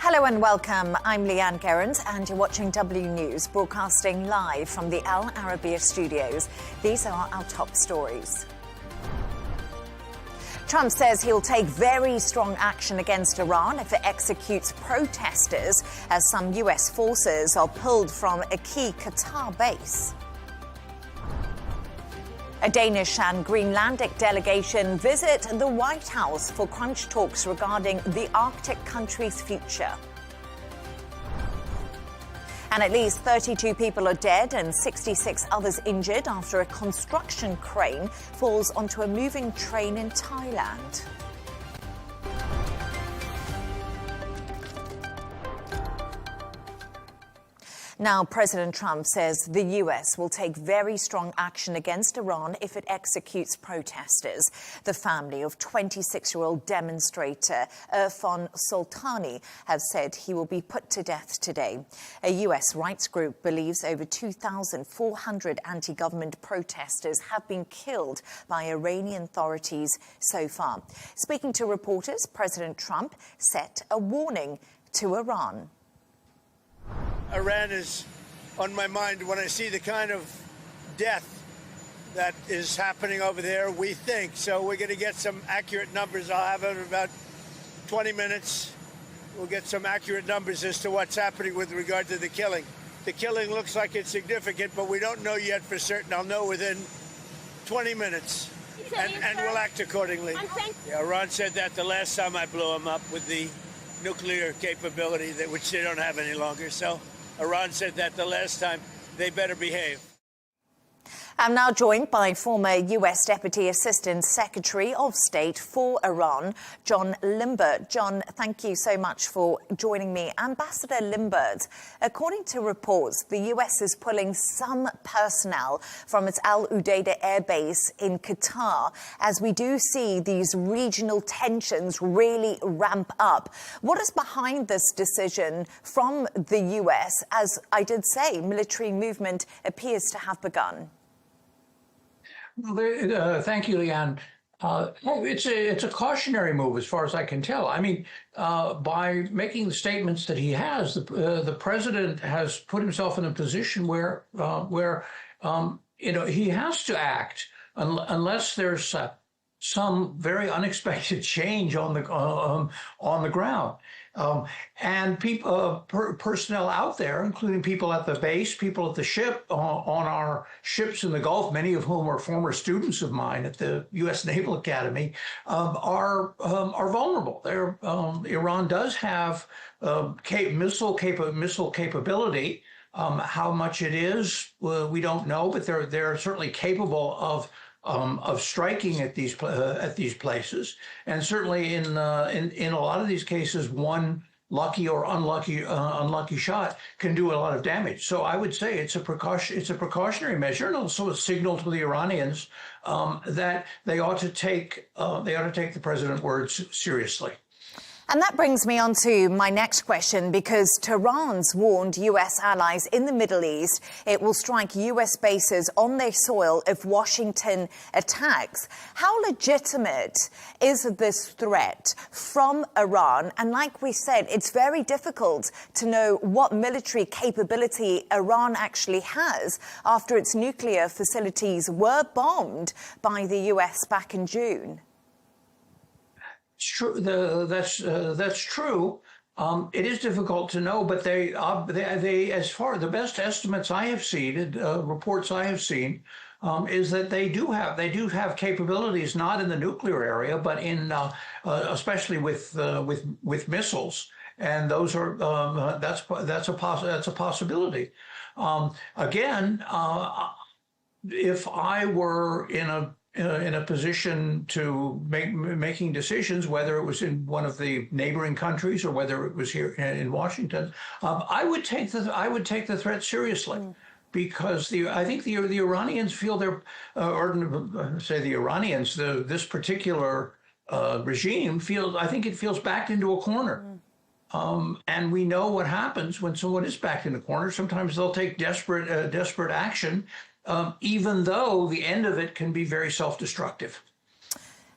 Hello and welcome. I'm Leigh Ann Gerrans and you're watching W News, broadcasting live from the Al Arabiya studios. These are our top stories. Trump says he'll take very strong action against Iran if it executes protesters as some US forces are pulled from a key Qatar base. A Danish and Greenlandic delegation visit the White House for crunch talks regarding the Arctic country's future. And at least 32 people are dead and 66 others injured after a construction crane falls onto a moving train in Thailand. Now, President Trump says the US will take very strong action against Iran if it executes protesters. The family of 26-year-old demonstrator Irfan Soltani has said he will be put to death today. A US rights group believes over 2,400 anti-government protesters have been killed by Iranian authorities so far. Speaking to reporters, President Trump set a warning to Iran. Iran is on my mind when I see the kind of death that is happening over there, we think. So we're going to get some accurate numbers. I'll have it in about 20 minutes. We'll get some accurate numbers as to what's happening with regard to the killing. The killing looks like it's significant, but we don't know yet for certain. I'll know within 20 minutes, and we'll act accordingly. Yeah, Iran said that the last time I blew them up with the nuclear capability, which they don't have any longer. So Iran said that the last time. They better behave. I'm now joined by former U.S. Deputy Assistant Secretary of State for Iran, John Limbert. John, thank you so much for joining me. Ambassador Limbert, according to reports, the U.S. is pulling some personnel from its Al-Udeid air base in Qatar as we do see these regional tensions really ramp up. What is behind this decision from the U.S.? As I did say, military movement appears to have begun. Well, thank you, Leigh Ann. It's a cautionary move, as far as I can tell. I mean, by making the statements that he has, the president has put himself in a position where he has to act unless there's some very unexpected change on the ground. And people, personnel out there, including people at the base, people at the ship, on our ships in the Gulf, many of whom are former students of mine at the U.S. Naval Academy, are vulnerable. Iran does have missile capability. How much it is, we don't know, but they're certainly capable of striking at these places, and certainly in a lot of these cases, one lucky or unlucky shot can do a lot of damage. So I would say it's a precautionary measure, and also a signal to the Iranians that they ought to take the president's words seriously. And that brings me on to my next question, because Tehran's warned U.S. allies in the Middle East it will strike U.S. bases on their soil if Washington attacks. How legitimate is this threat from Iran? And like we said, it's very difficult to know what military capability Iran actually has after its nuclear facilities were bombed by the U.S. back in June. True. That's true. It is difficult to know, but they as far the best estimates I have seen, reports I have seen, is that they do have capabilities not in the nuclear area, but in especially with missiles, and those are that's a possibility. Again, if I were in a position to making decisions, whether it was in one of the neighboring countries or whether it was here in Washington, I would take the threat seriously, because I think the Iranians feel this particular regime feels backed into a corner. And we know what happens when someone is backed in a corner. Sometimes they'll take desperate action, even though the end of it can be very self-destructive.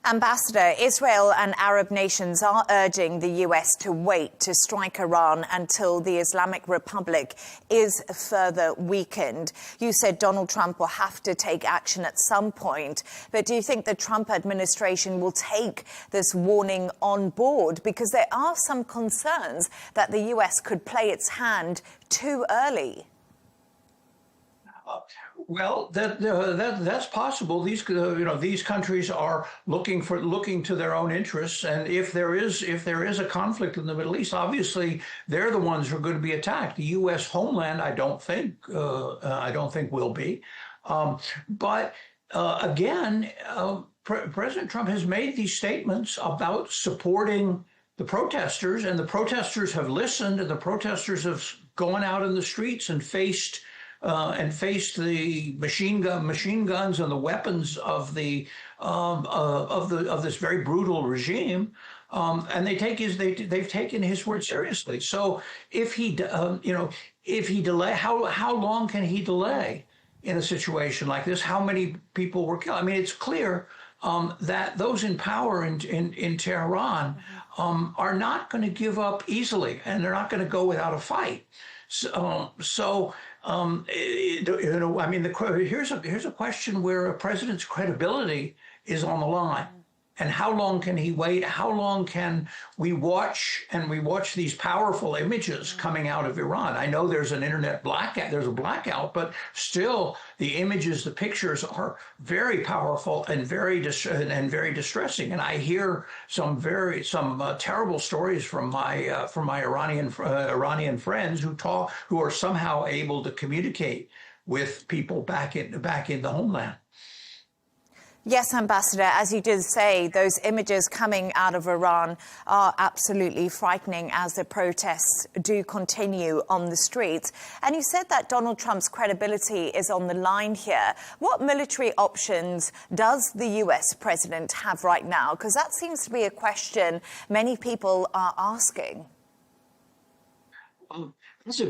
Ambassador, Israel and Arab nations are urging the US to wait to strike Iran until the Islamic Republic is further weakened. You said Donald Trump will have to take action at some point, but do you think the Trump administration will take this warning on board? Because there are some concerns that the US could play its hand too early. Well, that's possible. These countries are looking to their own interests, and if there is a conflict in the Middle East, obviously they're the ones who are going to be attacked. The U.S. homeland, I don't think will be, but again, President Trump has made these statements about supporting the protesters, and the protesters have listened, and the protesters have gone out in the streets and faced the machine guns and the weapons of this very brutal regime, and they've taken his word seriously. So if he delay, how long can he delay in a situation like this? How many people were killed? I mean, it's clear that those in power in Tehran are not going to give up easily, and they're not going to go without a fight. I mean, here's a question where a president's credibility is on the line. And how long can he wait? How long can we watch these powerful images coming out of Iran? I know there's an internet blackout, there's a blackout, but still the images, the pictures are very powerful and very distressing. And I hear some terrible stories from my Iranian friends who are somehow able to communicate with people back in the homeland. Yes, Ambassador, as you did say, those images coming out of Iran are absolutely frightening as the protests do continue on the streets. And you said that Donald Trump's credibility is on the line here. What military options does the US president have right now? Because that seems to be a question many people are asking. That's a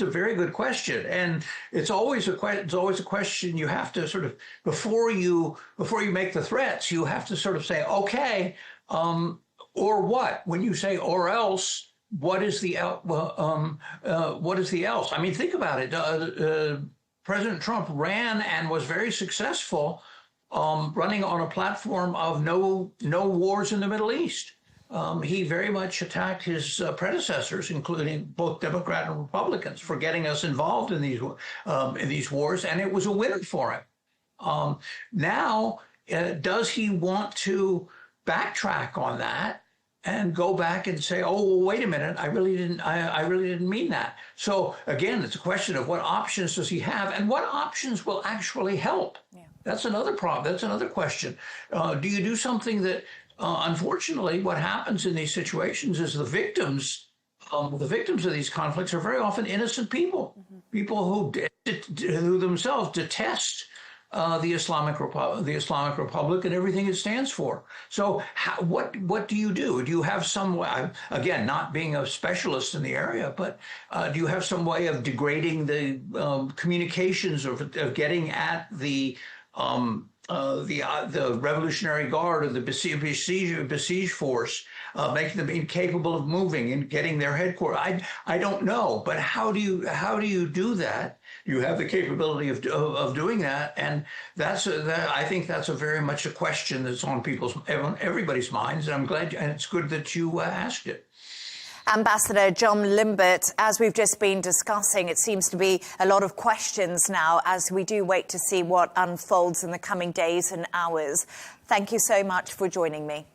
very good question, and it's always a question you have to sort of before you make the threats, you have to sort of say, okay, or what? When you say or else, what is the else? I mean, think about it. President Trump ran and was very successful, running on a platform of no wars in the Middle East. He very much attacked his predecessors, including both Democrat and Republicans, for getting us involved in these wars, and it was a winner for him. Now, does he want to backtrack on that and go back and say, "Oh, well, wait a minute, I really didn't mean that"? So again, it's a question of what options does he have, and what options will actually help. Yeah. That's another problem. That's another question. Do you do something that? Unfortunately, what happens in these situations is the victims of these conflicts are very often innocent people, people who themselves detest the Islamic Republic and everything it stands for. So, what do you do? Do you have some way? Again, not being a specialist in the area, but do you have some way of degrading the communications of getting at the Revolutionary Guard or the besiege force, making them incapable of moving and getting their headquarters? I don't know, but how do you do that? You have the capability of doing that, and I think that's a very much a question that's on everybody's minds, and I'm glad, and it's good that you asked it. Ambassador John Limbert, as we've just been discussing, it seems to be a lot of questions now as we do wait to see what unfolds in the coming days and hours. Thank you so much for joining me.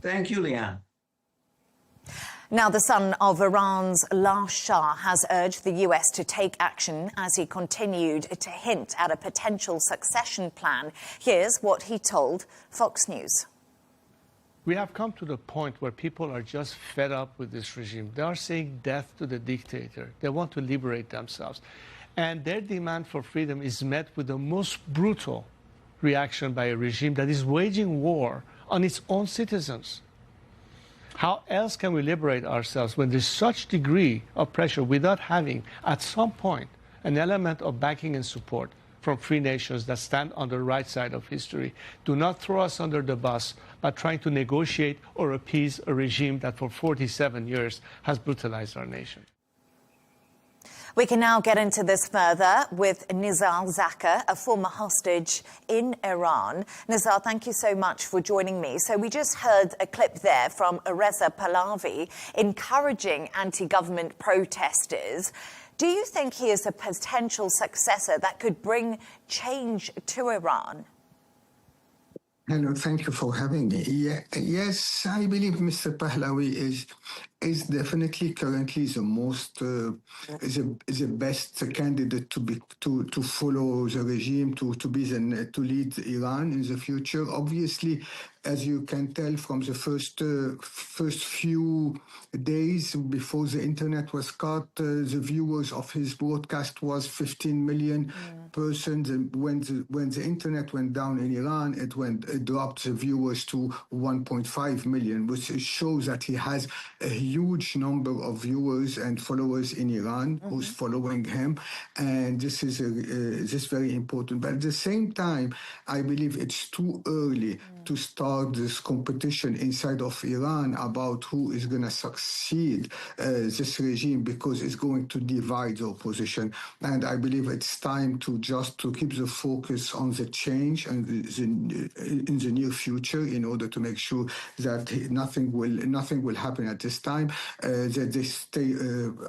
Thank you, Leigh Ann. Now, the son of Iran's last Shah has urged the US to take action as he continued to hint at a potential succession plan. Here's what he told Fox News. We have come to the point where people are just fed up with this regime. They are saying death to the dictator. They want to liberate themselves. And their demand for freedom is met with the most brutal reaction by a regime that is waging war on its own citizens. How else can we liberate ourselves when there's such degree of pressure without having, at some point, an element of backing and support from free nations that stand on the right side of history. Do not throw us under the bus by trying to negotiate or appease a regime that for 47 years has brutalized our nation. We can now get into this further with Nizar Zakir, a former hostage in Iran. Nizar, thank you so much for joining me. So we just heard a clip there from Reza Pahlavi encouraging anti-government protesters. Do you think he is a potential successor that could bring change to Iran? Hello, thank you for having me. Yes, I believe Mr. Pahlavi is definitely currently the most is the best candidate to follow the regime, to lead Iran in the future. Obviously, as you can tell from the first few days before the internet was cut, the viewers of his broadcast was 15 million persons. And when the internet went down in Iran, it dropped the viewers to 1.5 million, which shows that he has a huge number of viewers and followers in Iran who's following him, and this is very important. But at the same time, I believe it's too early to start this competition inside of Iran about who is going to succeed this regime, because it's going to divide the opposition. And I believe it's time to keep the focus on the change and in the near future, in order to make sure that nothing will happen at this time. That they stay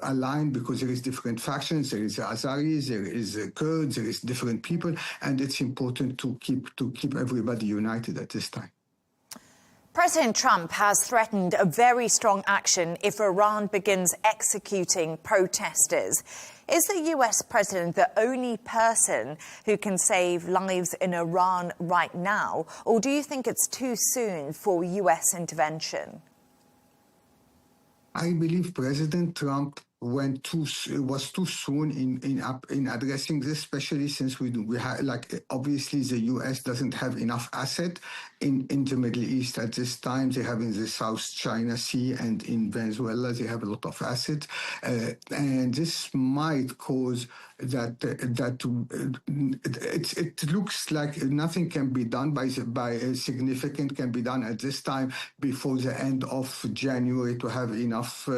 aligned, because there is different factions. There is Azaris, there is Kurds, there is different people, and it's important to keep everybody united at this time. President Trump has threatened a very strong action if Iran begins executing protesters. Is the US president the only person who can save lives in Iran right now, or do you think it's too soon for US intervention? I believe President Trump was too soon in addressing this, especially since we have, obviously the U.S. doesn't have enough asset in the Middle East at this time. They have in the South China Sea and in Venezuela, they have a lot of assets, and this might cause that it looks like nothing can be done significant can be done at this time before the end of January to have enough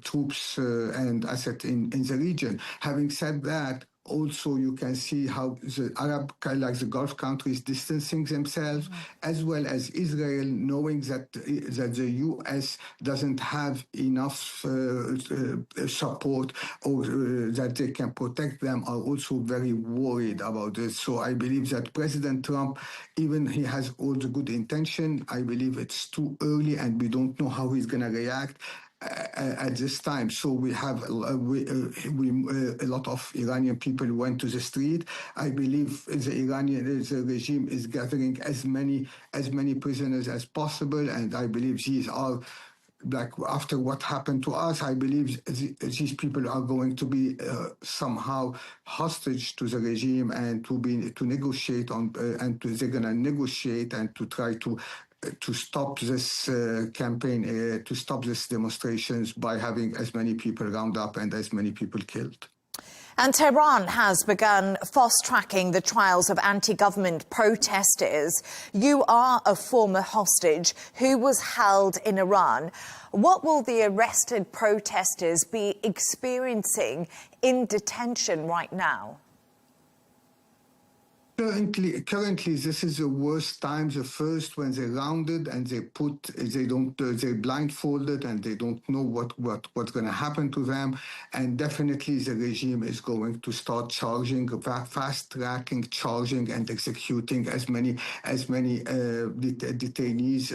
troops and assets in the region. Having said that, also, you can see how the Gulf countries distancing themselves, as well as Israel, knowing that the U.S. doesn't have enough support or that they can protect them, are also very worried about this. So I believe that President Trump, even he has all the good intention, I believe it's too early and we don't know how he's going to react at this time. So we have a lot of Iranian people went to the street. I believe the regime is gathering as many prisoners as possible, and I believe these are, after what happened to us, I believe these people are going to be somehow hostage to the regime and to negotiate they're going to negotiate and to try to stop this campaign, to stop these demonstrations by having as many people round up and as many people killed. And Tehran has begun fast-tracking the trials of anti-government protesters. You are a former hostage who was held in Iran. What will the arrested protesters be experiencing in detention right now? Currently, this is the worst time. The first when they're rounded and they're blindfolded and they don't know what's going to happen to them. And definitely, the regime is going to start fast-tracking, charging, and executing as many detainees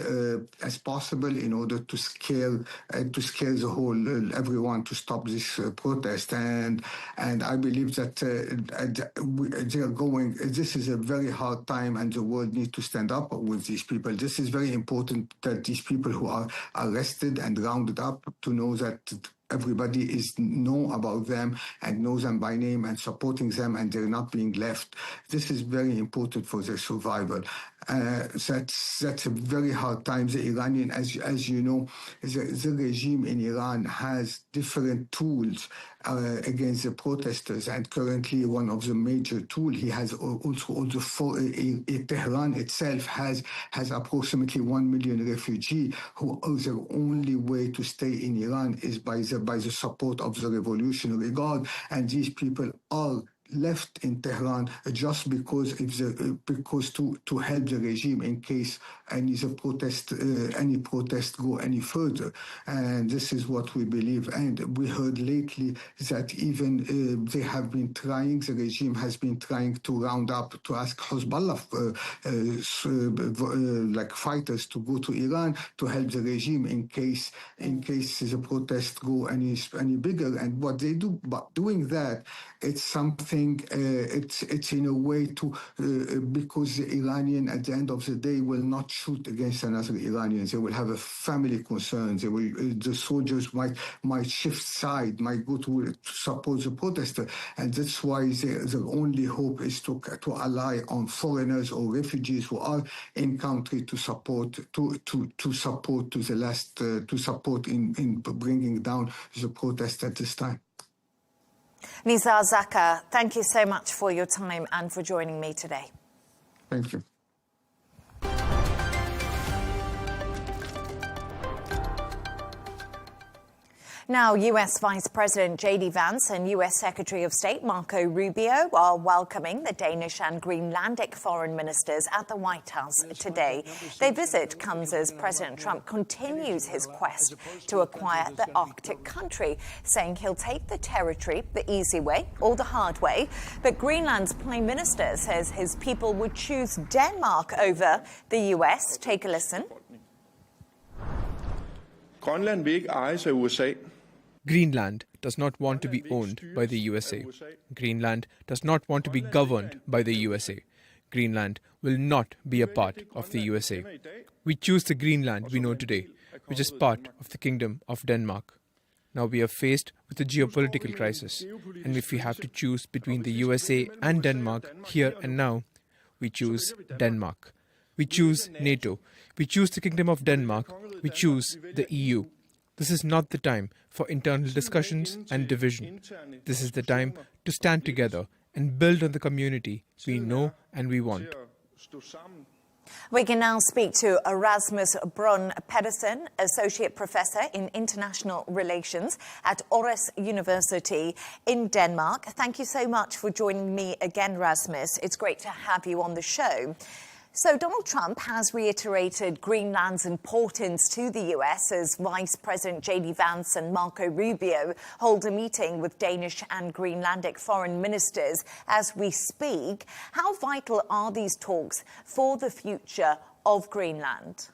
as possible in order to scare the everyone to stop this protest. And I believe that they are going. This is a very hard time, and the world needs to stand up with these people. This is very important, that these people who are arrested and rounded up, to know that everybody know about them and knows them by name and supporting them, and they're not being left. This is very important for their survival. That's a very hard time. The Iranian, as you know, the regime in Iran has different tools against the protesters, and currently one of the major tools he has Tehran itself has approximately 1 million refugees who the only way to stay in Iran is by the support of the Revolutionary Guard, and these people are left in Tehran just because to help the regime in case any protest go any further. And this is what we believe. And we heard lately that even the regime has been trying to round up, to ask Hezbollah like fighters to go to Iran to help the regime in case the protests go any bigger. And what they do, but doing that, it's something. It's in a way to because the Iranian at the end of the day will not shoot against another Iranian. They will have a family concern. The soldiers might shift side, might go to support the protester, and that's why the only hope is to ally on foreigners or refugees who are in country to support in bringing down the protest at this time. Nizar Zakir, thank you so much for your time and for joining me today. Thank you. Now, US Vice President J.D. Vance and US Secretary of State Marco Rubio are welcoming the Danish and Greenlandic foreign ministers at the White House today. Their visit comes as President Trump continues his quest to acquire the Arctic country, saying he'll take the territory the easy way or the hard way. But Greenland's Prime Minister says his people would choose Denmark over the US. Take a listen. Grønland vil ikke ejes af USA. Greenland does not want to be owned by the USA. Greenland does not want to be governed by the USA. Greenland will not be a part of the USA. We choose the Greenland we know today, which is part of the Kingdom of Denmark. Now we are faced with a geopolitical crisis, and if we have to choose between the USA and Denmark here and now, we choose Denmark. We choose NATO. We choose the Kingdom of Denmark. We choose the EU. This is not the time for internal discussions and division. This is the time to stand together and build on the community we know and we want. We can now speak to Rasmus Brun Pedersen, Associate Professor in International Relations at Aarhus University in Denmark. Thank you so much for joining me again, Rasmus. It's great to have you on the show. So Donald Trump has reiterated Greenland's importance to the US as Vice President J.D. Vance and Marco Rubio hold a meeting with Danish and Greenlandic foreign ministers as we speak. How vital are these talks for the future of Greenland?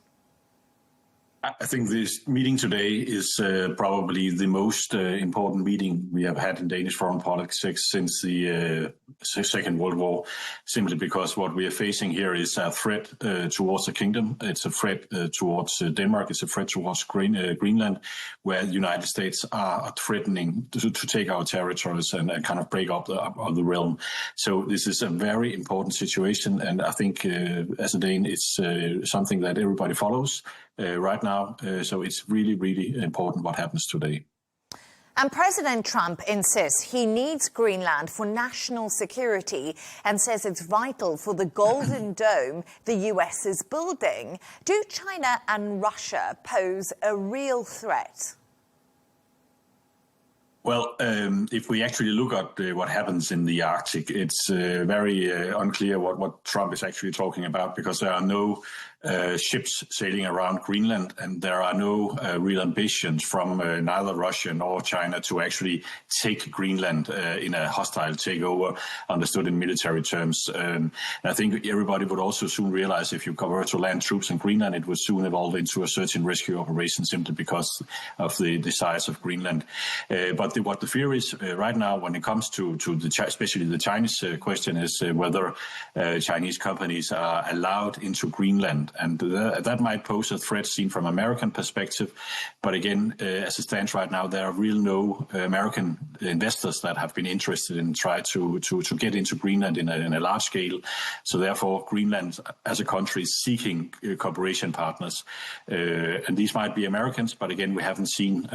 I think this meeting today is probably the most important meeting we have had in Danish foreign politics since the Second World War, simply because what we are facing here is a threat towards the kingdom. It's a threat towards Denmark. It's a threat towards Greenland, where the United States are threatening to take our territories and kind of break up the realm. So this is a very important situation, and I think as a Dane, it's something that everybody follows right now. So it's really, really important what happens today. And President Trump insists he needs Greenland for national security and says it's vital for the Golden Dome the US is building. Do China and Russia pose a real threat? Well, if we actually look at what happens in the Arctic, it's very unclear what Trump is actually talking about, because there are no ships sailing around Greenland, and there are no real ambitions from neither Russia nor China to actually take Greenland in a hostile takeover, understood in military terms. And I think everybody would also soon realize if you were to land troops in Greenland, it would soon evolve into a search and rescue operation simply because of the size of Greenland. But what the fear is right now when it comes to especially the Chinese question is whether Chinese companies are allowed into Greenland, and that might pose a threat seen from American perspective. But again, as it stands right now, there are really no American investors that have been interested in try to get into Greenland in a large scale. So therefore, Greenland as a country is seeking cooperation partners, and these might be Americans, but again, we haven't seen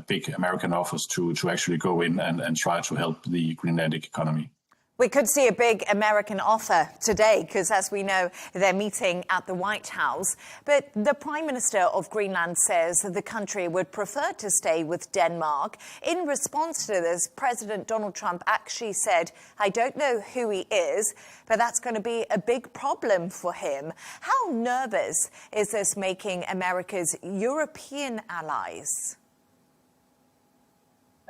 big American offers to actually go in and try to help the Greenlandic economy. We could see a big American offer today because, as we know, they're meeting at the White House. But the Prime Minister of Greenland says the country would prefer to stay with Denmark. In response to this, President Donald Trump actually said, I don't know who he is, but that's going to be a big problem for him. How nervous is this making America's European allies?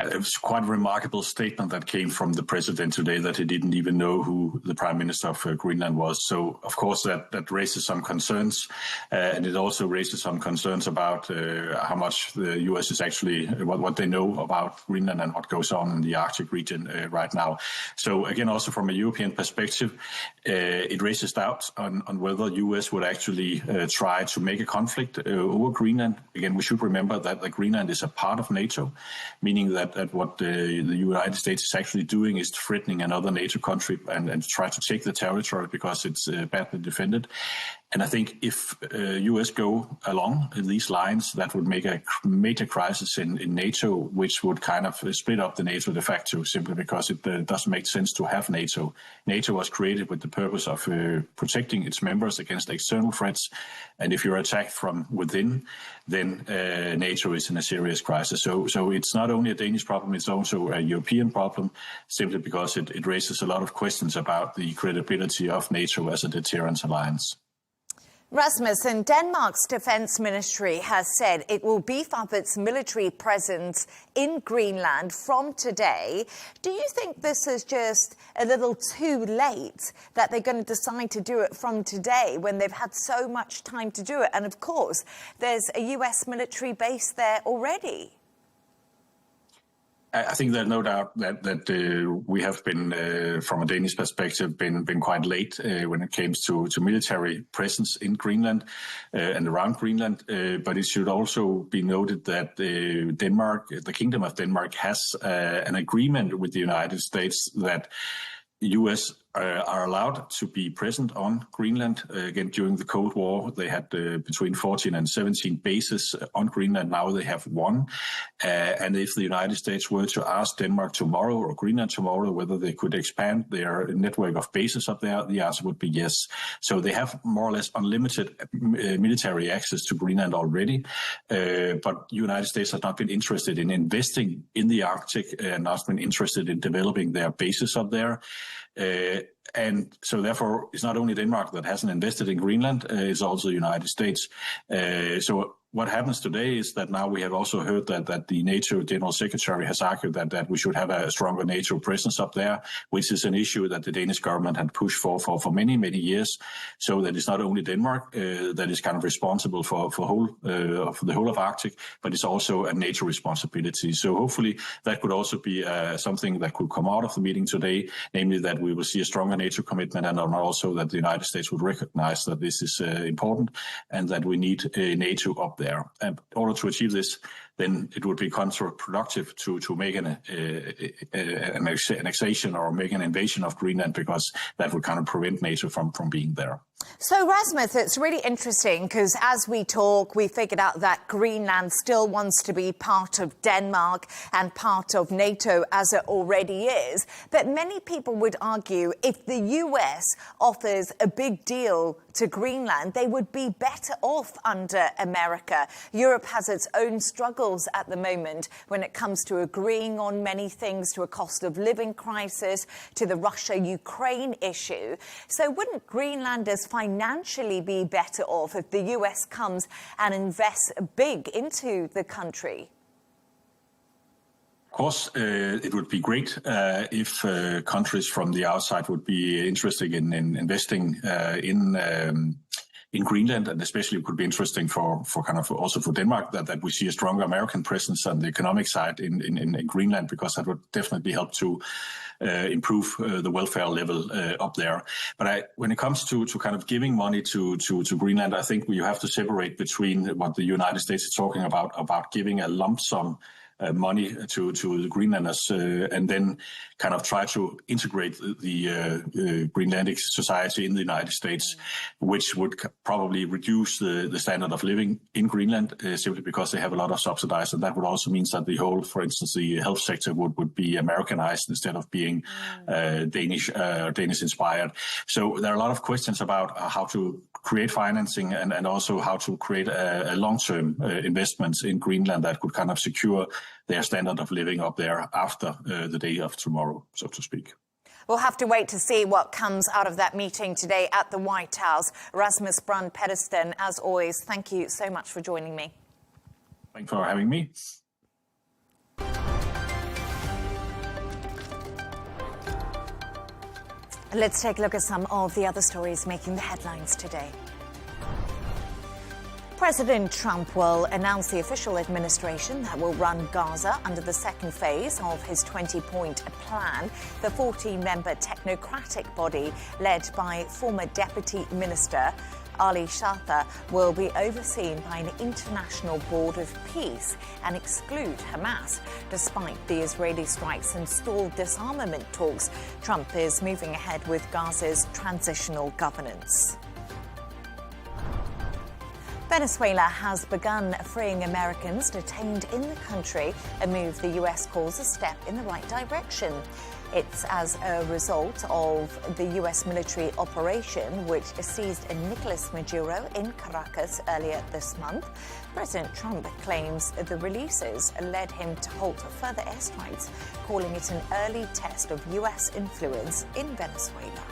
It was quite a remarkable statement that came from the president today, that he didn't even know who the prime minister of Greenland was. So, of course, that raises some concerns. And it also raises some concerns about how much the U.S. is actually, what they know about Greenland and what goes on in the Arctic region right now. So, again, also from a European perspective, it raises doubts on whether the U.S. would actually try to make a conflict over Greenland. Again, we should remember that Greenland is a part of NATO, meaning that what the United States is actually doing is threatening another NATO country and try to take the territory because it's badly defended. And I think if U.S. go along these lines, that would make a major crisis in NATO, which would kind of split up the NATO de facto, simply because it doesn't make sense to have NATO. NATO was created with the purpose of protecting its members against external threats. And if you're attacked from within, then NATO is in a serious crisis. So it's not only a Danish problem, it's also a European problem, simply because it raises a lot of questions about the credibility of NATO as a deterrence alliance. Rasmus, and Denmark's defence ministry has said it will beef up its military presence in Greenland from today. Do you think this is just a little too late, that they're going to decide to do it from today when they've had so much time to do it? And of course, there's a US military base there already. I think there's no doubt that we have been, from a Danish perspective, been quite late when it comes to military presence in Greenland and around Greenland. But it should also be noted that Denmark, the Kingdom of Denmark, has an agreement with the United States that U.S. are allowed to be present on Greenland. Again, during the Cold War, they had between 14 and 17 bases on Greenland. Now they have one. And if the United States were to ask Denmark tomorrow or Greenland tomorrow whether they could expand their network of bases up there, the answer would be yes. So they have more or less unlimited military access to Greenland already. But the United States has not been interested in investing in the Arctic and not been interested in developing their bases up there. And so therefore, it's not only Denmark that hasn't invested in Greenland, it's also the United States. So what happens today is that now we have also heard that the NATO General Secretary has argued that we should have a stronger NATO presence up there, which is an issue that the Danish government had pushed for many, many years. So that it's not only Denmark that is kind of responsible for the whole of Arctic, but it's also a NATO responsibility. So hopefully that could also be something that could come out of the meeting today, namely that we will see a stronger NATO commitment, and also that the United States would recognize that this is important and that we need NATO up there. And in order to achieve this, then it would be counterproductive to make an annexation or make an invasion of Greenland, because that would kind of prevent NATO from being there. So, Rasmus, it's really interesting because as we talk, we figured out that Greenland still wants to be part of Denmark and part of NATO as it already is. But many people would argue if the US offers a big deal to Greenland, they would be better off under America. Europe has its own struggles at the moment when it comes to agreeing on many things, to a cost of living crisis, to the Russia-Ukraine issue. So wouldn't Greenlanders financially be better off if the US comes and invests big into the country? Of course, it would be great if countries from the outside would be interested in investing in Greenland, and especially it could be interesting for kind of also for Denmark that we see a stronger American presence on the economic side in Greenland, because that would definitely help to improve the welfare level up there. But when it comes to kind of giving money to Greenland, I think you have to separate between what the United States is talking about giving a lump sum money to the Greenlanders, and then kind of try to integrate the Greenlandic society in the United States, which would probably reduce the standard of living in Greenland simply because they have a lot of subsidized, and that would also mean that the whole, for instance, the health sector would be Americanized instead of being Danish inspired. So there are a lot of questions about how to create financing and also how to create a long-term investments in Greenland that could kind of secure their standard of living up there after the day of tomorrow, so to speak. We'll have to wait to see what comes out of that meeting today at the White House. Rasmus Brun Pedersen, as always, thank you so much for joining me. Thanks for having me. Let's take a look at some of the other stories making the headlines today. President Trump will announce the official administration that will run Gaza under the second phase of his 20-point plan. The 14-member technocratic body, led by former Deputy Minister Ali Shatha, will be overseen by an international board of peace and exclude Hamas. Despite the Israeli strikes and stalled disarmament talks, Trump is moving ahead with Gaza's transitional governance. Venezuela has begun freeing Americans detained in the country, a move the US calls a step in the right direction. It's as a result of the US military operation which seized Nicolas Maduro in Caracas earlier this month. President Trump claims the releases led him to halt further airstrikes, calling it an early test of US influence in Venezuela.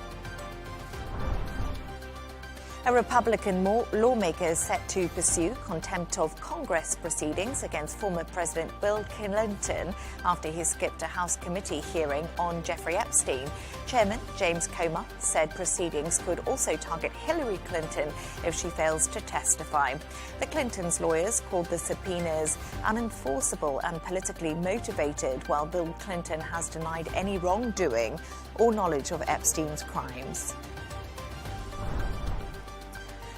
A Republican lawmaker is set to pursue contempt of Congress proceedings against former President Bill Clinton after he skipped a House committee hearing on Jeffrey Epstein. Chairman James Comer said proceedings could also target Hillary Clinton if she fails to testify. The Clintons' lawyers called the subpoenas unenforceable and politically motivated, while Bill Clinton has denied any wrongdoing or knowledge of Epstein's crimes.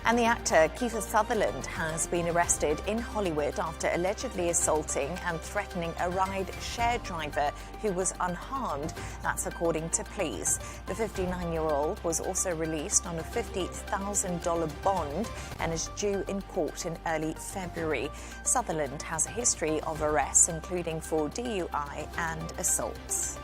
And the actor Kiefer Sutherland has been arrested in Hollywood after allegedly assaulting and threatening a ride-share driver who was unharmed. That's according to police. The 59-year-old was also released on a $50,000 bond and is due in court in early February. Sutherland has a history of arrests, including for DUI and assaults.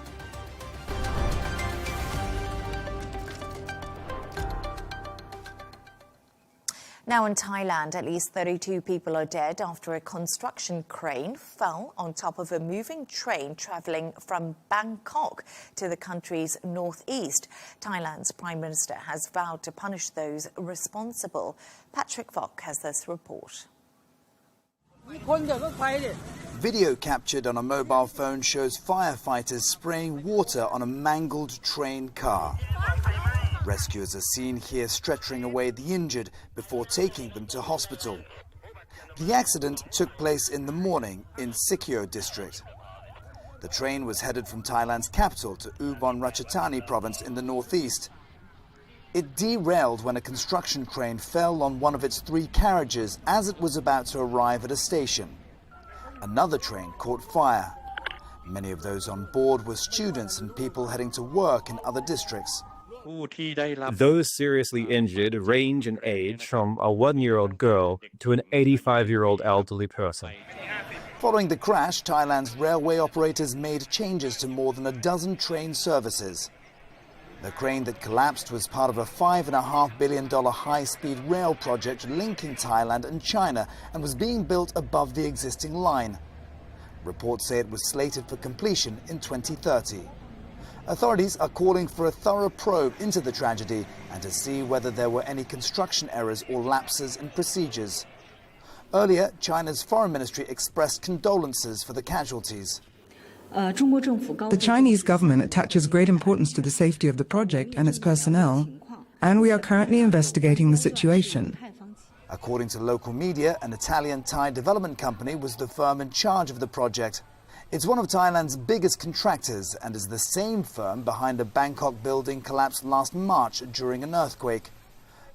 Now in Thailand, at least 32 people are dead after a construction crane fell on top of a moving train travelling from Bangkok to the country's northeast. Thailand's Prime Minister has vowed to punish those responsible. Patrick Vok has this report. Video captured on a mobile phone shows firefighters spraying water on a mangled train car. Rescuers are seen here stretchering away the injured before taking them to hospital. The accident took place in the morning in Sikyo district. The train was headed from Thailand's capital to Ubon Ratchathani province in the northeast. It derailed when a construction crane fell on one of its 3 carriages as it was about to arrive at a station. Another train caught fire. Many of those on board were students and people heading to work in other districts. Those seriously injured range in age from a 1-year-old girl to an 85-year-old elderly person. Following the crash, Thailand's railway operators made changes to more than a dozen train services. The crane that collapsed was part of a $5.5 billion high-speed rail project linking Thailand and China and was being built above the existing line. Reports say it was slated for completion in 2030. Authorities are calling for a thorough probe into the tragedy and to see whether there were any construction errors or lapses in procedures. Earlier, China's foreign ministry expressed condolences for the casualties. The Chinese government attaches great importance to the safety of the project and its personnel, and we are currently investigating the situation. According to local media, an Italian-Thai development company was the firm in charge of the project. It's one of Thailand's biggest contractors and is the same firm behind a Bangkok building collapsed last March during an earthquake.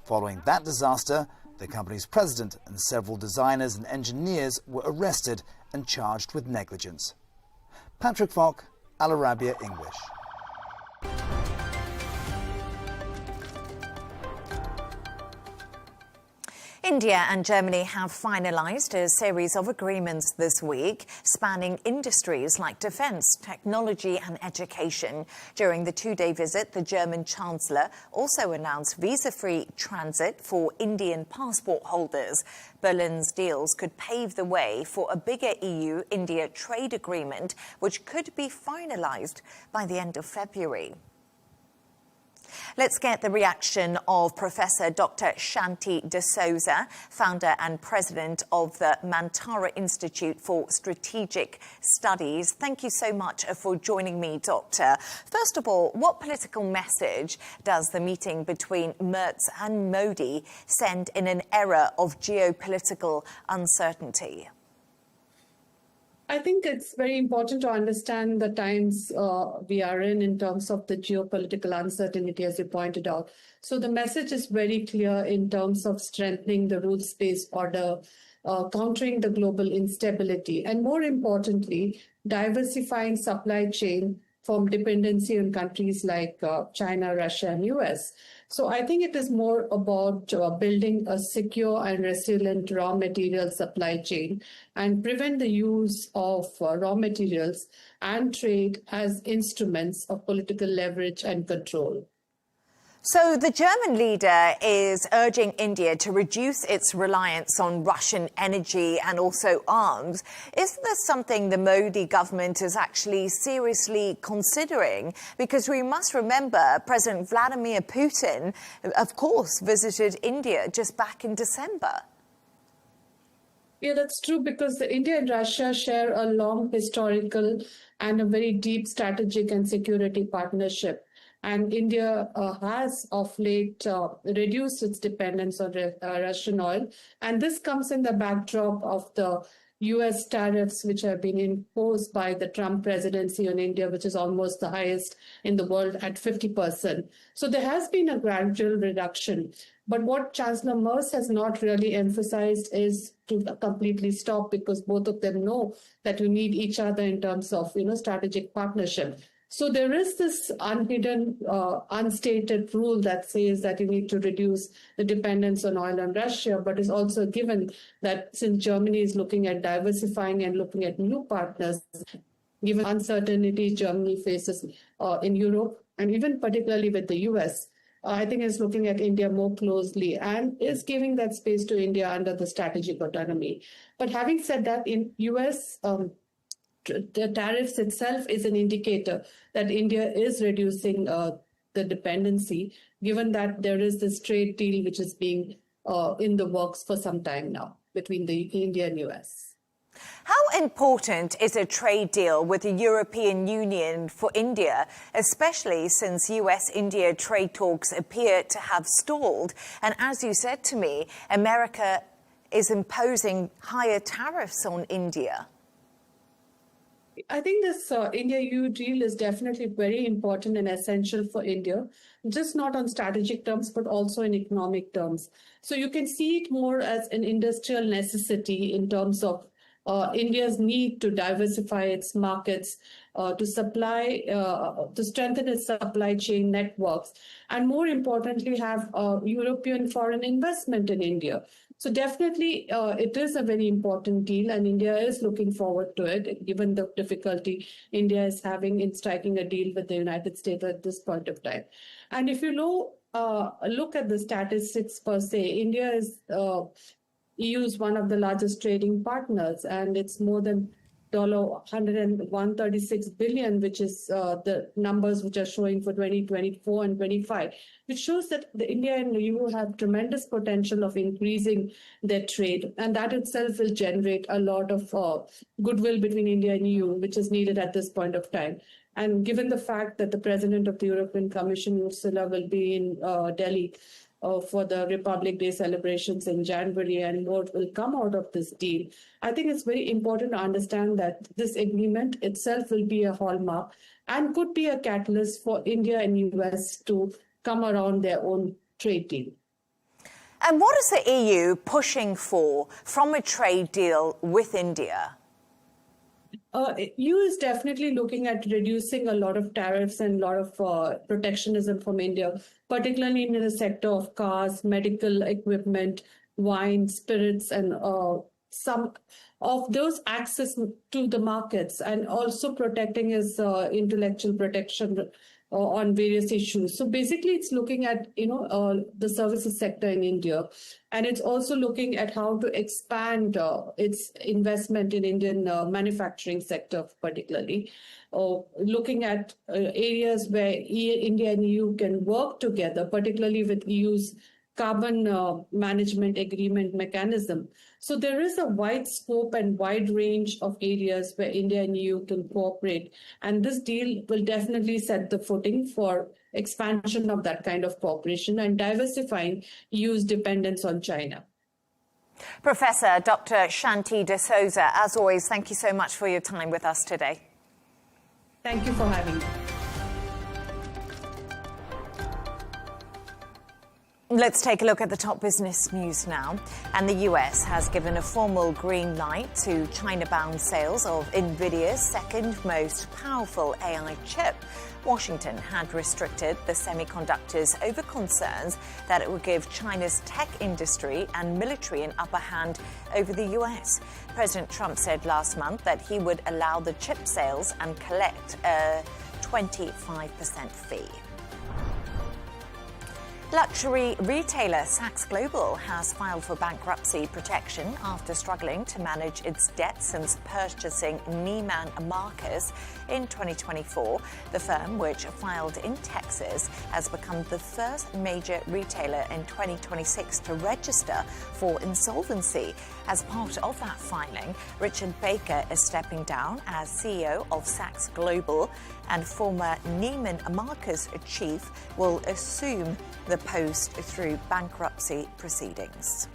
Following that disaster, the company's president and several designers and engineers were arrested and charged with negligence. Patrick Falk, Al-Arabiya English. India and Germany have finalised a series of agreements this week spanning industries like defence, technology and education. During the two-day visit, the German Chancellor also announced visa-free transit for Indian passport holders. Berlin's deals could pave the way for a bigger EU-India trade agreement, which could be finalised by the end of February. Let's get the reaction of Professor Dr. Shanti De Souza, founder and president of the Mantara Institute for Strategic Studies. Thank you so much for joining me, Doctor. First of all, what political message does the meeting between Merz and Modi send in an era of geopolitical uncertainty? I think it's very important to understand the times we are in terms of the geopolitical uncertainty, as you pointed out. So the message is very clear in terms of strengthening the rules-based order, countering the global instability, and more importantly, diversifying supply chain from dependency on countries like China, Russia, and US. So I think it is more about building a secure and resilient raw material supply chain and prevent the use of raw materials and trade as instruments of political leverage and control. So the German leader is urging India to reduce its reliance on Russian energy and also arms. Is this something the Modi government is actually seriously considering? Because we must remember President Vladimir Putin, of course, visited India just back in December. Yeah, that's true, because India and Russia share a long historical and a very deep strategic and security partnership. And India has of late reduced its dependence on Russian oil. And this comes in the backdrop of the US tariffs, which have been imposed by the Trump presidency on India, which is almost the highest in the world at 50%. So there has been a gradual reduction. But what Chancellor Merz has not really emphasized is to completely stop, because both of them know that you need each other in terms of, strategic partnership. So there is this unhidden, unstated rule that says that you need to reduce the dependence on oil and Russia, but it's also given that since Germany is looking at diversifying and looking at new partners, given uncertainty Germany faces in Europe, and even particularly with the US, I think is looking at India more closely and is giving that space to India under the strategic autonomy. But having said that, in US, the tariffs itself is an indicator that India is reducing the dependency, given that there is this trade deal which is being in the works for some time now between the India and US. How important is a trade deal with the European Union for India, especially since US-India trade talks appear to have stalled? And as you said to me, America is imposing higher tariffs on India. I think this India-EU deal is definitely very important and essential for India, just not on strategic terms, but also in economic terms. So you can see it more as an industrial necessity in terms of India's need to diversify its markets, to strengthen its supply chain networks, and more importantly, have European foreign investment in India. So definitely, it is a very important deal, and India is looking forward to it, given the difficulty India is having in striking a deal with the United States at this point of time. And if you look at the statistics per se, India is EU is one of the largest trading partners, and it's more than $136 billion, which is the numbers which are showing for 2024 and 25, which shows that the India and the EU have tremendous potential of increasing their trade. And that itself will generate a lot of goodwill between India and EU, which is needed at this point of time. And given the fact that the president of the European Commission, Ursula, will be in Delhi for the Republic Day celebrations in January and what will come out of this deal. I think it's very important to understand that this agreement itself will be a hallmark and could be a catalyst for India and US to come around their own trade deal. And what is the EU pushing for from a trade deal with India? EU is definitely looking at reducing a lot of tariffs and a lot of protectionism from India, particularly in the sector of cars, medical equipment, wine, spirits, and some of those access to the markets, and also protecting his intellectual protection on various issues. So basically, it's looking at the services sector in India, and it's also looking at how to expand its investment in Indian manufacturing sector, particularly, looking at areas where India and EU can work together, particularly with EU's carbon management agreement mechanism. So there is a wide scope and wide range of areas where India and EU can cooperate. And this deal will definitely set the footing for expansion of that kind of cooperation and diversifying EU's dependence on China. Professor Dr. Shanti De Souza, as always, thank you so much for your time with us today. Thank you for having me. Let's take a look at the top business news now. And the US has given a formal green light to China-bound sales of NVIDIA's second most powerful AI chip. Washington had restricted the semiconductors over concerns that it would give China's tech industry and military an upper hand over the US. President Trump said last month that he would allow the chip sales and collect a 25% fee. Luxury retailer Saks Global has filed for bankruptcy protection after struggling to manage its debt since purchasing Neiman Marcus in 2024. The firm, which filed in Texas, has become the first major retailer in 2026 to register for insolvency. As part of that filing, Richard Baker is stepping down as CEO of Saks Global, and former Neiman Marcus chief will assume the post through bankruptcy proceedings.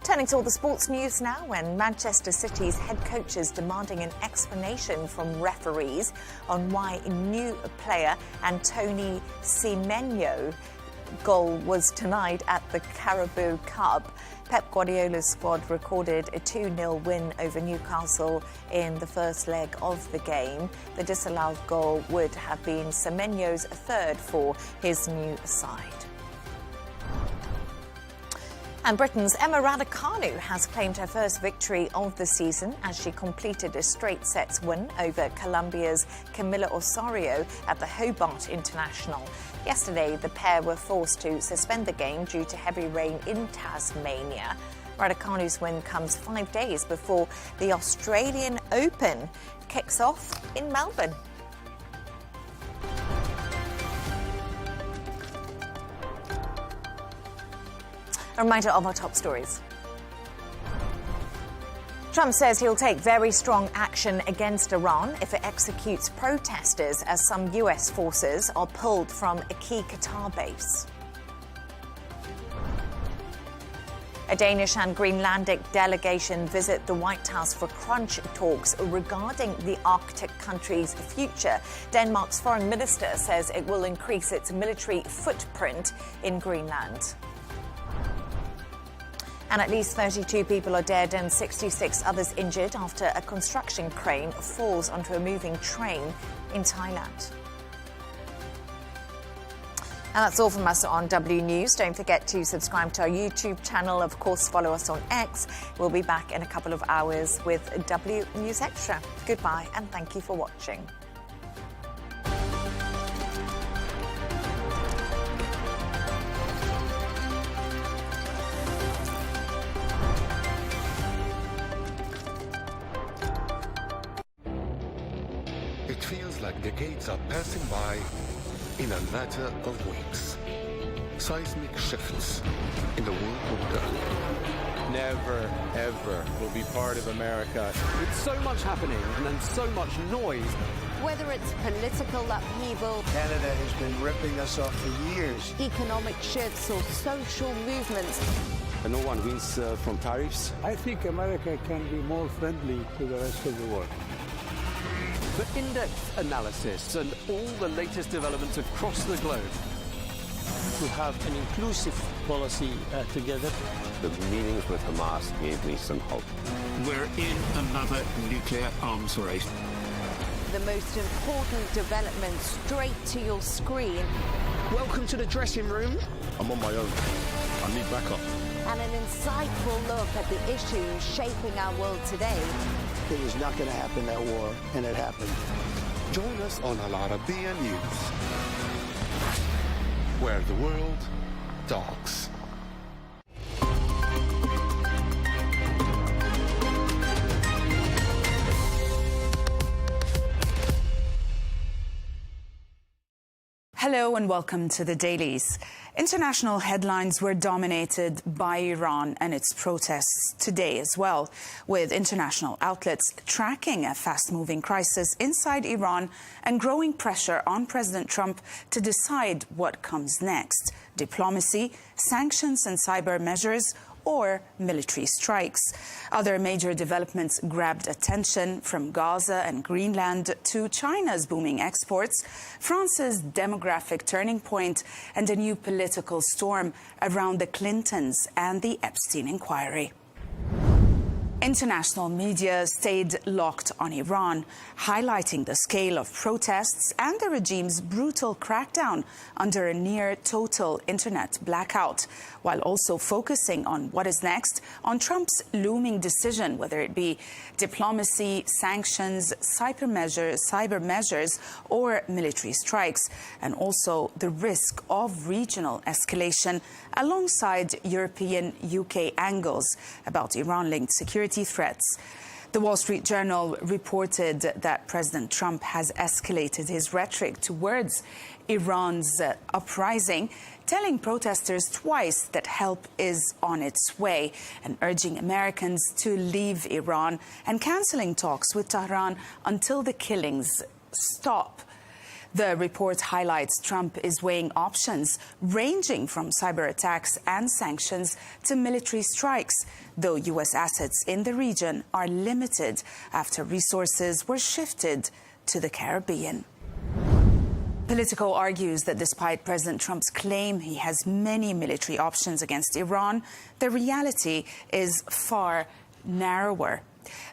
Turning to all the sports news now, when Manchester City's head coach is demanding an explanation from referees on why new player Anthony Semenyo goal was denied at the Carabao Cup. Pep Guardiola's squad recorded a 2-0 win over Newcastle in the first leg of the game. The disallowed goal would have been Semenyo's third for his new side. And Britain's Emma Raducanu has claimed her first victory of the season as she completed a straight sets win over Colombia's Camila Osorio at the Hobart International. Yesterday, the pair were forced to suspend the game due to heavy rain in Tasmania. Raducanu's win comes 5 days before the Australian Open kicks off in Melbourne. A reminder of our top stories. Trump says he'll take very strong action against Iran if it executes protesters as some US forces are pulled from a key Qatar base. A Danish and Greenlandic delegation visit the White House for crunch talks regarding the Arctic country's future. Denmark's foreign minister says it will increase its military footprint in Greenland. And at least 32 people are dead and 66 others injured after a construction crane falls onto a moving train in Thailand. And that's all from us on W News. Don't forget to subscribe to our YouTube channel. Of course, follow us on X. We'll be back in a couple of hours with W News Extra. Goodbye and thank you for watching. It feels like decades are passing by in a matter of weeks. seismic shifts in the world order. Never, ever will be part of America. With so much happening and so much noise. Whether it's political upheaval, Canada has been ripping us off for years. Economic shifts or social movements. And no one wins from tariffs. I think America can be more friendly to the rest of the world. For in-depth analysis and all the latest developments across the globe. To have an inclusive policy together. The meetings with Hamas gave me some hope. We're in another nuclear arms race. The most important development straight to your screen. Welcome to the dressing room. I'm on my own. I need backup. And an insightful look at the issues shaping our world today. It was not going to happen, that war, and it happened. Join us on Al-Arabiya News, where the world talks. Hello and welcome to the Dailies. International headlines were dominated by Iran and its protests today as well, with international outlets tracking a fast-moving crisis inside Iran and growing pressure on President Trump to decide what comes next: diplomacy, sanctions and cyber measures, or military strikes. Other major developments grabbed attention, from Gaza and Greenland to China's booming exports, France's demographic turning point, and a new political storm around the Clintons and the Epstein inquiry. International media stayed locked on Iran, highlighting the scale of protests and the regime's brutal crackdown under a near-total internet blackout, while also focusing on what is next, on Trump's looming decision, whether it be diplomacy, sanctions, cyber measures, or military strikes, and also the risk of regional escalation, alongside European UK angles about Iran-linked security threats. The Wall Street Journal reported that President Trump has escalated his rhetoric towards Iran's uprising, telling protesters twice that help is on its way and urging Americans to leave Iran and cancelling talks with Tehran until the killings stop. The report highlights Trump is weighing options ranging from cyber attacks and sanctions to military strikes, though U.S. assets in the region are limited after resources were shifted to the Caribbean. Politico argues that despite President Trump's claim he has many military options against Iran, the reality is far narrower.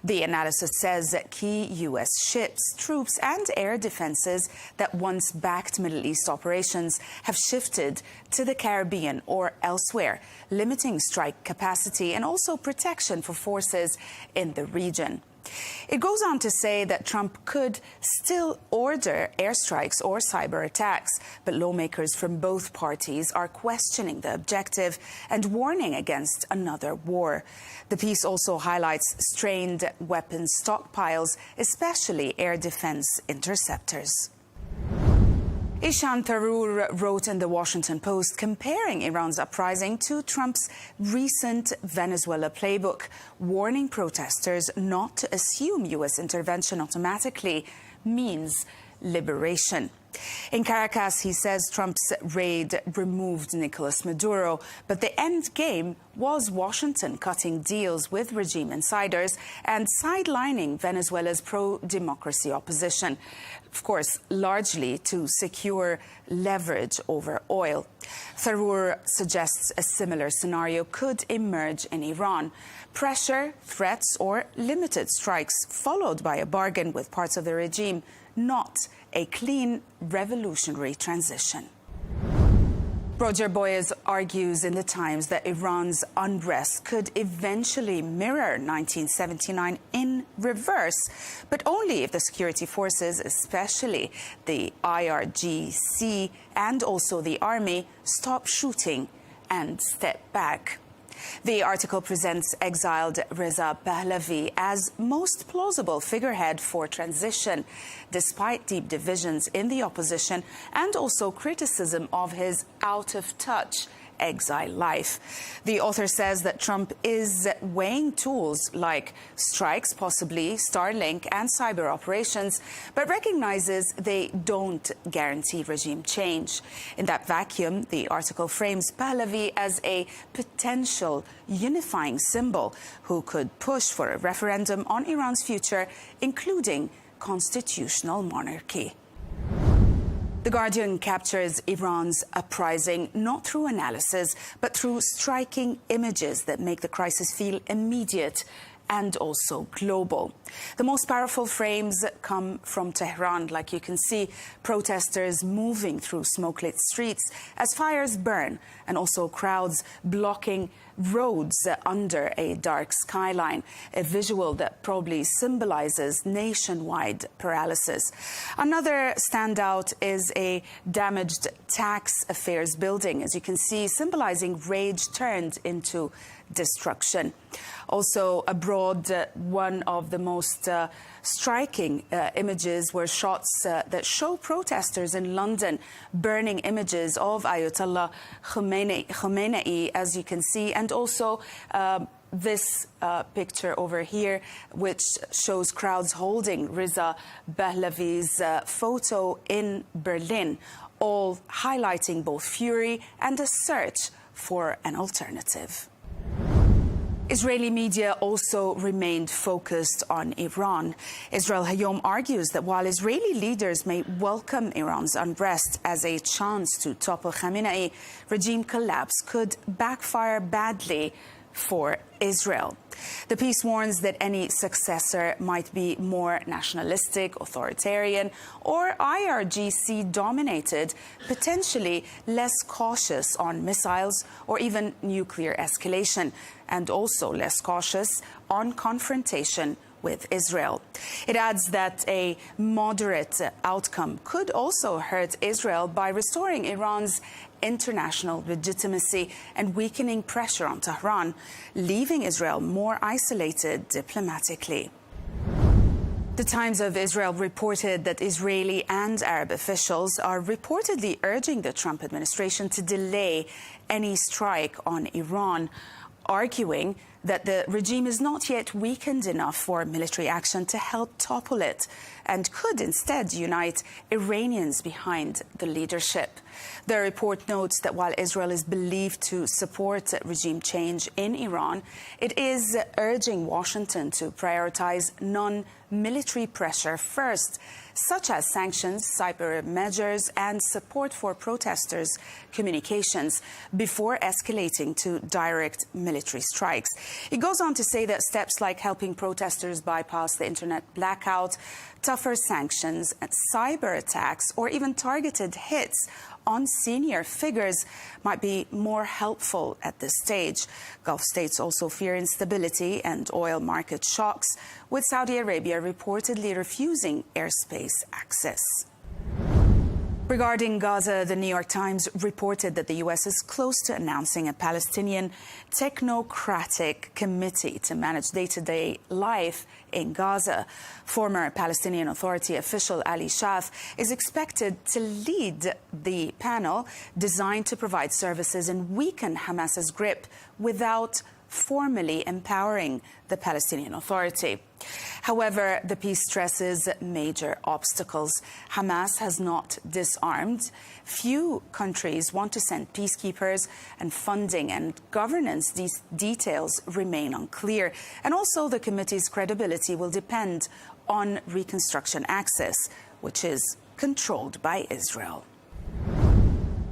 The analysis says that key U.S. ships, troops and air defenses that once backed Middle East operations have shifted to the Caribbean or elsewhere, limiting strike capacity and also protection for forces in the region. It goes on to say that Trump could still order airstrikes or cyber attacks, but lawmakers from both parties are questioning the objective and warning against another war. The piece also highlights strained weapons stockpiles, especially air defense interceptors. Ishan Tharoor wrote in the Washington Post comparing Iran's uprising to Trump's recent Venezuela playbook, warning protesters not to assume U.S. intervention automatically means liberation. In Caracas, he says Trump's raid removed Nicolas Maduro, but the end game was Washington cutting deals with regime insiders and sidelining Venezuela's pro-democracy opposition, of course, largely to secure leverage over oil. Tharoor suggests a similar scenario could emerge in Iran: pressure, threats, or limited strikes, followed by a bargain with parts of the regime, not a clean revolutionary transition. Roger Boyes argues in The Times that Iran's unrest could eventually mirror 1979 in reverse, but only if the security forces, especially the IRGC and also the army, stop shooting and step back. The article presents exiled Reza Pahlavi as most plausible figurehead for transition, despite deep divisions in the opposition and also criticism of his out-of-touch exile life. The author says that Trump is weighing tools like strikes, possibly Starlink and cyber operations, but recognizes they don't guarantee regime change. In that vacuum, the article frames Pahlavi as a potential unifying symbol who could push for a referendum on Iran's future, including constitutional monarchy. The Guardian captures Iran's uprising not through analysis, but through striking images that make the crisis feel immediate and also global. The most powerful frames come from Tehran, like you can see protesters moving through smoke-lit streets as fires burn, and also crowds blocking roads under a dark skyline, a visual that probably symbolizes nationwide paralysis. Another standout is a damaged tax affairs building, as you can see, symbolizing rage turned into destruction. Also abroad, one of the most striking images were shots that show protesters in London burning images of Ayatollah Khomeini, as you can see, and also this picture over here, which shows crowds holding Reza Pahlavi's photo in Berlin, all highlighting both fury and a search for an alternative. Israeli media also remained focused on Iran. Israel Hayom argues that while Israeli leaders may welcome Iran's unrest as a chance to topple Khamenei, regime collapse could backfire badly for Israel. The piece warns that any successor might be more nationalistic, authoritarian, or IRGC-dominated, potentially less cautious on missiles or even nuclear escalation, and also less cautious on confrontation with Israel. It adds that a moderate outcome could also hurt Israel by restoring Iran's international legitimacy and weakening pressure on Tehran, leaving Israel more isolated diplomatically. The Times of Israel reported that Israeli and Arab officials are reportedly urging the Trump administration to delay any strike on Iran, arguing that the regime is not yet weakened enough for military action to help topple it and could instead unite Iranians behind the leadership. The report notes that while Israel is believed to support regime change in Iran, it is urging Washington to prioritize non-military pressure first, such as sanctions, cyber measures, and support for protesters' communications before escalating to direct military strikes. It goes on to say that steps like helping protesters bypass the internet blackout, tougher sanctions, cyber attacks, or even targeted hits on senior figures might be more helpful at this stage. Gulf states also fear instability and oil market shocks, with Saudi Arabia reportedly refusing airspace access. Regarding Gaza, the New York Times reported that the U.S. is close to announcing a Palestinian technocratic committee to manage day-to-day life in Gaza. Former Palestinian Authority official Ali Shaf is expected to lead the panel designed to provide services and weaken Hamas's grip without formally empowering the Palestinian Authority. However, the piece stresses major obstacles. Hamas has not disarmed. Few countries want to send peacekeepers, and funding and governance details remain unclear. And also, the committee's credibility will depend on reconstruction access, which is controlled by Israel.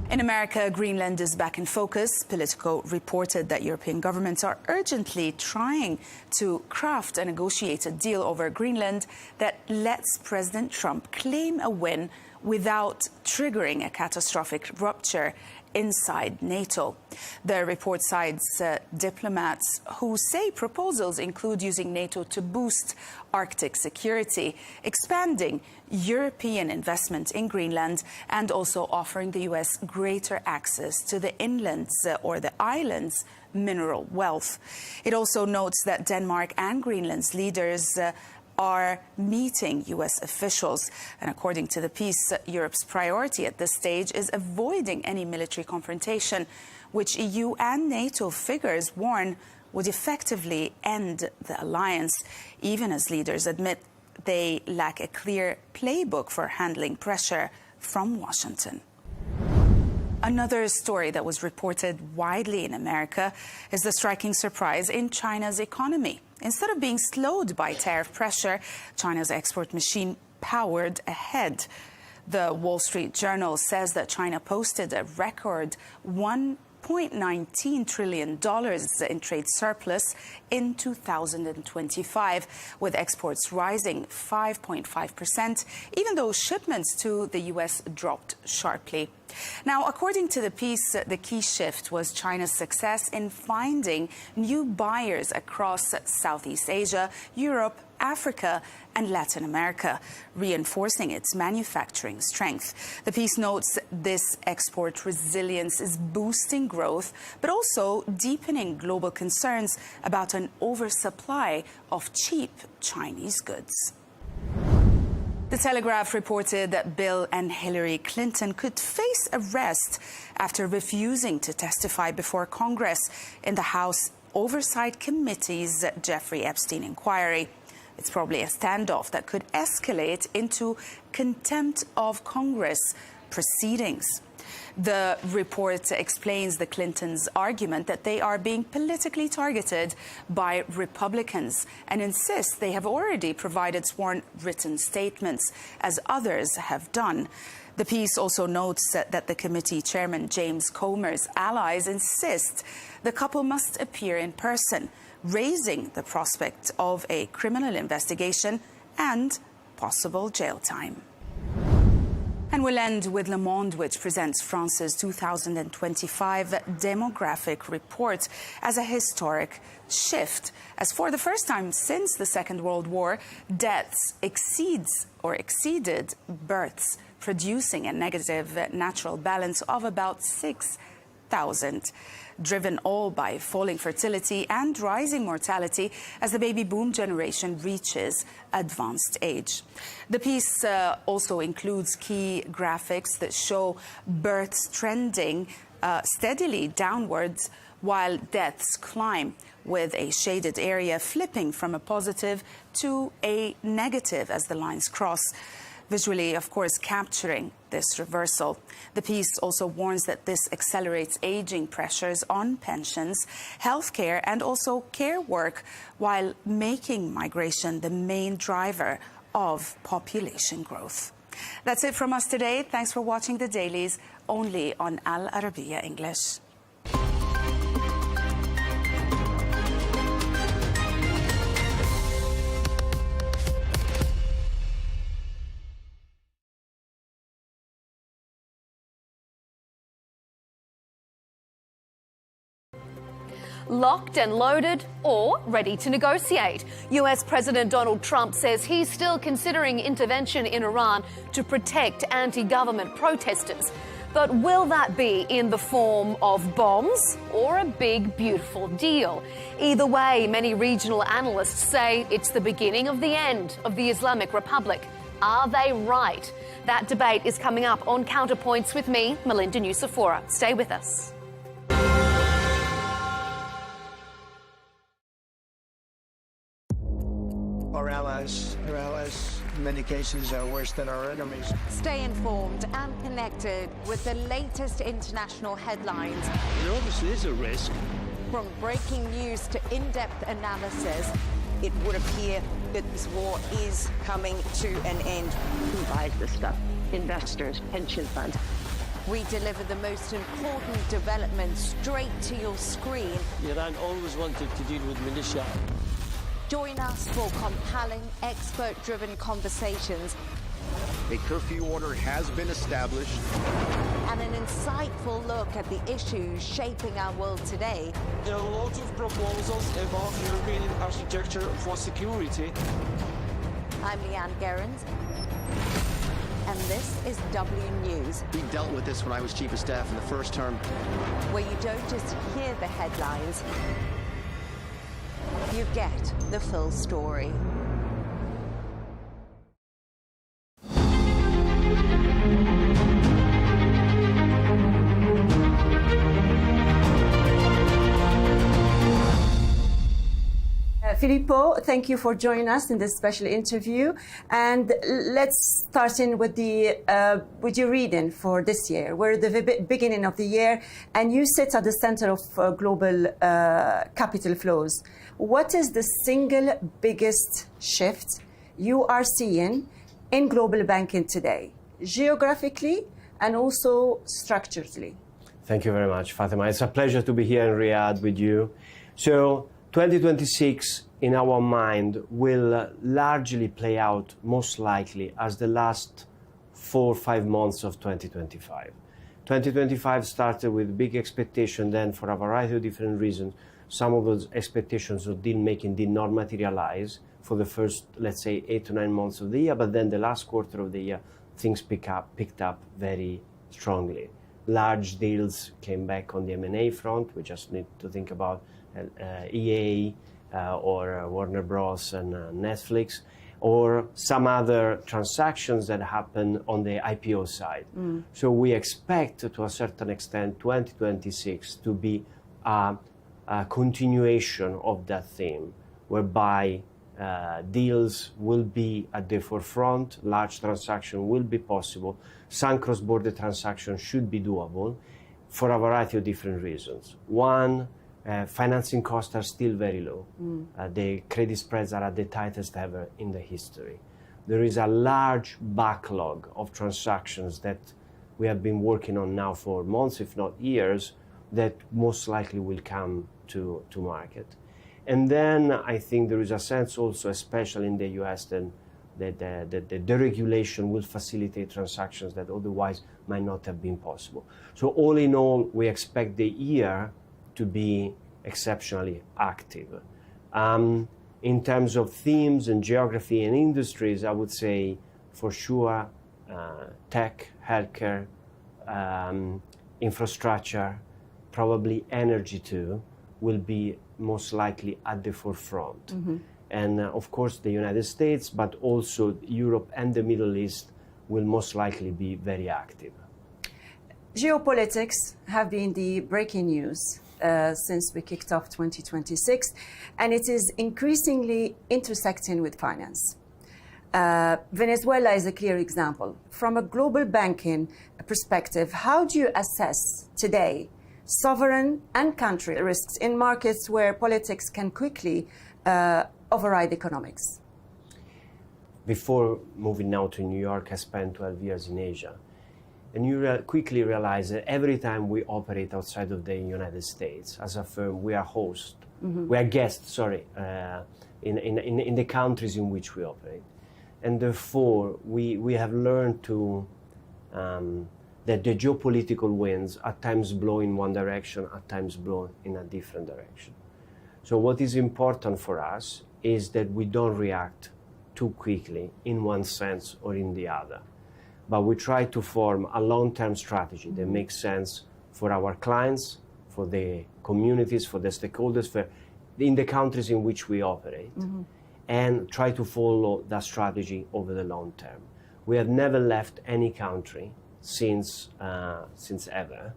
In America, Greenland is back in focus. Politico reported that European governments are urgently trying to craft a negotiated deal over Greenland that lets President Trump claim a win without triggering a catastrophic rupture inside NATO. The report cites diplomats who say proposals include using NATO to boost Arctic security, expanding European investment in Greenland, and also offering the U.S. greater access to the inlands or the islands mineral wealth. It also notes that Denmark and Greenland's leaders are meeting U.S. officials. And according to the piece, Europe's priority at this stage is avoiding any military confrontation, which EU and NATO figures warn would effectively end the alliance, even as leaders admit they lack a clear playbook for handling pressure from Washington. Another story that was reported widely in America is the striking surprise in China's economy. Instead of being slowed by tariff pressure, China's export machine powered ahead. The Wall Street Journal says that China posted a record $1.19 trillion in trade surplus in 2025, with exports rising 5.5%, even though shipments to the U.S. dropped sharply. Now, according to the piece, the key shift was China's success in finding new buyers across Southeast Asia, Europe, Africa, and Latin America, reinforcing its manufacturing strength. The piece notes this export resilience is boosting growth, but also deepening global concerns about an oversupply of cheap Chinese goods. The Telegraph reported that Bill and Hillary Clinton could face arrest after refusing to testify before Congress in the House Oversight Committee's Jeffrey Epstein inquiry. It's probably a standoff that could escalate into contempt of Congress proceedings. The report explains the Clintons' argument that they are being politically targeted by Republicans and insists they have already provided sworn written statements, as others have done. The piece also notes that the committee chairman, James Comer's allies, insist the couple must appear in person, raising the prospect of a criminal investigation and possible jail time. And we'll end with Le Monde, which presents France's 2025 demographic report as a historic shift, as for the first time since the Second World War, deaths exceeded births, producing a negative natural balance of about 6,000, driven all by falling fertility and rising mortality as the baby boom generation reaches advanced age. The piece also includes key graphics that show births trending steadily downwards while deaths climb, with a shaded area flipping from a positive to a negative as the lines cross, visually, of course, capturing this reversal. The piece also warns that this accelerates aging pressures on pensions, healthcare, and also care work, while making migration the main driver of population growth. That's it from us today. Thanks for watching the dailies, only on Al-Arabiya English. Locked and loaded or ready to negotiate. US President Donald Trump says he's still considering intervention in Iran to protect anti-government protesters. But will that be in the form of bombs or a big, beautiful deal? Either way, many regional analysts say it's the beginning of the end of the Islamic Republic. Are they right? That debate is coming up on Counterpoints with me, Melinda Nucifora. Stay with us. Our allies, in many cases, are worse than our enemies. Stay informed and connected with the latest international headlines. There obviously is a risk. From breaking news to in-depth analysis, it would appear that this war is coming to an end. Who buys this stuff? Investors, pension funds. we deliver the most important developments straight to your screen. Iran always wanted to deal with militia. Join us for compelling, expert-driven conversations. A curfew order has been established. And an insightful look at the issues shaping our world today. There are lots of proposals about European architecture for security. I'm Leigh Ann Gerrans. and this is W News. We dealt with this when I was Chief of Staff in the first term. Where you don't just hear the headlines, you get the full story. Filippo, thank you for joining us in this special interview. And let's start in with your reading for this year. We're at the beginning of the year, and you sit at the center of global capital flows. What is the single biggest shift you are seeing in global banking today, geographically and also structurally? Thank you very much, Fatima. It's a pleasure to be here in Riyadh with you. So 2026, in our mind, will largely play out most likely as the last 4 or 5 months of 2025. 2025 started with big expectation, then for a variety of different reasons, some of those expectations of deal making did not materialize for the first, let's say, 8 to 9 months of the year, but then the last quarter of the year, things picked up very strongly. Large deals came back on the M&A front. We just need to think about EA or Warner Bros. And Netflix, or some other transactions that happen on the IPO side. So we expect, to a certain extent, 2026 to be a continuation of that theme, whereby deals will be at the forefront, large transactions will be possible, some cross-border transactions should be doable for a variety of different reasons. One, financing costs are still very low. The credit spreads are at the tightest ever in the history. There is a large backlog of transactions that we have been working on now for months, if not years, that most likely will come to market. And then I think there is a sense also, especially in the US, that the deregulation will facilitate transactions that otherwise might not have been possible. So all in all, we expect the year to be exceptionally active. In terms of themes and geography and industries, I would say for sure tech, healthcare, infrastructure, probably energy too, will be most likely at the forefront. And of course the United States, but also Europe and the Middle East will most likely be very active. Geopolitics have been the breaking news since we kicked off 2026, and it is increasingly intersecting with finance. Venezuela is a clear example. From a global banking perspective, how do you assess today sovereign and country risks in markets where politics can quickly override economics? Before moving now to New York, I spent 12 years in Asia. And you quickly realize that every time we operate outside of the United States, as a firm, we are host, we are guests, in the countries in which we operate. And therefore, we have learned to, that the geopolitical winds at times blow in one direction, at times blow in a different direction. So what is important for us is that we don't react too quickly in one sense or in the other. But we try to form a long-term strategy that makes sense for our clients, for the communities, for the stakeholders, in the countries in which we operate, and try to follow that strategy over the long term. We have never left any country since ever,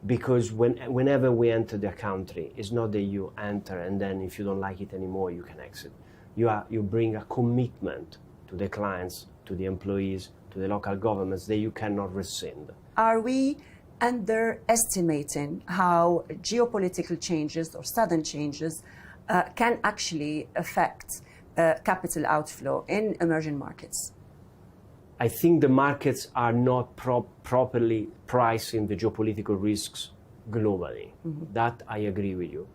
because whenever we enter the country, it's not that you enter and then if you don't like it anymore, you can exit. You bring a commitment to the clients, to the employees, to the local governments that you cannot rescind. Are we underestimating how geopolitical changes or sudden changes can actually affect capital outflow in emerging markets? I think the markets are not properly pricing the geopolitical risks globally. That I agree with you.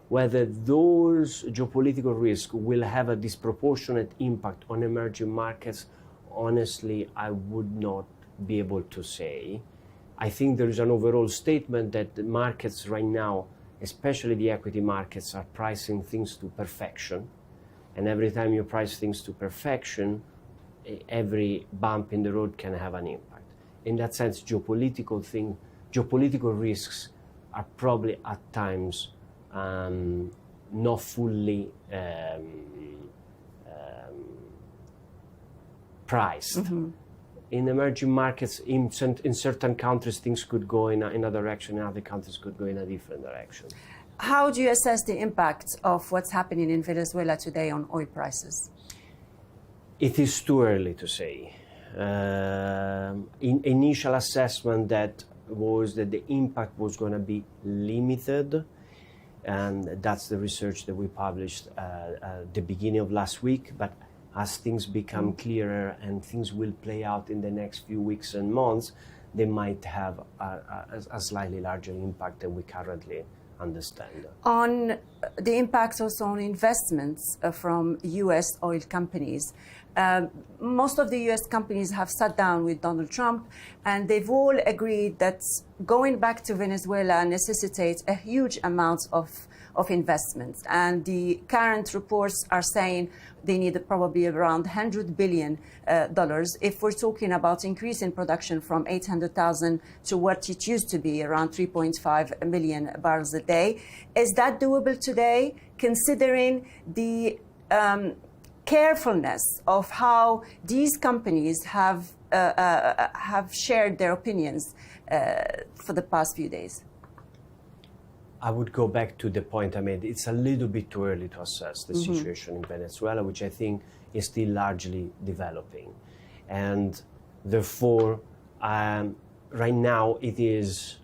Whether those geopolitical risks will have a disproportionate impact on emerging markets, honestly, I would not be able to say. I think there is an overall statement that the markets right now, especially the equity markets, are pricing things to perfection. And every time you price things to perfection, every bump in the road can have an impact. In that sense, geopolitical risks are probably at times not fully priced. Mm-hmm. In emerging markets, in certain countries, things could go in a direction, and other countries could go in a different direction. How do you assess the impact of what's happening in Venezuela today on oil prices? It is too early to say. Initial assessment was that the impact was going to be limited, and that's the research that we published at the beginning of last week. But as things become clearer and things will play out in the next few weeks and months, they might have a slightly larger impact than we currently understand. On the impact also on investments from U.S. oil companies. Most of the U.S. companies have sat down with Donald Trump, and they've all agreed that going back to Venezuela necessitates a huge amount of investments. And the current reports are saying they need probably around $100 billion. If we're talking about increasing production from 800,000 to what it used to be, around 3.5 million barrels a day. Is that doable today, considering the carefulness of how these companies have shared their opinions for the past few days? I would go back to the point I made. It's a little bit too early to assess the situation in Venezuela, which I think is still largely developing. And therefore, right now it is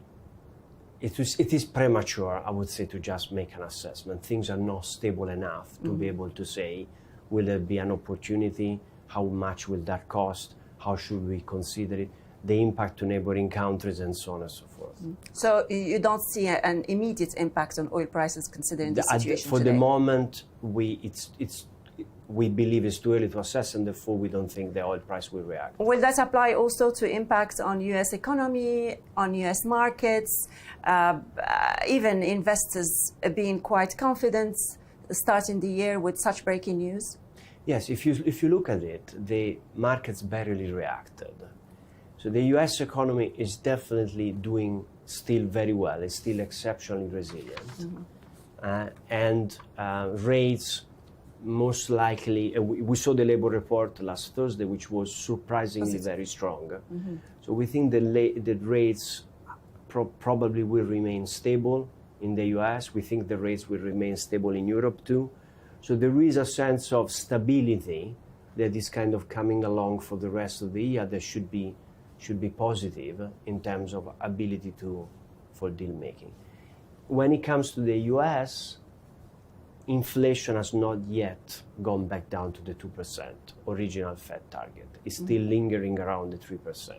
premature, I would say, to just make an assessment. Things are not stable enough to be able to say, will there be an opportunity? How much will that cost? How should we consider it? The impact to neighboring countries, and so on and so forth. So you don't see an immediate impact on oil prices, considering the situation for today? the moment, we believe it's too early to assess, and therefore we don't think the oil price will react. Will that apply also to impact on U.S. economy, on U.S. markets, even investors being quite confident starting the year with such breaking news? Yes, if you look at it, the markets barely reacted. So the U.S. economy is definitely doing still very well. It's still exceptionally resilient. And rates most likely, we saw the labor report last Thursday, which was surprisingly very strong. So we think the rates probably will remain stable in the US. We think the rates will remain stable in Europe too. So there is a sense of stability that is kind of coming along for the rest of the year that should be positive in terms of ability for deal making. When it comes to the US, inflation has not yet gone back down to the 2% original Fed target. It's still lingering around the 3%.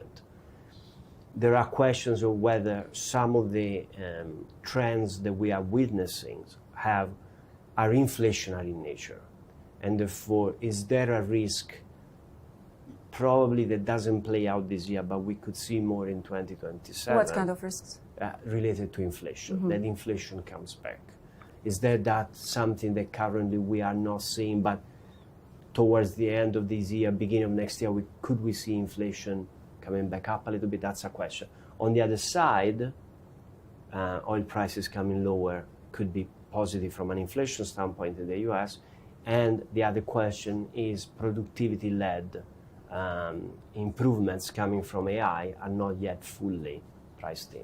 There are questions of whether some of the trends that we are witnessing are inflationary in nature. And therefore, is there a risk probably that doesn't play out this year, but we could see more in 2027? What kind of risks? Related to inflation, that inflation comes back. Is that something that currently we are not seeing, but towards the end of this year, beginning of next year, could we see inflation coming back up a little bit? That's a question. On the other side, oil prices coming lower could be positive from an inflation standpoint in the US. And the other question is productivity-led improvements coming from AI are not yet fully priced in.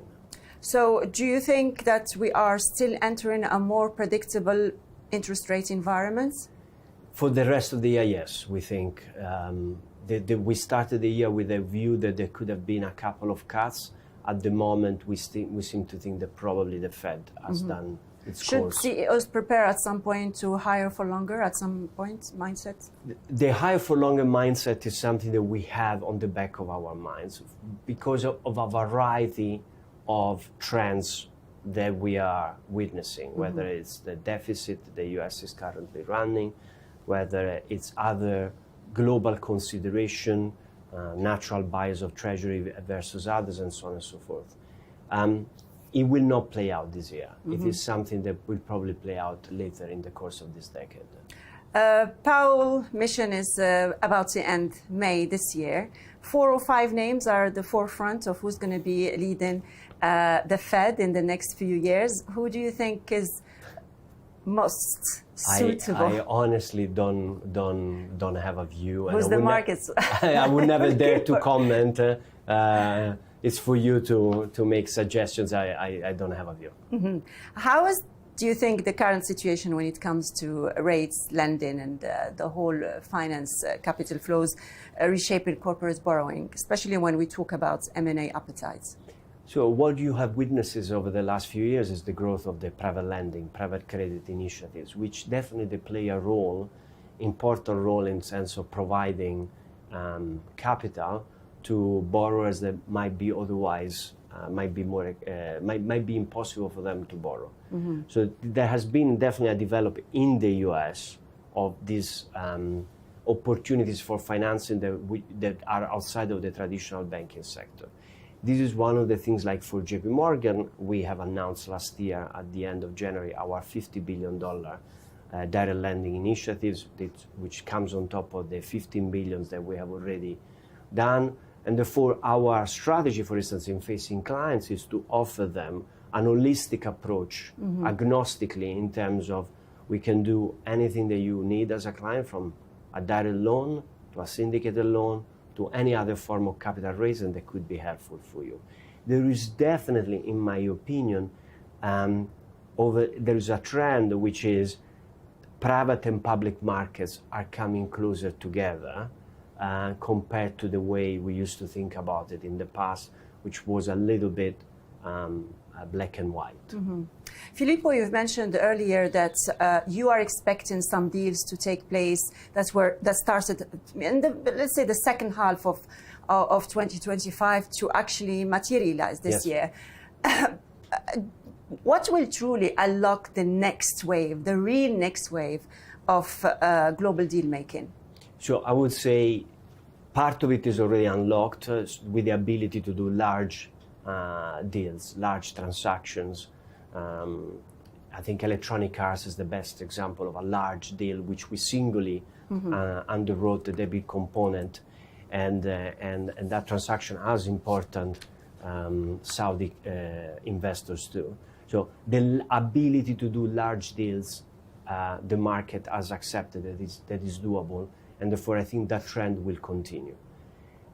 So do you think that we are still entering a more predictable interest rate environment? For the rest of the year, yes. We think we started the year with a view that there could have been a couple of cuts. At the moment, we seem to think that probably the Fed has done its course. Should CEOs prepare at some point to higher for longer at some point mindset? The higher for longer mindset is something that we have on the back of our minds because of a variety of trends that we are witnessing, whether it's the deficit the US is currently running, whether it's other global consideration, natural bias of treasury versus others, and so on and so forth. It will not play out this year. It is something that will probably play out later in the course of this decade. Powell mission is about to end May this year. 4 or 5 names are at the forefront of who's going to be leading the Fed in the next few years. Who do you think is most suitable? I honestly don't have a view. Who's the markets? I would never dare to comment. It's for you to make suggestions. I don't have a view. Mm-hmm. Do you think the current situation when it comes to rates, lending, and the whole finance capital flows reshaping corporate borrowing, especially when we talk about M&A appetites? So what you have witnessed over the last few years is the growth of the private lending, private credit initiatives, which definitely play a role, important role in sense of providing capital to borrowers that might be otherwise might be impossible for them to borrow. Mm-hmm. So there has been definitely a development in the US of these opportunities for financing that are outside of the traditional banking sector. This is one of the things, like for JP Morgan, we have announced last year at the end of January our $50 billion direct lending initiatives, which comes on top of the 15 billions that we have already done. And therefore, our strategy, for instance, in facing clients is to offer them an holistic approach, Mm-hmm. agnostically, in terms of we can do anything that you need as a client, from a direct loan to a syndicated loan to any other form of capital raising that could be helpful for you. There is definitely, in my opinion, there is a trend which is private and public markets are coming closer together compared to the way we used to think about it in the past, which was a little bit black and white. Mm-hmm. Filippo, you've mentioned earlier that you are expecting some deals to take place that started in let's say the second half of 2025 to actually materialize this year. What will truly unlock the next wave, the real next wave of global deal making? So I would say part of it is already unlocked with the ability to do large deals, large transactions. I think electronic cars is the best example of a large deal which we singly underwrote the debit component, and that transaction has important Saudi investors too. So the ability to do large deals, the market has accepted that is doable, and therefore I think that trend will continue.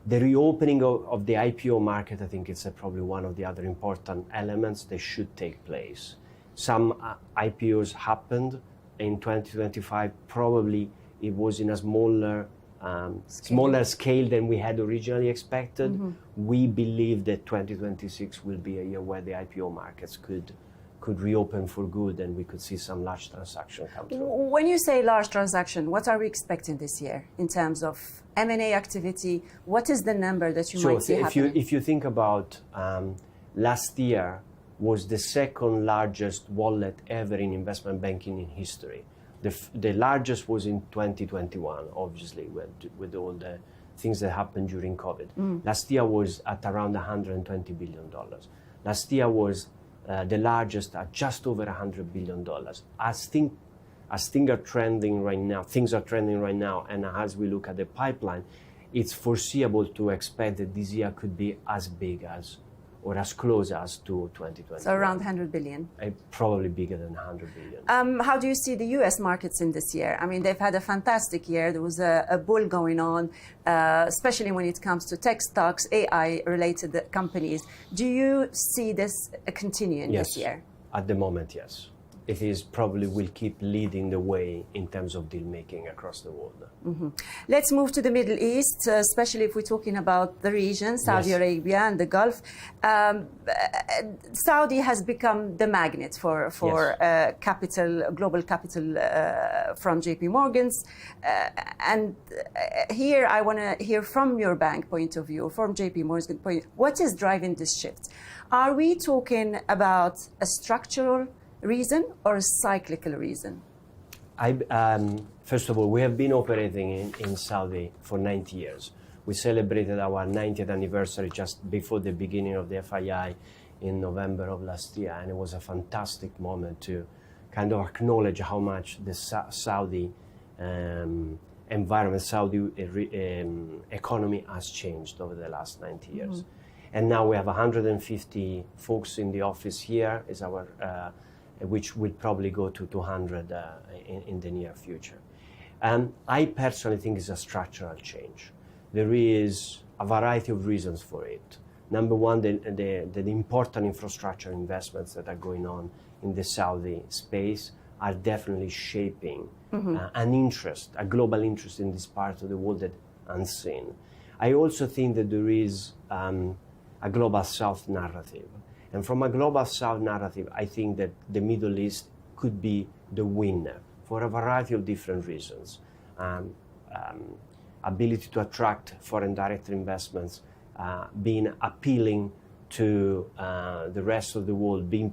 The reopening of the IPO market, I think it's probably one of the other important elements that should take place. Some IPOs happened in 2025. Probably it was in a smaller scale than we had originally expected. Mm-hmm. We believe that 2026 will be a year where the IPO markets could reopen for good, and we could see some large transaction come through. When you say large transaction, what are we expecting this year in terms of M&A activity? What is the number that you might see happening? If you think about last year was the second largest wallet ever in investment banking in history. The largest was in 2021, obviously, with all the things that happened during COVID. Last year was at around $120 billion. Last year was the largest at just over $100 billion. As things are trending right now, and as we look at the pipeline, it's foreseeable to expect that this year could be as big as, or as close as to 2020. So around 100 billion. Probably bigger than 100 billion. How do you see the US markets in this year? I mean, they've had a fantastic year. There was a bull going on, especially when it comes to tech stocks, AI-related companies. Do you see this continuing this year? At the moment, yes. It is probably will keep leading the way in terms of deal making across the world. Mm-hmm. Let's move to the Middle East, especially if we're talking about the region, Saudi Arabia and the Gulf. Saudi has become the magnet for capital, global capital from JP Morgan's. And here I want to hear from your bank point of view, from JP Morgan's point, what is driving this shift? Are we talking about a structural reason or a cyclical reason? First of all, we have been operating in Saudi for 90 years. We celebrated our 90th anniversary just before the beginning of the FII in November of last year, and it was a fantastic moment to kind of acknowledge how much the Saudi environment, Saudi economy has changed over the last 90 years. And now we have 150 folks in the office here, is our, which will probably go to 200 in the near future. And I personally think it's a structural change. There is a variety of reasons for it. Number one, the important infrastructure investments that are going on in the Saudi space are definitely shaping an interest, a global interest in this part of the world that unseen. I also think that there is a global South narrative. And from a global South narrative, I think that the Middle East could be the winner for a variety of different reasons. Ability to attract foreign direct investments, being appealing to the rest of the world, being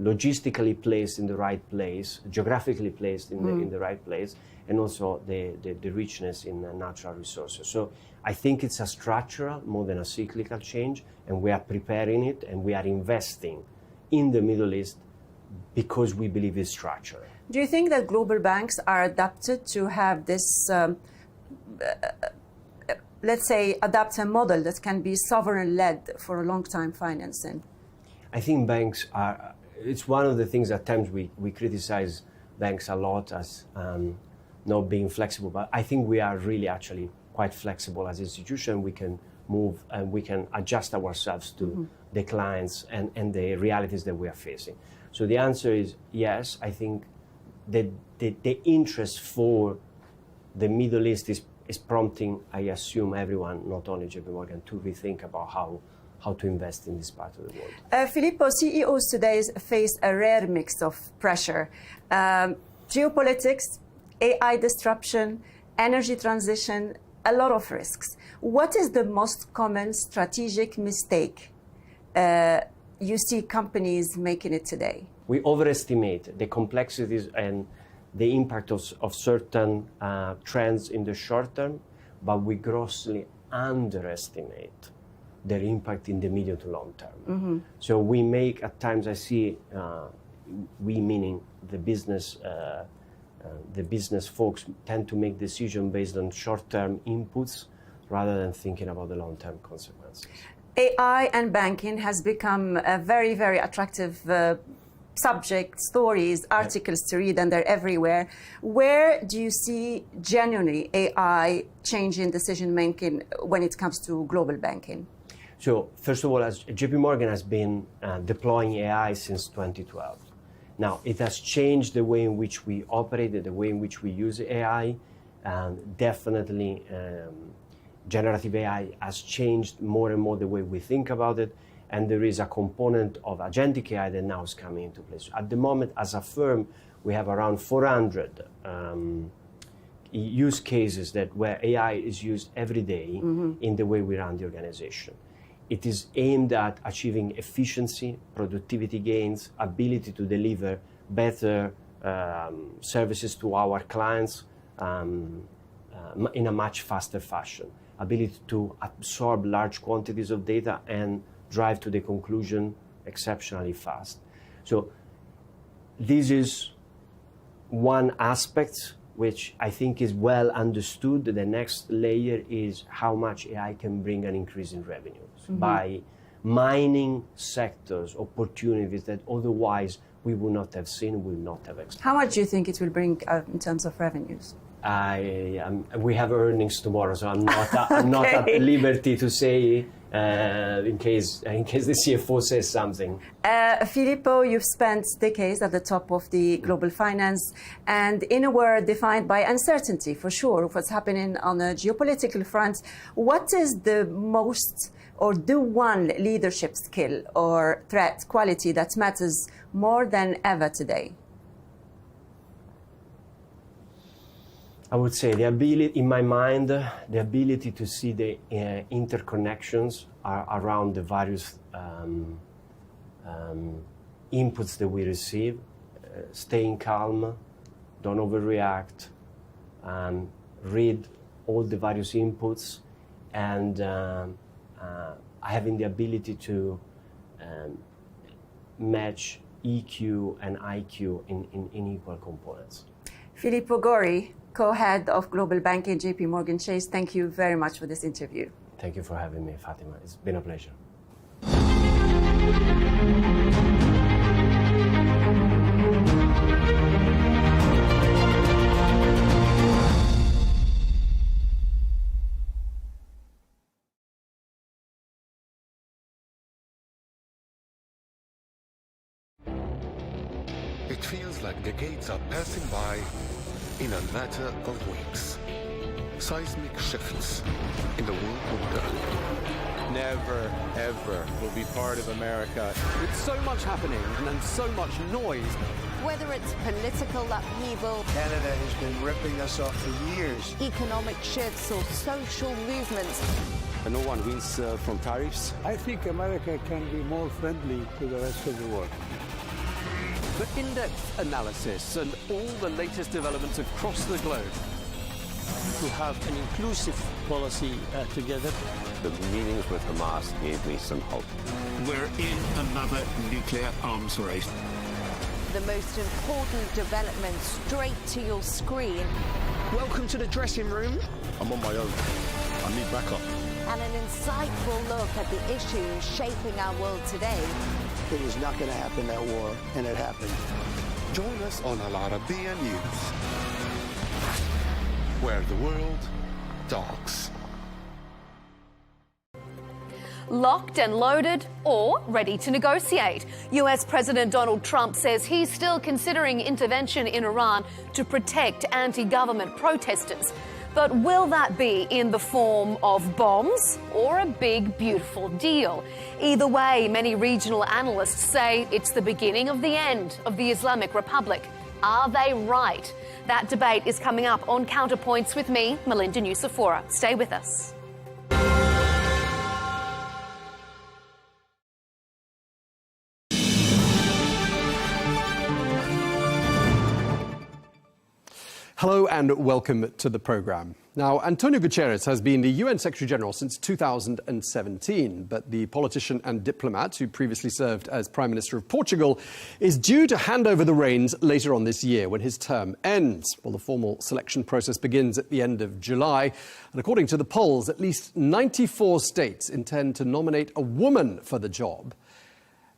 logistically placed in the right place, geographically placed in the right place, and also the richness in natural resources. So I think it's a structural more than a cyclical change, and we are preparing it, and we are investing in the Middle East because we believe it's structural. Do you think that global banks are adapted to have this, let's say, adapt a model that can be sovereign-led for a long time financing? I think banks are, it's one of the things at times we criticize banks a lot as not being flexible, but I think we are really actually quite flexible as an institution. We can move and we can adjust ourselves to the clients and the realities that we are facing. So the answer is yes. I think that the interest for the Middle East is prompting, I assume, everyone, not only JP Morgan, to rethink about how to invest in this part of the world. Filippo, CEOs today face a rare mix of pressure. Geopolitics, AI disruption, energy transition, a lot of risks. What is the most common strategic mistake you see companies making it today? We overestimate the complexities and the impact of certain trends in the short term, but we grossly underestimate their impact in the medium to long term. So we make, at times I see, we meaning the business folks tend to make decisions based on short-term inputs rather than thinking about the long-term consequences. AI and banking has become a very, very attractive subject, stories, articles to read, and they're everywhere. Where do you see genuinely AI changing decision-making when it comes to global banking? So first of all, as JP Morgan has been deploying AI since 2012. Now, it has changed the way in which we operate, the way in which we use AI. Definitely, generative AI has changed more and more the way we think about it. And there is a component of agentic AI that now is coming into place. At the moment, as a firm, we have around 400 use cases where AI is used every day in the way we run the organization. It is aimed at achieving efficiency, productivity gains, ability to deliver better services to our clients in a much faster fashion, ability to absorb large quantities of data and drive to the conclusion exceptionally fast. So this is one aspect which I think is well understood. The next layer is how much AI can bring an increase in revenues by mining sectors, opportunities that otherwise we would not have seen, we would not have expected. How much do you think it will bring in terms of revenues? We have earnings tomorrow, so I'm not at liberty to say in case the CFO says something. Filippo, you've spent decades at the top of the global finance, and in a world defined by uncertainty, for sure, of what's happening on a geopolitical front, what is the most or the one leadership skill or threat quality that matters more than ever today? I would say the ability, in my mind, the ability to see the interconnections around the various inputs that we receive, staying calm, don't overreact, read all the various inputs, and having the ability to match EQ and IQ in equal components. Filippo Gori, co-head of Global Banking, JP Morgan Chase, thank you very much for this interview. Thank you for having me, Fatima. It's been a pleasure. It feels like decades are passing by in a matter of weeks. Seismic shifts in the world order. Never, ever will be part of America. With so much happening and so much noise. Whether it's political upheaval, Canada has been ripping us off for years. economic shifts or social movements, And no one wins from tariffs. I think America can be more friendly to the rest of the world. The in-depth analysis and all the latest developments across the globe. To have an inclusive policy together. The meetings with Hamas gave me some hope. We're in another nuclear arms race. the most important development straight to your screen. Welcome to the dressing room. I'm on my own. I need backup. And an insightful look at the issues shaping our world today. It was not going to happen, that war, and it happened. Join us on Al-Arabiya News, where the world talks. Locked and loaded or ready to negotiate. US President Donald Trump says he's still considering intervention in Iran to protect anti-government protesters. But will that be in the form of bombs or a big, beautiful deal? Either way, many regional analysts say it's the beginning of the end of the Islamic Republic. Are they right? That debate is coming up on Counterpoints with me, Melinda Nucifora. Stay with us. Hello and welcome to the programme. Now, Antonio Guterres has been the UN Secretary-General since 2017, but the politician and diplomat who previously served as Prime Minister of Portugal is due to hand over the reins later on this year when his term ends. Well, the formal selection process begins at the end of July, and according to the polls, at least 94 states intend to nominate a woman for the job.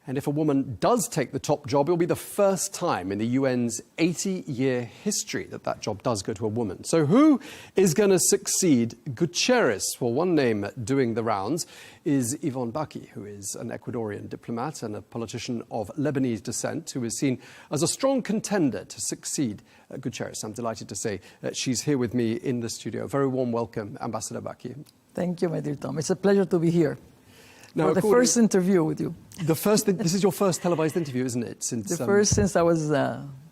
And if a woman does take the top job, it will be the first time in the UN's 80-year history that that job does go to a woman. So who is going to succeed Guterres? Well, one name doing the rounds is Yvonne Baki, who is an Ecuadorian diplomat and a politician of Lebanese descent who is seen as a strong contender to succeed Guterres. I'm delighted to say that she's here with me in the studio. Very warm welcome, Ambassador Baki. Thank you, my dear Tom. It's a pleasure to be here. Now, for the first interview with you. This is your first televised interview, isn't it? The first since I was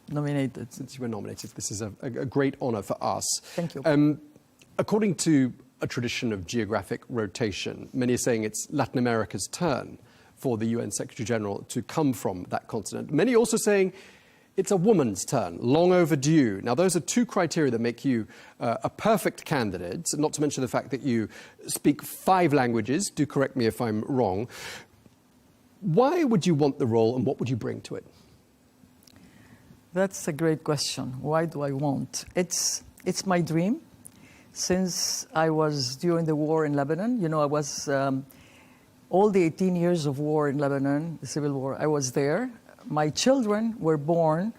nominated. Since you were nominated. This is a great honour for us. Thank you. According to a tradition of geographic rotation, many are saying it's Latin America's turn for the UN Secretary-General to come from that continent. Many also saying it's a woman's turn, long overdue. Now, those are two criteria that make you a perfect candidate, not to mention the fact that you speak 5 languages. Do correct me if I'm wrong. Why would you want the role and what would you bring to it? That's a great question. Why do I want? It's my dream. Since I was during the war in Lebanon, you know, I was all the 18 years of war in Lebanon, the civil war, I was there. My children were born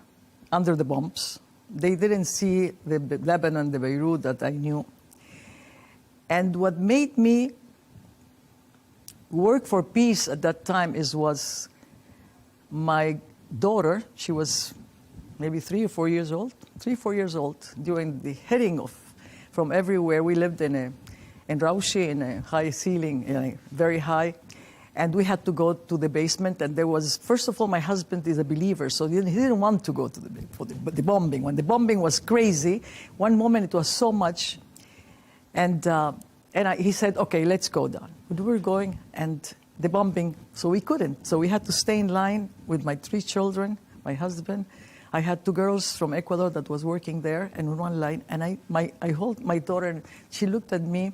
under the bombs. They didn't see the Lebanon, the Beirut that I knew. And what made me work for peace at that time was my daughter. She was maybe 3 or 4 years old. 3 or 4 years old during the hitting from everywhere. We lived in Raushi, in a high ceiling, very high. And we had to go to the basement, and there was, first of all, my husband is a believer, so he didn't want to go to for the bombing. When the bombing was crazy, one moment it was so much, and he said, okay, let's go down. But we were going, and the bombing, so we couldn't. So we had to stay in line with my 3 children, my husband. I had 2 girls from Ecuador that was working there, and in one line, and I hold my daughter, and she looked at me,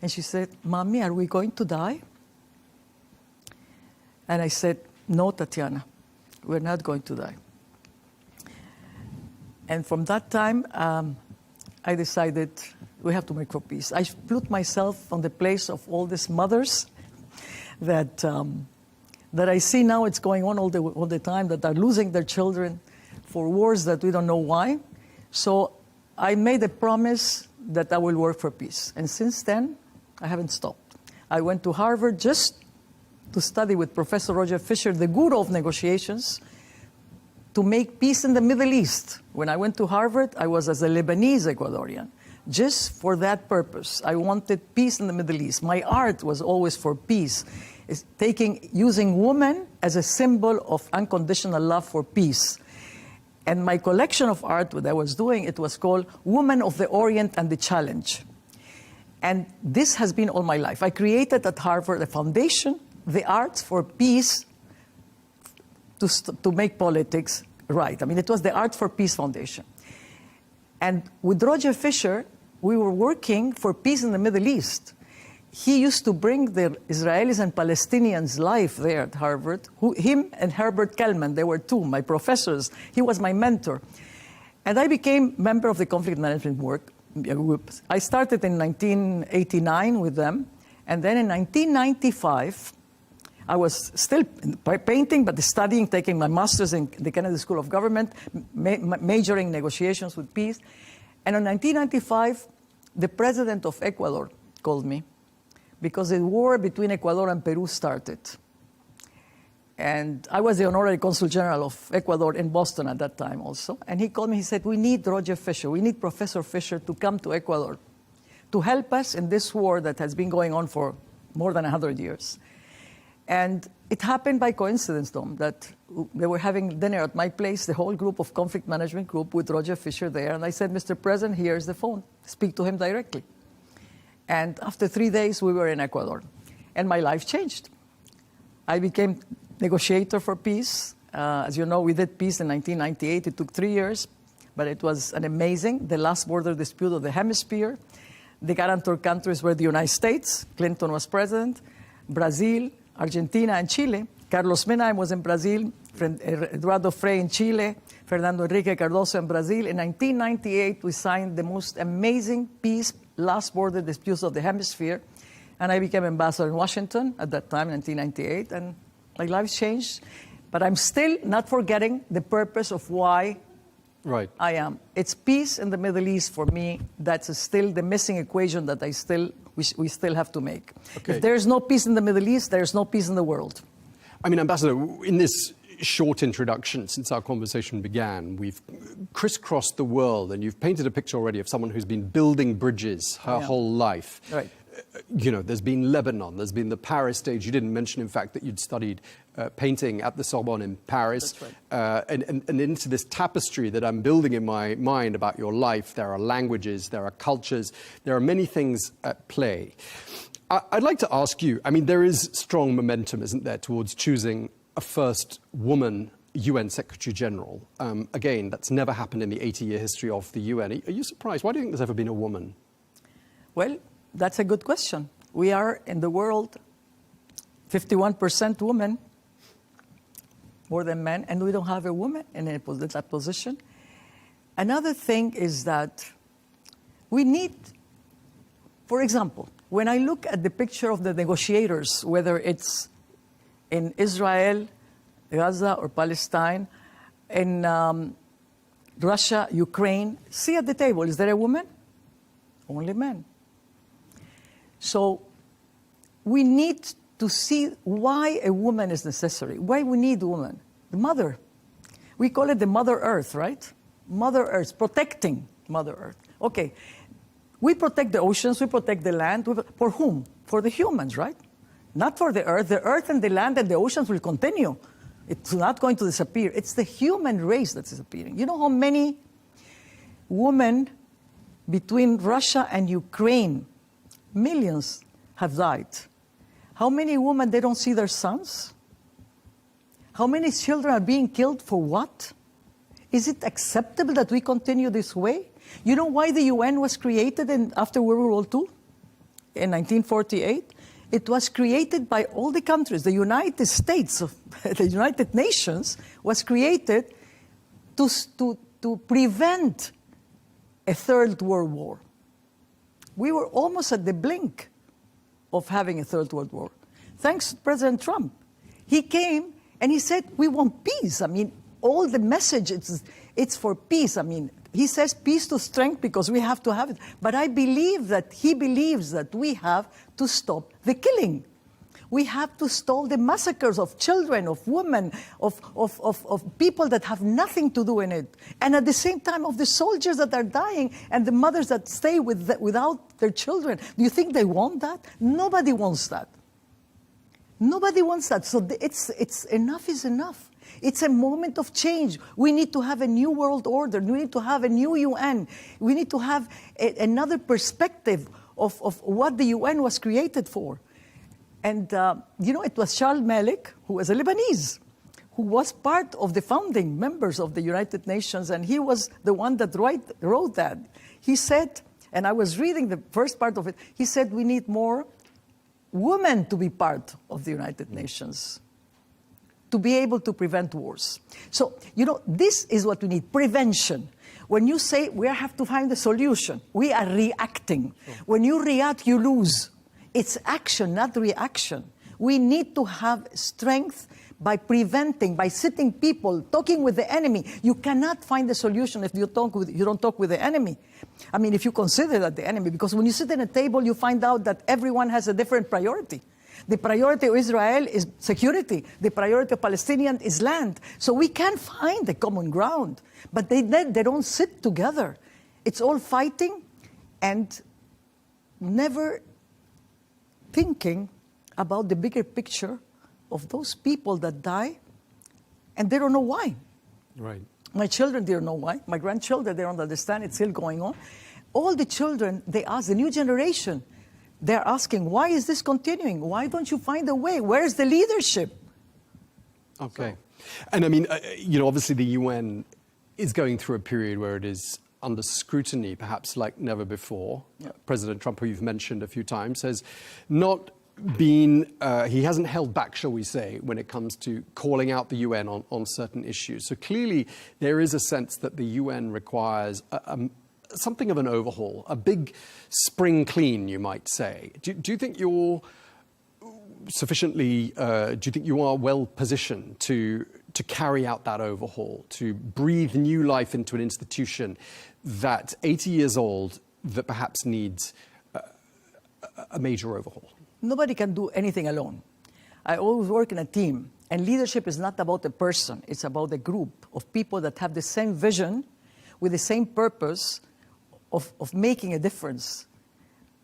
and she said, Mommy, are we going to die? And I said, no, Tatiana, we're not going to die. And from that time, I decided we have to make for peace. I put myself on the place of all these mothers that I see now it's going on all the time, that are losing their children for wars that we don't know why. So I made a promise that I will work for peace. And since then, I haven't stopped. I went to Harvard just to study with Professor Roger Fisher, the guru of negotiations, to make peace in the Middle East. When I went to Harvard, I was as a Lebanese Ecuadorian, just for that purpose. I wanted peace in the Middle East. My art was always for peace, using women as a symbol of unconditional love for peace. And my collection of art, what I was doing, it was called Women of the Orient and the Challenge. And this has been all my life. I created at Harvard a foundation, the Arts for Peace, to make politics right. I mean, it was the Art for Peace Foundation. And with Roger Fisher, we were working for peace in the Middle East. He used to bring the Israelis and Palestinians live there at Harvard. Him and Herbert Kellman, they were two, my professors. He was my mentor. And I became member of the conflict management group. I started in 1989 with them. And then in 1995, I was still painting, but studying, taking my master's in the Kennedy School of Government, majoring negotiations with peace. And in 1995, the president of Ecuador called me because the war between Ecuador and Peru started. And I was the honorary consul general of Ecuador in Boston at that time also. And he called me, he said, we need Roger Fisher, we need Professor Fisher to come to Ecuador to help us in this war that has been going on for more than 100 years. And it happened by coincidence, Tom, that they were having dinner at my place, the whole group of conflict management group with Roger Fisher there. And I said, Mr. President, here's the phone. Speak to him directly. And after 3 days, we were in Ecuador. And my life changed. I became negotiator for peace. As you know, we did peace in 1998. It took 3 years, but it was an amazing, the last border dispute of the hemisphere. The guarantor countries were the United States. Clinton was president. Brazil, Argentina, and Chile. Carlos Menem was in Brazil. Eduardo Frei in Chile. Fernando Henrique Cardoso in Brazil. In 1998, we signed the most amazing peace, last border disputes of the hemisphere. And I became ambassador in Washington at that time, 1998. And my life changed. But I'm still not forgetting the purpose of why I am. It's peace in the Middle East for me. That's still the missing equation that we still have to make. Okay. If there's no peace in the Middle East, there's no peace in the world. I mean, Ambassador, in this short introduction since our conversation began, we've crisscrossed the world, and you've painted a picture already of someone who's been building bridges her whole life. Right. You know, there's been Lebanon, there's been the Paris stage. You didn't mention, in fact, that you'd studied painting at the Sorbonne in Paris. That's right. And into this tapestry that I'm building in my mind about your life, there are languages, there are cultures, there are many things at play. I'd like to ask you, I mean, there is strong momentum, isn't there, towards choosing a first woman UN Secretary General. Again, that's never happened in the 80-year history of the UN. Are you surprised? Why do you think there's ever been a woman? Well, that's a good question. We are in the world 51% women, more than men, and we don't have a woman in that position. Another thing is that we need, for example, when I look at the picture of the negotiators, whether it's in Israel, Gaza, or Palestine, in Russia, Ukraine, see at the table, is there a woman? Only men. So we need to see why a woman is necessary, why we need a woman. The mother. We call it the Mother Earth, right? Mother Earth, protecting Mother Earth. Okay, we protect the oceans, we protect the land. For whom? For the humans, right? Not for the Earth. The Earth and the land and the oceans will continue. It's not going to disappear. It's the human race that's disappearing. You know how many women between Russia and Ukraine, millions have died. How many women, they don't see their sons? How many children are being killed for what? Is it acceptable that we continue this way? You know why the UN was created after World War II? In 1948? It was created by all the countries. The United States, the United Nations, was created to to prevent a third world war. We were almost at the blink of having a third world war. Thanks to President Trump. He came and he said, we want peace. I mean, all the message, it's for peace. I mean, he says peace to strength because we have to have it. But I believe that he believes that we have to stop the killing. We have to stop the massacres of children, of women, of people that have nothing to do in it. And at the same time, of the soldiers that are dying and the mothers that stay without their children. Do you think they want that? Nobody wants that. Nobody wants that. So it's enough is enough. It's a moment of change. We need to have a new world order. We need to have a new UN. We need to have another perspective of what the UN was created for. And, it was Charles Malik, who was a Lebanese, who was part of the founding members of the United Nations, and he was the one that wrote that. He said, and I was reading the first part of it, he said we need more women to be part of the United Nations, to be able to prevent wars. So, this is what we need, prevention. When you say we have to find a solution, we are reacting. Sure. When you react, you lose. It's action, not reaction. We need to have strength by preventing, by sitting people, talking with the enemy. You cannot find a solution if you don't talk with the enemy. I mean, if you consider that the enemy, because when you sit at a table, you find out that everyone has a different priority. The priority of Israel is security. The priority of Palestinians is land. So we can find a common ground, but they don't sit together. It's all fighting and never thinking about the bigger picture of those people that die, and they don't know why. Right. My children, they don't know why. My grandchildren, they don't understand. It's still going on. All the children, they ask, the new generation, they're asking, why is this continuing? Why don't you find a way? Where's the leadership? Okay. And I mean, obviously the UN is going through a period where it is under scrutiny, perhaps like never before. Yeah. President Trump, who you've mentioned a few times, has not been, he hasn't held back, shall we say, when it comes to calling out the UN on certain issues. So clearly there is a sense that the UN requires something of an overhaul, a big spring clean, you might say. Do you think you're sufficiently, do you think you are well positioned to carry out that overhaul, to breathe new life into an institution that 80 years old, that perhaps needs a major overhaul? Nobody can do anything alone. I always work in a team, and leadership is not about a person. It's about a group of people that have the same vision, with the same purpose of making a difference,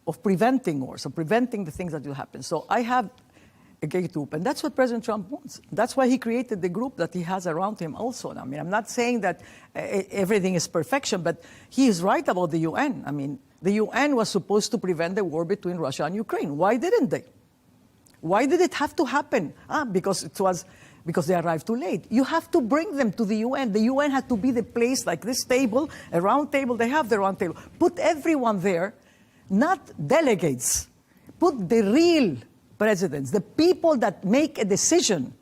of preventing wars, of preventing the things that will happen. So I have a great group, and that's what President Trump wants. That's why he created the group that he has around him also. I mean, I'm not saying that everything is perfection, but he is right about the UN. I mean, the UN was supposed to prevent the war between Russia and Ukraine. Why didn't they? Why did it have to happen? Because they arrived too late. You have to bring them to the UN. The UN had to be the place like this table, a round table. They have the round table. Put everyone there, not delegates. Put the real presidents, the people that make a decision,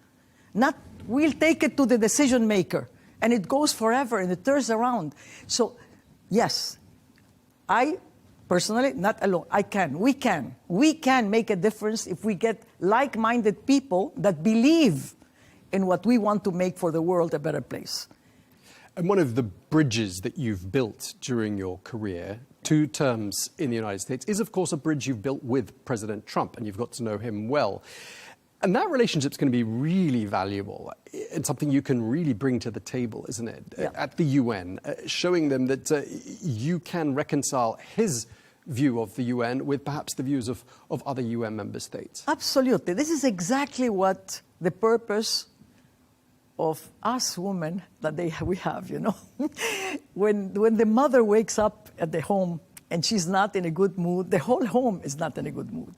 not we'll take it to the decision maker. And it goes forever and it turns around. So, yes, I personally, not alone, we can make a difference if we get like-minded people that believe in what we want to make for the world a better place. And one of the bridges that you've built during your career, 2 terms in the United States, is of course a bridge you've built with President Trump, and you've got to know him well. And that relationship's going to be really valuable and something you can really bring to the table, isn't it? Yeah. At the UN, showing them that you can reconcile his view of the UN with perhaps the views of other UN member states. Absolutely. This is exactly what the purpose of us women that we have, you know. When the mother wakes up at the home and she's not in a good mood, the whole home is not in a good mood.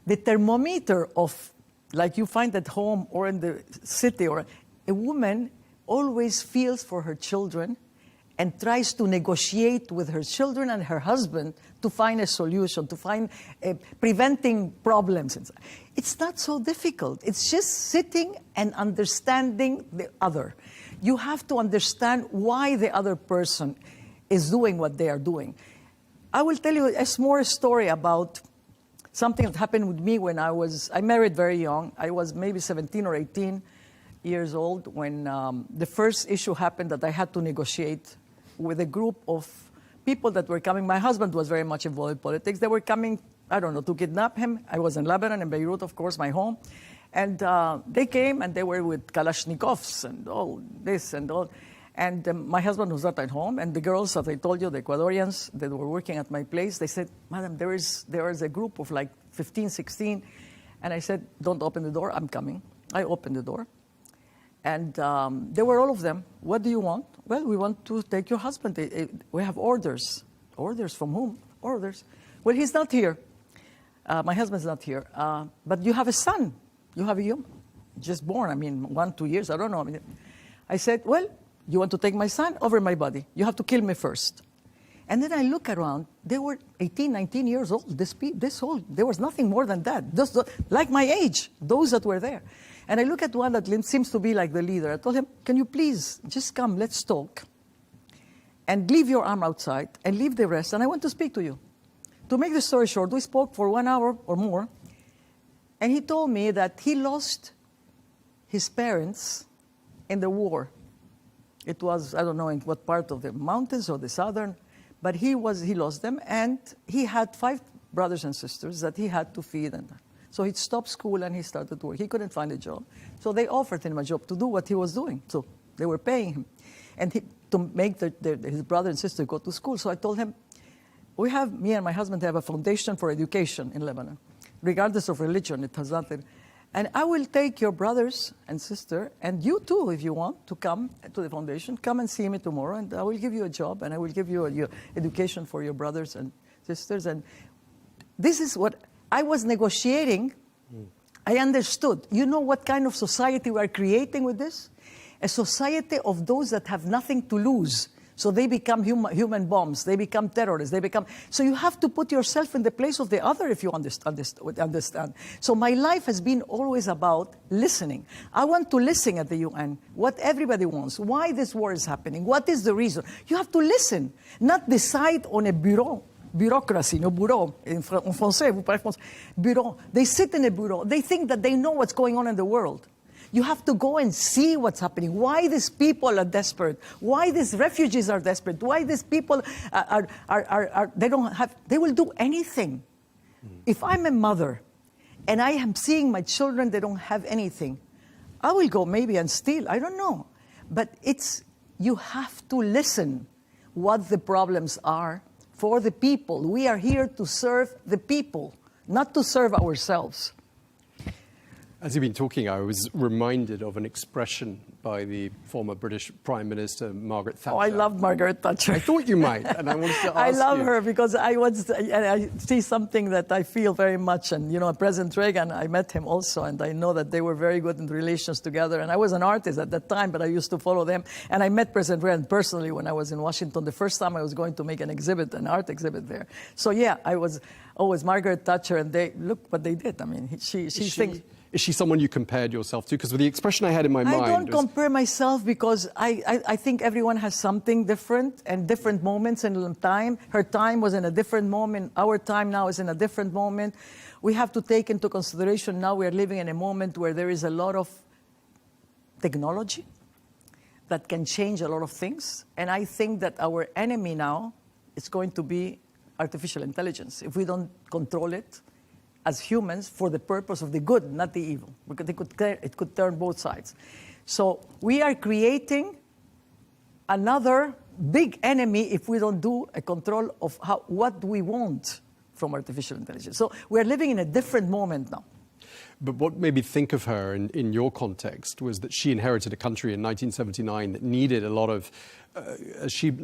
The thermometer of, like you find at home or in the city, or a woman always feels for her children and tries to negotiate with her children and her husband to find a solution, to find preventing problems. It's not so difficult. It's just sitting and understanding the other. you have to understand why the other person is doing what they are doing. I will tell you a small story about something that happened with me when I married very young. I was maybe 17 or 18 years old when the first issue happened that I had to negotiate with a group of people that were coming. My husband was very much involved in politics. They were coming, I don't know, to kidnap him. I was in Lebanon, in Beirut, of course, my home. And they came and they were with Kalashnikovs and all this and all. And my husband was not at home. And the girls that I told you, the Ecuadorians that were working at my place, they said, Madam, there is a group of like 15, 16. And I said, don't open the door, I'm coming. I opened the door. And there were all of them. What do you want? Well, we want to take your husband. We have orders. Orders from whom? Orders. Well, he's not here. My husband's not here. But you have a son. You have a young, just born, 1, 2 years, I don't know. I said, well, you want to take my son? Over my body. You have to kill me first. And then I look around. They were 18, 19 years old, this old. There was nothing more than that. Just like my age, those that were there. And I look at one that seems to be like the leader. I told him, can you please just come, let's talk. And leave your arm outside and leave the rest. And I want to speak to you. To make the story short, we spoke for 1 hour or more. And he told me that he lost his parents in the war. It was, I don't know in what part of the mountains or the southern, but he lost them. And he had 5 brothers and sisters that he had to feed. So he stopped school and he started work. He couldn't find a job. So they offered him a job to do what he was doing. So they were paying him. And to make his brother and sister go to school. So I told him, me and my husband have a foundation for education in Lebanon. Regardless of religion, it has nothing. And I will take your brothers and sister, and you too, if you want, to come to the foundation. Come and see me tomorrow, and I will give you a job, and I will give you your education for your brothers and sisters. And this is what I was negotiating. I understood. You know what kind of society we are creating with this? A society of those that have nothing to lose. So they become human bombs. They become terrorists. So you have to put yourself in the place of the other if you understand. So my life has been always about listening. I want to listen at the UN, what everybody wants, why this war is happening, what is the reason. You have to listen, not decide on a bureaucracy, no bureau, in français, vous parlez français, bureau. They sit in a bureau. They think that they know what's going on in the world. You have to go and see what's happening, why these people are desperate, why these refugees are desperate, why these people they will do anything. If I'm a mother and I am seeing my children, they don't have anything, I will go maybe and steal, I don't know. But you have to listen what the problems are for the people. We are here to serve the people, not to serve ourselves. As you've been talking, I was reminded of an expression by the former British Prime Minister, Margaret Thatcher. Oh, I love Margaret Thatcher. I thought you might, and I wanted to ask I love her because I see something that I feel very much. And, President Reagan, I met him also, and I know that they were very good in relations together. And I was an artist at that time, but I used to follow them. And I met President Reagan personally when I was in Washington. The first time I was going to make an art exhibit there. So, yeah, I was always Margaret Thatcher, and look what they did. She thinks... Is she someone you compared yourself to? Because with the expression I had in my mind... I don't compare myself because I think everyone has something different and different moments in time. Her time was in a different moment. Our time now is in a different moment. We have to take into consideration now we are living in a moment where there is a lot of technology that can change a lot of things. And I think that our enemy now is going to be artificial intelligence. If we don't control it, as humans, for the purpose of the good, not the evil, because it could turn both sides. So we are creating another big enemy if we don't do a control of what we want from artificial intelligence. So we're living in a different moment now. But what made me think of her in your context was that she inherited a country in 1979 that needed a lot of, as she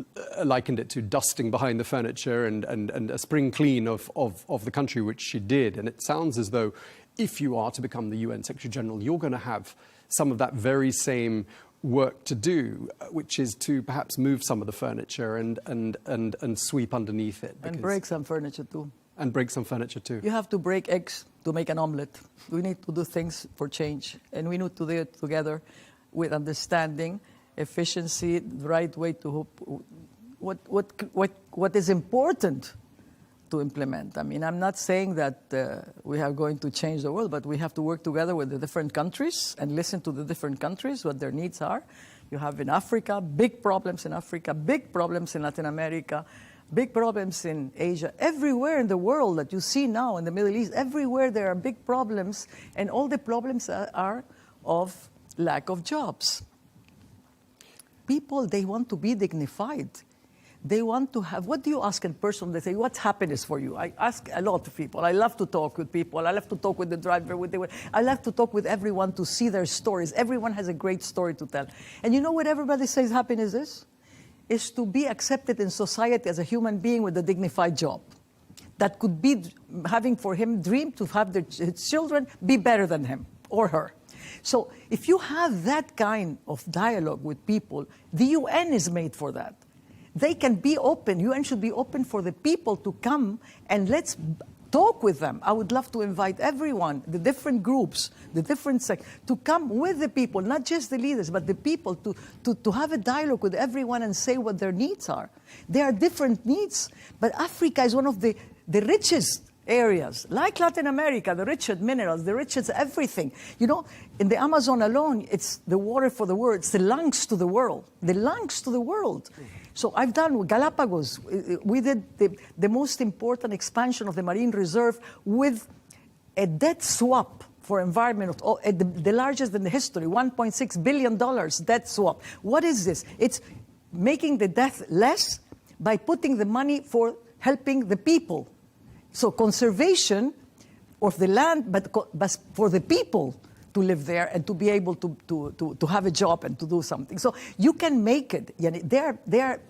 likened it to, dusting behind the furniture and a spring clean of the country, which she did. And it sounds as though if you are to become the UN Secretary General, you're going to have some of that very same work to do, which is to perhaps move some of the furniture and sweep underneath it. And break some furniture too. And break some furniture too. You have to break eggs to make an omelette. We need to do things for change, and we need to do it together with understanding. efficiency, the right way to what is important to implement. I mean, I'm not saying that we are going to change the world, but we have to work together with the different countries and listen to the different countries, what their needs are. You have in Africa, big problems in Africa, big problems in Latin America, big problems in Asia. Everywhere in the world that you see now, in the Middle East, everywhere there are big problems, and all the problems are of lack of jobs. People, they want to be dignified. They want to have, what do you ask in person? They say, what's happiness for you? I ask a lot of people. I love to talk with people. I love to talk with the driver. I love to talk with everyone to see their stories. Everyone has a great story to tell. And you know what everybody says happiness is? Is to be accepted in society as a human being with a dignified job. That could be having for him dream to have his children be better than him or her. So if you have that kind of dialogue with people, the UN is made for that. They can be open. UN should be open for the people to come and let's talk with them. I would love to invite everyone, the different groups, the different sectors, to come with the people, not just the leaders, but the people, to have a dialogue with everyone and say what their needs are. There are different needs, but Africa is one of the richest areas, like Latin America, the richest minerals, the richest everything. You know, in the Amazon alone, it's the water for the world, it's the lungs to the world, the lungs to the world. So I've done with Galapagos. We did the most important expansion of the marine reserve with a debt swap for environment, the largest in the history, $1.6 billion debt swap. What is this? It's making the debt less by putting the money for helping the people. So conservation of the land, but for the people to live there and to be able to have a job and to do something. So you can make it. There are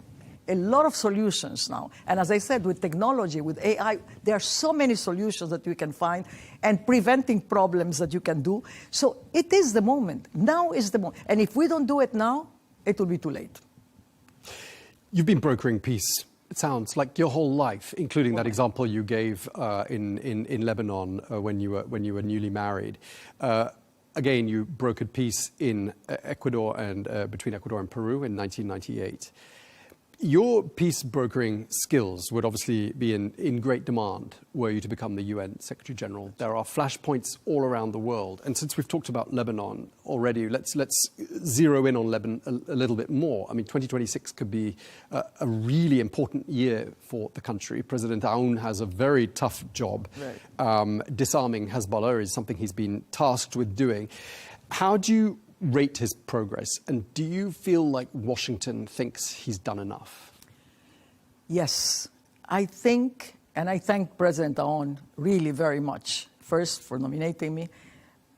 a lot of solutions now. And as I said, with technology, with AI, there are so many solutions that you can find and preventing problems that you can do. So it is the moment. Now is the moment. And if we don't do it now, it will be too late. You've been brokering peace, it sounds like, your whole life, including that example you gave in Lebanon when you were newly married. Again, you brokered peace in Ecuador and between Ecuador and Peru in 1998. Your peace brokering skills would obviously be in great demand were you to become the UN Secretary General. There are flashpoints all around the world. And since we've talked about Lebanon already, let's zero in on Lebanon a little bit more. I mean, 2026 could be a really important year for the country. President Aoun has a very tough job. Right. Disarming Hezbollah is something he's been tasked with doing. How do you rate his progress, and do you feel like Washington thinks he's done enough? Yes, I think, and I thank President Aoun really very much, first for nominating me,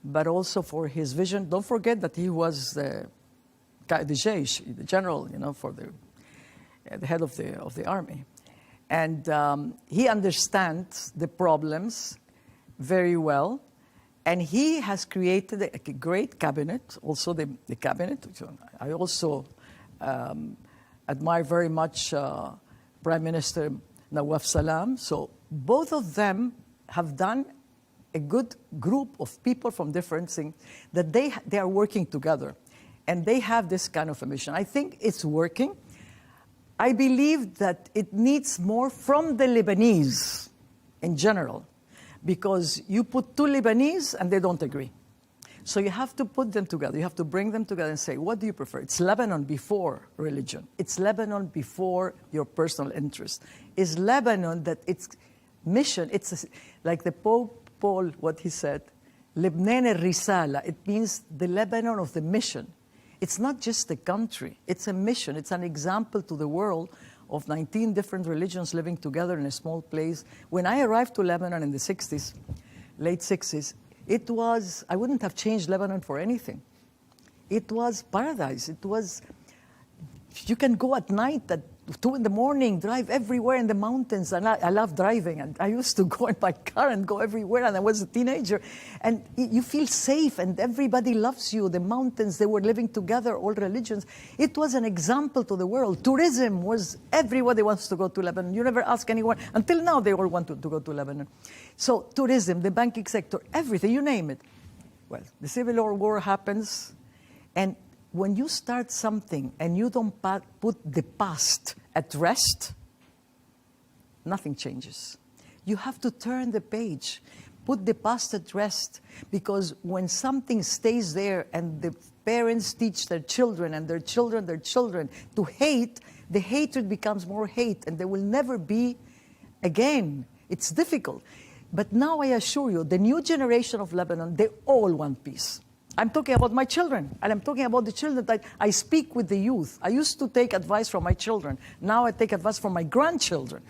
but also for his vision. Don't forget that he was the general, for the head of the army. And he understands the problems very well. And he has created a great cabinet, also the cabinet. I also admire very much Prime Minister Nawaf Salam. So both of them have done a good group of people from different things that they are working together. And they have this kind of a mission. I think it's working. I believe that it needs more from the Lebanese in general. Because you put two Lebanese and they don't agree. So you have to put them together. You have to bring them together and say, what do you prefer? It's Lebanon before religion. It's Lebanon before your personal interest. It's Lebanon that its mission, like the Pope Paul, what he said, Lebnan al-Risala. It means the Lebanon of the mission. It's not just a country. It's a mission. It's an example to the world of 19 different religions living together in a small place. When I arrived to Lebanon in the 60s, late 60s, it was, I wouldn't have changed Lebanon for anything. It was paradise. It was, you can go at night at 2 in the morning, drive everywhere in the mountains. And I love driving. And I used to go in my car and go everywhere. And I was a teenager. And you feel safe and everybody loves you. The mountains, they were living together, all religions. It was an example to the world. Tourism was, everybody wants to go to Lebanon. You never ask anyone. Until now, they all want to go to Lebanon. So tourism, the banking sector, everything, you name it. Well, the civil war happens. And when you start something and you don't put the past at rest, nothing changes. You have to turn the page, put the past at rest, because when something stays there and the parents teach their children and their children to hate, the hatred becomes more hate, and there will never be again. It's difficult. But now I assure you, the new generation of Lebanon, they all want peace. I'm talking about my children, and I'm talking about the children that I speak with the youth. I used to take advice from my children. Now I take advice from my grandchildren,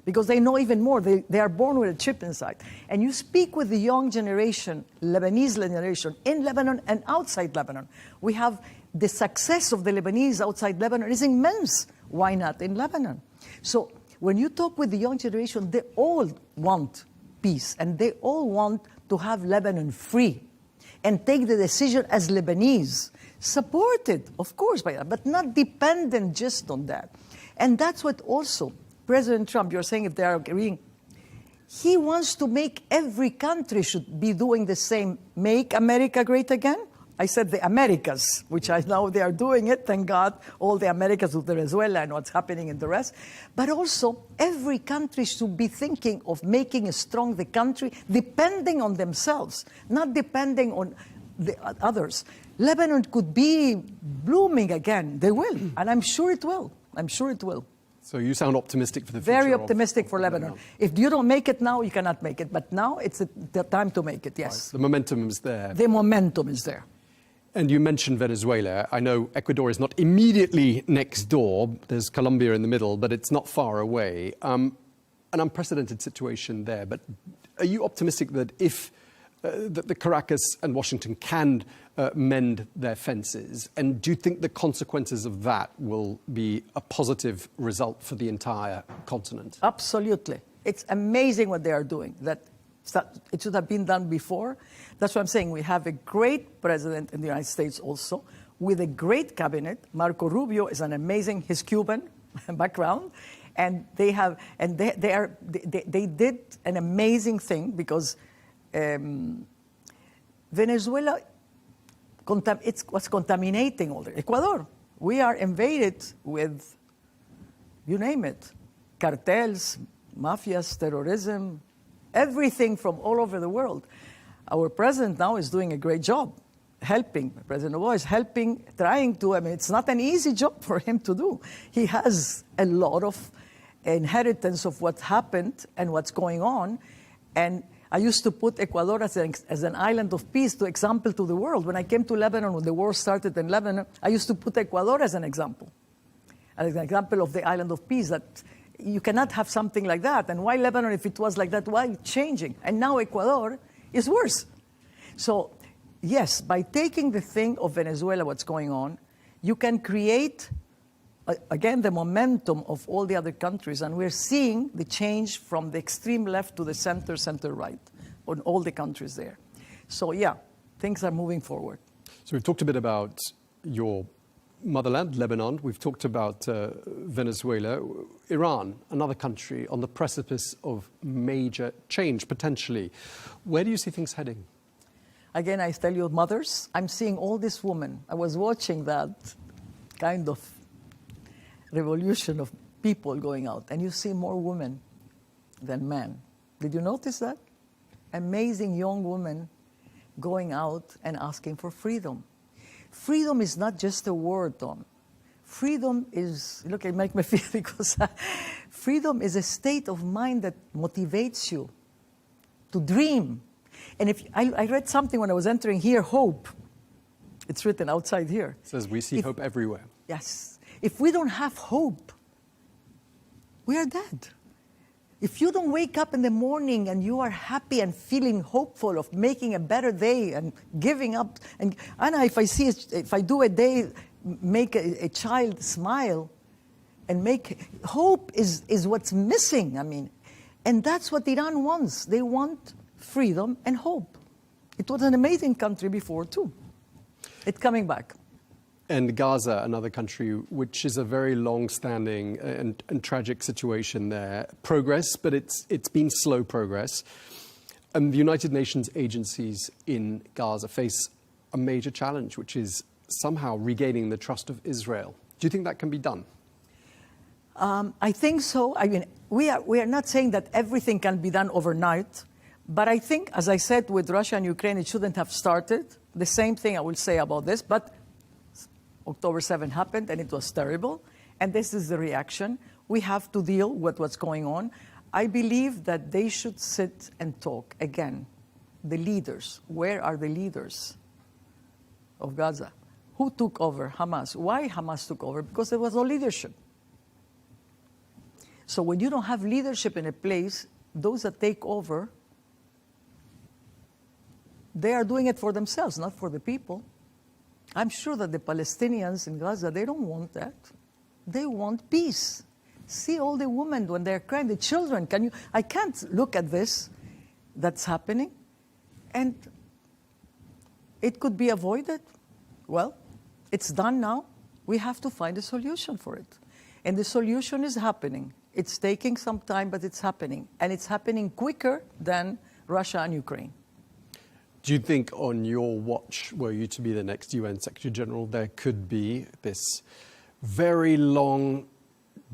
because they know even more. They are born with a chip inside. And you speak with the young generation, Lebanese generation, in Lebanon and outside Lebanon. We have the success of the Lebanese outside Lebanon is immense. Why not in Lebanon? So when you talk with the young generation, they all want peace, and they all want to have Lebanon free and take the decision as Lebanese, supported, of course, by that, but not dependent just on that. And that's what also President Trump, you're saying if they are agreeing, he wants to make every country should be doing the same. Make America great again? I said the Americas, which I know they are doing it, thank God, all the Americas with Venezuela and what's happening in the rest. But also, every country should be thinking of making strong the country, depending on themselves, not depending on the others. Lebanon could be blooming again. They will, and I'm sure it will. I'm sure it will. So you sound optimistic for the future. Very optimistic for Lebanon. If you don't make it now, you cannot make it. But now it's the time to make it, yes. Right. The momentum is there. The momentum is there. And you mentioned Venezuela. I know Ecuador is not immediately next door. There's Colombia in the middle, but it's not far away. An unprecedented situation there. But are you optimistic that if the Caracas and Washington can mend their fences? And do you think the consequences of that will be a positive result for the entire continent? Absolutely. It's amazing what they are doing. It should have been done before. That's what I'm saying. We have a great president in the United States also, with a great cabinet. Marco Rubio is an amazing, he's Cuban background. And they did an amazing thing, because Venezuela, it was contaminating all the Ecuador. We are invaded with, you name it, cartels, mafias, terrorism, everything from all over the world. Our president now is doing a great job helping. President Obama is helping, trying to, it's not an easy job for him to do. He has a lot of inheritance of what happened and what's going on. And I used to put Ecuador as an island of peace, to example to the world. When I came to Lebanon, when the war started in Lebanon, I used to put Ecuador as an example of the island of peace, that you cannot have something like that. And why Lebanon, if it was like that, why changing? And now Ecuador is worse. So, yes, by taking the thing of Venezuela, what's going on, you can create, again, the momentum of all the other countries. And we're seeing the change from the extreme left to the center, center-right, on all the countries there. So, yeah, things are moving forward. So we've talked a bit about your motherland, Lebanon. We've talked about Venezuela. Iran, another country on the precipice of major change, potentially. Where do you see things heading? Again, I tell you, mothers, I'm seeing all these women. I was watching that kind of revolution of people going out, and you see more women than men. Did you notice that? Amazing young women going out and asking for freedom. Freedom is not just a word, Tom. Freedom is, look, it makes me feel, because freedom is a state of mind that motivates you to dream. And if I read something when I was entering here, hope. It's written outside here. It says, we see hope everywhere. Yes. If we don't have hope, we are dead. If you don't wake up in the morning and you are happy and feeling hopeful of making a better day and giving up, and Anna, if I do a day, make a child smile, and make hope is what's missing. And that's what Iran wants. They want freedom and hope. It was an amazing country before too. It's coming back. And Gaza, another country which is a very long-standing and tragic situation there. Progress, but it's been slow progress. And the United Nations agencies in Gaza face a major challenge, which is somehow regaining the trust of Israel. Do you think that can be done? I think so. I mean, we are not saying that everything can be done overnight, but I think, as I said, with Russia and Ukraine, it shouldn't have started. The same thing I will say about this, but October 7 happened, and it was terrible, and this is the reaction. We have to deal with what's going on. I believe that they should sit and talk again. The leaders, where are the leaders of Gaza? Who took over? Hamas. Why Hamas took over? Because there was no leadership. So when you don't have leadership in a place, those that take over, they are doing it for themselves, not for the people. I'm sure that the Palestinians in Gaza, they don't want that. They want peace. See all the women when they're crying, the children. I can't look at this that's happening, and it could be avoided. Well, it's done now. We have to find a solution for it. And the solution is happening. It's taking some time, but it's happening. And it's happening quicker than Russia and Ukraine. Do you think on your watch, were you to be the next UN Secretary General, there could be this very long,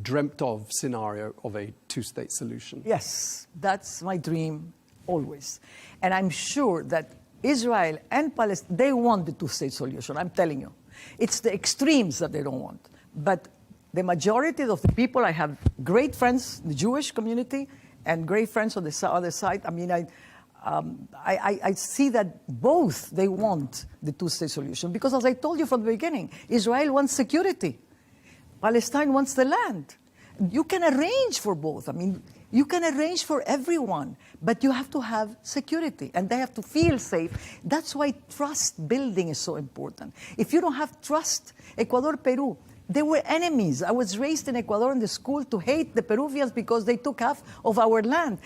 dreamt of scenario of a two-state solution? Yes, that's my dream always. And I'm sure that Israel and Palestine, they want the two-state solution, I'm telling you. It's the extremes that they don't want. But the majority of the people, I have great friends in the Jewish community and great friends on the other side. I mean, I see that both they want the two-state solution because, as I told you from the beginning, Israel wants security. Palestine wants the land. You can arrange for both. I mean, you can arrange for everyone, but you have to have security, and they have to feel safe. That's why trust building is so important. If you don't have trust, Ecuador, Peru, they were enemies. I was raised in Ecuador in the school to hate the Peruvians because they took half of our land.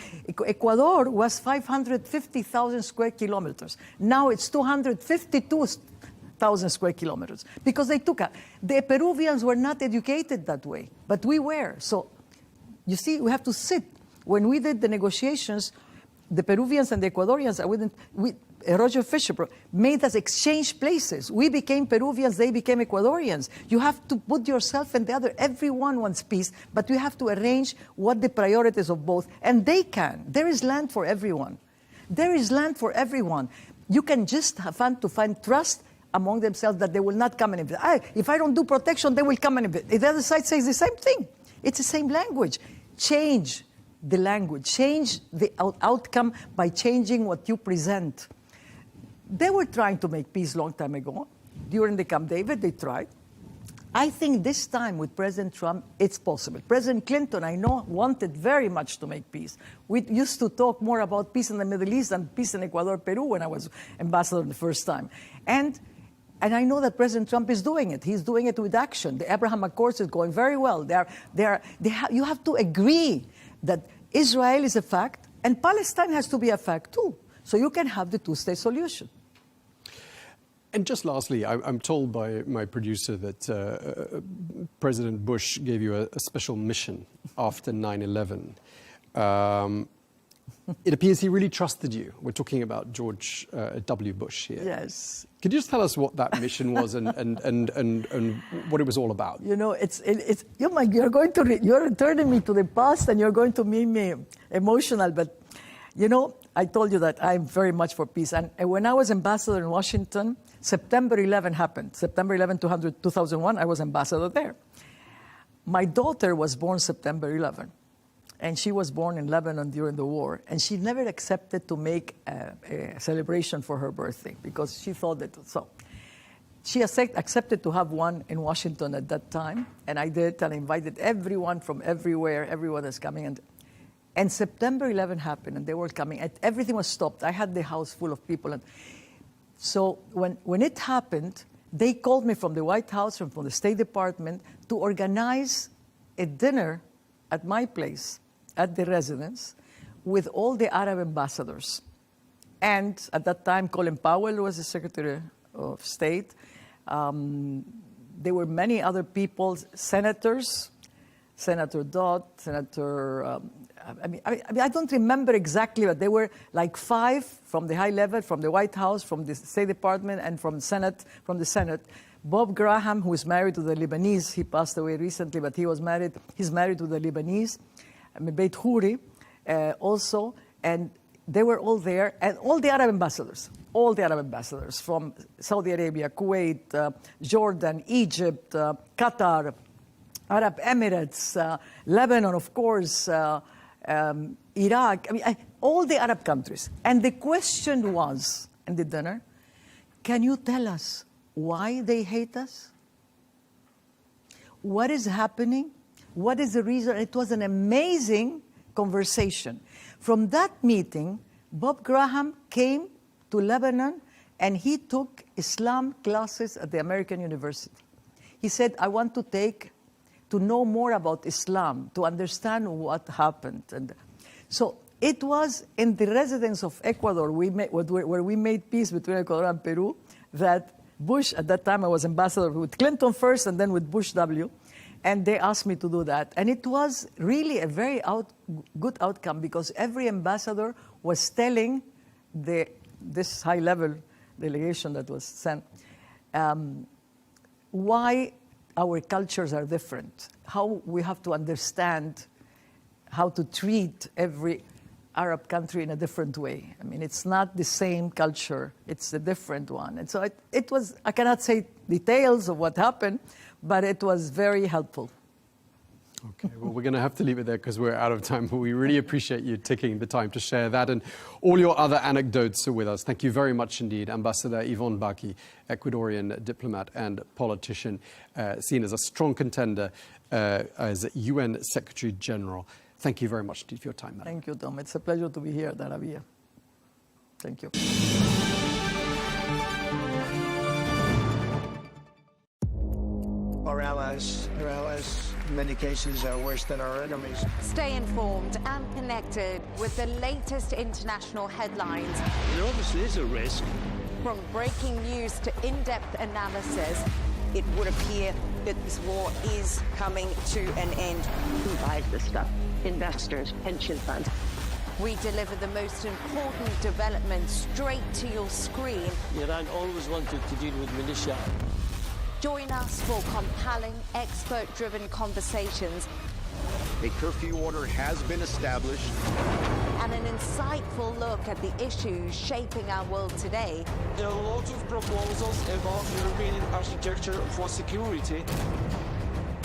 Ecuador was 550,000 square kilometers. Now it's 252,000 square kilometers because they took half. The Peruvians were not educated that way, but we were. So, you see, we have to sit. When we did the negotiations, the Peruvians and the Ecuadorians, Roger Fisher made us exchange places. We became Peruvians, they became Ecuadorians. You have to put yourself in the other. Everyone wants peace, but we have to arrange what the priorities of both. And they can. There is land for everyone. There is land for everyone. You can just have fun to find trust among themselves that they will not come and invade. If I don't do protection, they will come and invade. The other side says the same thing. It's the same language. Change the language. Change the outcome by changing what you present. They were trying to make peace a long time ago. During the Camp David, they tried. I think this time with President Trump, it's possible. President Clinton, I know, wanted very much to make peace. We used to talk more about peace in the Middle East than peace in Ecuador, Peru, when I was ambassador the first time. And I know that President Trump is doing it. He's doing it with action. The Abraham Accords is going very well. You have to agree that Israel is a fact, and Palestine has to be a fact too. So you can have the two-state solution. And just lastly, I'm told by my producer that President Bush gave you a special mission after 9/11. It appears he really trusted you. We're talking about George W. Bush here. Yes. Could you just tell us what that mission was and what it was all about? You know, you're turning me to the past and you're going to make me emotional. But, you know, I told you that I'm very much for peace. And when I was ambassador in Washington, September 11 happened. September 11, 2001, I was ambassador there. My daughter was born September 11. And she was born in Lebanon during the war. And she never accepted to make a celebration for her birthday because she thought that so. She accepted to have one in Washington at that time. And I did, and I invited everyone from everywhere, everyone that's coming. And September 11 happened, and they were coming. And everything was stopped. I had the house full of people. And so when it happened, they called me from the White House and from the State Department to organize a dinner at my place, at the residence, with all the Arab ambassadors. And at that time, Colin Powell was the Secretary of State. There were many other people, senators, Senator Dodd, Senator, I don't remember exactly, but there were like 5 from the high level, from the White House, from the State Department, and from the Senate. Bob Graham, who is married to the Lebanese, he passed away recently, but he's married to the Lebanese, Beit Houri also, and they were all there, and all the Arab ambassadors from Saudi Arabia, Kuwait, Jordan, Egypt, Qatar, Arab Emirates, Lebanon, of course, Iraq, all the Arab countries. And the question was, in the dinner, can you tell us why they hate us? What is happening? What is the reason? It was an amazing conversation. From that meeting, Bob Graham came to Lebanon and he took Islam classes at the American University. He said, I want to know more about Islam, to understand what happened. And so it was in the residence of Ecuador where we made peace between Ecuador and Peru that Bush, at that time I was ambassador with Clinton first and then with Bush W, and they asked me to do that. And it was really a very good outcome because every ambassador was telling this high-level delegation that was sent why our cultures are different, how we have to understand how to treat every Arab country in a different way. I mean, it's not the same culture, it's a different one. And so it was, I cannot say details of what happened, but it was very helpful. Okay, well, we're going to have to leave it there because we're out of time, but we really appreciate you taking the time to share that and all your other anecdotes with us. Thank you very much indeed, Ambassador Yvonne Baki, Ecuadorian diplomat and politician, seen as a strong contender as UN Secretary General. Thank you very much indeed for your time, madam. Thank you, Tom. It's a pleasure to be here at Arabiya. Thank you. Our allies, in many cases, are worse than our enemies. Stay informed and connected with the latest international headlines. There obviously is a risk. From breaking news to in-depth analysis, it would appear that this war is coming to an end. Who buys this stuff? Investors, pension funds. We deliver the most important developments straight to your screen. Iran always wanted to deal with militia. Join us for compelling, expert-driven conversations. A curfew order has been established. And an insightful look at the issues shaping our world today. There are a lot of proposals about European architecture for security.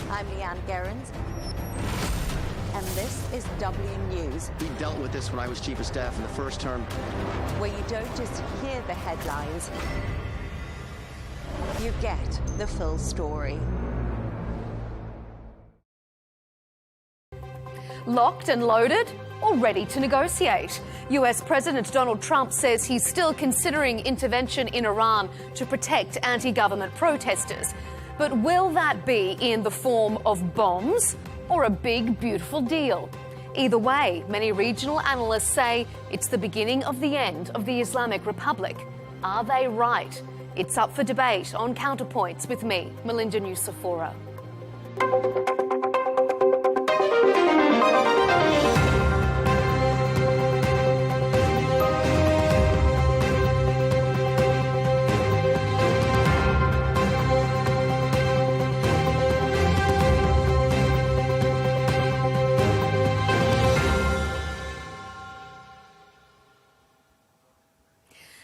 I'm Leigh Ann Gerrans, and this is W News. We dealt with this when I was Chief of Staff in the first term. Where you don't just hear the headlines, you get the full story. Locked and loaded or ready to negotiate? US President Donald Trump says he's still considering intervention in Iran to protect anti-government protesters. But will that be in the form of bombs or a big, beautiful deal? Either way, many regional analysts say it's the beginning of the end of the Islamic Republic. Are they right? It's up for debate on Counterpoints with me, Melinda Nucifora.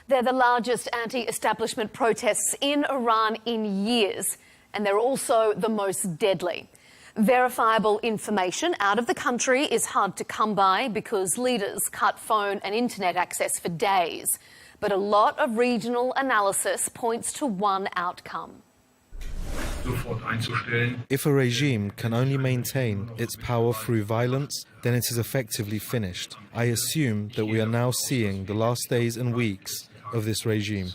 They're the largest anti-establishment protests in Iran in years, and they're also the most deadly. Verifiable information out of the country is hard to come by because leaders cut phone and internet access for days. But a lot of regional analysis points to one outcome. If a regime can only maintain its power through violence, then it is effectively finished. I assume that we are now seeing the last days and weeks of this regime.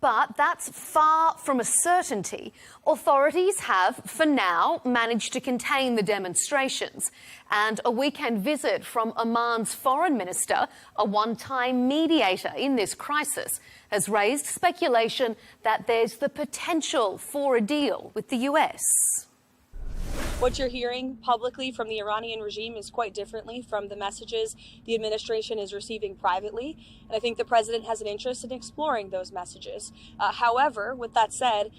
But that's far from a certainty. Authorities have, for now, managed to contain the demonstrations. And a weekend visit from Oman's foreign minister, a one-time mediator in this crisis, has raised speculation that there's the potential for a deal with the US. What you're hearing publicly from the Iranian regime is quite differently from the messages the administration is receiving privately. And I think the president has an interest in exploring those messages. However, with that said,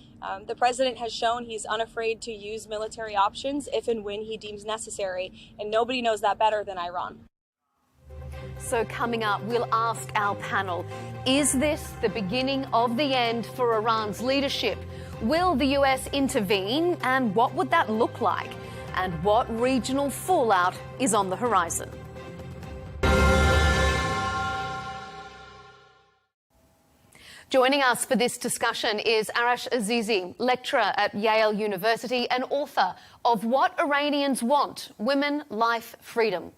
the president has shown he's unafraid to use military options if and when he deems necessary. And nobody knows that better than Iran. So coming up, we'll ask our panel, is this the beginning of the end for Iran's leadership? Will the US intervene, and what would that look like? And what regional fallout is on the horizon? Joining us for this discussion is Arash Azizi, lecturer at Yale University and author of What Iranians Want: Women, Life, Freedom.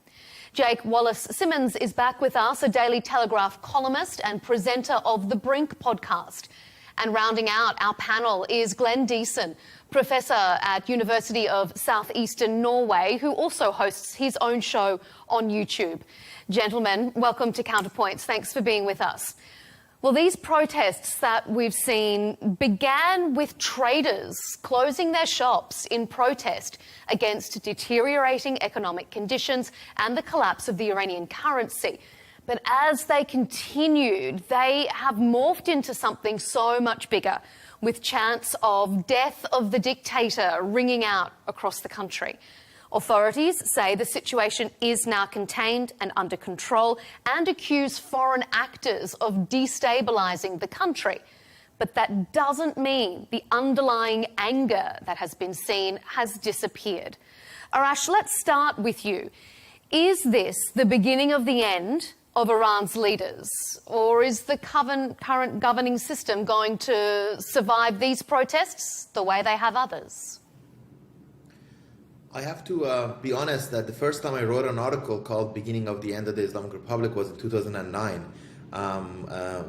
Jake Wallace-Simmons is back with us, a Daily Telegraph columnist and presenter of The Brink podcast. And rounding out our panel is Glenn Deason, professor at University of Southeastern Norway, who also hosts his own show on YouTube. Gentlemen, welcome to Counterpoints. Thanks for being with us. Well, these protests that we've seen began with traders closing their shops in protest against deteriorating economic conditions and the collapse of the Iranian currency. But as they continued, they have morphed into something so much bigger, with chants of death of the dictator ringing out across the country. Authorities say the situation is now contained and under control and accuse foreign actors of destabilising the country. But that doesn't mean the underlying anger that has been seen has disappeared. Arash, let's start with you. Is this the beginning of the end of Iran's leaders, or is the current governing system going to survive these protests the way they have others? I have to be honest that the first time I wrote an article called Beginning of the End of the Islamic Republic was in 2009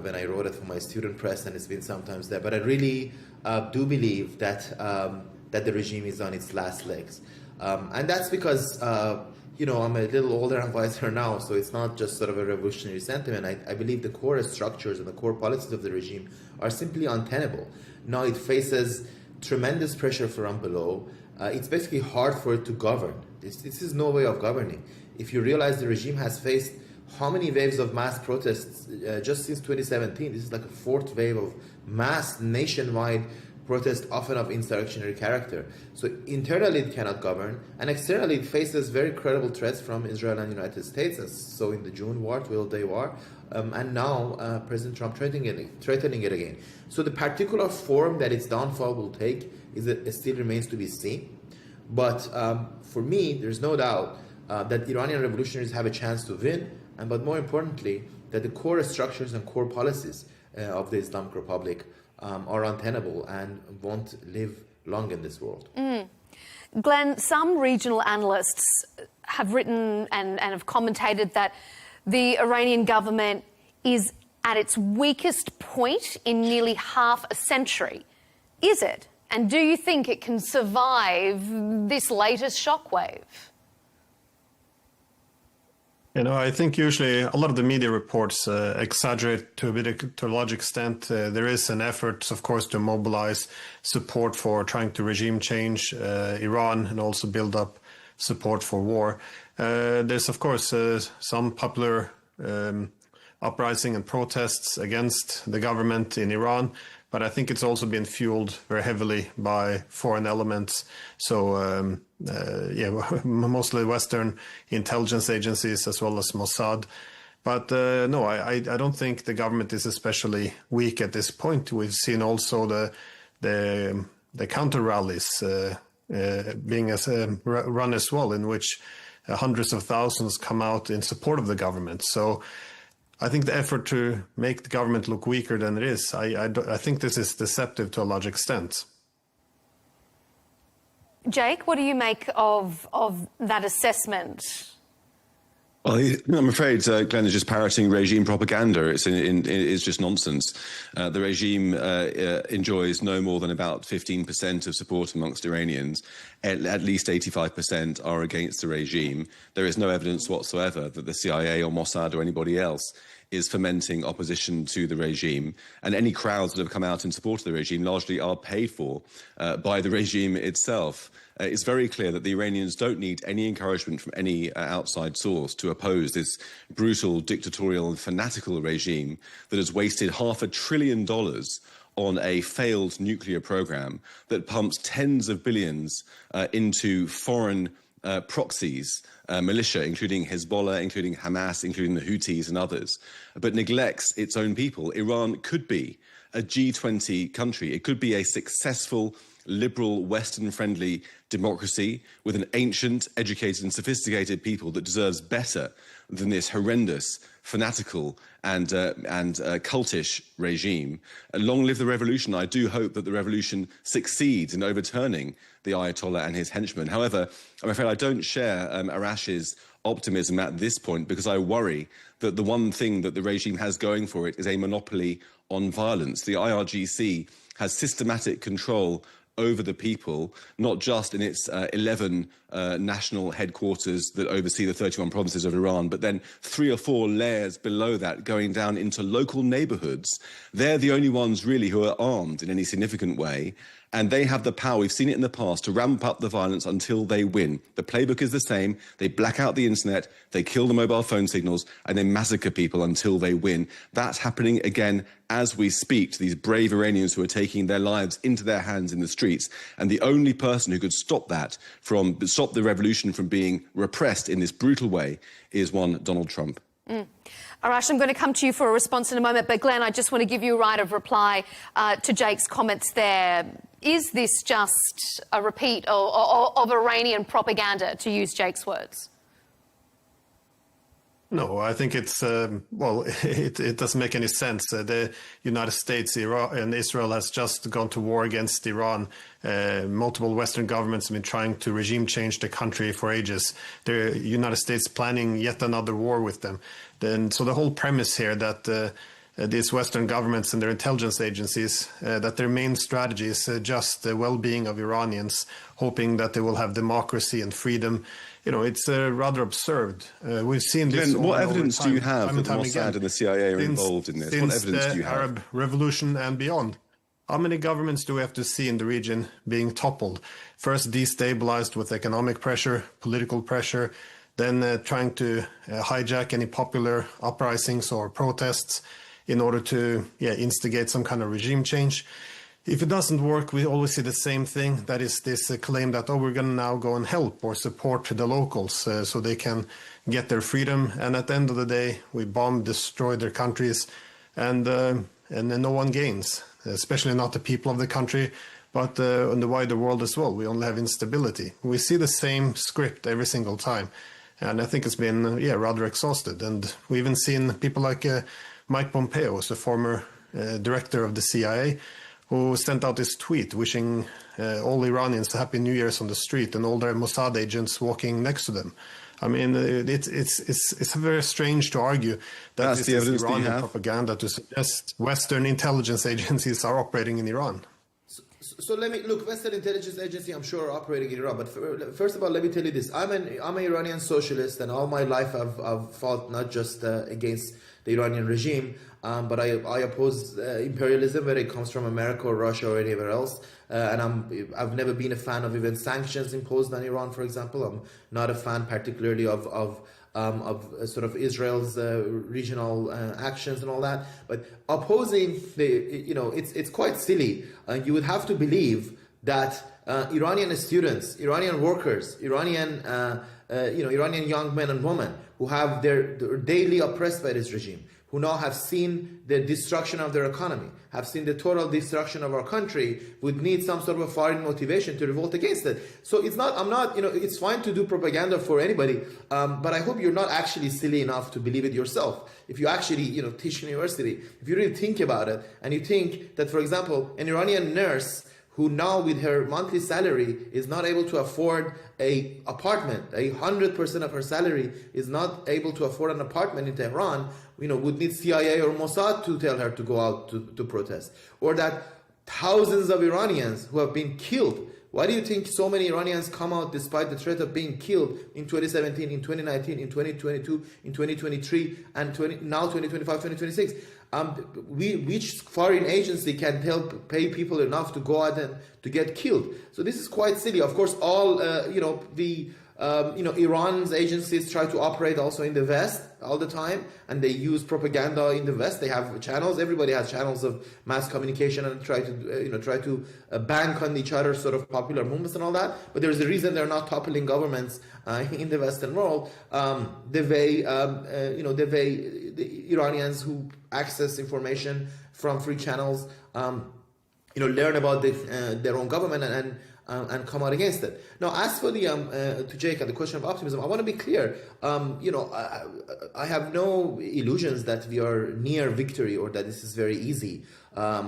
when I wrote it for my student press, and it's been sometimes there. But I really do believe that that the regime is on its last legs. And that's because you know, I'm a little older and wiser now, so it's not just sort of a revolutionary sentiment. I believe the core structures and the core policies of the regime are simply untenable. Now it faces tremendous pressure from below. It's basically hard for it to govern. This is no way of governing. If you realize the regime has faced how many waves of mass protests just since 2017, this is like a fourth wave of mass nationwide protest, often of insurrectionary character. So internally it cannot govern, and externally it faces very credible threats from Israel and the United States, as so in the June war, 12-day war, and now President Trump threatening it again. So the particular form that its downfall will take it still remains to be seen. But for me, there's no doubt that Iranian revolutionaries have a chance to win, but more importantly, that the core structures and core policies of the Islamic Republic are untenable and won't live long in this world. Glenn, some regional analysts have written and have commentated that the Iranian government is at its weakest point in nearly half a century. Is it? And do you think it can survive this latest shockwave? You know, I think usually a lot of the media reports exaggerate to a large extent. There is an effort, of course, to mobilize support for trying to regime change Iran and also build up support for war. There's, of course, some popular uprising and protests against the government in Iran, but I think it's also been fueled very heavily by foreign elements. So, mostly Western intelligence agencies as well as Mossad. But no, I don't think the government is especially weak at this point. We've seen also the counter rallies being run as well, in which hundreds of thousands come out in support of the government. So I think the effort to make the government look weaker than it is, I think this is deceptive to a large extent. Jake, what do you make of that assessment? Well, I'm afraid Glenn is just parroting regime propaganda. It's just nonsense. The regime enjoys no more than about 15% of support amongst Iranians. At least 85% are against the regime. There is no evidence whatsoever that the CIA or Mossad or anybody else is fomenting opposition to the regime. And any crowds that have come out in support of the regime largely are paid for by the regime itself. It's very clear that the Iranians don't need any encouragement from any outside source to oppose this brutal, dictatorial and fanatical regime that has wasted $500 billion on a failed nuclear program that pumps tens of billions into foreign proxies, militia, including Hezbollah, including Hamas, including the Houthis and others, but neglects its own people. Iran could be a G20 country. It could be a successful, liberal, Western-friendly democracy with an ancient, educated and sophisticated people that deserves better than this horrendous, fanatical and cultish regime. Long live the revolution. I do hope that the revolution succeeds in overturning the Ayatollah and his henchmen. However, I'm afraid I don't share Arash's optimism at this point, because I worry that the one thing that the regime has going for it is a monopoly on violence. The IRGC has systematic control over the people, not just in its 11 national headquarters that oversee the 31 provinces of Iran, but then 3 or 4 layers below that going down into local neighborhoods. They're the only ones really who are armed in any significant way. And they have the power, we've seen it in the past, to ramp up the violence until they win. The playbook is the same. They black out the internet, they kill the mobile phone signals, and they massacre people until they win. That's happening again as we speak to these brave Iranians who are taking their lives into their hands in the streets. And the only person who could stop the revolution from being repressed in this brutal way is one Donald Trump. Arash, I'm going to come to you for a response in a moment, but Glenn, I just want to give you a right of reply to Jake's comments there. Is this just a repeat of Iranian propaganda, to use Jake's words? No, I think it's, it doesn't make any sense. The United States, Iran, and Israel has just gone to war against Iran. Multiple Western governments have been trying to regime change the country for ages. The United States planning yet another war with them. So the whole premise here that these Western governments and their intelligence agencies, that their main strategy is just the well-being of Iranians, hoping that they will have democracy and freedom. You know, it's rather absurd. We've seen this. Glenn, what evidence do you have that the Mossad and the CIA are involved in this? What evidence do you have? Since the Arab Revolution and beyond. How many governments do we have to see in the region being toppled? First destabilized with economic pressure, political pressure, then trying to hijack any popular uprisings or protests in order to instigate some kind of regime change. If it doesn't work, we always see the same thing. That is this claim that, we're going to now go and help or support the locals so they can get their freedom. And at the end of the day, we bomb, destroy their countries, and then no one gains, especially not the people of the country, but in the wider world as well. We only have instability. We see the same script every single time. And I think it's been, rather exhausted. And we've even seen people like Mike Pompeo, who's the former director of the CIA, who sent out this tweet wishing all Iranians a Happy New Year's on the street and all their Mossad agents walking next to them. I mean, it's very strange to argue that this is Iranian propaganda to suggest Western intelligence agencies are operating in Iran. So let me look. Western intelligence agency, I'm sure, are operating in Iran. But first of all, let me tell you this: I'm an Iranian socialist, and all my life I've fought not just against the Iranian regime, but I oppose imperialism, whether it comes from America or Russia or anywhere else. And I've never been a fan of even sanctions imposed on Iran, for example. I'm not a fan, particularly of sort of Israel's regional actions and all that. But opposing it's quite silly. You would have to believe that Iranian students, Iranian workers, Iranian young men and women who have their daily oppressed by this regime, who now have seen the destruction of their economy, have seen the total destruction of our country, would need some sort of a foreign motivation to revolt against it. So it's fine to do propaganda for anybody, but I hope you're not actually silly enough to believe it yourself. If you actually, teach university, if you really think about it, and you think that, for example, an Iranian nurse who now with her monthly salary is not able to afford a apartment, 100% of her salary is not able to afford an apartment in Tehran, would need CIA or Mossad to tell her to go out to protest. Or that thousands of Iranians who have been killed Why do you think so many Iranians come out despite the threat of being killed in 2017, in 2019, in 2022, in 2023, and now 2025, 2026? Which foreign agency can help pay people enough to go out and to get killed? So this is quite silly. Of course, all Iran's agencies try to operate also in the West all the time, and they use propaganda in the West. They have channels. Everybody has channels of mass communication and try to bank on each other's sort of popular movements and all that. But there's a reason they're not toppling governments in the Western world. The way the Iranians who access information from free channels, learn about their own government and come out against it. Now, as for the to Jake and the question of optimism, I want to be clear. I have no illusions that we are near victory or that this is very easy. I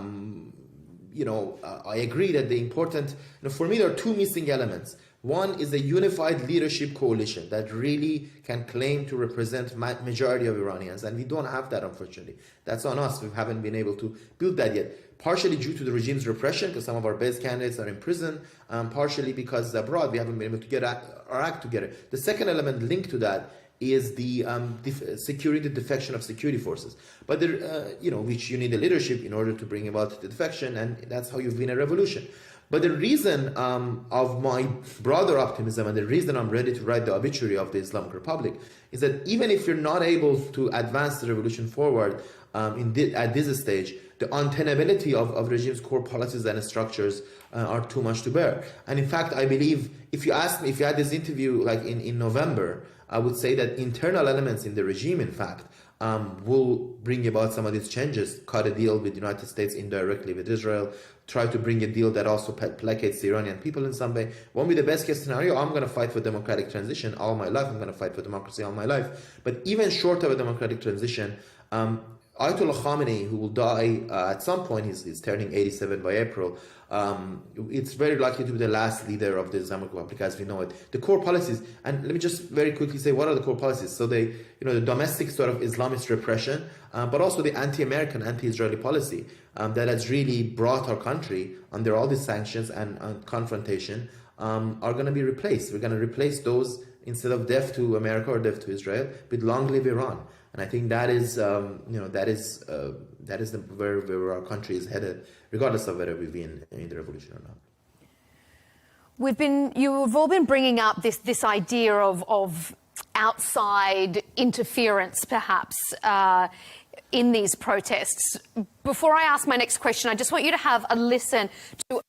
agree that the important, for me, there are two missing elements. One is a unified leadership coalition that really can claim to represent majority of Iranians, and we don't have that, unfortunately. That's on us. We haven't been able to build that yet, partially due to the regime's repression, because some of our best candidates are in prison, partially because abroad we haven't been able to get our act together. The second element linked to that is the the defection of security forces, but which you need the leadership in order to bring about the defection, and that's how you win a revolution. But the reason of my broader optimism and the reason I'm ready to write the obituary of the Islamic Republic is that even if you're not able to advance the revolution forward at this stage, the untenability of regime's core policies and structures are too much to bear. And in fact, I believe if you asked me, if you had this interview like in November, I would say that internal elements in the regime, in fact, will bring about some of these changes, cut a deal with the United States indirectly with Israel, try to bring a deal that also placates the Iranian people in some way. Won't be the best case scenario. I'm going to fight for democratic transition all my life. I'm going to fight for democracy all my life. But even short of a democratic transition, Ayatollah Khamenei, who will die at some point, he's turning 87 by April, it's very likely to be the last leader of the Islamic Republic as we know it. The core policies, and let me just very quickly say, what are the core policies? So the domestic sort of Islamist repression, but also the anti-American, anti-Israeli policy that has really brought our country under all these sanctions and confrontation are going to be replaced. We're going to replace those, instead of death to America or death to Israel, with long live Iran. And I think that is where our country is headed, regardless of whether we win in the revolution or not. You've all been bringing up this idea of outside interference, perhaps, in these protests. Before I ask my next question, I just want you to have a listen to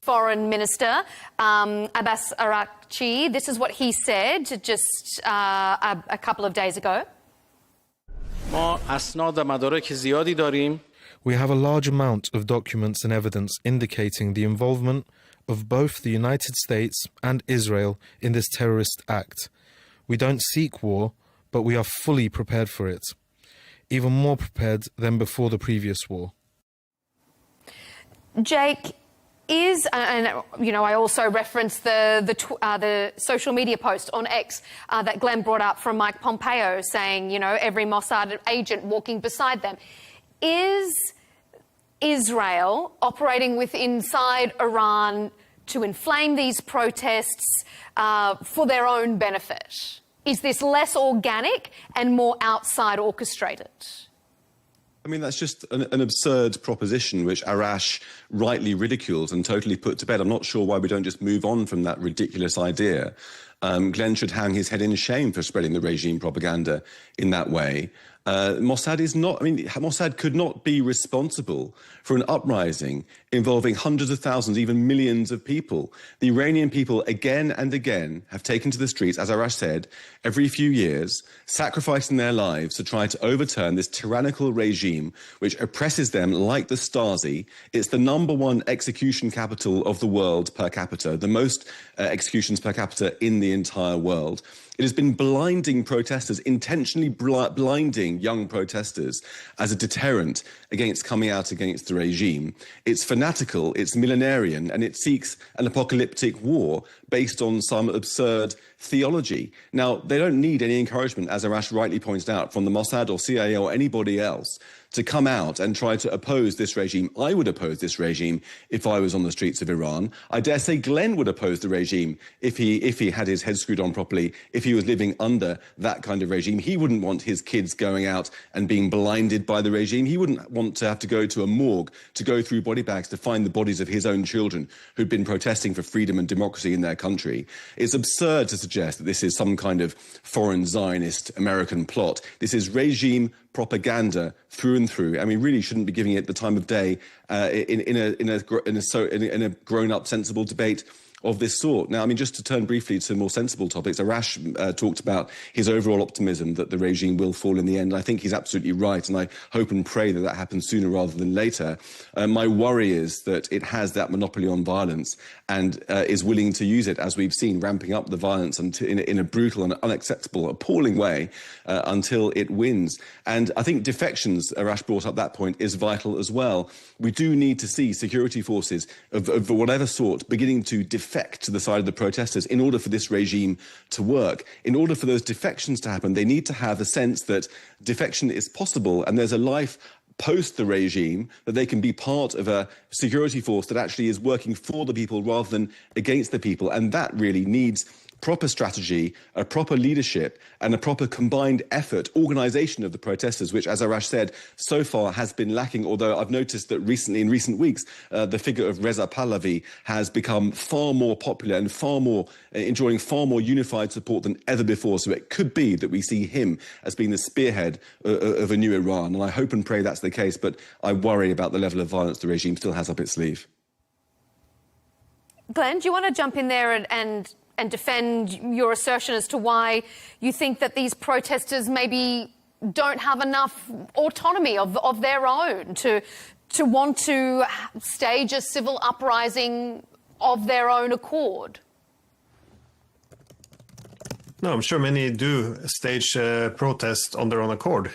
Foreign Minister Abbas Araghchi. This is what he said just a couple of days ago. We have a large amount of documents and evidence indicating the involvement of both the United States and Israel in this terrorist act. We don't seek war, but we are fully prepared for it, even more prepared than before the previous war. Jake, I also referenced the social media post on X that Glenn brought up from Mike Pompeo saying, every Mossad agent walking beside them. Is Israel operating inside Iran to inflame these protests for their own benefit? Is this less organic and more outside orchestrated? I mean, that's just an absurd proposition, which Arash rightly ridiculed and totally put to bed. I'm not sure why we don't just move on from that ridiculous idea. Glenn should hang his head in shame for spreading the regime propaganda in that way. Mossad could not be responsible for an uprising involving hundreds of thousands, even millions of people. The Iranian people again and again have taken to the streets, as Arash said, every few years, sacrificing their lives to try to overturn this tyrannical regime which oppresses them like the Stasi. It's the #1 execution capital of the world per capita, the most executions per capita in the entire world. It has been blinding protesters, intentionally blinding young protesters as a deterrent against coming out against the regime. It's fanatical, it's millenarian, and it seeks an apocalyptic war based on some absurd theology. Now, they don't need any encouragement, as Arash rightly points out, from the Mossad or CIA or anybody else to come out and try to oppose this regime. I would oppose this regime if I was on the streets of Iran. I dare say Glenn would oppose the regime if he had his head screwed on properly, if he was living under that kind of regime. He wouldn't want his kids going out and being blinded by the regime. He wouldn't want to have to go to a morgue to go through body bags to find the bodies of his own children who'd been protesting for freedom and democracy in their country. It's absurd to suggest that this is some kind of foreign Zionist American plot. This is regime propaganda through and through, and we really shouldn't be giving it the time of day in a grown-up, sensible debate of this sort. Now, I mean, just to turn briefly to more sensible topics, Arash talked about his overall optimism that the regime will fall in the end. I think he's absolutely right, and I hope and pray that that happens sooner rather than later. My worry is that it has that monopoly on violence and is willing to use it, as we've seen, ramping up the violence in a brutal and unacceptable, appalling way until it wins. And I think defections, Arash brought up that point, is vital as well. We do need to see security forces of whatever sort beginning to defect to the side of the protesters in order for this regime to work. In order for those defections to happen, they need to have a sense that defection is possible and there's a life post the regime, that they can be part of a security force that actually is working for the people rather than against the people. And that really needs proper strategy, a proper leadership, and a proper combined effort, organisation of the protesters, which, as Arash said, so far has been lacking, although I've noticed that recently, in recent weeks, the figure of Reza Pahlavi has become far more popular and far more enjoying far more unified support than ever before. So it could be that we see him as being the spearhead of a new Iran, and I hope and pray that's the case, but I worry about the level of violence the regime still has up its sleeve. Glenn, do you want to jump in there and defend your assertion as to why you think that these protesters maybe don't have enough autonomy of their own to want to stage a civil uprising of their own accord? No, I'm sure many do stage protest on their own accord.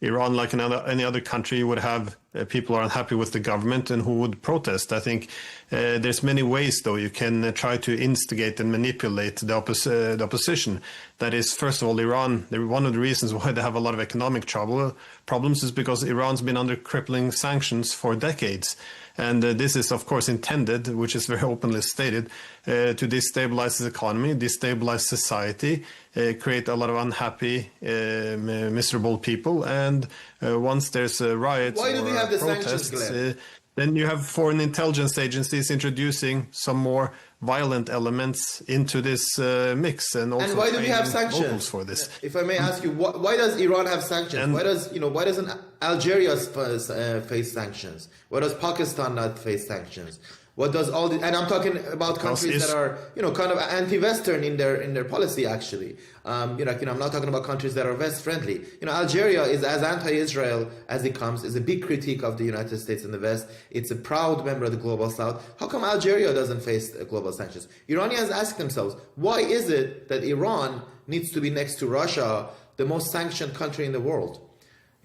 Iran, like any other country, would have people are unhappy with the government and who would protest. I think there's many ways, though, you can try to instigate and manipulate the opposition. That is, first of all, Iran. One of the reasons why they have a lot of economic problems is because Iran's been under crippling sanctions for decades. And this is, of course, intended, which is very openly stated, to destabilize the economy, destabilize society, create a lot of unhappy, miserable people. And once there's riots or protests, then you have foreign intelligence agencies introducing some more violent elements into this mix, and also why do we have sanctions for this? If I may ask you, why does Iran have sanctions? Why doesn't Algeria face sanctions? Why does Pakistan not face sanctions? What does all the, and I'm talking about countries that are, kind of anti-Western in their policy, actually. I'm not talking about countries that are West-friendly. Algeria is as anti-Israel as it comes, is a big critique of the United States and the West. It's a proud member of the Global South. How come Algeria doesn't face global sanctions? Iranians ask themselves, why is it that Iran needs to be next to Russia, the most sanctioned country in the world?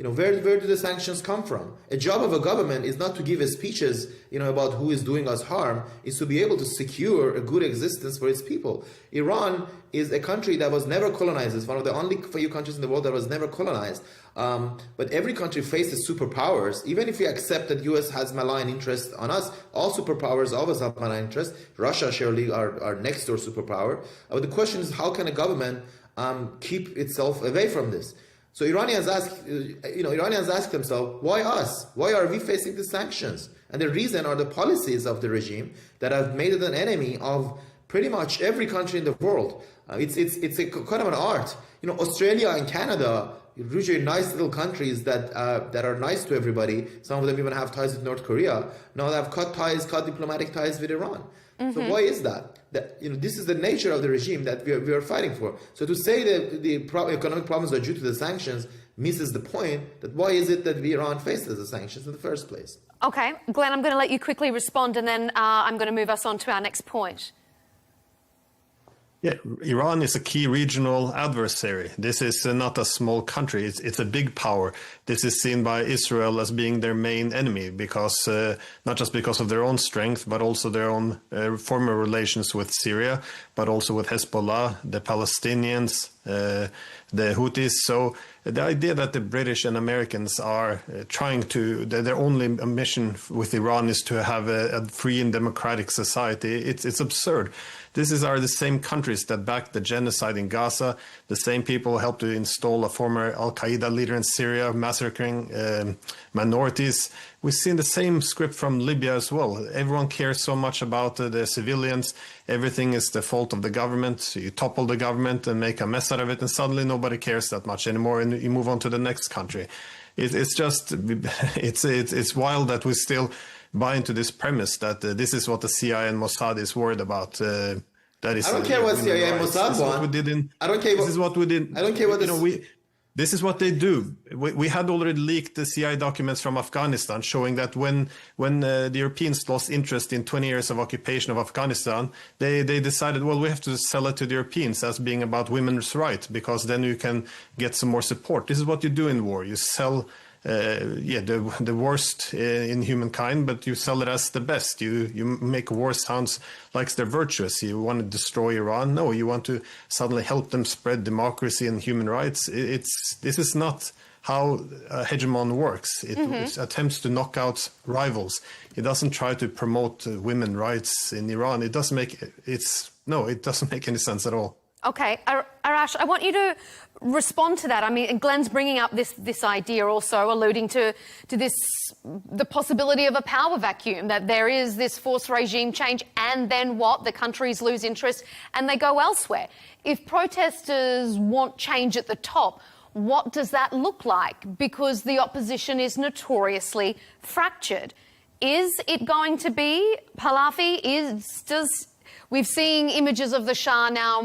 Where do the sanctions come from? A job of a government is not to give speeches, about who is doing us harm. It's to be able to secure a good existence for its people. Iran is a country that was never colonized. It's one of the only few countries in the world that was never colonized. But every country faces superpowers. Even if we accept that U.S. has malign interest on us, all superpowers always have malign interest. Russia surely are next door superpower. But the question is, how can a government keep itself away from this? So Iranians ask themselves, why us? Why are we facing the sanctions? And the reason are the policies of the regime that have made it an enemy of pretty much every country in the world. It's a kind of an art. Australia and Canada, usually nice little countries that are nice to everybody. Some of them even have ties with North Korea. Now they have cut diplomatic ties with Iran. Mm-hmm. So why is that? This is the nature of the regime that we are fighting for. So to say that the economic problems are due to the sanctions misses the point that why is it that Iran faces the sanctions in the first place? Okay, Glenn, I'm going to let you quickly respond, and then I'm going to move us on to our next point. Yeah, Iran is a key regional adversary. This is not a small country. It's a big power. This is seen by Israel as being their main enemy because not just because of their own strength, but also their own former relations with Syria, but also with Hezbollah, the Palestinians, the Houthis. So the idea that the British and Americans are trying to, their only mission with Iran is to have a free and democratic society, it's absurd. These are the same countries that backed the genocide in Gaza, the same people helped to install a former Al-Qaeda leader in Syria, massacring minorities. We've seen the same script from Libya as well. Everyone cares so much about the civilians. Everything is the fault of the government. So you topple the government and make a mess out of it, and suddenly nobody cares that much anymore, and you move on to the next country. It's just, it's wild that we still buy into this premise that this is what the CIA and Mossad is worried about. That is, I don't care what CIA and Mossad want. I don't care. This is what we did. I don't care what this is what they do. We had already leaked the CIA documents from Afghanistan showing that when the Europeans lost interest in 20 years of occupation of Afghanistan, they decided, well, we have to sell it to the Europeans as being about women's rights, because then you can get some more support. This is what you do in war. You sell the worst in humankind, but you sell it as the best. You make war sounds like they're virtuous. You want to destroy Iran? No, you want to suddenly help them spread democracy and human rights. This is not how a hegemon works. It attempts to knock out rivals. It doesn't try to promote women's rights in Iran. It doesn't make it doesn't make any sense at all. Okay, Arash, I want you to respond to that. I mean, Glenn's bringing up this idea, also alluding to the possibility of a power vacuum, that there is this forced regime change, and then what? The countries lose interest and they go elsewhere. If protesters want change at the top, what does that look like? Because the opposition is notoriously fractured. Is it going to be Pahlavi? We've seen images of the Shah now,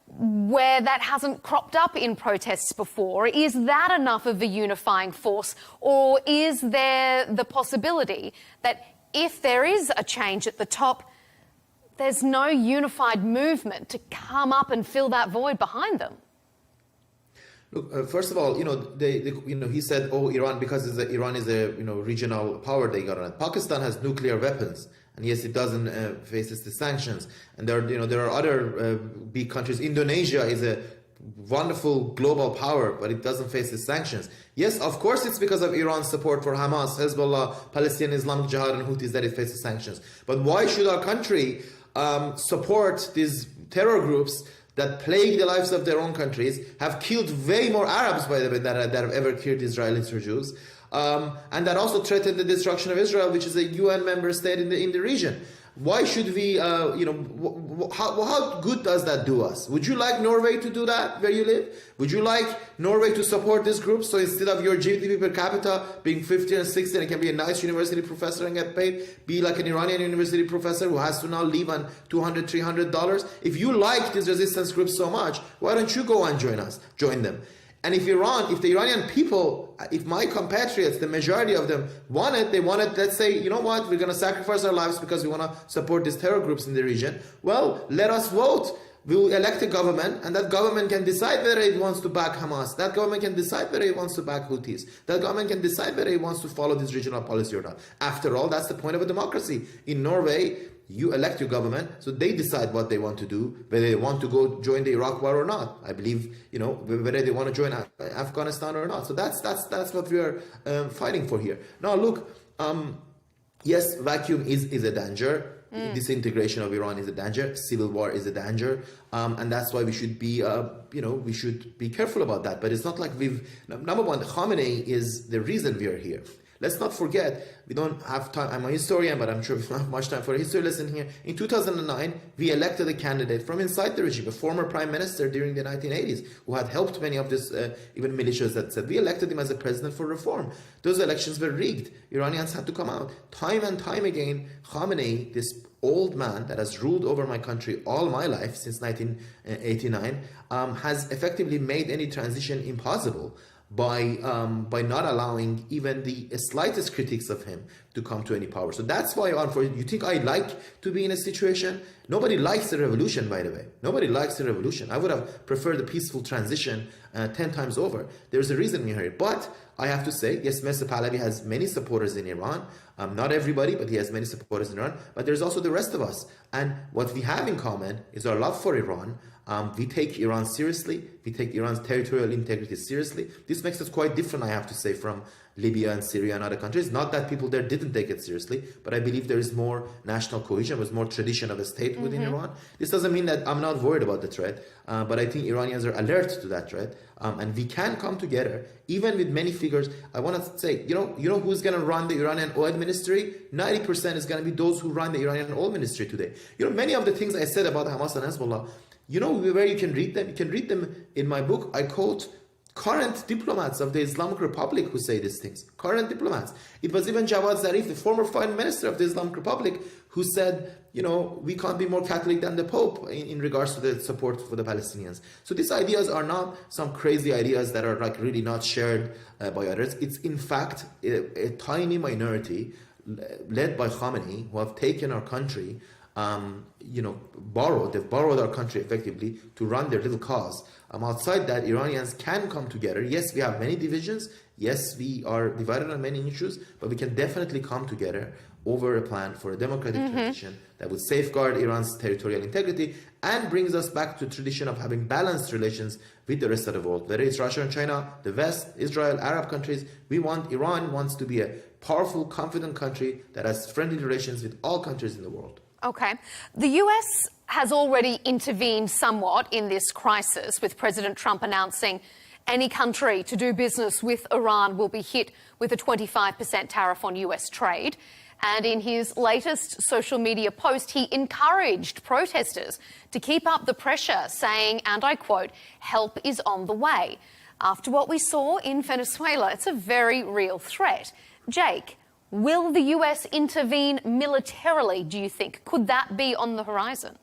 where that hasn't cropped up in protests before. Is that enough of a unifying force? Or is there the possibility that if there is a change at the top, there's no unified movement to come up and fill that void behind them? Look, first of all, he said, Iran, because Iran is a regional power they got on it. Pakistan has nuclear weapons. And yes, it doesn't faces the sanctions. And there are other big countries. Indonesia is a wonderful global power, but it doesn't face the sanctions. Yes, of course, it's because of Iran's support for Hamas, Hezbollah, Palestinian Islamic Jihad, and Houthis that it faces sanctions. But why should our country support these terror groups that plague the lives of their own countries, have killed way more Arabs, by the way, that have ever killed Israelis or Jews? And that also threatened the destruction of Israel, which is a UN member state in the region. Why should we, how good does that do us? Would you like Norway to do that where you live? Would you like Norway to support this group? So instead of your GDP per capita being 50 and 60, and it can be a nice university professor and get paid, be like an Iranian university professor who has to now live on $200, $300. If you like these resistance groups so much, why don't you go and join them? And if the Iranian people, if my compatriots, the majority of them they wanted, let's say, you know what, we're going to sacrifice our lives because we want to support these terror groups in the region. Well, let us vote. We'll elect a government, and that government can decide whether it wants to back Hamas. That government can decide whether it wants to back Houthis. That government can decide whether it wants to follow this regional policy or not. After all, that's the point of a democracy. In Norway, you elect your government, so they decide what they want to do, whether they want to go join the Iraq war or not. I believe, whether they want to join Afghanistan or not. So that's what we are fighting for here. Now, look, yes, vacuum is a danger. Disintegration of Iran is a danger. Civil war is a danger, and that's why we should be, we should be careful about that. But it's not like number one, Khamenei is the reason we are here. Let's not forget, we don't have time. I'm a historian, but I'm sure we don't have much time for a history lesson here. In 2009, we elected a candidate from inside the regime, a former prime minister during the 1980s, who had helped many of these even militias that said, we elected him as a president for reform. Those elections were rigged. Iranians had to come out. Time and time again, Khamenei, this old man that has ruled over my country all my life since 1989, has effectively made any transition impossible by not allowing even the slightest critiques of him to come to any power. So that's why, unfortunately, you think I like to be in a situation? Nobody likes the revolution, by the way. Nobody likes the revolution. I would have preferred a peaceful transition 10 times over. There's a reason here. But I have to say, yes, Mr. Pahlavi has many supporters in Iran. Not everybody, but he has many supporters in Iran. But there's also the rest of us. And what we have in common is our love for Iran. We take Iran seriously. We take Iran's territorial integrity seriously. This makes us quite different, I have to say, from Libya and Syria and other countries. Not that people there didn't take it seriously, but I believe there is more national cohesion, there's more tradition of a state within Iran. This doesn't mean that I'm not worried about the threat, but I think Iranians are alert to that threat, and we can come together, even with many figures. I want to say, you know who's going to run the Iranian oil ministry? 90% is going to be those who run the Iranian oil ministry today. You know, many of the things I said about Hamas and Hezbollah, you know where you can read them? You can read them in my book. I quote current diplomats of the Islamic Republic who say these things. Current diplomats. It was even Jawad Zarif, the former foreign minister of the Islamic Republic, who said, you know, we can't be more Catholic than the Pope in regards to the support for the Palestinians. So these ideas are not some crazy ideas that are like really not shared by others. It's in fact a tiny minority led by Khamenei who have taken our country, they've borrowed our country effectively to run their little cause. Outside that, Iranians can come together. Yes, we have many divisions. Yes, we are divided on many issues, but we can definitely come together over a plan for a democratic transition that would safeguard Iran's territorial integrity and brings us back to a tradition of having balanced relations with the rest of the world. Whether it's Russia and China, the West, Israel, Arab countries, Iran wants to be a powerful, confident country that has friendly relations with all countries in the world. Okay. The US has already intervened somewhat in this crisis, with President Trump announcing any country to do business with Iran will be hit with a 25% tariff on US trade. And in his latest social media post, he encouraged protesters to keep up the pressure, saying, and I quote, "Help is on the way." After what we saw in Venezuela, it's a very real threat. Jake, will the US intervene militarily, do you think? Could that be on the horizon?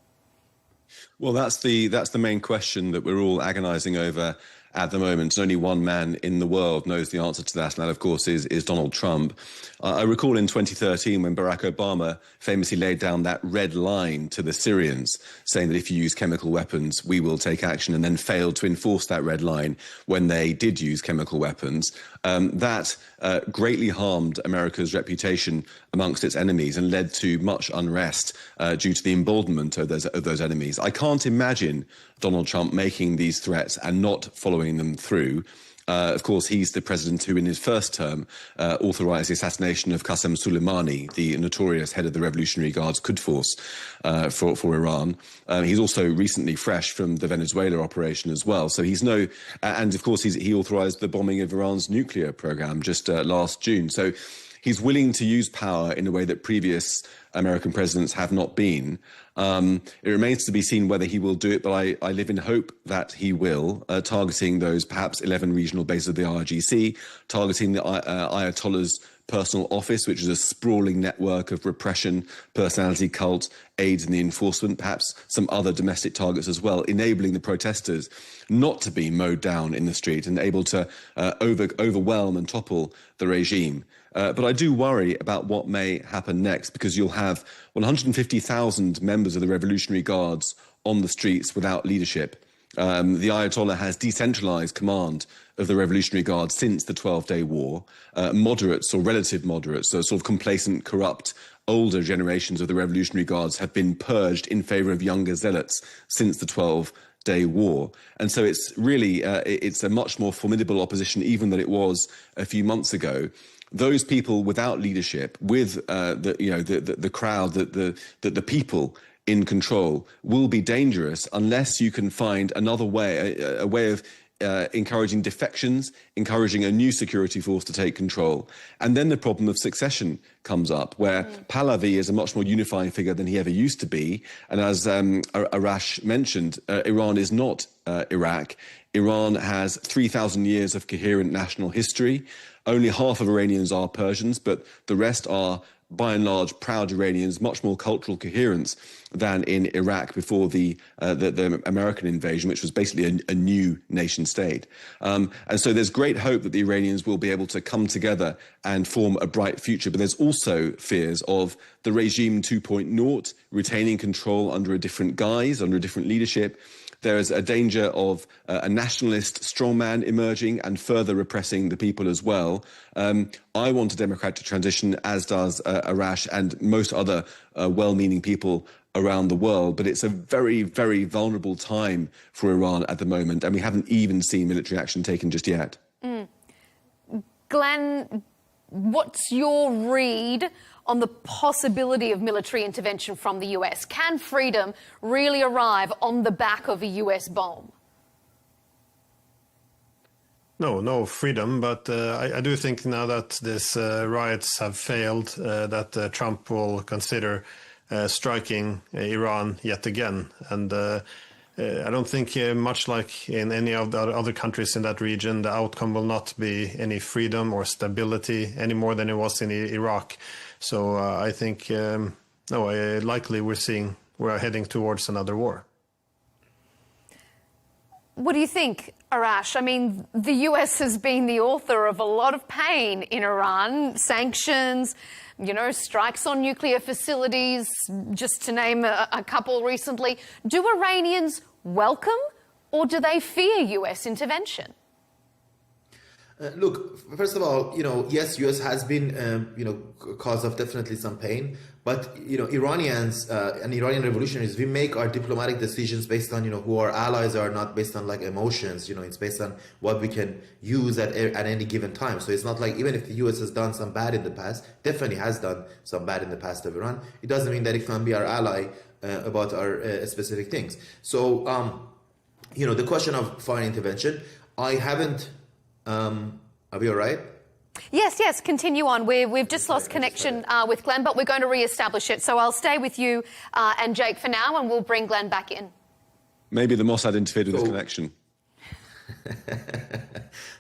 Well, that's the main question that we're all agonizing over at the moment. Only one man in the world knows the answer to that, and that, of course, is Donald Trump. I recall in 2013 when Barack Obama famously laid down that red line to the Syrians, saying that if you use chemical weapons, we will take action, and then failed to enforce that red line when they did use chemical weapons. That greatly harmed America's reputation amongst its enemies and led to much unrest due to the emboldenment of those enemies. I can't imagine Donald Trump making these threats and not following them through. Of course, he's the president who, in his first term, authorised the assassination of Qasem Soleimani, the notorious head of the Revolutionary Guards Quds Force for Iran. He's also recently fresh from the Venezuela operation as well. So he's and of course, he authorised the bombing of Iran's nuclear program just last June. So he's willing to use power in a way that previous American presidents have not been. It remains to be seen whether he will do it, but I live in hope that he will, targeting those perhaps 11 regional bases of the IRGC, targeting the Ayatollah's personal office, which is a sprawling network of repression, personality cult, aids in the enforcement, perhaps some other domestic targets as well, enabling the protesters not to be mowed down in the street and able to overwhelm and topple the regime. But I do worry about what may happen next, because you'll have 150,000 members of the Revolutionary Guards on the streets without leadership. The Ayatollah has decentralized command of the Revolutionary Guard since the 12-day war. Moderates or relative moderates, so sort of complacent, corrupt, older generations of the Revolutionary Guards have been purged in favor of younger zealots since the 12-day war. And so it's really, it's a much more formidable opposition even than it was a few months ago. Those people without leadership, with the crowd, the people in control, will be dangerous unless you can find another way, a way of encouraging defections, encouraging a new security force to take control. And then the problem of succession comes up, where Pahlavi is a much more unifying figure than he ever used to be. And as Arash mentioned, Iran is not Iraq. Iran has 3,000 years of coherent national history. Only half of Iranians are Persians, but the rest are by and large, proud Iranians, much more cultural coherence than in Iraq before the American invasion, which was basically a new nation state. And so there's great hope that the Iranians will be able to come together and form a bright future. But there's also fears of the regime 2.0 retaining control under a different guise, under a different leadership. There is a danger of a nationalist strongman emerging and further repressing the people as well. I want a democratic transition, as does Arash and most other well-meaning people around the world. But it's a very, very vulnerable time for Iran at the moment, and we haven't even seen military action taken just yet. Glenn, what's your read on the possibility of military intervention from the US? Can freedom really arrive on the back of a US bomb? No freedom, but I do think now that these riots have failed, that Trump will consider striking Iran yet again. And I don't think, much like in any of the other countries in that region, the outcome will not be any freedom or stability any more than it was in Iraq. So I think, likely we're heading towards another war. What do you think, Arash? I mean, the US has been the author of a lot of pain in Iran, sanctions, strikes on nuclear facilities, just to name a couple recently. Do Iranians welcome or do they fear US intervention? Look, first of all, yes, US has been, cause of definitely some pain, but, Iranians and Iranian revolutionaries, we make our diplomatic decisions based on, who our allies are, not based on like emotions, it's based on what we can use at any given time. So it's not like, even if the US has done some bad in the past, definitely has done some bad in the past of Iran, it doesn't mean that it can't be our ally about our specific things. So, the question of foreign intervention, I haven't, are we all right? Yes, continue on. We've just lost connection with Glenn, but we're going to re-establish it. So I'll stay with you and Jake for now, and we'll bring Glenn back in. Maybe the Mossad interfered with his connection.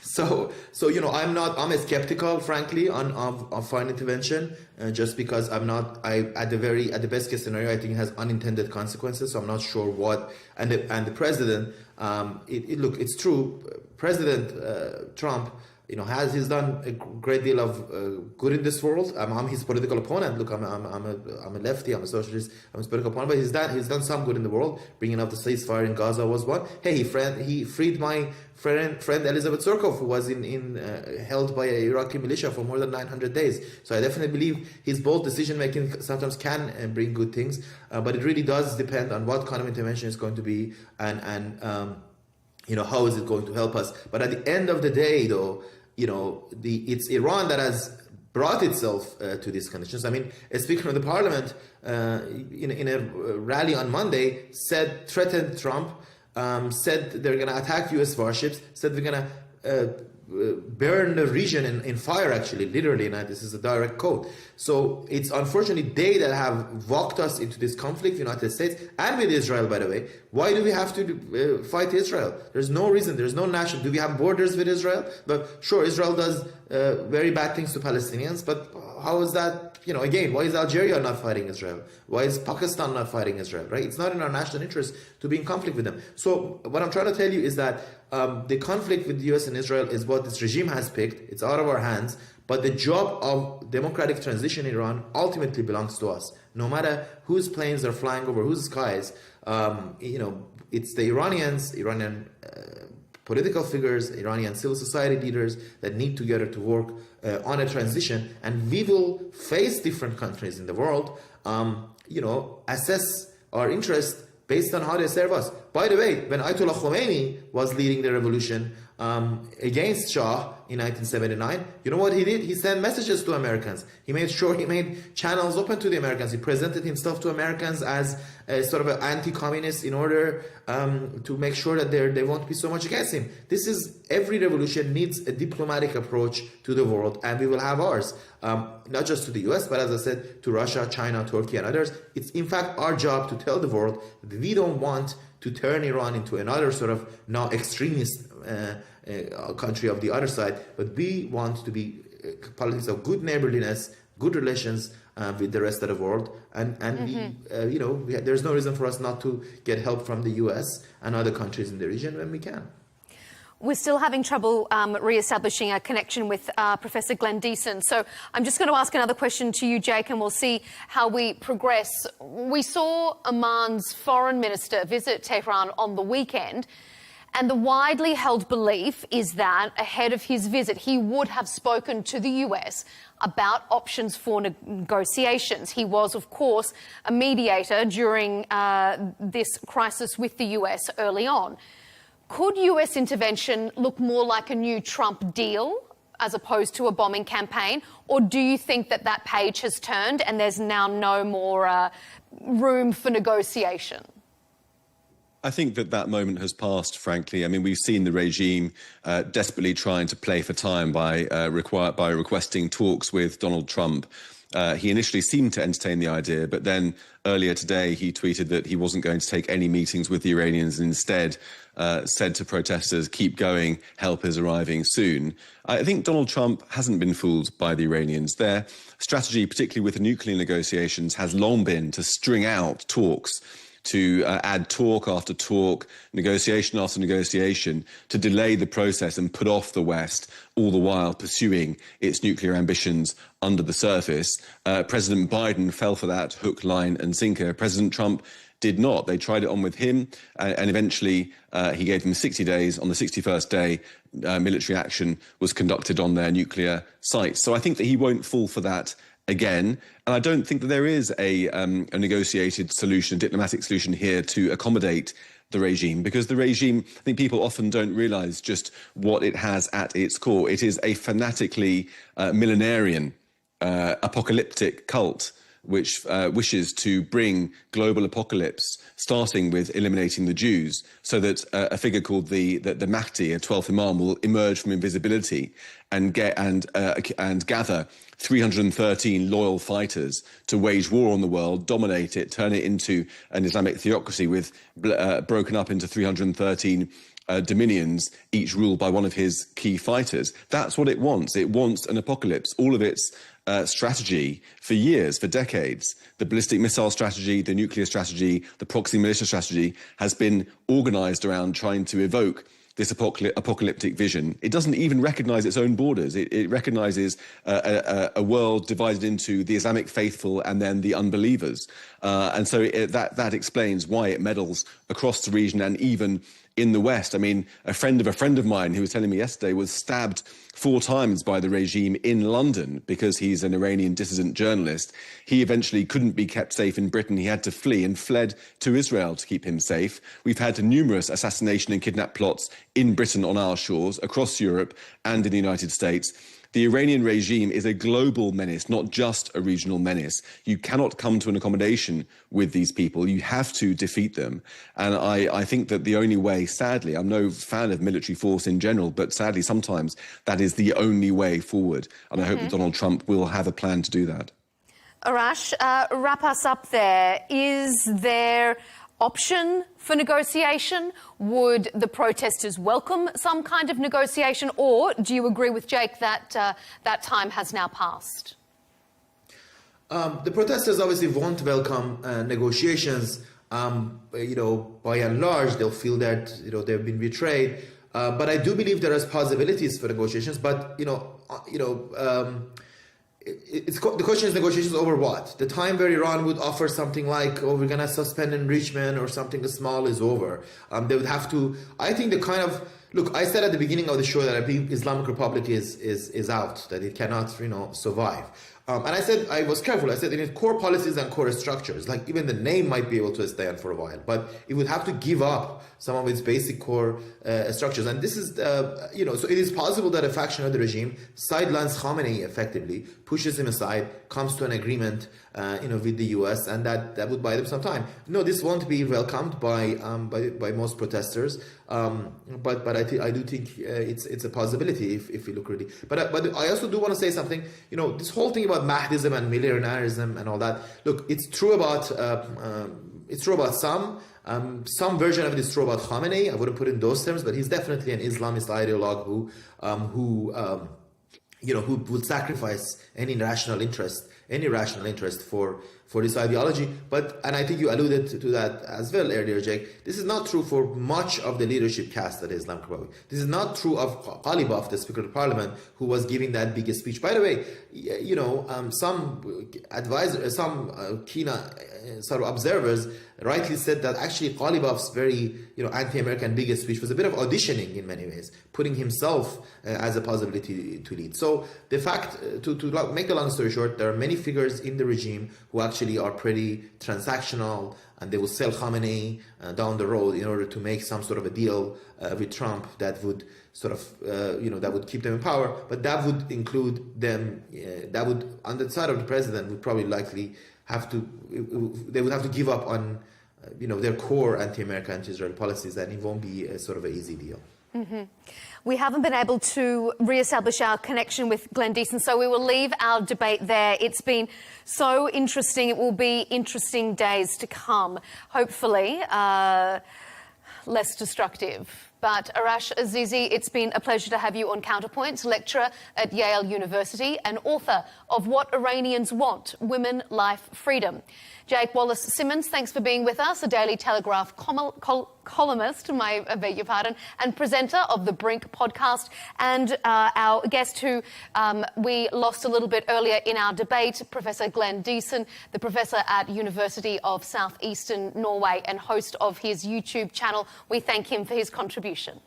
So I'm skeptical, frankly, on foreign intervention, just because at the best case scenario, I think it has unintended consequences. So I'm not sure what, and the president, look, it's true, President Trump, he's done a great deal of good in this world. I'm his political opponent. Look, I'm a lefty. I'm a socialist. I'm his political opponent. But he's done some good in the world. Bringing up the ceasefire in Gaza was one. Hey, he freed my friend Elizabeth Surkov, who was held by an Iraqi militia for more than 900 days. So I definitely believe his bold decision making sometimes can bring good things. But it really does depend on what kind of intervention is going to be and how is it going to help us. But at the end of the day, though, it's Iran that has brought itself to these conditions. I mean, a speaker of the parliament in a rally on Monday threatened Trump, said they're going to attack U.S. warships, said we're going to burn the region in fire, actually, literally, and this is a direct quote. So it's unfortunately they that have walked us into this conflict, United States, and with Israel, by the way. Why do we have to fight Israel? There's no reason, there's no national. Do we have borders with Israel? But sure, Israel does very bad things to Palestinians, but how is that, again, why is Algeria not fighting Israel? Why is Pakistan not fighting Israel, right? It's not in our national interest to be in conflict with them. So what I'm trying to tell you is that the conflict with the US and Israel is what this regime has picked. It's out of our hands. But the job of democratic transition in Iran ultimately belongs to us. No matter whose planes are flying over whose skies, it's the Iranian political figures, Iranian civil society leaders that need together to work on a transition. And we will face different countries in the world, assess our interest based on how they serve us. By the way, when Ayatollah Khomeini was leading the revolution against Shah in 1979, you know what he did? He sent messages to Americans. He made sure he made channels open to the Americans. He presented himself to Americans as a sort of an anti-communist in order to make sure that there won't be so much against him. Every revolution needs a diplomatic approach to the world, and we will have ours. Not just to the US, but as I said, to Russia, China, Turkey, and others. It's in fact our job to tell the world that we don't want to turn Iran into another sort of now extremist country of the other side, but we want to be politics of good neighborliness, good relations with the rest of the world, and there's no reason for us not to get help from the US and other countries in the region when we can. We're still having trouble re-establishing a connection with Professor Glenn Deason. So I'm just going to ask another question to you, Jake, and we'll see how we progress. We saw Oman's foreign minister visit Tehran on the weekend, and the widely held belief is that ahead of his visit, he would have spoken to the US about options for negotiations. He was, of course, a mediator during this crisis with the US early on. Could US intervention look more like a new Trump deal as opposed to a bombing campaign? Or do you think that that page has turned and there's now no more room for negotiation? I think that moment has passed, frankly. I mean, we've seen the regime desperately trying to play for time by requesting talks with Donald Trump. He initially seemed to entertain the idea, but then earlier today he tweeted that he wasn't going to take any meetings with the Iranians and instead said to protesters, keep going, help is arriving soon. I think Donald Trump hasn't been fooled by the Iranians. Their strategy, particularly with the nuclear negotiations, has long been to string out talks, to add talk after talk, negotiation after negotiation, to delay the process and put off the West, all the while pursuing its nuclear ambitions under the surface. President Biden fell for that hook, line and sinker. President Trump did not. They tried it on with him, and eventually he gave them 60 days. On the 61st day, military action was conducted on their nuclear sites. So I think that he won't fall for that again. And I don't think that there is a negotiated solution, a diplomatic solution here to accommodate the regime, because the regime, I think people often don't realise just what it has at its core. It is a fanatically millenarian, apocalyptic cult which wishes to bring global apocalypse, starting with eliminating the Jews, so that a figure called the Mahdi, a 12th Imam, will emerge from invisibility and gather 313 loyal fighters to wage war on the world, dominate it, turn it into an Islamic theocracy with broken up into 313 dominions, each ruled by one of his key fighters. That's what it wants. It wants an apocalypse. All of its strategy for years, for decades, the ballistic missile strategy, the nuclear strategy, the proxy militia strategy, has been organised around trying to evoke this apocalyptic vision. It doesn't even recognise its own borders. It recognises a world divided into the Islamic faithful and then the unbelievers. And so that explains why it meddles across the region and even in the West. I mean, a friend of mine who was telling me yesterday was stabbed 4 times by the regime in London because he's an Iranian dissident journalist. He eventually couldn't be kept safe in Britain. He had to flee and fled to Israel to keep him safe. We've had numerous assassination and kidnap plots in Britain on our shores, across Europe and in the United States. The Iranian regime is a global menace, not just a regional menace. You cannot come to an accommodation with these people. You have to defeat them. And I think that the only way, sadly, I'm no fan of military force in general, but sadly sometimes that is the only way forward. And I hope that Donald Trump will have a plan to do that. Arash, wrap us up there. Is there option for negotiation? Would the protesters welcome some kind of negotiation, or do you agree with Jake that that time has now passed? The protesters obviously won't welcome negotiations. By and large, they'll feel that they've been betrayed. But I do believe there is possibilities for negotiations. But the question is negotiations over what? The time where Iran would offer something like, we're going to suspend enrichment or something small is over. They would have to, I think look, I said at the beginning of the show that I believe Islamic Republic is out, that it cannot, survive. And I said, I was careful. I said it needs core policies and core structures. Like even the name might be able to stand for a while, but it would have to give up some of its basic core structures. And this is, so it is possible that a faction of the regime sidelines Khamenei effectively, pushes him aside, comes to an agreement, with the US, and that would buy them some time. No, this won't be welcomed by most protesters. But I do think it's a possibility if we look really. But I also do want to say something. This whole thing about Mahdism and millenarianism and all that. Look, it's true about some. Some version of it is true about Khamenei. I wouldn't put it in those terms, but he's definitely an Islamist ideologue who who would sacrifice any rational interest for this ideology. And I think you alluded to that as well earlier, Jake. This is not true for much of the leadership cast at the Islamic Republic. This is not true of Ghalibaf, the Speaker of Parliament, who was giving that biggest speech. By the way, some advisors, some keen sort of observers rightly said that actually Ghalibaf's very anti-American biggest speech was a bit of auditioning in many ways, putting himself as a possibility to lead. So the fact, to make the long story short, there are many figures in the regime who actually are pretty transactional, and they will sell Khamenei down the road in order to make some sort of a deal with Trump that would sort of, that would keep them in power. But that would include them, that would, on the side of the president, would probably likely they would have to give up on, their core anti-American, anti-Israel policies, and it won't be a sort of an easy deal. Mm-hmm. We haven't been able to re-establish our connection with Glenn Deason, so we will leave our debate there. It's been so interesting. It will be interesting days to come, hopefully less destructive. But Arash Azizi, it's been a pleasure to have you on Counterpoints, lecturer at Yale University and author of What Iranians Want, Women, Life, Freedom. Jake Wallace-Simmons, thanks for being with us, a Daily Telegraph columnist, I beg your pardon, and presenter of the Brink podcast, and our guest who we lost a little bit earlier in our debate, Professor Glenn Deason, the professor at University of Southeastern Norway and host of his YouTube channel. We thank him for his contribution.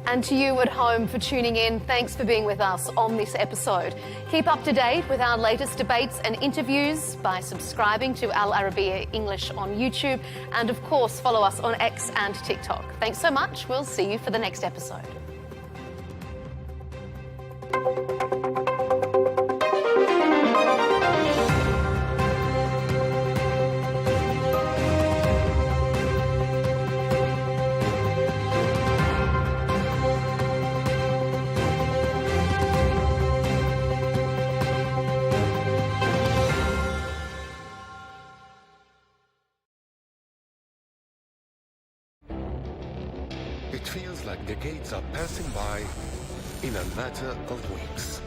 And to you at home for tuning in, thanks for being with us on this episode. Keep up to date with our latest debates and interviews by subscribing to Al Arabiya English on YouTube, and of course follow us on X and TikTok. Thanks so much. We'll see you for the next episode. It feels like decades are passing by in a matter of weeks.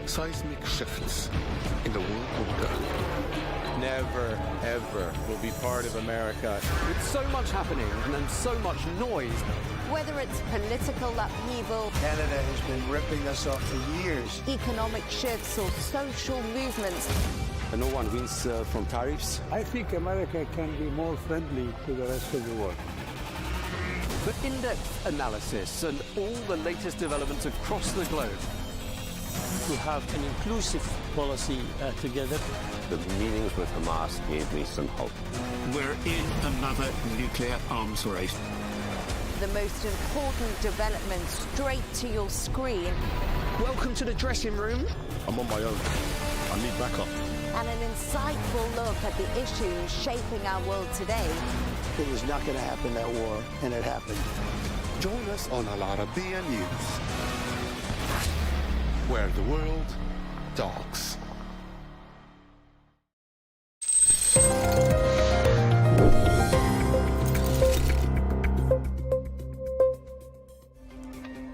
Seismic shifts in the world order. Never, ever will be part of America. With so much happening and so much noise. Whether it's political upheaval, Canada has been ripping us off for years. economic shifts, or social movements, No one wins from tariffs. I think America can be more friendly to the rest of the world. For in-depth analysis and all the latest developments across the globe. To have an inclusive policy together. The meetings with Hamas gave me some hope. We're in another nuclear arms race. the most important developments straight to your screen. Welcome to the dressing room. I'm on my own. I need backup. And an insightful look at the issues shaping our world today. It was not going to happen, that war, and it happened. Join us on Al-Arabiya News, where the world talks.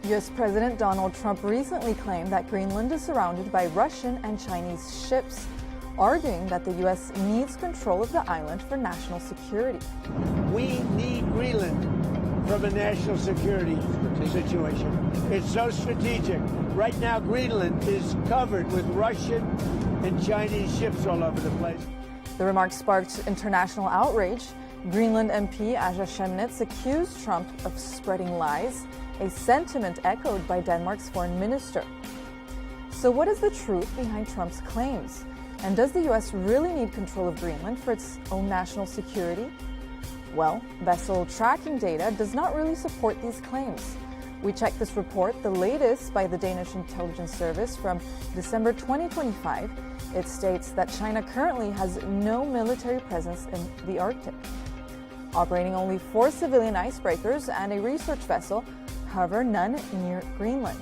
U.S. President Donald Trump recently claimed that Greenland is surrounded by Russian and Chinese ships, arguing that the U.S. needs control of the island for national security. We need Greenland from a national security situation. It's so strategic. Right now, Greenland is covered with Russian and Chinese ships all over the place. The remark sparked international outrage. Greenland MP Aja Chemnitz accused Trump of spreading lies, a sentiment echoed by Denmark's foreign minister. So what is the truth behind Trump's claims? And does the U.S. really need control of Greenland for its own national security? Well, vessel tracking data does not really support these claims. We checked this report, the latest by the Danish intelligence service from December 2025. It states that China currently has no military presence in the Arctic, operating only 4 civilian icebreakers and a research vessel, however, none near Greenland.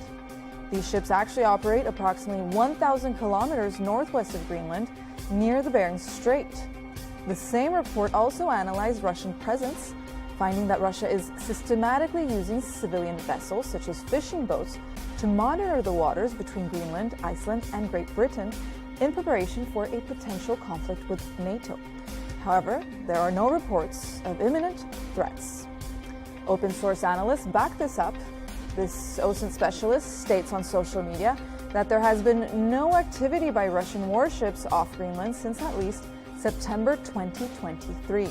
These ships actually operate approximately 1,000 kilometers northwest of Greenland, near the Bering Strait. The same report also analyzed Russian presence finding that Russia is systematically using civilian vessels, such as fishing boats, to monitor the waters between Greenland, Iceland, and Great Britain in preparation for a potential conflict with NATO. However, there are no reports of imminent threats. Open source analysts back this up. This OSINT specialist states on social media that there has been no activity by Russian warships off Greenland since at least September 2023,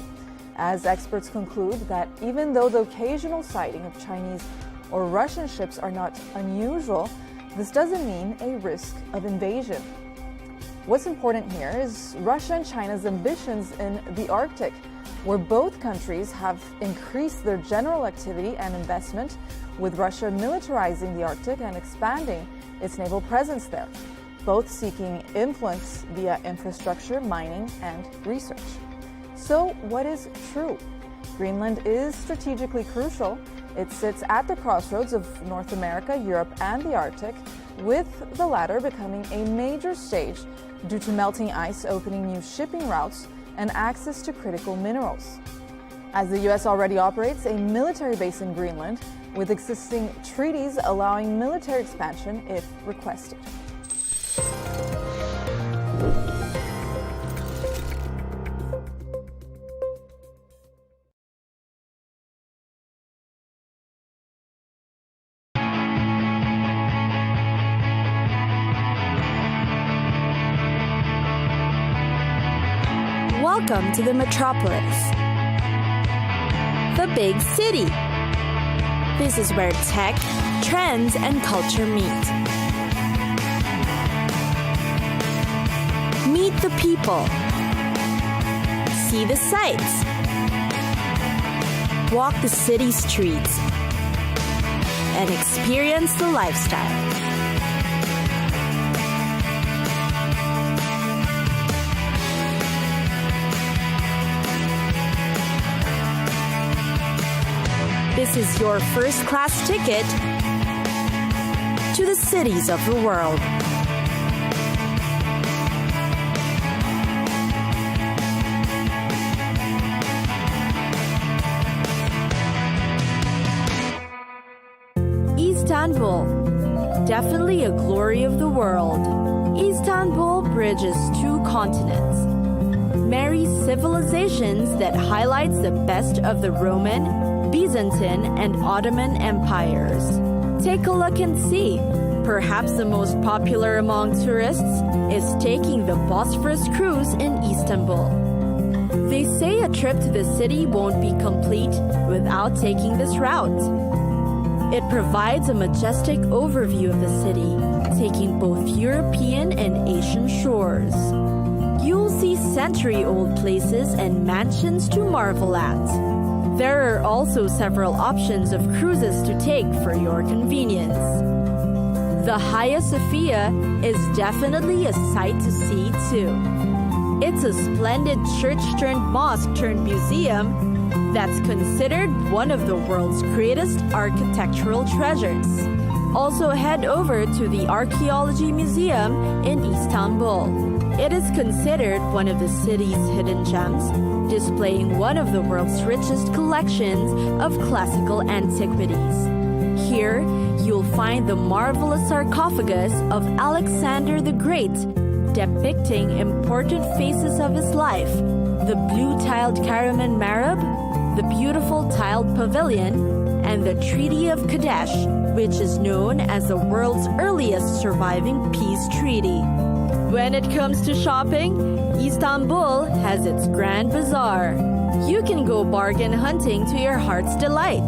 as experts conclude that even though the occasional sighting of Chinese or Russian ships are not unusual, this doesn't mean a risk of invasion. What's important here is Russia and China's ambitions in the Arctic, where both countries have increased their general activity and investment, with Russia militarizing the Arctic and expanding its naval presence there, both seeking influence via infrastructure, mining, and research. So what is true? Greenland is strategically crucial. It sits at the crossroads of North America, Europe, and the Arctic, with the latter becoming a major stage due to melting ice opening new shipping routes and access to critical minerals. As the U.S. already operates a military base in Greenland, with existing treaties allowing military expansion if requested. Welcome to the metropolis, the big city. This is where tech, trends, and culture meet. Meet the people. See the sights. Walk the city streets. And experience the lifestyle. This is your first-class ticket to the cities of the world. Istanbul, definitely a glory of the world. Istanbul bridges two continents, marries civilizations that highlights the best of the Roman, Byzantine, and Ottoman empires. Take a look and see. Perhaps the most popular among tourists is taking the Bosphorus cruise in Istanbul. They say a trip to the city won't be complete without taking this route. It provides a majestic overview of the city, taking both European and Asian shores. You'll see century-old places and mansions to marvel at. There are also several options of cruises to take for your convenience. The Hagia Sophia is definitely a sight to see too. It's a splendid church-turned-mosque-turned-museum that's considered one of the world's greatest architectural treasures. Also head over to the Archaeology Museum in Istanbul. It is considered one of the city's hidden gems, displaying one of the world's richest collections of classical antiquities. Here, you'll find the marvelous sarcophagus of Alexander the Great, depicting important phases of his life, the blue-tiled Karaman Marab, the beautiful tiled pavilion, and the Treaty of Kadesh, which is known as the world's earliest surviving peace treaty. When it comes to shopping, Istanbul has its Grand Bazaar. You can go bargain hunting to your heart's delight.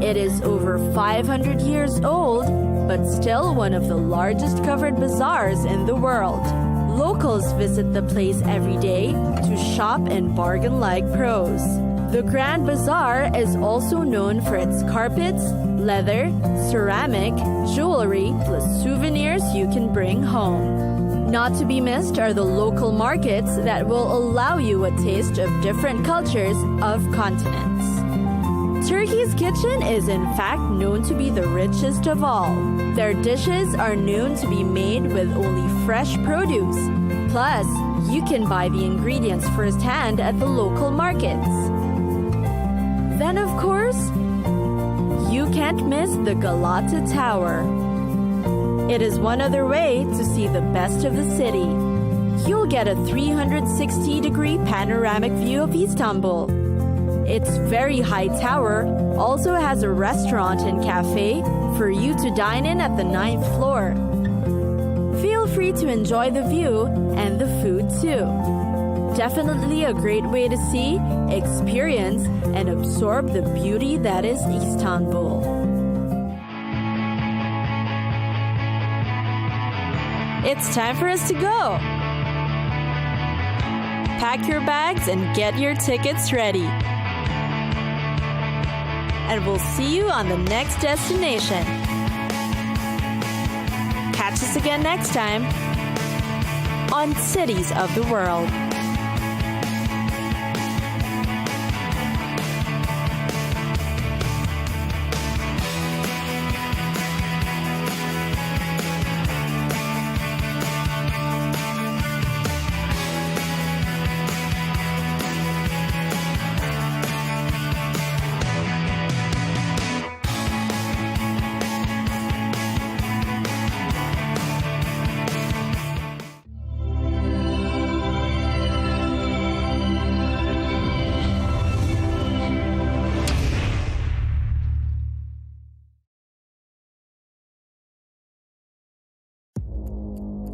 It is over 500 years old, but still one of the largest covered bazaars in the world. Locals visit the place every day to shop and bargain like pros. The Grand Bazaar is also known for its carpets, leather, ceramic, jewelry, plus souvenirs you can bring home. Not to be missed are the local markets that will allow you a taste of different cultures of continents. Turkey's kitchen is in fact known to be the richest of all. Their dishes are known to be made with only fresh produce. Plus, you can buy the ingredients firsthand at the local markets. Then, of course, you can't miss the Galata Tower. It is one other way to see the best of the city. You'll get a 360-degree panoramic view of Istanbul. Its very high tower also has a restaurant and cafe for you to dine in at the 9th floor. Feel free to enjoy the view and the food too. Definitely a great way to see, experience, and absorb the beauty that is Istanbul. It's time for us to go. Pack your bags and get your tickets ready. And we'll see you on the next destination. Catch us again next time on Cities of the World.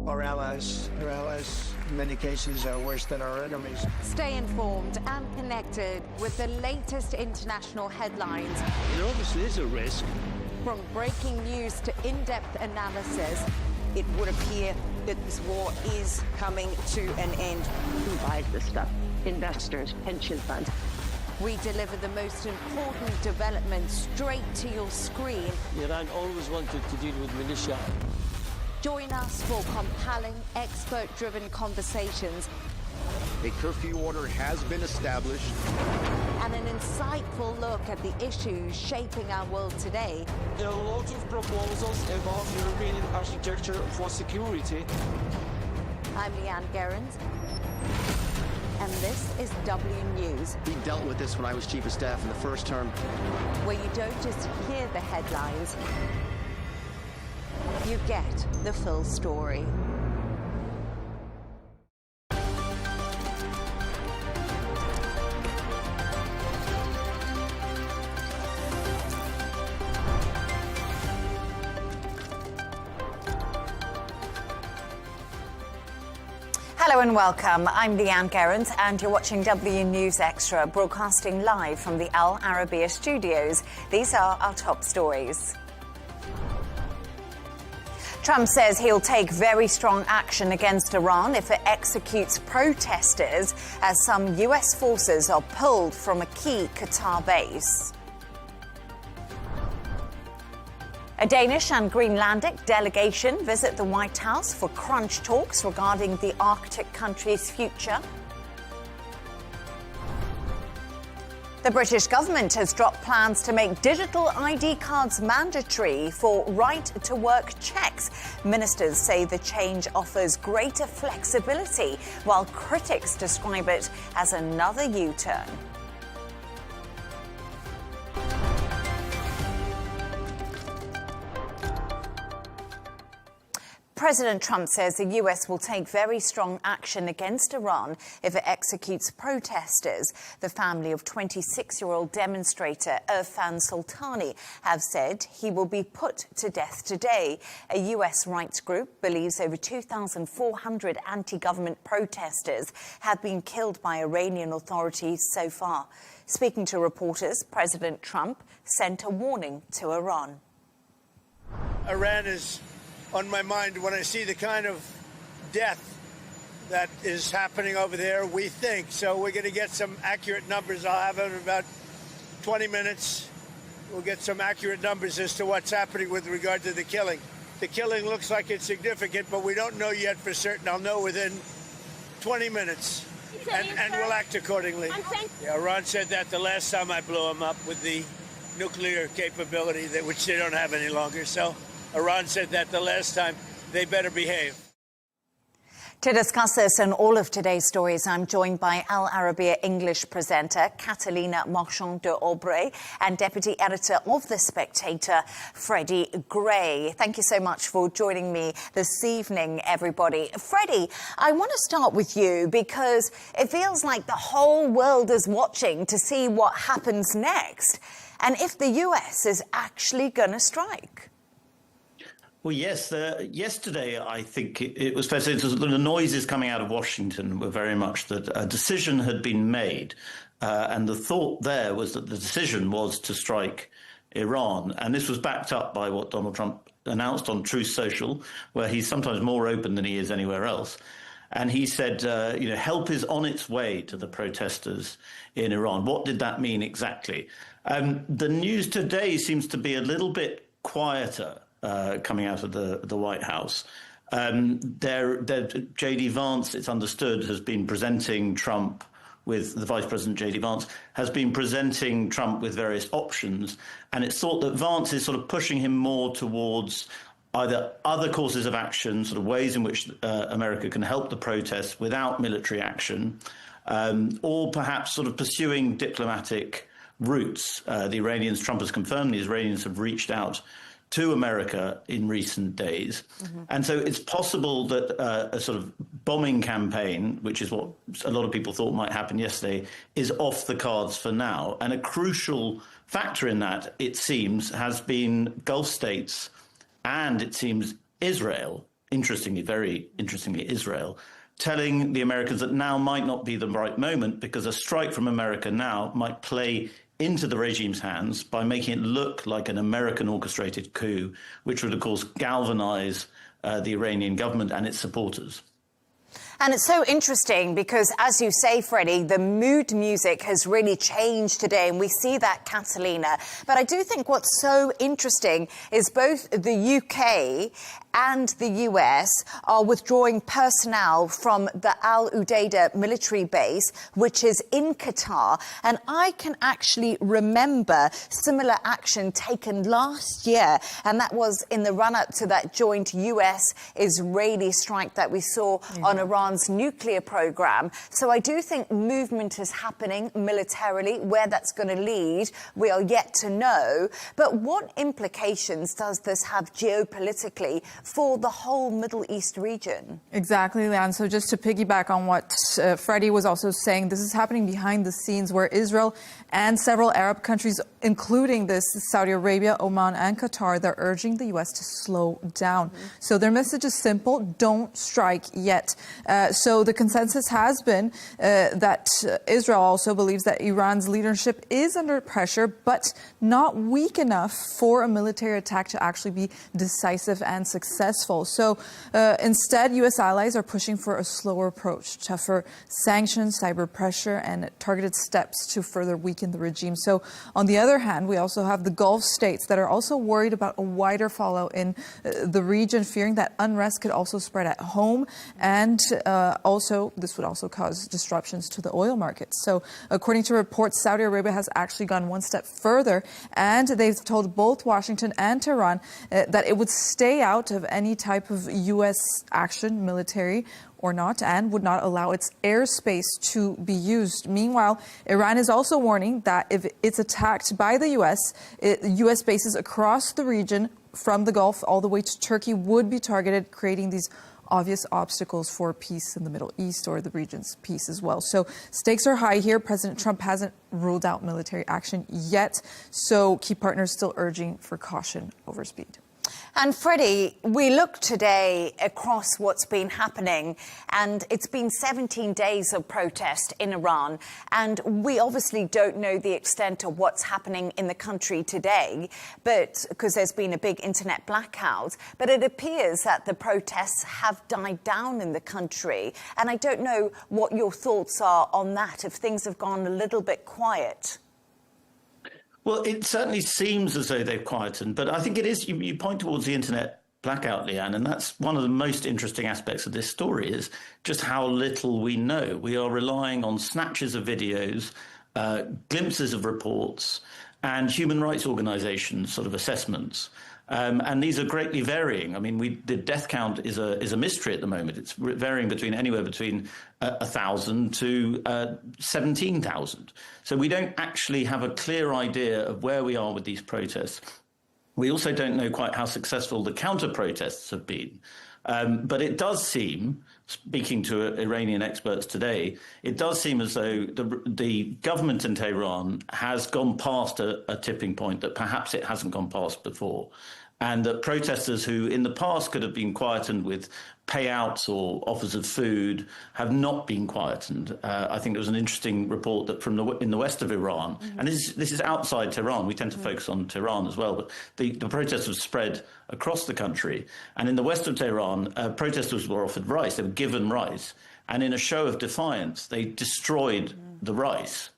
Our allies, in many cases, are worse than our enemies. Stay informed and connected with the latest international headlines. There obviously is a risk. From breaking news to in-depth analysis, it would appear that this war is coming to an end. Who buys this stuff? Investors, pension funds. We deliver the most important developments straight to your screen. Iran always wanted to deal with militia. Join us for compelling, expert-driven conversations. A curfew order has been established. And an insightful look at the issues shaping our world today. There are lots of proposals about European architecture for security. I'm Leigh Ann Gerrans, and this is W News. We dealt with this when I was chief of staff in the first term. Where you don't just hear the headlines, you get the full story. Hello and welcome. I'm Leigh Ann Gerrans and you're watching W News Extra, broadcasting live from the Al Arabiya studios. These are our top stories. Trump says he'll take very strong action against Iran if it executes protesters as some US forces are pulled from a key Qatar base. A Danish and Greenlandic delegation visit the White House for crunch talks regarding the Arctic country's future. The British government has dropped plans to make digital ID cards mandatory for right-to-work checks. Ministers say the change offers greater flexibility, while critics describe it as another U-turn. President Trump says the US will take very strong action against Iran if it executes protesters. The family of 26-year-old demonstrator Irfan Soltani have said he will be put to death today. A US rights group believes over 2,400 anti-government protesters have been killed by Iranian authorities so far. Speaking to reporters, President Trump sent a warning to Iran. Iran is on my mind when I see the kind of death that is happening over there, we think. So we're going to get some accurate numbers. I'll have it in about 20 minutes. We'll get some accurate numbers as to what's happening with regard to the killing. The killing looks like it's significant, but we don't know yet for certain. I'll know within 20 minutes, and we'll act accordingly. Yeah, Iran said that the last time I blew them up with the nuclear capability, which they don't have any longer. So Iran said that the last time. They better behave. To discuss this and all of today's stories, I'm joined by Arabiya English presenter Catalina Marchand de Aubray and deputy editor of The Spectator, Freddie Gray. Thank you so much for joining me this evening, everybody. Freddie, I want to start with you because it feels like the whole world is watching to see what happens next and if the US is actually going to strike. Well, yes. Yesterday, I think it was fair to say the noises coming out of Washington were very much that a decision had been made. And the thought there was that the decision was to strike Iran. And this was backed up by what Donald Trump announced on Truth Social, where he's sometimes more open than he is anywhere else. And he said, help is on its way to the protesters in Iran. What did that mean exactly? The news today seems to be a little bit quieter. Coming out of the White House. J.D. Vance, it's understood, has been presenting Trump with the Vice President J.D. Vance, has been presenting Trump with various options. And it's thought that Vance is sort of pushing him more towards either other courses of action, sort of ways in which America can help the protests without military action, or perhaps sort of pursuing diplomatic routes. The Iranians, Trump has confirmed the Iranians have reached out to America in recent days. Mm-hmm. And so it's possible that a sort of bombing campaign, which is what a lot of people thought might happen yesterday, is off the cards for now. And a crucial factor in that, it seems, has been Gulf states and it seems Israel, very interestingly, Israel, telling the Americans that now might not be the right moment because a strike from America now might play into the regime's hands by making it look like an American-orchestrated coup, which would, of course, galvanize the Iranian government and its supporters. And it's so interesting because, as you say, Freddie, the mood music has really changed today, and we see that, Catalina. But I do think what's so interesting is both the UK and the US are withdrawing personnel from the Al-Udeid military base, which is in Qatar. And I can actually remember similar action taken last year, and that was in the run-up to that joint US-Israeli strike that we saw on Iran's nuclear program. So I do think movement is happening militarily. Where that's going to lead, we are yet to know. But what implications does this have geopolitically for the whole Middle East region? Exactly, Leigh Ann. So just to piggyback on what Freddie was also saying, this is happening behind the scenes where Israel and several Arab countries, including Saudi Arabia, Oman and Qatar, they're urging the U.S. to slow down. Mm-hmm. So their message is simple: don't strike yet. So the consensus has been that Israel also believes that Iran's leadership is under pressure, but not weak enough for a military attack to actually be decisive and successful. So instead, U.S. allies are pushing for a slower approach, tougher sanctions, cyber pressure, and targeted steps to further weaken the regime. So on the other hand, we also have the Gulf states that are also worried about a wider fallout in the region, fearing that unrest could also spread at home, and also this would also cause disruptions to the oil markets. So according to reports, Saudi Arabia has actually gone one step further, and they've told both Washington and Tehran that it would stay out of any type of U.S. action, military or not, and would not allow its airspace to be used. Meanwhile, Iran is also warning that if it's attacked by the U.S., U.S. bases across the region from the Gulf all the way to Turkey would be targeted, creating these obvious obstacles for peace in the Middle East or the region's peace as well. So stakes are high here. President Trump hasn't ruled out military action yet, so key partners still urging for caution over speed. And Freddie, we look today across what's been happening, and it's been 17 days of protest in Iran, and we obviously don't know the extent of what's happening in the country today, but because there's been a big internet blackout, but it appears that the protests have died down in the country. And I don't know what your thoughts are on that, if things have gone a little bit quiet. Well, it certainly seems as though they've quietened, but I think it is, you point towards the internet blackout, Leigh Ann, and that's one of the most interesting aspects of this story is just how little we know. We are relying on snatches of videos, glimpses of reports, and human rights organizations' sort of assessments. And these are greatly varying. I mean, the death count is a mystery at the moment. It's varying anywhere between 1,000 to 17,000. So we don't actually have a clear idea of where we are with these protests. We also don't know quite how successful the counter-protests have been. But it does seem, speaking to Iranian experts today, it does seem as though the government in Tehran has gone past a tipping point that perhaps it hasn't gone past before. And that protesters who in the past could have been quietened with payouts or offers of food have not been quietened. I think there was an interesting report that in the west of Iran, and this is outside Tehran, we tend to focus on Tehran as well, but the protests have spread across the country. And in the west of Tehran, protesters were offered rice, they were given rice, and in a show of defiance, they destroyed the rice.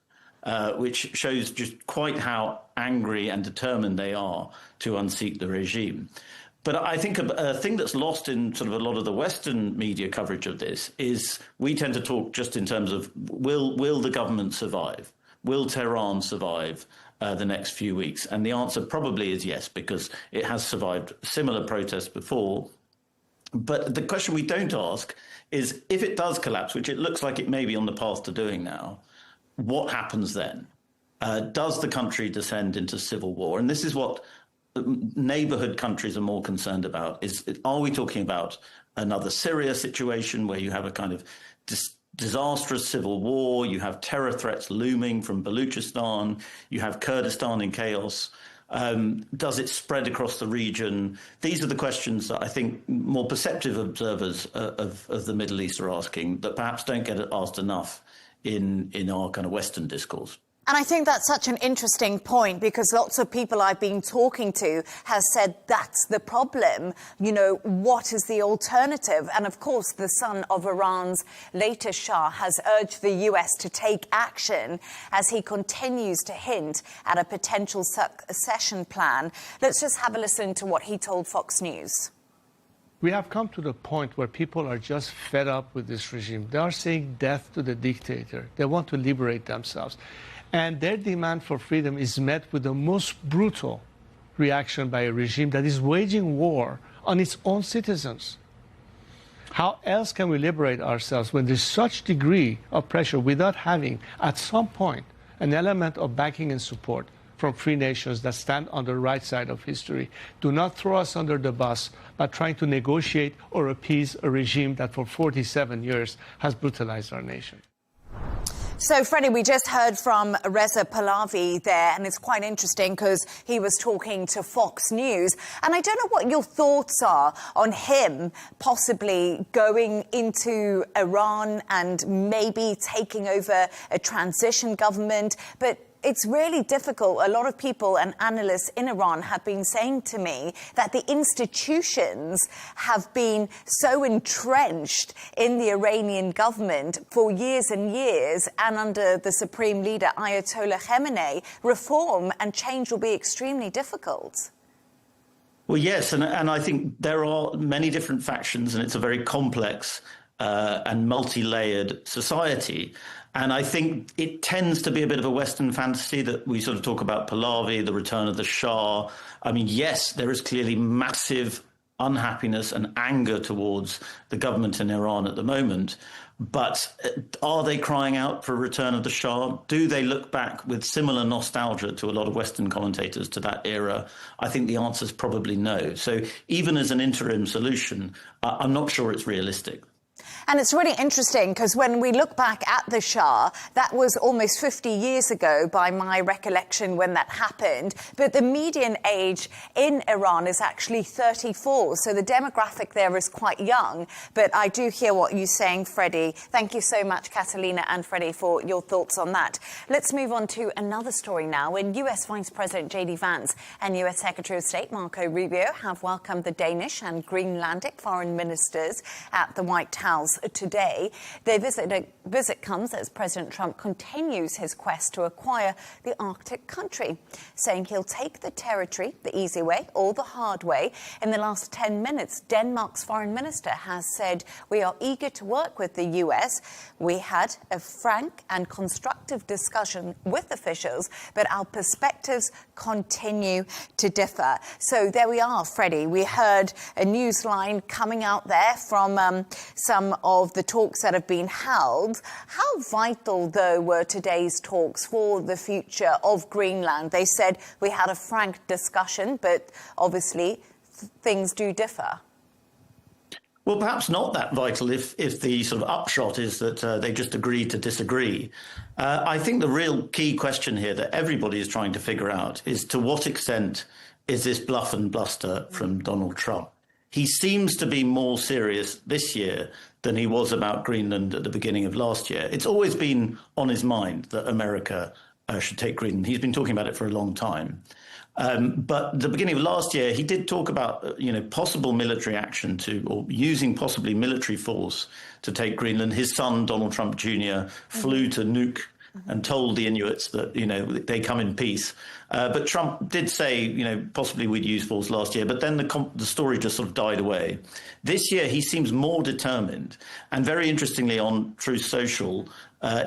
Which shows just quite how angry and determined they are to unseat the regime. But I think a thing that's lost in sort of a lot of the Western media coverage of this is we tend to talk just in terms of will the government survive? Will Tehran survive the next few weeks? And the answer probably is yes, because it has survived similar protests before. But the question we don't ask is if it does collapse, which it looks like it may be on the path to doing now, what happens then? Does the country descend into civil war? And this is what neighborhood countries are more concerned about. Are we talking about another Syria situation where you have a kind of disastrous civil war, you have terror threats looming from Baluchistan, you have Kurdistan in chaos? Does it spread across the region? These are the questions that I think more perceptive observers of the Middle East are asking that perhaps don't get asked enough in our kind of Western discourse. And I think that's such an interesting point because lots of people I've been talking to have said that's the problem. You know, what is the alternative? And of course, the son of Iran's latest Shah has urged the US to take action as he continues to hint at a potential succession plan. Let's just have a listen to what he told Fox News. We have come to the point where people are just fed up with this regime. They are saying death to the dictator. They want to liberate themselves. And their demand for freedom is met with the most brutal reaction by a regime that is waging war on its own citizens. How else can we liberate ourselves when there's such degree of pressure without having, at some point, an element of backing and support from free nations that stand on the right side of history? Do not throw us under the bus by trying to negotiate or appease a regime that for 47 years has brutalized our nation. So, Freddie, we just heard from Reza Pahlavi there, and it's quite interesting because he was talking to Fox News. And I don't know what your thoughts are on him possibly going into Iran and maybe taking over a transition government, but it's really difficult. A lot of people and analysts in Iran have been saying to me that the institutions have been so entrenched in the Iranian government for years and years, and under the supreme leader, Ayatollah Khamenei, reform and change will be extremely difficult. Well, yes, and I think there are many different factions, and it's a very complex and multi-layered society. And I think it tends to be a bit of a Western fantasy that we sort of talk about Pahlavi, the return of the Shah. I mean, yes, there is clearly massive unhappiness and anger towards the government in Iran at the moment. But are they crying out for a return of the Shah? Do they look back with similar nostalgia to a lot of Western commentators to that era? I think the answer is probably no. So even as an interim solution, I'm not sure it's realistic. And it's really interesting because when we look back at the Shah, that was almost 50 years ago by my recollection when that happened. But the median age in Iran is actually 34. So the demographic there is quite young. But I do hear what you're saying, Freddie. Thank you so much, Catalina and Freddie, for your thoughts on that. Let's move on to another story now. When US Vice President J.D. Vance and US Secretary of State Marco Rubio have welcomed the Danish and Greenlandic foreign ministers at the White House. pals today. Their visit comes as President Trump continues his quest to acquire the Arctic country, saying he'll take the territory the easy way or the hard way. In the last 10 minutes, Denmark's foreign minister has said, "We are eager to work with the US. We had a frank and constructive discussion with officials, but our perspectives continue to differ." So there we are, Freddie. We heard a news line coming out there from some of the talks that have been held. How vital, though, were today's talks for the future of Greenland? They said we had a frank discussion, but obviously things do differ. Well, perhaps not that vital if the sort of upshot is that they just agreed to disagree. I think the real key question here that everybody is trying to figure out is to what extent is this bluff and bluster from Donald Trump? He seems to be more serious this year than he was about Greenland at the beginning of last year. It's always been on his mind that America should take Greenland. He's been talking about it for a long time. But at the beginning of last year, he did talk about, possible military action or using possibly military force to take Greenland. His son, Donald Trump Jr., flew to Nuuk and told the Inuits that, they come in peace. But Trump did say, possibly we'd use force last year, but then the story just sort of died away. This year, he seems more determined. And very interestingly, on Truth Social,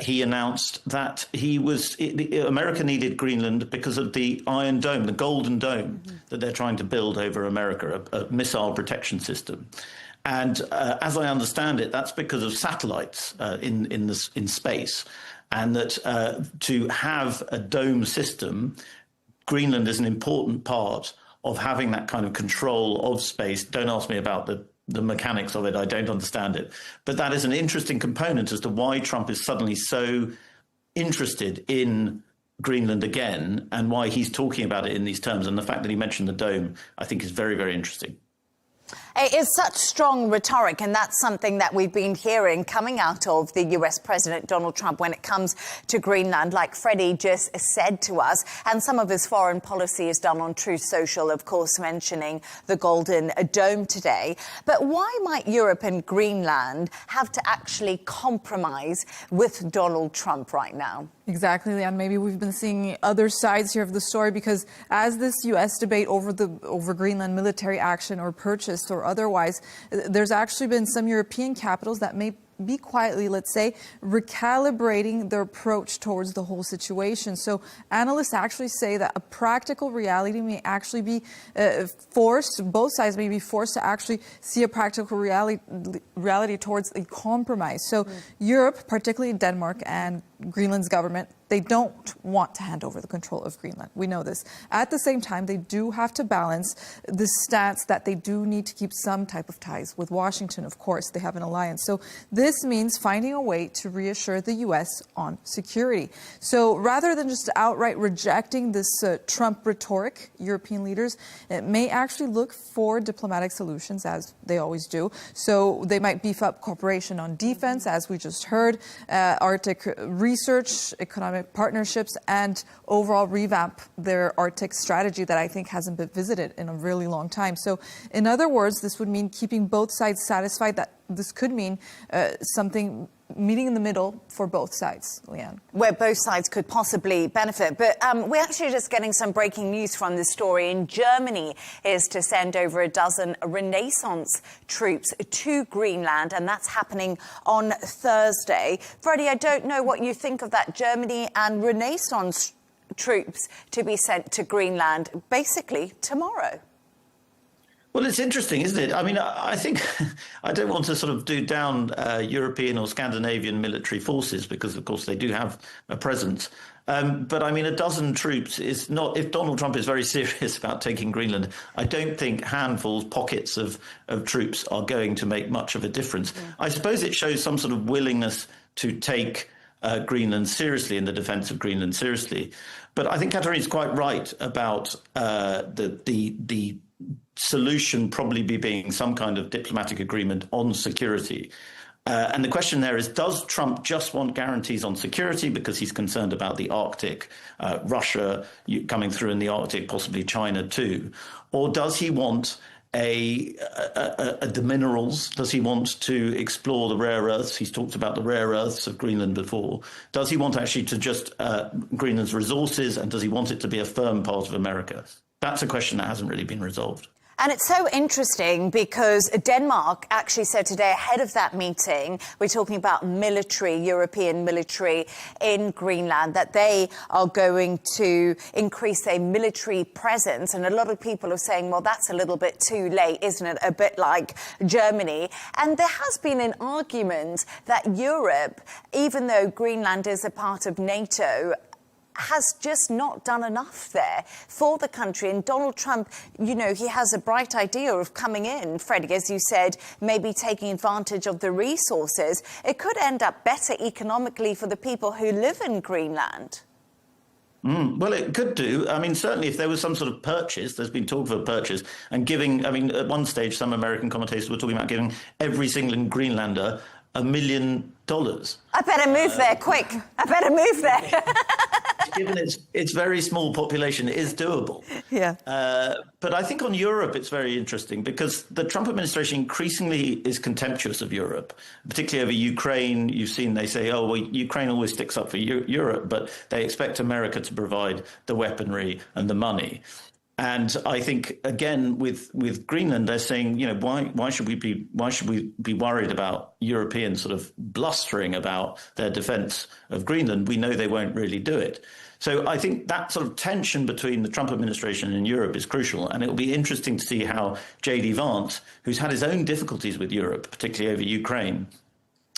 he announced that America needed Greenland because of the Iron Dome, the Golden Dome that they're trying to build over America, a missile protection system. And as I understand it, that's because of satellites in space. And that to have a dome system, Greenland is an important part of having that kind of control of space. Don't ask me about the mechanics of it. I don't understand it. But that is an interesting component as to why Trump is suddenly so interested in Greenland again and why he's talking about it in these terms. And the fact that he mentioned the dome, I think, is very, very interesting. It is such strong rhetoric, and that's something that we've been hearing coming out of the US President Donald Trump when it comes to Greenland, like Freddie just said to us. And some of his foreign policy is done on Truth Social, of course, mentioning the Golden Dome today. But why might Europe and Greenland have to actually compromise with Donald Trump right now? Exactly, Leigh Ann. Maybe we've been seeing other sides here of the story because as this U.S. debate over Greenland military action or purchase or otherwise, there's actually been some European capitals that may be quietly, let's say, recalibrating their approach towards the whole situation. So analysts actually say that a practical reality may actually be forced, both sides may be forced to actually see a practical reality towards a compromise. So Europe, particularly Denmark and Greenland's government, they don't want to hand over the control of Greenland. We know this. At the same time, they do have to balance the stance that they do need to keep some type of ties with Washington. Of course, they have an alliance. So this means finding a way to reassure the U.S. on security. So rather than just outright rejecting this Trump rhetoric, European leaders may actually look for diplomatic solutions, as they always do. So they might beef up cooperation on defense, as we just heard, Arctic research, economic partnerships, and overall revamp their Arctic strategy that I think hasn't been visited in a really long time. So in other words, this would mean keeping both sides satisfied. That this could mean something meeting in the middle for both sides, Leigh Ann. Where both sides could possibly benefit. But we're actually just getting some breaking news from this story. In Germany is to send over a dozen Renaissance troops to Greenland, and that's happening on Thursday. Freddie, I don't know what you think of that. Germany and Renaissance troops to be sent to Greenland basically tomorrow. Well, it's interesting, isn't it? I mean, I think I don't want to sort of do down European or Scandinavian military forces because, of course, they do have a presence. But I mean, a dozen troops is not, if Donald Trump is very serious about taking Greenland, I don't think handfuls, pockets of troops are going to make much of a difference. Yeah. I suppose it shows some sort of willingness to take Greenland seriously and the defense of Greenland seriously. But I think Katarina's quite right about the solution probably being some kind of diplomatic agreement on security. And the question there is, does Trump just want guarantees on security because he's concerned about the Arctic, Russia coming through in the Arctic, possibly China too? Or does he want the minerals? Does he want to explore the rare earths? He's talked about the rare earths of Greenland before. Does he want actually to just Greenland's resources, and does he want it to be a firm part of America? That's a question that hasn't really been resolved. And it's so interesting because Denmark actually said today, ahead of that meeting, we're talking about military, European military in Greenland, that they are going to increase their military presence. And a lot of people are saying, well, that's a little bit too late, isn't it? A bit like Germany. And there has been an argument that Europe, even though Greenland is a part of NATO, has just not done enough there for the country. And Donald Trump, you know, he has a bright idea of coming in, Freddie, as you said, maybe taking advantage of the resources. It could end up better economically for the people who live in Greenland. Well, it could do. I mean, certainly if there was some sort of purchase, there's been talk of a purchase, and giving, I mean, at one stage, some American commentators were talking about giving every single Greenlander $1 million. I better move there, quick. I better move there. Given its very small population, it is doable. Yeah. But I think on Europe, it's very interesting because the Trump administration increasingly is contemptuous of Europe, particularly over Ukraine. You've seen they say, oh, well, Ukraine always sticks up for Europe, but they expect America to provide the weaponry and the money. And I think, again, with Greenland, they're saying, you know, why should we be worried about Europeans sort of blustering about their defense of Greenland? We know they won't really do it. So I think that sort of tension between the Trump administration and Europe is crucial. And it will be interesting to see how J.D. Vance, who's had his own difficulties with Europe, particularly over Ukraine,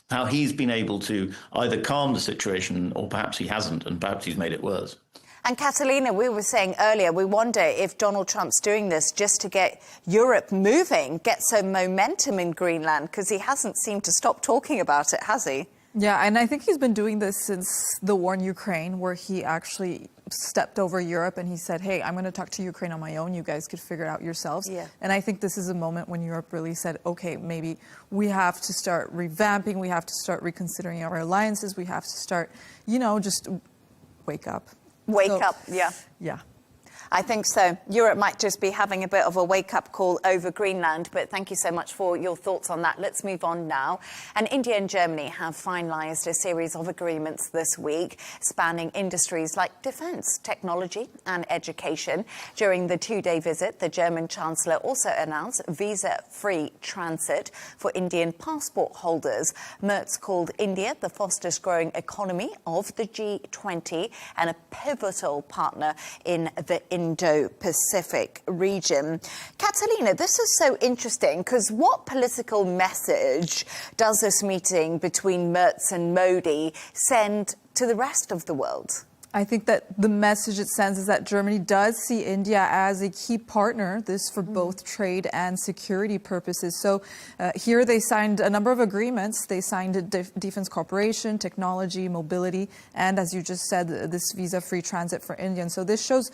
how he's been able to either calm the situation or perhaps he hasn't, and perhaps he's made it worse. And Catalina, we were saying earlier, we wonder if Donald Trump's doing this just to get Europe moving, get some momentum in Greenland, because he hasn't seemed to stop talking about it, has he? Yeah, and I think he's been doing this since the war in Ukraine, where he actually stepped over Europe and he said, hey, I'm going to talk to Ukraine on my own. You guys could figure it out yourselves. Yeah. And I think this is a moment when Europe really said, OK, maybe we have to start revamping. We have to start reconsidering our alliances. We have to start, you know, just wake up. Wake up, yeah. Yeah. I think so. Europe might just be having a bit of a wake-up call over Greenland, but thank you so much for your thoughts on that. Let's move on now. And India and Germany have finalised a series of agreements this week spanning industries like defence, technology and education. During the two-day visit, the German Chancellor also announced visa-free transit for Indian passport holders. Merz called India the fastest-growing economy of the G20 and a pivotal partner in the Indo-Pacific region. Catalina, this is so interesting because what political message does this meeting between Merz and Modi send to the rest of the world? I think that the message it sends is that Germany does see India as a key partner, this for both trade and security purposes. So here they signed a number of agreements. They signed a defense cooperation, technology, mobility, and as you just said, this visa-free transit for Indians. So this shows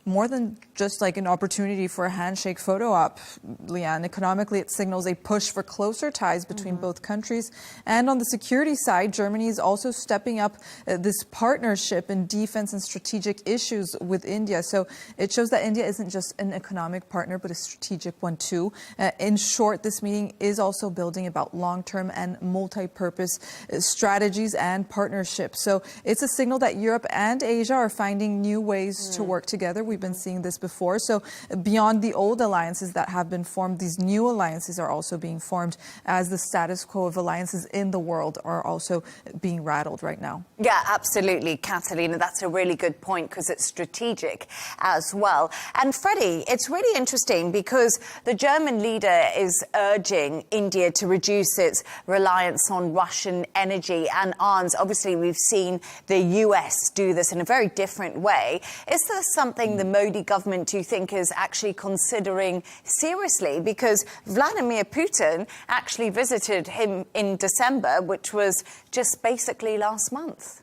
more than just like an opportunity for a handshake photo op, Leigh Ann. Economically, it signals a push for closer ties between both countries. And on the security side, Germany is also stepping up this partnership in defense and strategic issues with India. So it shows that India isn't just an economic partner, but a strategic one too. In short, this meeting is also building about long-term and multi-purpose strategies and partnerships. So it's a signal that Europe and Asia are finding new ways to work together. We've been seeing this before. So beyond the old alliances that have been formed, these new alliances are also being formed as the status quo of alliances in the world are also being rattled right now. Yeah, absolutely, Catalina. That's a really good point because it's strategic as well. And Freddie, it's really interesting because the German leader is urging India to reduce its reliance on Russian energy and arms. Obviously, we've seen the US do this in a very different way. Is there something the Modi government, do you think, is actually considering seriously? Because Vladimir Putin actually visited him in December, which was just basically last month.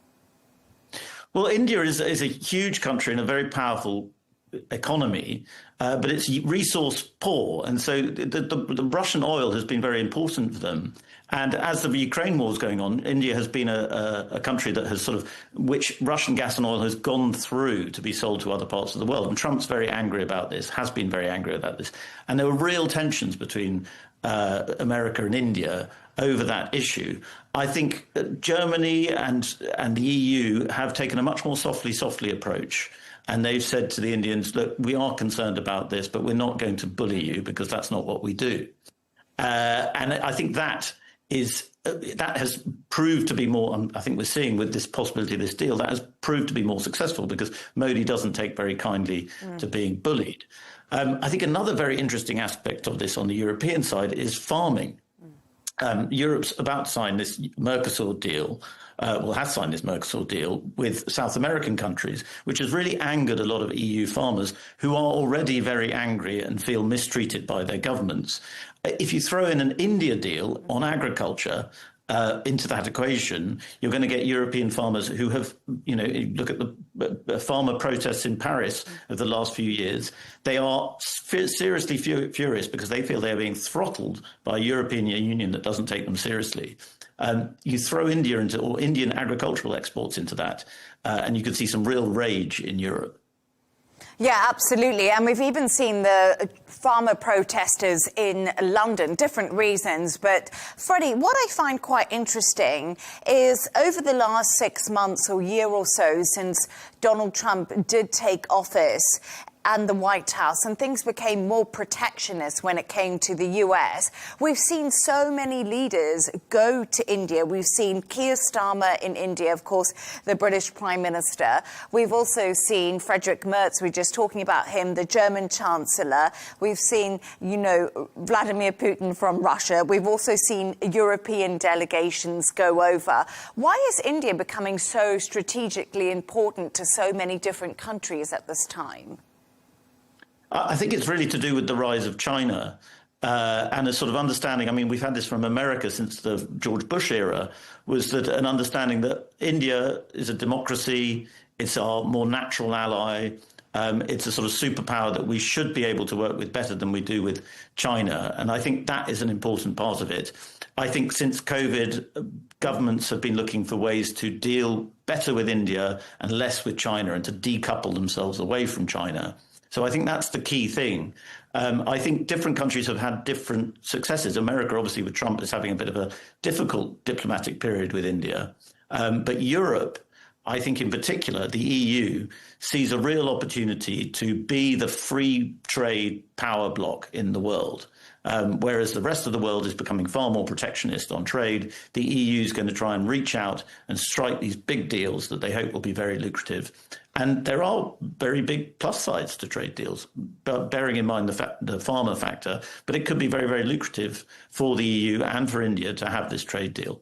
Well, India is a huge country and a very powerful economy, but it's resource poor. And so the Russian oil has been very important for them. And as the Ukraine war is going on, India has been a country that has which Russian gas and oil has gone through to be sold to other parts of the world. And Trump's very angry about this, has been very angry about this. And there were real tensions between America and India over that issue. I think Germany and the EU have taken a much more softly approach. And they've said to the Indians, look, we are concerned about this, but we're not going to bully you because that's not what we do. And I think that has proved to be more, I think we're seeing with this possibility of this deal, that has proved to be more successful because Modi doesn't take very kindly to being bullied. I think another very interesting aspect of this on the European side is farming. Europe's about to sign this Mercosur deal, has signed this Mercosur deal with South American countries, which has really angered a lot of EU farmers who are already very angry and feel mistreated by their governments. If you throw in an India deal on agriculture into that equation, you're going to get European farmers who have, look at the farmer protests in Paris of the last few years. They are seriously furious because they feel they are being throttled by a European Union that doesn't take them seriously. You throw India or Indian agricultural exports into that, and you could see some real rage in Europe. Yeah, absolutely. And we've even seen the farmer protesters in London, different reasons. But Freddie, what I find quite interesting is over the last 6 months or year or so since Donald Trump did take office and the White House, and things became more protectionist when it came to the US. We've seen so many leaders go to India. We've seen Keir Starmer in India, of course, the British Prime Minister. We've also seen Friedrich Merz, we're just talking about him, the German Chancellor. We've seen, Vladimir Putin from Russia. We've also seen European delegations go over. Why is India becoming so strategically important to so many different countries at this time? I think it's really to do with the rise of China and a sort of understanding. I mean, we've had this from America since the George Bush era, was that an understanding that India is a democracy, it's our more natural ally, it's a sort of superpower that we should be able to work with better than we do with China. And I think that is an important part of it. I think since COVID, governments have been looking for ways to deal better with India and less with China and to decouple themselves away from China. So I think that's the key thing. I think different countries have had different successes. America, obviously, with Trump, is having a bit of a difficult diplomatic period with India. But Europe, I think in particular, the EU, sees a real opportunity to be the free trade power bloc in the world. Whereas the rest of the world is becoming far more protectionist on trade, the EU is going to try and reach out and strike these big deals that they hope will be very lucrative. And there are very big plus sides to trade deals, but bearing in mind the farmer factor. But it could be very, very lucrative for the EU and for India to have this trade deal.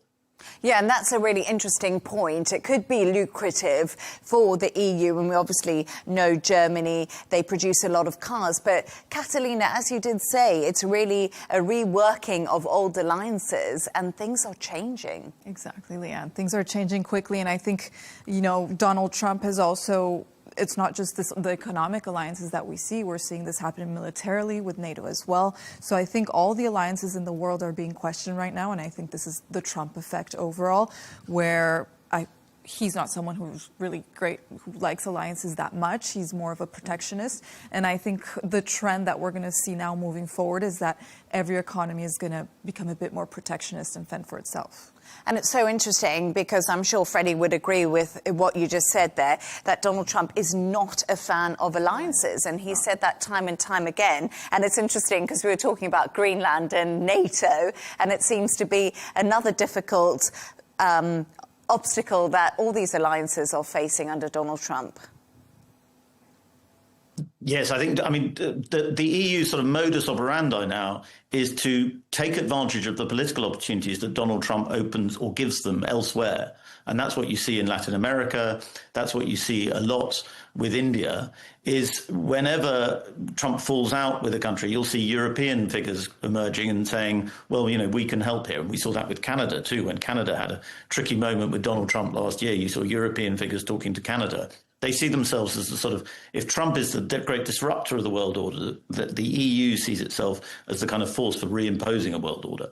Yeah, and that's a really interesting point. It could be lucrative for the EU, and we obviously know Germany, they produce a lot of cars. But Catalina, as you did say, it's really a reworking of old alliances, and things are changing. Exactly, Leigh Ann. Things are changing quickly, and I think, Donald Trump has also... It's not just the economic alliances that we see. We're seeing this happen militarily with NATO as well. So I think all the alliances in the world are being questioned right now. And I think this is the Trump effect overall, where he's not someone who's really great, who likes alliances that much. He's more of a protectionist. And I think the trend that we're going to see now moving forward is that every economy is going to become a bit more protectionist and fend for itself. And it's so interesting because I'm sure Freddie would agree with what you just said there, that Donald Trump is not a fan of alliances. And he said that time and time again. And it's interesting because we were talking about Greenland and NATO, and it seems to be another difficult obstacle that all these alliances are facing under Donald Trump. Yes, the EU sort of modus operandi now is to take advantage of the political opportunities that Donald Trump opens or gives them elsewhere. And that's what you see in Latin America. That's what you see a lot with India, is whenever Trump falls out with a country, you'll see European figures emerging and saying, well, we can help here. And we saw that with Canada, too. When Canada had a tricky moment with Donald Trump last year, you saw European figures talking to Canada. They see themselves as the sort of, if Trump is the great disruptor of the world order, that the EU sees itself as the kind of force for reimposing a world order.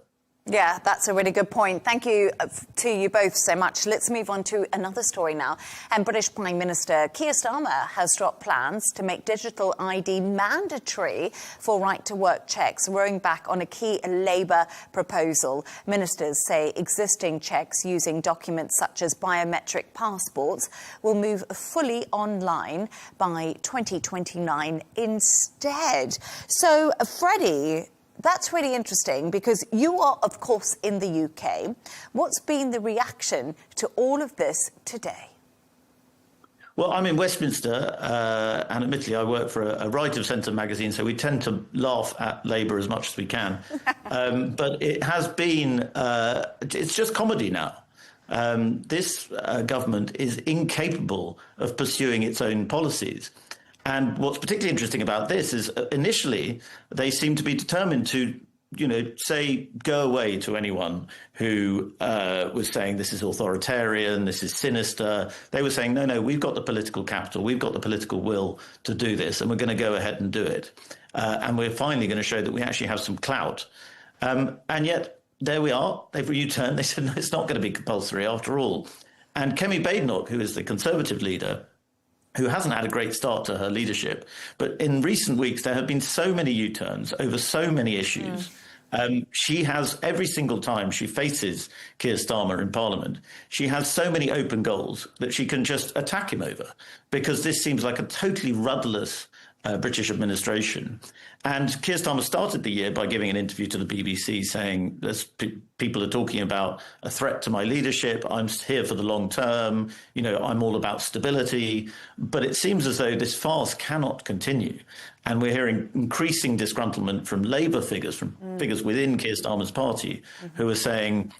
Yeah, that's a really good point. Thank you to you both so much. Let's move on to another story now. And British Prime Minister Keir Starmer has dropped plans to make digital ID mandatory for right-to-work checks, rowing back on a key Labour proposal. Ministers say existing checks using documents such as biometric passports will move fully online by 2029 instead. So, Freddie, that's really interesting because you are, of course, in the UK. What's been the reaction to all of this today? Well, I'm in Westminster, and admittedly I work for a right-of-centre magazine, so we tend to laugh at Labour as much as we can. But it has been, it's just comedy now. This government is incapable of pursuing its own policies. And what's particularly interesting about this is initially they seem to be determined to, say go away to anyone who was saying this is authoritarian, this is sinister. They were saying, no, we've got the political capital, we've got the political will to do this, and we're going to go ahead and do it. And we're finally going to show that we actually have some clout. And yet there we are. They've U-turned. They said, no, it's not going to be compulsory after all. And Kemi Badenoch, who is the Conservative leader, who hasn't had a great start to her leadership. But in recent weeks, there have been so many U-turns over so many issues. She has, every single time she faces Keir Starmer in Parliament, she has so many open goals that she can just attack him over, because this seems like a totally rudderless British administration. And Keir Starmer started the year by giving an interview to the BBC saying, people are talking about a threat to my leadership. I'm here for the long term. I'm all about stability. But it seems as though this farce cannot continue. And we're hearing increasing disgruntlement from Labour figures, from figures within Keir Starmer's party, who are saying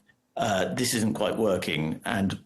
this isn't quite working. And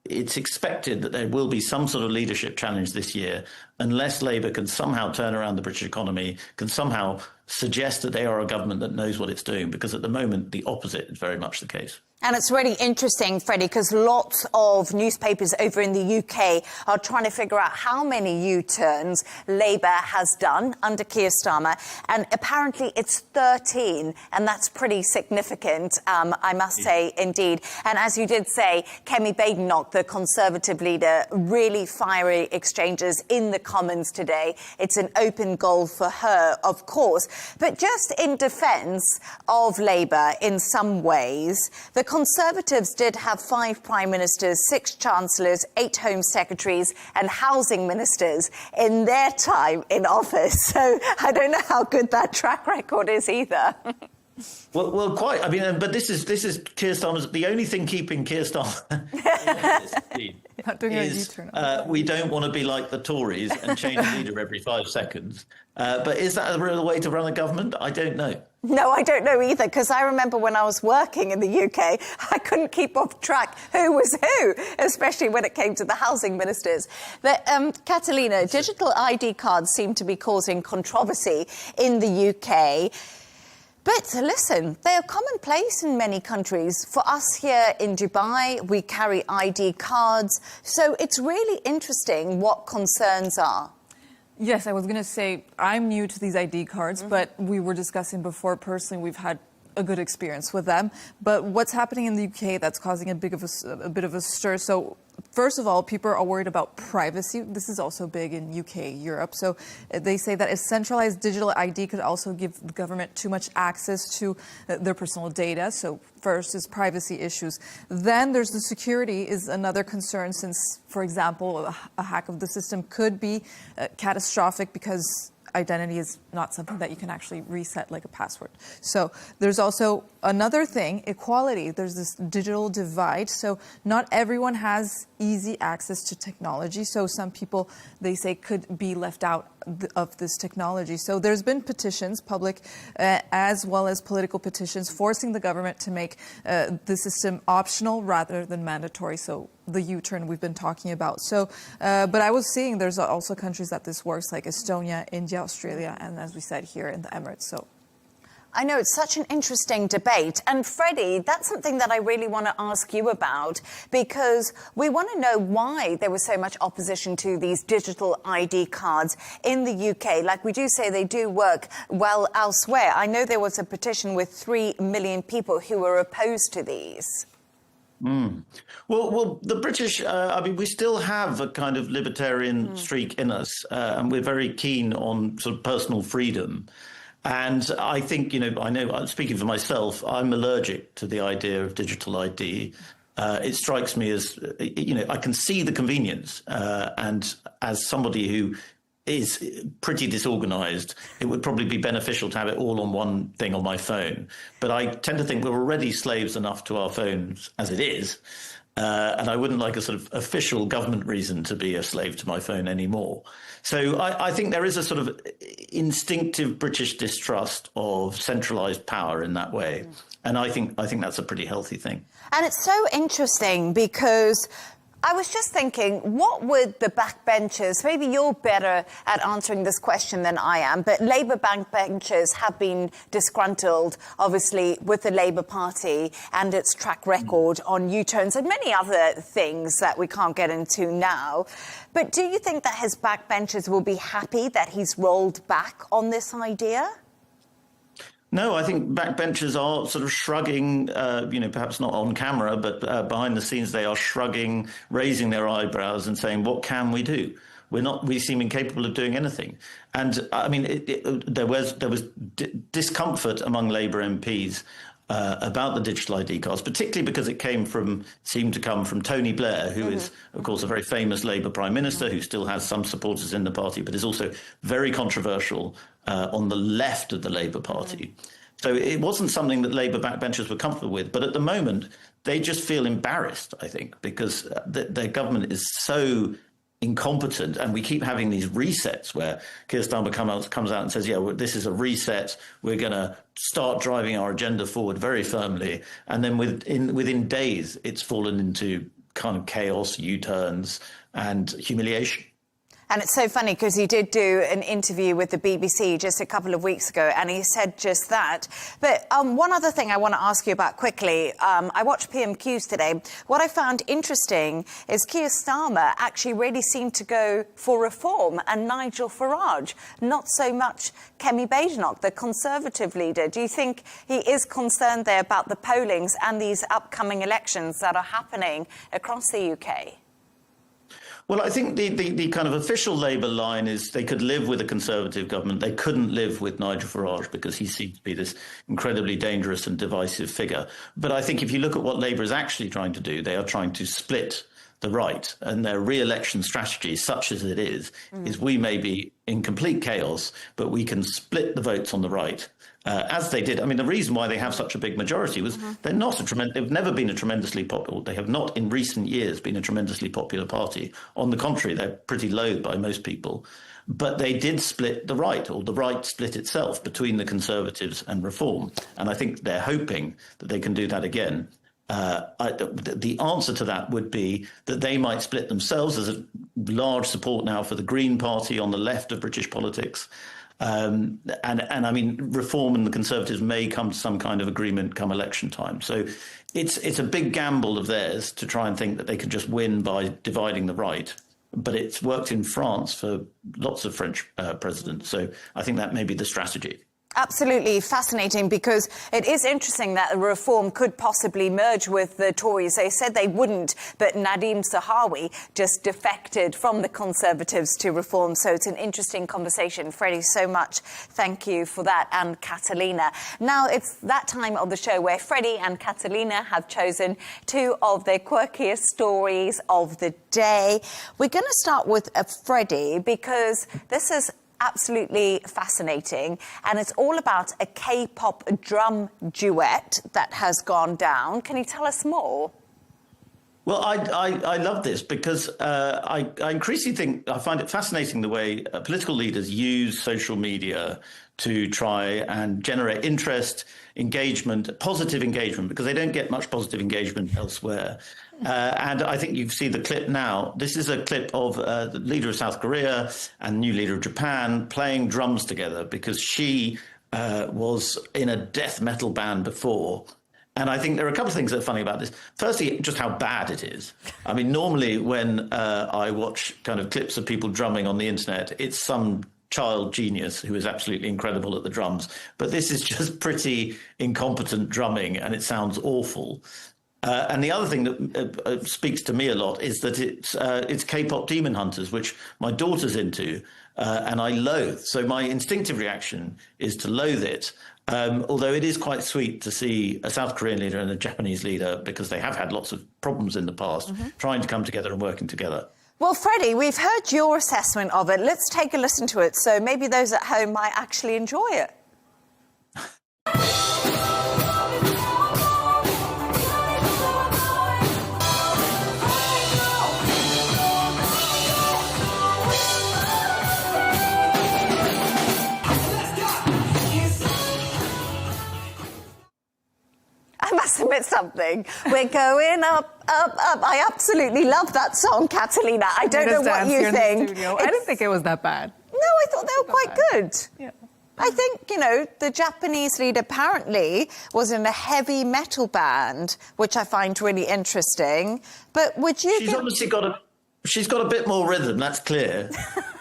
it's expected that there will be some sort of leadership challenge this year unless Labour can somehow turn around the British economy, can somehow suggest that they are a government that knows what it's doing, because at the moment the opposite is very much the case. And it's really interesting, Freddie, because lots of newspapers over in the UK are trying to figure out how many U-turns Labour has done under Keir Starmer. And apparently it's 13, and that's pretty significant, I must say, indeed. And as you did say, Kemi Badenoch, the Conservative leader, really fiery exchanges in the Commons today. It's an open goal for her, of course. But just in defence of Labour in some ways, the Conservatives did have 5 prime ministers, 6 chancellors, 8 home secretaries and housing ministers in their time in office. So I don't know how good that track record is either. Well, quite. I mean, but this is Keir Starmer's. The only thing keeping Keir Starmer is we don't want to be like the Tories and change leader every 5 seconds. But is that a real way to run a government? I don't know. No, I don't know either, because I remember when I was working in the UK, I couldn't keep off track who was who, especially when it came to the housing ministers. But, Catalina, digital ID cards seem to be causing controversy in the UK. But listen, they are commonplace in many countries. For us here in Dubai, we carry ID cards. So it's really interesting what concerns are. Yes, I was going to say I'm new to these ID cards, but we were discussing before, personally, we've had a good experience with them. But what's happening in the UK that's causing a bit of a stir? So first of all, people are worried about privacy. This is also big in UK, Europe. So they say that a centralized digital ID could also give the government too much access to their personal data. So first is privacy issues. Then there's the security is another concern, since, for example, a hack of the system could be catastrophic, because identity is not something that you can actually reset like a password. So there's also another thing, equality. There's this digital divide. So not everyone has easy access to technology. So some people, they say, could be left out of this technology. So there's been petitions, public as well as political petitions, forcing the government to make the system optional rather than mandatory. So the U-turn we've been talking about. So, but I was seeing there's also countries that this works, like Estonia, India, Australia, and as we said, here in the Emirates. So I know, it's such an interesting debate. And Freddie, that's something that I really want to ask you about, because we want to know why there was so much opposition to these digital ID cards in the UK. Like we do say, they do work well elsewhere. I know there was a petition with 3 million people who were opposed to these. Well, the British, I mean, we still have a kind of libertarian streak in us, and we're very keen on sort of personal freedom. And I think, I know, speaking for myself, I'm allergic to the idea of digital ID. It strikes me as, I can see the convenience. And as somebody who is pretty disorganized, it would probably be beneficial to have it all on one thing on my phone. But I tend to think we're already slaves enough to our phones as it is. And I wouldn't like a sort of official government reason to be a slave to my phone anymore. So I think there is a sort of instinctive British distrust of centralised power in that way. And I think that's a pretty healthy thing. And it's so interesting because I was just thinking, what would the backbenchers, maybe you're better at answering this question than I am, but Labour backbenchers have been disgruntled, obviously, with the Labour Party and its track record on U-turns and many other things that we can't get into now. But do you think that his backbenchers will be happy that he's rolled back on this idea? No, I think backbenchers are sort of shrugging, perhaps not on camera, but behind the scenes they are shrugging, raising their eyebrows and saying, what can we do? We seem incapable of doing anything. And I mean, there was discomfort among Labour MPs about the digital ID cards, particularly because it seemed to come from Tony Blair, who is, of course, a very famous Labour Prime Minister who still has some supporters in the party, but is also very controversial on the left of the Labour Party. So it wasn't something that Labour backbenchers were comfortable with. But at the moment, they just feel embarrassed, I think, because their government is so incompetent, and we keep having these resets where Keir Starmer comes out and says, yeah, well, this is a reset, we're going to start driving our agenda forward very firmly, and then within days it's fallen into kind of chaos, U-turns and humiliation. And it's so funny because he did do an interview with the BBC just a couple of weeks ago, and he said just that. But one other thing I want to ask you about quickly. I watched PMQs today. What I found interesting is Keir Starmer actually really seemed to go for reform, and Nigel Farage, not so much Kemi Badenoch, the Conservative leader. Do you think he is concerned there about the pollings and these upcoming elections that are happening across the UK? Well, I think the kind of official Labour line is they could live with a Conservative government. They couldn't live with Nigel Farage because he seems to be this incredibly dangerous and divisive figure. But I think if you look at what Labour is actually trying to do, they are trying to split the right, and their re-election strategy, such as it is we may be in complete chaos, but we can split the votes on the right. As they did. I mean, the reason why they have such a big majority was they've never been a tremendously popular, they have not in recent years been a tremendously popular party. On the contrary, they're pretty loathed by most people. But they did split the right, or the right split itself between the Conservatives and Reform. And I think they're hoping that they can do that again. The answer to that would be that they might split themselves. There's a large support now for the Green Party on the left of British politics. And I mean, Reform and the Conservatives may come to some kind of agreement come election time. So it's a big gamble of theirs to try and think that they can just win by dividing the right. But it's worked in France for lots of French presidents. So I think that may be the strategy. Absolutely fascinating, because it is interesting that Reform could possibly merge with the Tories. They said they wouldn't, but Nadeem Zahawi just defected from the Conservatives to Reform. So it's an interesting conversation. Freddie, so much thank you for that, and Catalina. Now it's that time of the show where Freddie and Catalina have chosen two of their quirkiest stories of the day. We're going to start with Freddie, because this is absolutely fascinating, and it's all about a K-pop drum duet that has gone down. Can you tell us more? Well, I love this because I increasingly think I find it fascinating the way political leaders use social media to try and generate interest, engagement, positive engagement, because they don't get much positive engagement elsewhere. And I think you see the clip now. This is a clip of the leader of South Korea and new leader of Japan playing drums together, because she was in a death metal band before. And I think there are a couple of things that are funny about this. Firstly, just how bad it is. I mean, normally when I watch kind of clips of people drumming on the internet, it's some child genius who is absolutely incredible at the drums. But this is just pretty incompetent drumming, and it sounds awful. And the other thing that speaks to me a lot is that it's K-pop Demon Hunters, which my daughter's into, and I loathe. So my instinctive reaction is to loathe it. Although it is quite sweet to see a South Korean leader and a Japanese leader, because they have had lots of problems in the past, trying to come together and working together. Well, Freddie, we've heard your assessment of it. Let's take a listen to it. So maybe those at home might actually enjoy it. I must admit something. We're going up, up, up. I absolutely love that song, Catalina. I don't know what you think. I didn't think it was that bad. No, I thought they were quite good. Yeah. I think, the Japanese lead apparently was in a heavy metal band, which I find really interesting. But would you... She's got a bit more rhythm, that's clear.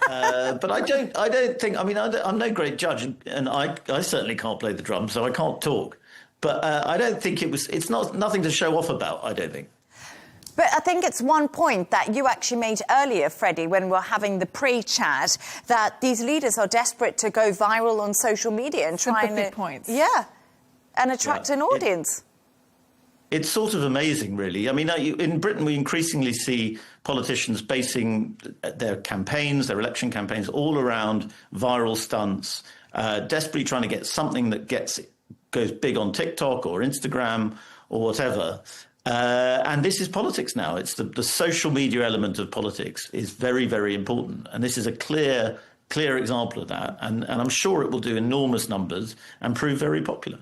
But I don't think... I mean, I'm no great judge, and I certainly can't play the drums, so I can't talk. But I don't think it's nothing to show off about, I don't think. But I think it's one point that you actually made earlier, Freddie, when we were having the pre-chat, that these leaders are desperate to go viral on social media and try and... points. Yeah, and attract an audience. It's sort of amazing, really. I mean, in Britain, we increasingly see politicians basing their campaigns, their election campaigns, all around viral stunts, desperately trying to get something that goes big on TikTok or Instagram or whatever. And this is politics now. It's the social media element of politics is very, very important. And this is a clear example of that. And I'm sure it will do enormous numbers and prove very popular.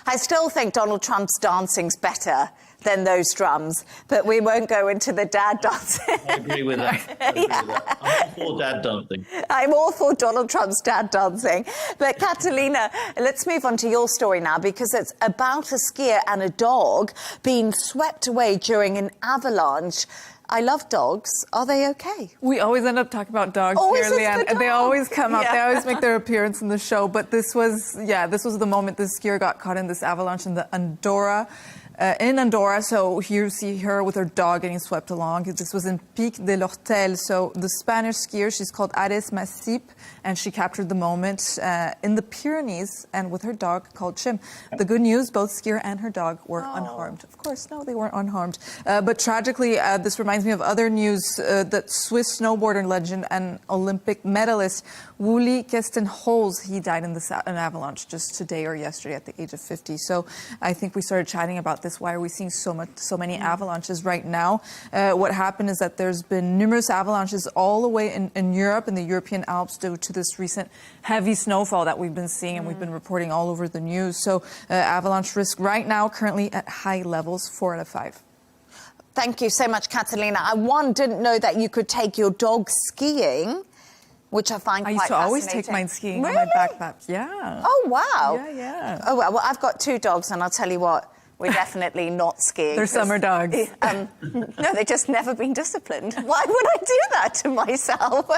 I still think Donald Trump's dancing's better than those drums, but we won't go into the dad dancing. I agree with that. I'm all for dad dancing. I'm all for Donald Trump's dad dancing. But Catalina, let's move on to your story now, because it's about a skier and a dog being swept away during an avalanche. I love dogs. Are they okay? We always end up talking about dogs here, Leigh Ann. They always come up. Yeah. They always make their appearance in the show. But this was the moment this skier got caught in this avalanche in the Andorra. In Andorra, so here you see her with her dog getting swept along. This was in Pic de l'Hortel. So the Spanish skier, she's called Ares Masip, and she captured the moment in the Pyrenees and with her dog called Chim. The good news, both skier and her dog were unharmed. Of course, no, they weren't unharmed. But tragically, this reminds me of other news that Swiss snowboarder legend and Olympic medalist Wuli Kestenholz, he died in an avalanche just today or yesterday at the age of 50. So I think we started chatting about this. Why are we seeing so many avalanches right now? What happened is that there's been numerous avalanches all the way in Europe, in the European Alps, due to this recent heavy snowfall that we've been seeing and we've been reporting all over the news. So avalanche risk right now currently at high levels, 4 out of 5. Thank you so much, Catalina. I didn't know that you could take your dog skiing, which I find quite fascinating. I used to always take mine skiing on my backpack. Yeah. Oh, wow. Yeah. Oh, well, I've got 2 dogs, and I'll tell you what, we're definitely not skiing. They're summer dogs. No, they've just never been disciplined. Why would I do that to myself?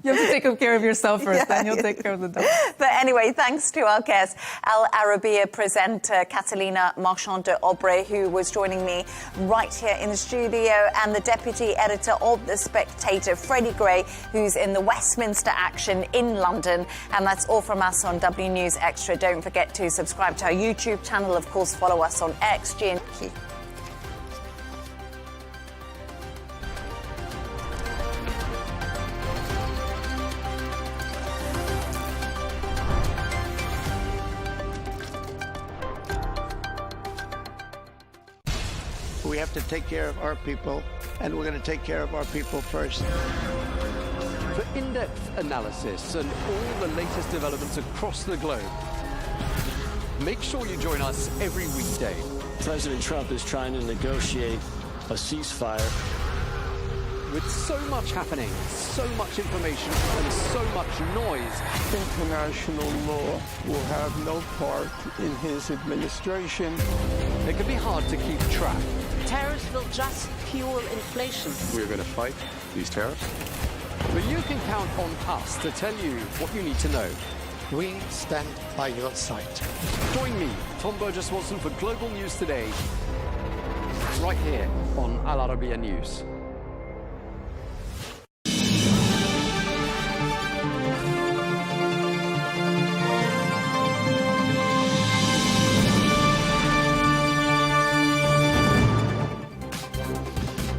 You have to take care of yourself first, then you'll take care of the dog. But anyway, thanks to our guest, Al Arabiya presenter Catalina Marchand de Aubrey, who was joining me right here in the studio, and the deputy editor of The Spectator, Freddie Gray, who's in the Westminster action in London. And that's all from us on W News Extra. Don't forget to subscribe to our YouTube channel. Of course, follow us on X, GNQ. We have to take care of our people, and we're going to take care of our people first. For in-depth analysis and all the latest developments across the globe, make sure you join us every weekday. President Trump is trying to negotiate a ceasefire. with so much happening, so much information and so much noise. International law will have no part in his administration. It can be hard to keep track. Tariffs will just fuel inflation. We're going to fight these tariffs. But you can count on us to tell you what you need to know. We stand by your side. Join me, Tom Burges Watson, for Global News Today, right here on Al-Arabiya News.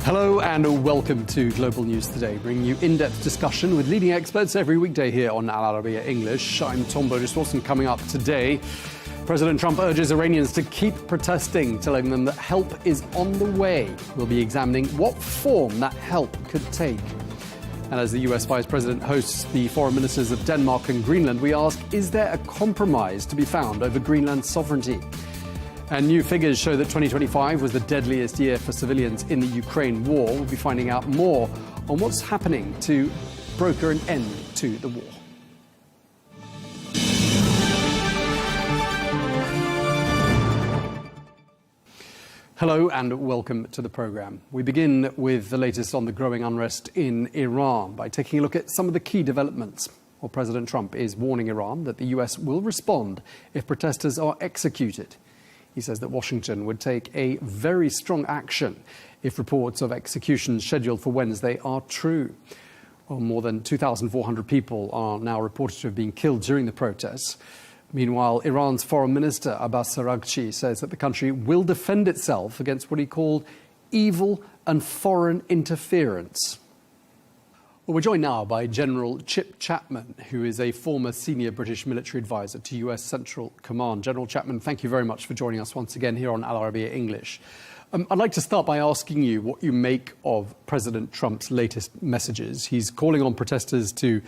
Hello and welcome to Global News Today, bringing you in-depth discussion with leading experts every weekday here on Al-Arabiya English. I'm Tom Burges Watson. Coming up today, President Trump urges Iranians to keep protesting, telling them that help is on the way. We'll be examining what form that help could take. And as the US Vice President hosts the foreign ministers of Denmark and Greenland, we ask, is there a compromise to be found over Greenland's sovereignty? And new figures show that 2025 was the deadliest year for civilians in the Ukraine war. We'll be finding out more on what's happening to broker an end to the war. Hello and welcome to the programme. We begin with the latest on the growing unrest in Iran by taking a look at some of the key developments. Well, President Trump is warning Iran that the US will respond if protesters are executed. He says that Washington would take a very strong action if reports of executions scheduled for Wednesday are true. Well, more than 2,400 people are now reported to have been killed during the protests. Meanwhile, Iran's Foreign Minister Abbas Araghchi says that the country will defend itself against what he called evil and foreign interference. Well, we're joined now by General Chip Chapman, who is a former senior British military advisor to US Central Command. General Chapman, thank you very much for joining us once again here on Al-Arabiya English. I'd like to start by asking you what you make of President Trump's latest messages. He's calling on protesters to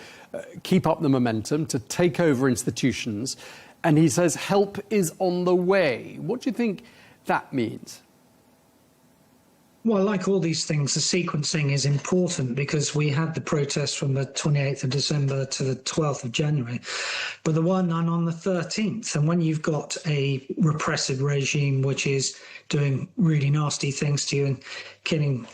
keep up the momentum, to take over institutions, and he says help is on the way. What do you think that means? Well, like all these things, the sequencing is important because we had the protest from the 28th of December to the 12th of January, but the one on the 13th. And when you've got a repressive regime which is doing really nasty things to you and killing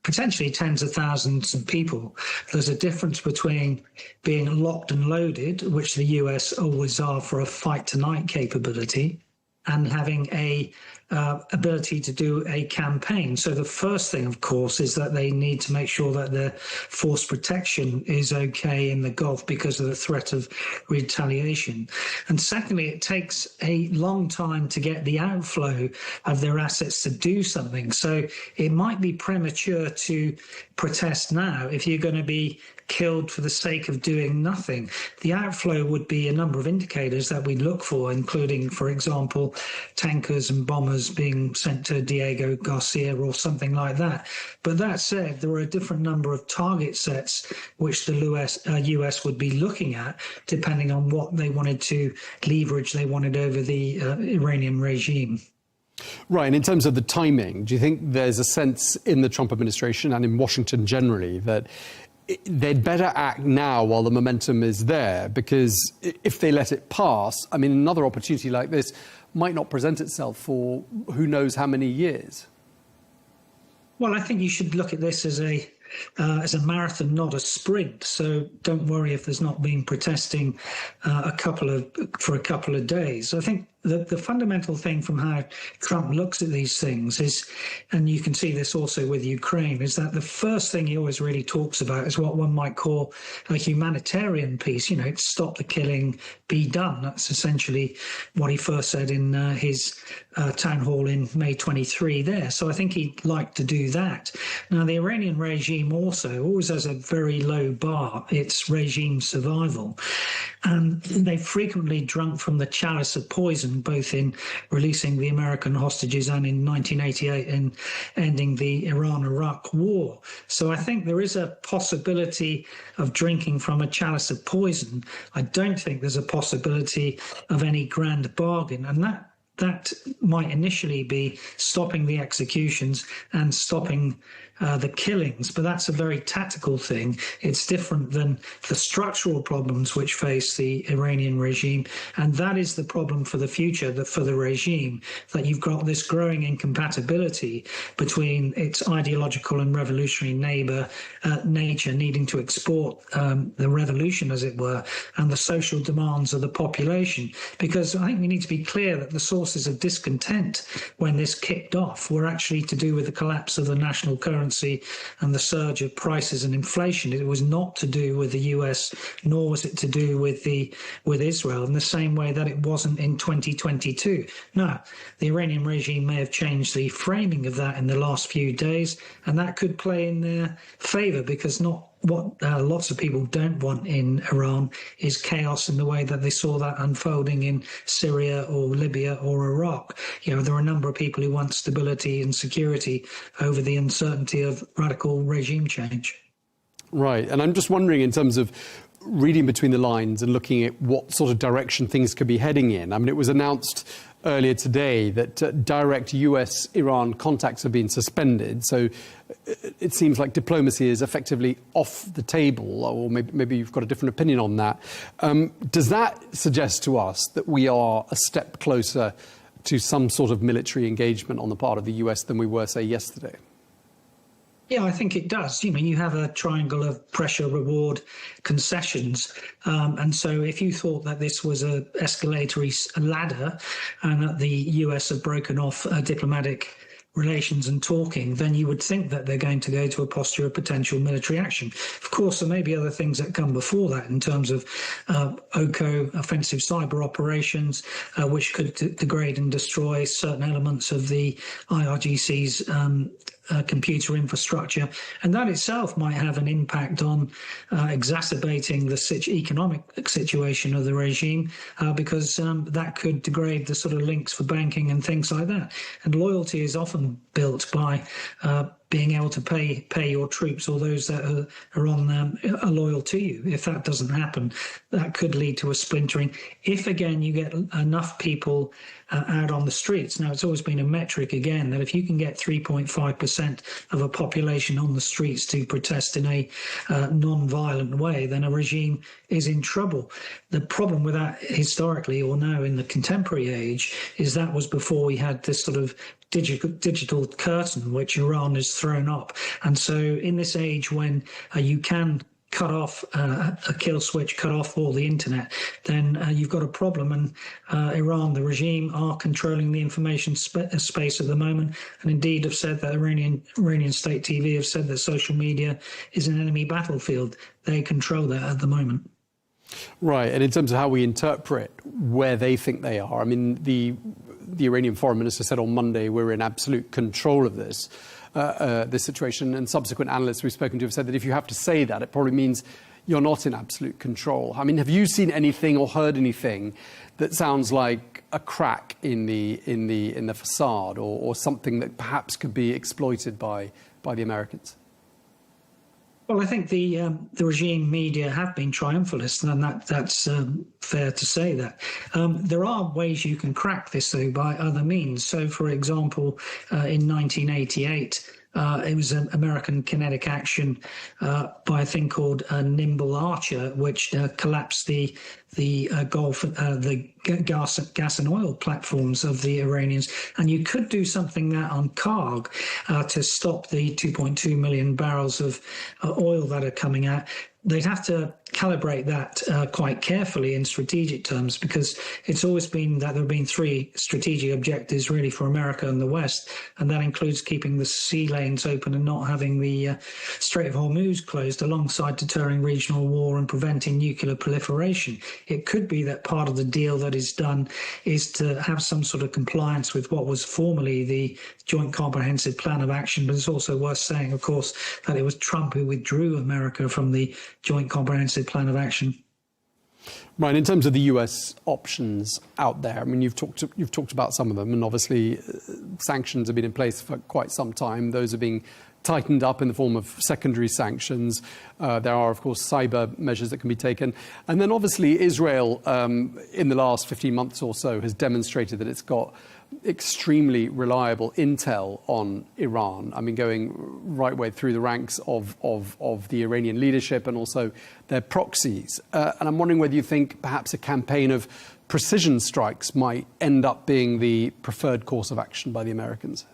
potentially tens of thousands of people, there's a difference between being locked and loaded, which the US always are for a fight tonight capability, and having a ability to do a campaign. So the first thing, of course, is that they need to make sure that the force protection is okay in the Gulf because of the threat of retaliation. And secondly, it takes a long time to get the outflow of their assets to do something. So it might be premature to protest now if you're going to be killed for the sake of doing nothing. The outflow would be a number of indicators that we look for, including, for example, tankers and bombers being sent to Diego Garcia or something like that. But that said, there are a different number of target sets which the US would be looking at, depending on what they wanted to leverage they wanted over the Iranian regime. Right, and in terms of the timing, do you think there's a sense in the Trump administration and in Washington generally that they'd better act now while the momentum is there? Because if they let it pass, I mean, another opportunity like this might not present itself for who knows how many years. Well, I think you should look at this as a marathon, not a sprint. So don't worry if there's not been protesting for a couple of days. I think the fundamental thing from how Trump looks at these things is, and you can see this also with Ukraine, is that the first thing he always really talks about is what one might call a humanitarian peace. You know, stop the killing, be done. That's essentially what he first said in his town hall in May 23 there. So I think he'd like to do that. Now, the Iranian regime also always has a very low bar. It's regime survival. And they've frequently drunk from the chalice of poison, both in releasing the American hostages and in 1988 in ending the Iran-Iraq war. So I think there is a possibility of drinking from a chalice of poison. I don't think there's a possibility of any grand bargain. And that might initially be stopping the executions and stopping the killings, but that's a very tactical thing. It's different than the structural problems which face the Iranian regime, and that is the problem for the future, for the regime, that you've got this growing incompatibility between its ideological and revolutionary nature needing to export the revolution, as it were, and the social demands of the population. Because I think we need to be clear that the sources of discontent when this kicked off were actually to do with the collapse of the national currency and the surge of prices and inflation. It was not to do with the US, nor was it to do with Israel, in the same way that it wasn't in 2022. Now, the Iranian regime may have changed the framing of that in the last few days, and that could play in their favor, because what lots of people don't want in Iran is chaos in the way that they saw that unfolding in Syria or Libya or Iraq. There are a number of people who want stability and security over the uncertainty of radical regime change. Right, and I'm just wondering, in terms of reading between the lines and looking at what sort of direction things could be heading in. I mean, it was announced earlier today that direct US-Iran contacts have been suspended. So it seems like diplomacy is effectively off the table, or maybe you've got a different opinion on that. Does that suggest to us that we are a step closer to some sort of military engagement on the part of the US than we were, say, yesterday? Yeah, I think it does. You have a triangle of pressure, reward, concessions. And so if you thought that this was a escalatory ladder and that the US have broken off diplomatic relations and talking, then you would think that they're going to go to a posture of potential military action. Of course, there may be other things that come before that in terms of OCO, offensive cyber operations, which could degrade and destroy certain elements of the IRGC's computer infrastructure, and that itself might have an impact on exacerbating the economic situation of the regime, because that could degrade the sort of links for banking and things like that. And loyalty is often built by being able to pay your troops, or those that are loyal to you. If that doesn't happen, that could lead to a splintering. If, again, you get enough people out on the streets. Now, it's always been a metric, again, that if you can get 3.5% of a population on the streets to protest in a non-violent way, then a regime is in trouble. The problem with that historically, or now in the contemporary age, is that was before we had this sort of digital curtain which Iran has thrown up. And so in this age when you can cut off a kill switch, cut off all the internet, then you've got a problem. And Iran, the regime, are controlling the information space at the moment, and indeed have said that Iranian state TV have said that social media is an enemy battlefield. They control that at the moment. Right, and in terms of how we interpret where they think they are, I mean, the Iranian foreign minister said on Monday we're in absolute control of this situation, and subsequent analysts we've spoken to have said that if you have to say that, it probably means you're not in absolute control. I mean, have you seen anything or heard anything that sounds like a crack in the facade, or something that perhaps could be exploited by the Americans? Well, I think the regime media have been triumphalist, and that's fair to say that. There are ways you can crack this, though, by other means. So, for example, in 1988, it was an American kinetic action by a thing called Nimble Archer, which collapsed the Gulf, the gas and oil platforms of the Iranians. And you could do something that on Karg to stop the 2.2 million barrels of oil that are coming out. They'd have to calibrate that quite carefully in strategic terms, because it's always been that there have been three strategic objectives really for America and the West, and that includes keeping the sea lanes open and not having the Strait of Hormuz closed, alongside deterring regional war and preventing nuclear proliferation. It could be that part of the deal that is done is to have some sort of compliance with what was formerly the Joint Comprehensive Plan of Action, but it's also worth saying, of course, that it was Trump who withdrew America from the Joint Comprehensive Plan of Action. Right. In terms of the US options out there, I mean, you've talked about some of them, and obviously sanctions have been in place for quite some time. Those are being tightened up in the form of secondary sanctions. There are, of course, cyber measures that can be taken. And then obviously Israel, in the last 15 months or so, has demonstrated that it's got extremely reliable intel on Iran. I mean, going right way through the ranks of the Iranian leadership and also their proxies. And I'm wondering whether you think perhaps a campaign of precision strikes might end up being the preferred course of action by the Americans.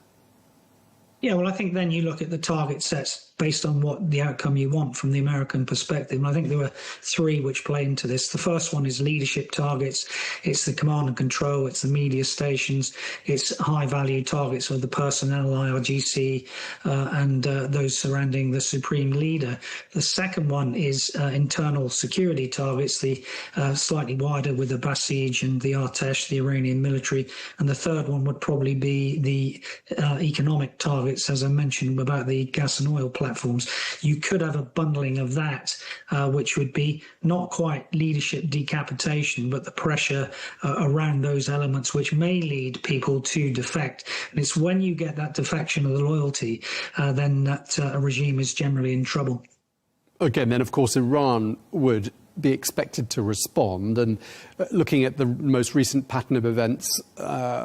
Yeah, well, I think then you look at the target sets based on what the outcome you want from the American perspective. And I think there were three which play into this. The first one is leadership targets. It's the command and control. It's the media stations. It's high-value targets of the personnel, IRGC, and those surrounding the supreme leader. The second one is internal security targets, the slightly wider with the Basij and the Artesh, the Iranian military. And the third one would probably be the economic targets, as I mentioned, about the gas and oil platforms. You could have a bundling of that, which would be not quite leadership decapitation, but the pressure around those elements, which may lead people to defect. And it's when you get that defection of the loyalty, then that regime is generally in trouble. Okay, then of course Iran would be expected to respond, and looking at the most recent pattern of events,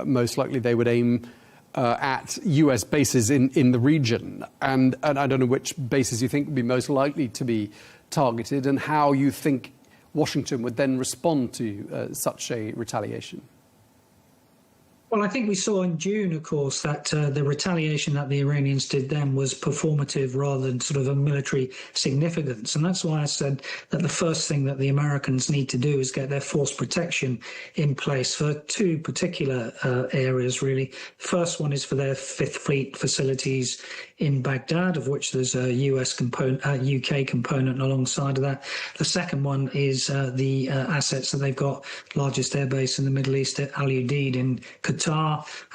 most likely they would aim at US bases in the region. And I don't know which bases you think would be most likely to be targeted and how you think Washington would then respond to such a retaliation. Well, I think we saw in June, of course, that the retaliation that the Iranians did then was performative rather than sort of a military significance. And that's why I said that the first thing that the Americans need to do is get their force protection in place for two particular areas, really. The first one is for their Fifth Fleet facilities in Baghdad, of which there's a US component, UK component alongside of that. The second one is the assets that they've got, largest airbase in the Middle East at Al-Udeid in Qatar,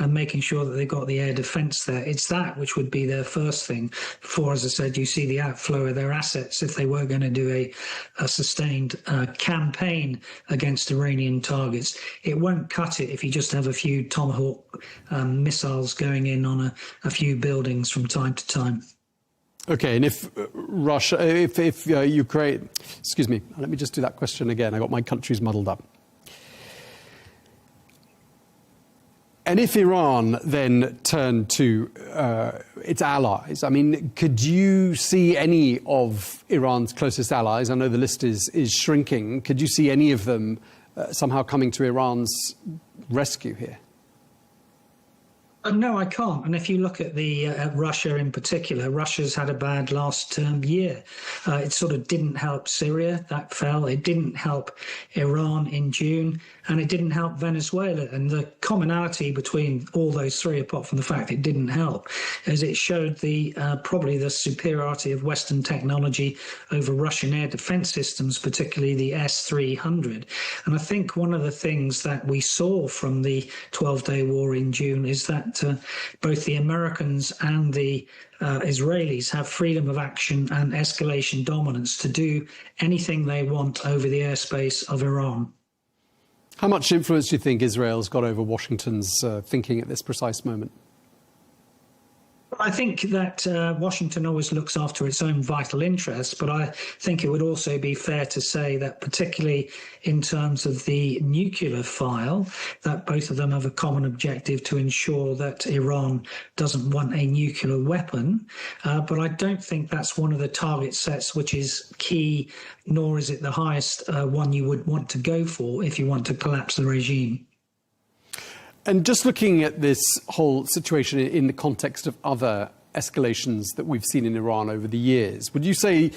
and making sure that they've got the air defence there. It's that which would be their first thing before, as I said, you see the outflow of their assets if they were going to do a sustained campaign against Iranian targets. It won't cut it if you just have a few Tomahawk missiles going in on a few buildings from time to time. Okay, and if Russia, if Ukraine, excuse me, let me just do that question again. I got my countries muddled up. And if Iran then turned to its allies, I mean, could you see any of Iran's closest allies? I know the list is shrinking. Could you see any of them somehow coming to Iran's rescue here? No, I can't. And if you look at at Russia in particular, Russia's had a bad last year. It sort of didn't help Syria, that fell. It didn't help Iran in June, and it didn't help Venezuela. And the commonality between all those three, apart from the fact it didn't help, is it showed probably the superiority of Western technology over Russian air defense systems, particularly the S-300. And I think one of the things that we saw from the 12-day war in June is that both the Americans and the Israelis have freedom of action and escalation dominance to do anything they want over the airspace of Iran. How much influence do you think Israel's got over Washington's thinking at this precise moment? I think that Washington always looks after its own vital interests, but I think it would also be fair to say that particularly in terms of the nuclear file, that both of them have a common objective to ensure that Iran doesn't want a nuclear weapon. But I don't think that's one of the target sets which is key, nor is it the highest one you would want to go for if you want to collapse the regime. And just looking at this whole situation in the context of other escalations that we've seen in Iran over the years, would you say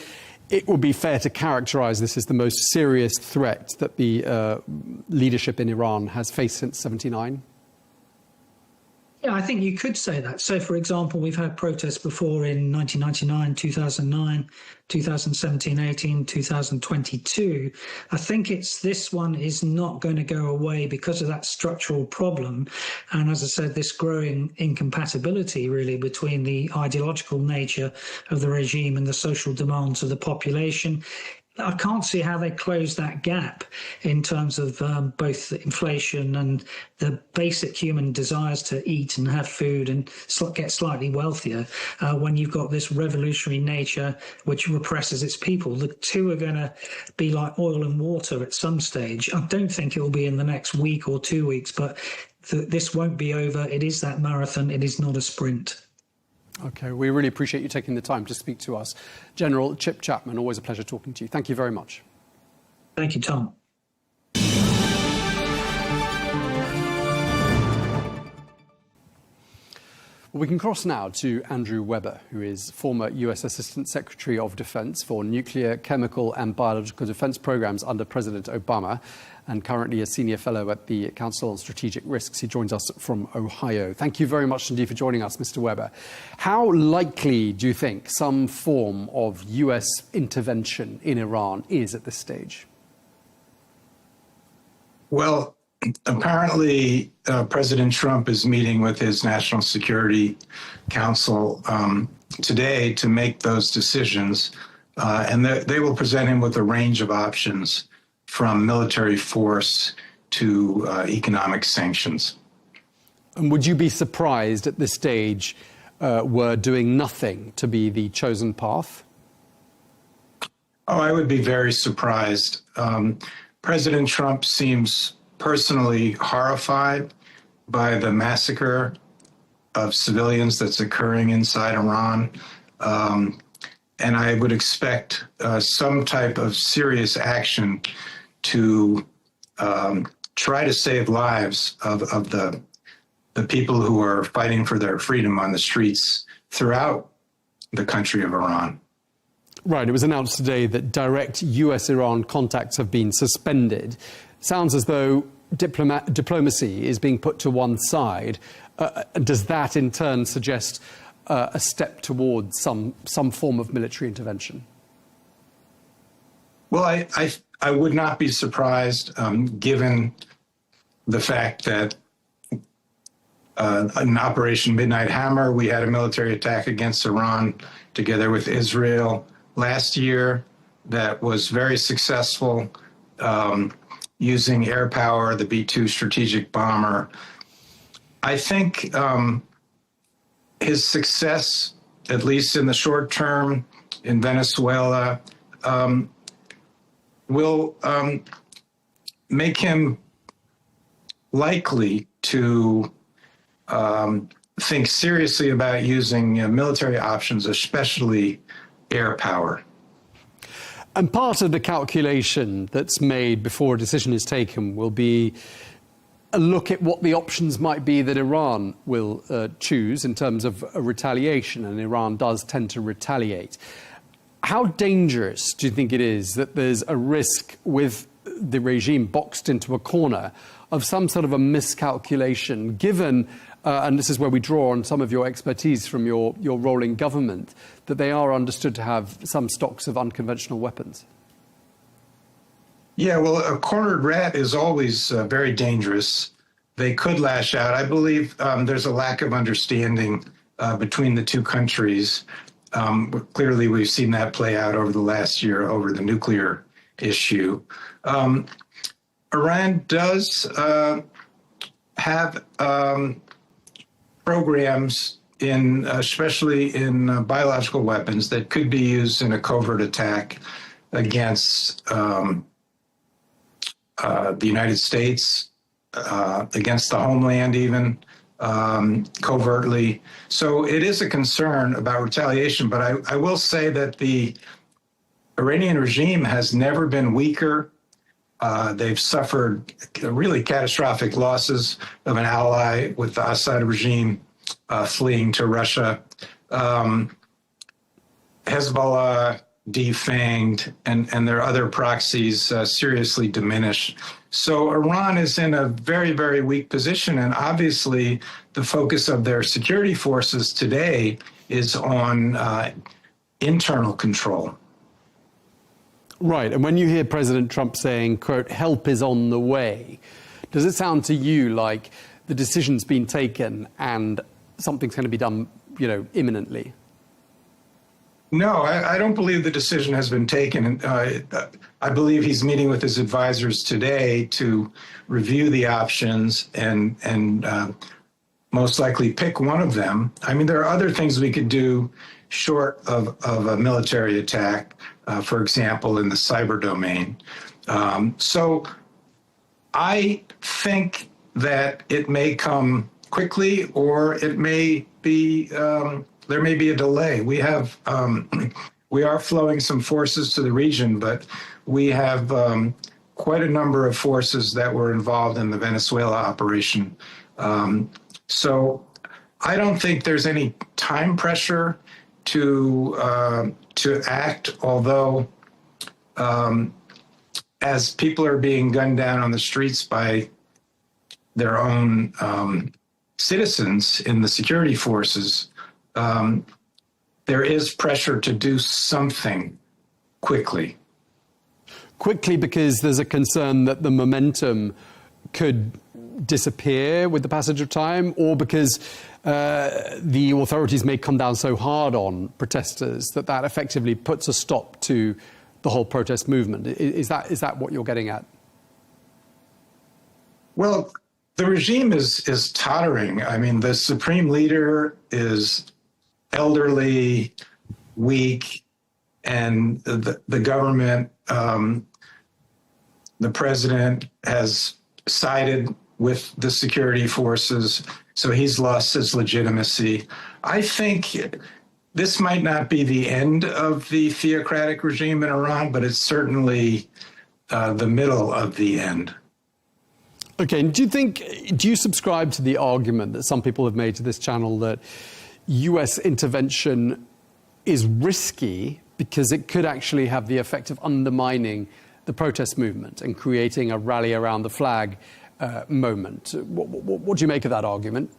it would be fair to characterize this as the most serious threat that the leadership in Iran has faced since '79? Yeah, I think you could say that. So, for example, we've had protests before in 1999, 2009, 2017, 18, 2022. I think this one is not going to go away because of that structural problem. And as I said, this growing incompatibility really between the ideological nature of the regime and the social demands of the population. I can't see how they close that gap in terms of both the inflation and the basic human desires to eat and have food and get slightly wealthier when you've got this revolutionary nature which represses its people. The two are going to be like oil and water at some stage. I don't think it will be in the next week or 2 weeks, but this won't be over. It is that marathon. It is not a sprint. OK, we really appreciate you taking the time to speak to us. General Chip Chapman, always a pleasure talking to you. Thank you very much. Thank you, Tom. Well, we can cross now to Andrew Webber, who is former US Assistant Secretary of Defense for Nuclear, Chemical and Biological Defense Programs under President Obama, and currently a senior fellow at the Council on Strategic Risks. He joins us from Ohio. Thank you very much indeed for joining us, Mr. Webber. How likely do you think some form of US intervention in Iran is at this stage? Well, apparently President Trump is meeting with his National Security Council today to make those decisions, and they will present him with a range of options, from military force to economic sanctions. And would you be surprised at this stage were doing nothing to be the chosen path? Oh, I would be very surprised. President Trump seems personally horrified by the massacre of civilians that's occurring inside Iran. And I would expect some type of serious action to try to save lives of the people who are fighting for their freedom on the streets throughout the country of Iran. Right. It was announced today that direct US-Iran contacts have been suspended. Sounds as though diplomacy is being put to one side. Does that in turn suggest a step towards some form of military intervention? Well, I would not be surprised, given the fact that in Operation Midnight Hammer, we had a military attack against Iran together with Israel last year that was very successful, using air power, the B-2 strategic bomber. I think his success, at least in the short term in Venezuela, will make him likely to think seriously about using military options, especially air power. And part of the calculation that's made before a decision is taken will be a look at what the options might be that Iran will choose in terms of a retaliation, and Iran does tend to retaliate. How dangerous do you think it is that there's a risk with the regime boxed into a corner of some sort of a miscalculation, given, and this is where we draw on some of your expertise from your role in government, that they are understood to have some stocks of unconventional weapons? Yeah, well, a cornered rat is always very dangerous. They could lash out. I believe there's a lack of understanding between the two countries. Clearly, we've seen that play out over the last year over the nuclear issue. Iran does have programs, especially in biological weapons, that could be used in a covert attack against the United States, against the homeland even, covertly. So it is a concern about retaliation, but I will say that the Iranian regime has never been weaker. They've suffered really catastrophic losses of an ally with the Assad regime fleeing to Russia. Hezbollah defanged, and their other proxies seriously diminished. So Iran is in a very, very weak position, and obviously the focus of their security forces today is on internal control. Right, and when you hear President Trump saying, quote, help is on the way, does it sound to you like the decision's been taken and something's going to be done, imminently? No, I don't believe the decision has been taken. I believe he's meeting with his advisors today to review the options and most likely pick one of them. I mean, there are other things we could do short of a military attack, for example, in the cyber domain. So I think that it may come quickly, or it may be there may be a delay. We are flowing some forces to the region, but we have quite a number of forces that were involved in the Venezuela operation. So I don't think there's any time pressure to act, although as people are being gunned down on the streets by their own citizens in the security forces, there is pressure to do something quickly. Quickly, because there's a concern that the momentum could disappear with the passage of time, or because the authorities may come down so hard on protesters that effectively puts a stop to the whole protest movement. Is that what you're getting at? Well, the regime is tottering. I mean, the supreme leader is elderly, weak, and the government, the president has sided with the security forces, so he's lost his legitimacy. I think this might not be the end of the theocratic regime in Iran, but it's certainly the middle of the end. Okay, and do you subscribe to the argument that some people have made to this channel that US intervention is risky because it could actually have the effect of undermining the protest movement and creating a rally around the flag moment? What do you make of that argument?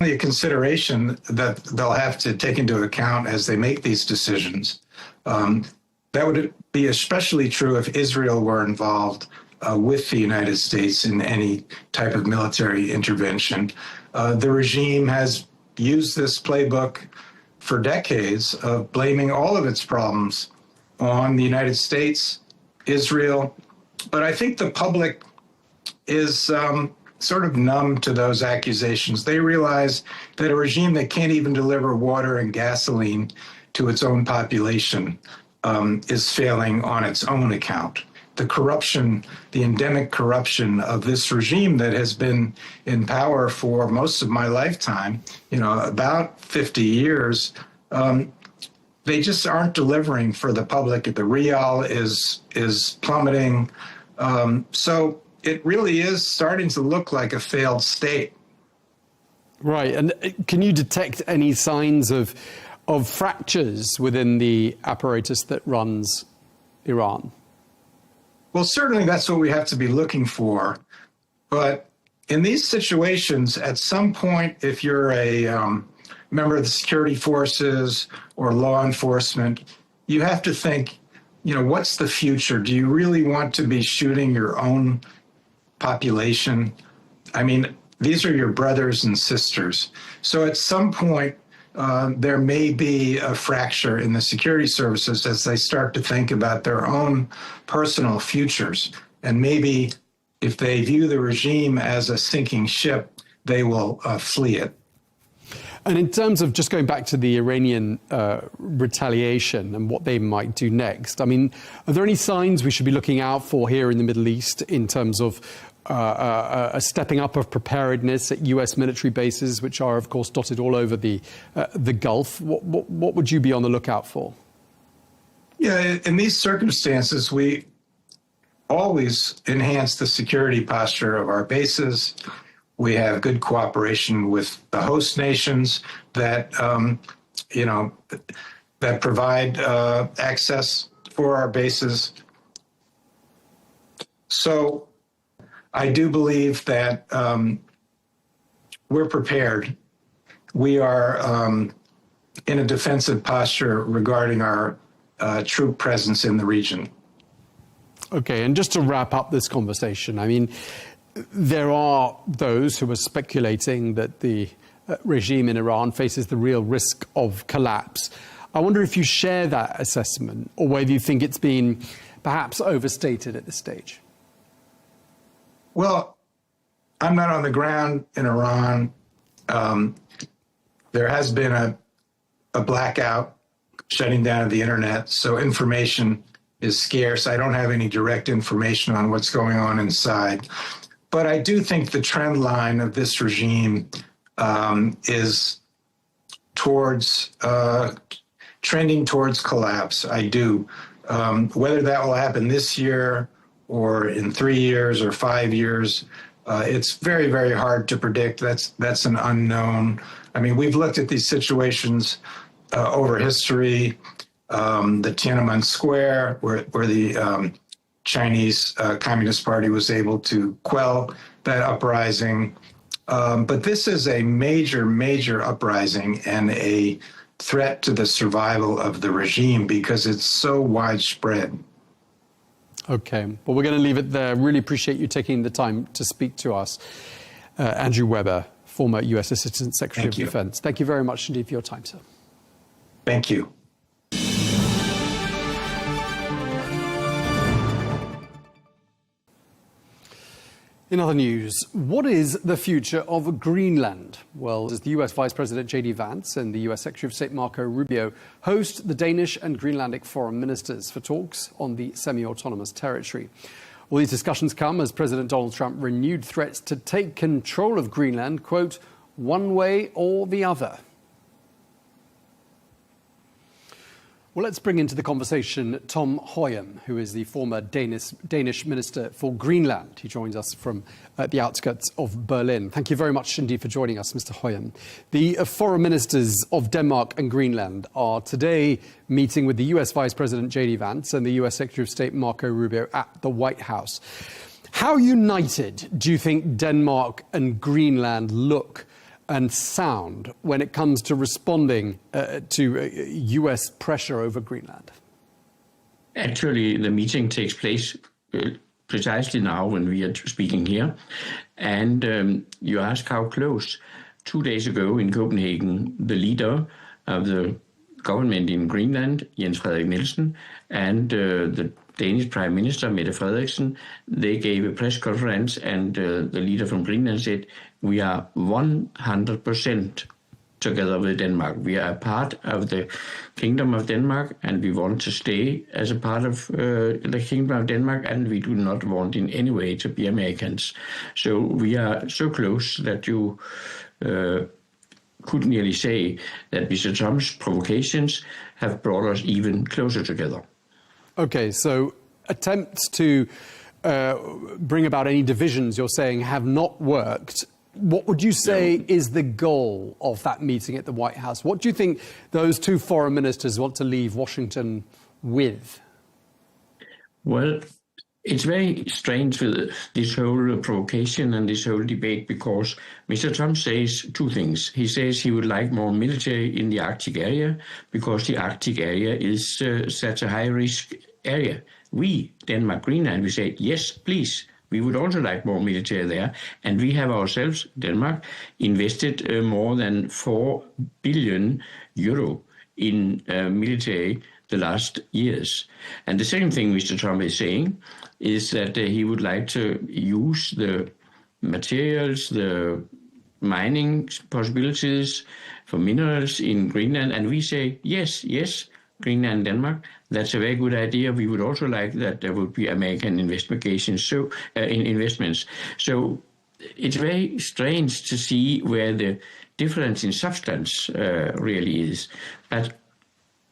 A consideration that they'll have to take into account as they make these decisions. That would be especially true if Israel were involved with the United States in any type of military intervention. The regime has used this playbook for decades of blaming all of its problems on the United States, Israel, but I think the public is sort of numb to those accusations. They realize that a regime that can't even deliver water and gasoline to its own population is failing on its own account. The corruption, the endemic corruption of this regime that has been in power for most of my lifetime, about 50 years, they just aren't delivering for the public. The rial is plummeting. So it really is starting to look like a failed state. Right. And can you detect any signs of fractures within the apparatus that runs Iran? Well, certainly that's what we have to be looking for. But in these situations, at some point, if you're a member of the security forces or law enforcement, you have to think, what's the future? Do you really want to be shooting your own population? I mean, these are your brothers and sisters. So at some point, there may be a fracture in the security services as they start to think about their own personal futures. And maybe if they view the regime as a sinking ship, they will flee it. And in terms of just going back to the Iranian retaliation and what they might do next, I mean, are there any signs we should be looking out for here in the Middle East in terms of a stepping up of preparedness at US military bases, which are, of course, dotted all over the Gulf? What would you be on the lookout for? Yeah, in these circumstances, we always enhance the security posture of our bases. We have good cooperation with the host nations that, that provide access for our bases. So I do believe that we're prepared. We are in a defensive posture regarding our troop presence in the region. Okay, and just to wrap up this conversation, I mean, there are those who are speculating that the regime in Iran faces the real risk of collapse I wonder if you share that assessment or whether you think it's been perhaps overstated at this stage. Well, I'm not on the ground in Iran. There has been a blackout, shutting down the internet, so information is scarce. I don't have any direct information on what's going on inside. But I do think the trend line of this regime is towards trending towards collapse. I do. Whether that will happen this year or in 3 years or 5 years, it's very, very hard to predict. That's an unknown. I mean, we've looked at these situations over history. The Tiananmen Square, where the Chinese Communist Party was able to quell that uprising. But this is a major, major uprising and a threat to the survival of the regime because it's so widespread. Okay, well, we're going to leave it there. Really appreciate you taking the time to speak to us. Andrew Weber, former U.S. Assistant Secretary of Defense. Thank you very much indeed for your time, sir. Thank you. In other news, what is the future of Greenland? Well, as the US Vice President J.D. Vance and the US Secretary of State Marco Rubio host the Danish and Greenlandic foreign ministers for talks on the semi-autonomous territory. All these discussions come as President Donald Trump renewed threats to take control of Greenland, quote, one way or the other. Well, let's bring into the conversation Tom Høyem, who is the former Danish Minister for Greenland. He joins us from the outskirts of Berlin. Thank you very much indeed for joining us, Mr. Høyem. The foreign ministers of Denmark and Greenland are today meeting with the US Vice President J.D. Vance and the US Secretary of State Marco Rubio at the White House. How united do you think Denmark and Greenland look and sound when it comes to responding to US pressure over Greenland? Actually, the meeting takes place precisely now when we are speaking here. And you ask how close. 2 days ago in Copenhagen, the leader of the government in Greenland, Jens Frederik Nielsen, and the Danish Prime Minister, Mette Frederiksen, they gave a press conference, and the leader from Greenland said, we are 100% together with Denmark. We are a part of the Kingdom of Denmark, and we want to stay as a part of the Kingdom of Denmark, and we do not want in any way to be Americans. So we are so close that you could nearly say that Mr. Trump's provocations have brought us even closer together. Okay, so attempts to bring about any divisions, you're saying, have not worked. What would you say is the goal of that meeting at the White House? What do you think those two foreign ministers want to leave Washington with? Well, it's very strange with this whole provocation and this whole debate because Mr. Trump says two things. He says he would like more military in the Arctic area because the Arctic area is such a high-risk area. We, Denmark, Greenland, we say, yes, please. We would also like more military there. And we have ourselves, Denmark, invested more than 4 billion euro in military the last years. And the second thing Mr. Trump is saying is that he would like to use the materials, the mining possibilities for minerals in Greenland. And we say, yes, Greenland and Denmark, that's a very good idea. We would also like that there would be American investments. So it's very strange to see where the difference in substance really is. But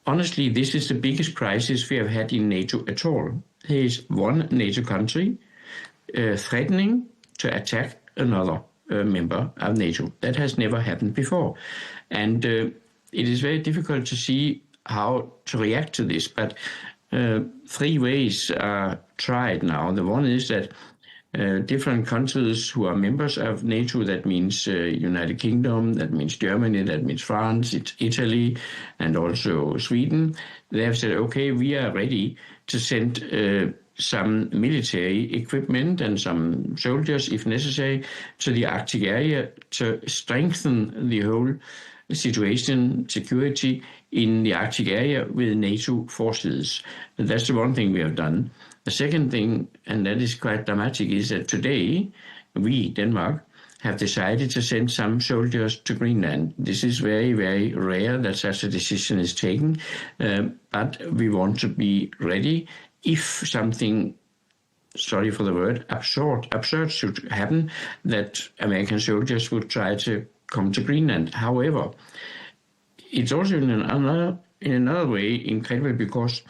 honestly, this is the biggest crisis we have had in NATO at all. There is one NATO country threatening to attack another member of NATO. That has never happened before. And it is very difficult to see how to react to this, but 3 ways are tried now. The one is that different countries who are members of NATO, that means United Kingdom, that means Germany, that means France, it's Italy, and also Sweden, they have said, okay, we are ready to send some military equipment and some soldiers, if necessary, to the Arctic area to strengthen the whole situation, security in the Arctic area with NATO forces. That's the one thing we have done. The second thing, and that is quite dramatic, is that today we, Denmark, have decided to send some soldiers to Greenland. This is very, very rare that such a decision is taken, but we want to be ready if something, sorry for the word, absurd should happen, that American soldiers would try to come to Greenland. However, it's also in another way incredible because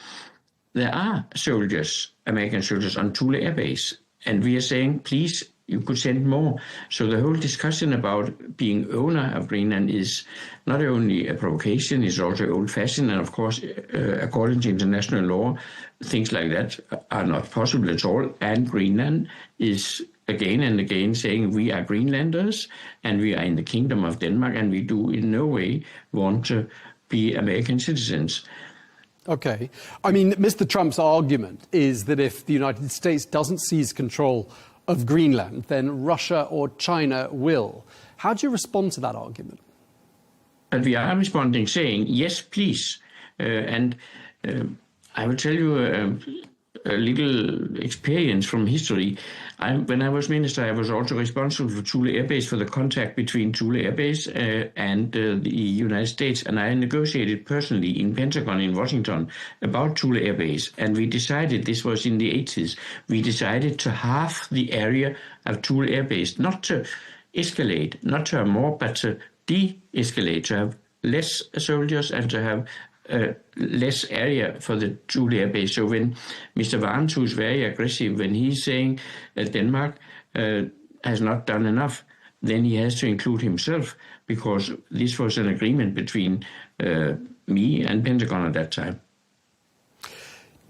there are soldiers, American soldiers, on Thule Air Base, and we are saying, please, you could send more. So the whole discussion about being owner of Greenland is not only a provocation, it's also old-fashioned, and of course, according to international law, things like that are not possible at all, and Greenland is again and again saying we are Greenlanders, and we are in the Kingdom of Denmark, and we do in no way want to be American citizens. Okay. I mean, Mr. Trump's argument is that if the United States doesn't seize control of Greenland, then Russia or China will. How do you respond to that argument? And we are responding saying, yes, please. I will tell you a little experience from history. When I was minister, I was also responsible for Thule Air Base, for the contact between Thule Air Base and the United States. And I negotiated personally in Pentagon in Washington about Thule Air Base. And we decided, this was in the 80s, we decided to halve the area of Thule Air Base, not to escalate, not to have more, but to de-escalate, to have less soldiers and to have less area for the Thule Air Base. So when Mr. Vance, who's very aggressive, when he's saying that Denmark has not done enough, then he has to include himself, because this was an agreement between me and Pentagon at that time.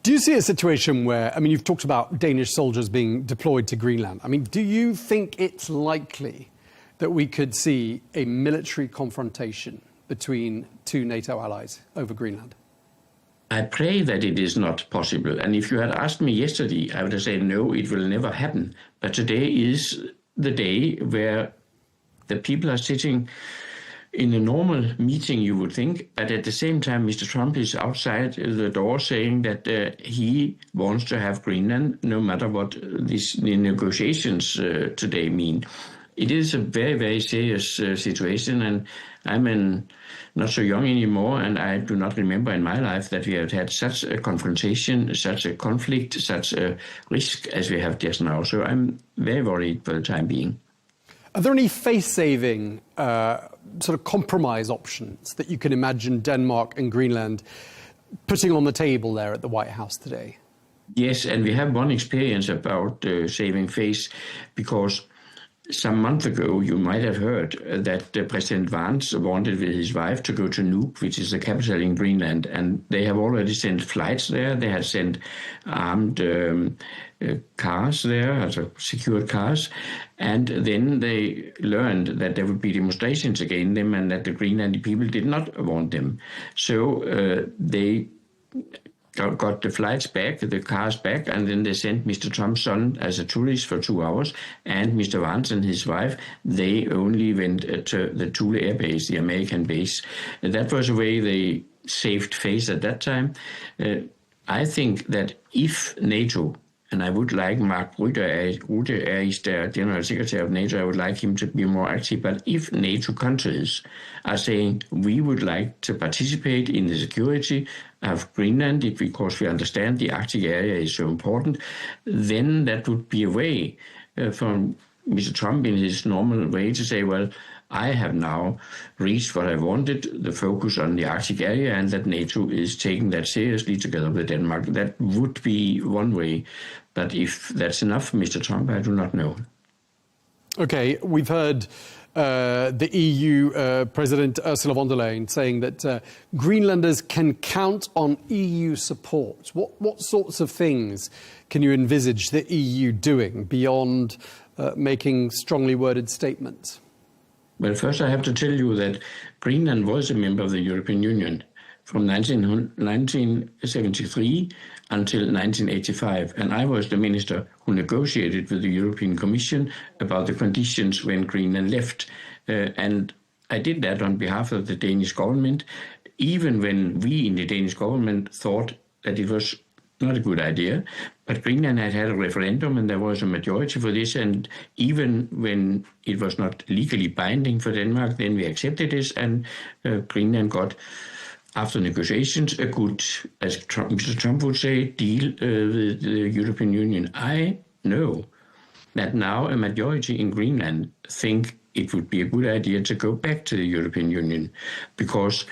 Do you see a situation where, I mean, you've talked about Danish soldiers being deployed to Greenland. I mean, do you think it's likely that we could see a military confrontation between two NATO allies over Greenland? I pray that it is not possible. And if you had asked me yesterday, I would have said, no, it will never happen. But today is the day where the people are sitting in a normal meeting, you would think, but at the same time, Mr. Trump is outside the door saying that he wants to have Greenland, no matter what the negotiations today mean. It is a very, very serious situation, and I'm not so young anymore, and I do not remember in my life that we have had such a confrontation, such a conflict, such a risk as we have just now. So I'm very worried for the time being. Are there any face-saving sort of compromise options that you can imagine Denmark and Greenland putting on the table there at the White House today? Yes, and we have one experience about saving face, because some month ago, you might have heard that President Vance wanted with his wife to go to Nuuk, which is the capital in Greenland, and they have already sent flights there. They have sent armed cars there, also secured cars, and then they learned that there would be demonstrations against them and that the Greenlandic people did not want them. So they got the flights back, the cars back, and then they sent Mr. Trump's son as a tourist for 2 hours, and Mr. Vance and his wife, they only went to the Thule Air Base, the American base. And that was the way they saved face at that time. I think that if NATO, and I would like Mark Rutte is the General Secretary of NATO, I would like him to be more active, but if NATO countries are saying we would like to participate in the security of Greenland, because we understand the Arctic area is so important, then that would be a way for Mr. Trump in his normal way to say, well, I have now reached what I wanted, the focus on the Arctic area, and that NATO is taking that seriously together with Denmark. That would be one way. But if that's enough, Mr. Trump, I do not know. Okay, we've heard the EU President Ursula von der Leyen saying that Greenlanders can count on EU support. What sorts of things can you envisage the EU doing beyond making strongly worded statements? Well, first I have to tell you that Greenland was a member of the European Union from 1973 until 1985, and I was the minister who negotiated with the European Commission about the conditions when Greenland left. And I did that on behalf of the Danish government, even when we in the Danish government thought that it was not a good idea. But Greenland had a referendum and there was a majority for this. And even when it was not legally binding for Denmark, then we accepted this, and Greenland got, after negotiations, a good, as Mr. Trump would say, deal with the European Union. I know that now a majority in Greenland think it would be a good idea to go back to the European Union, because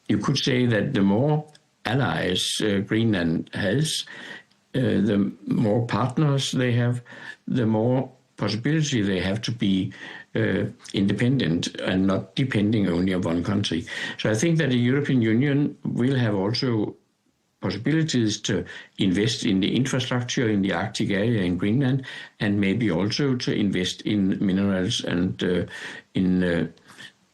you could say that the more allies Greenland has, the more partners they have, the more possibility they have to be independent and not depending only on one country. So I think that the European Union will have also possibilities to invest in the infrastructure in the Arctic area in Greenland, and maybe also to invest in minerals and in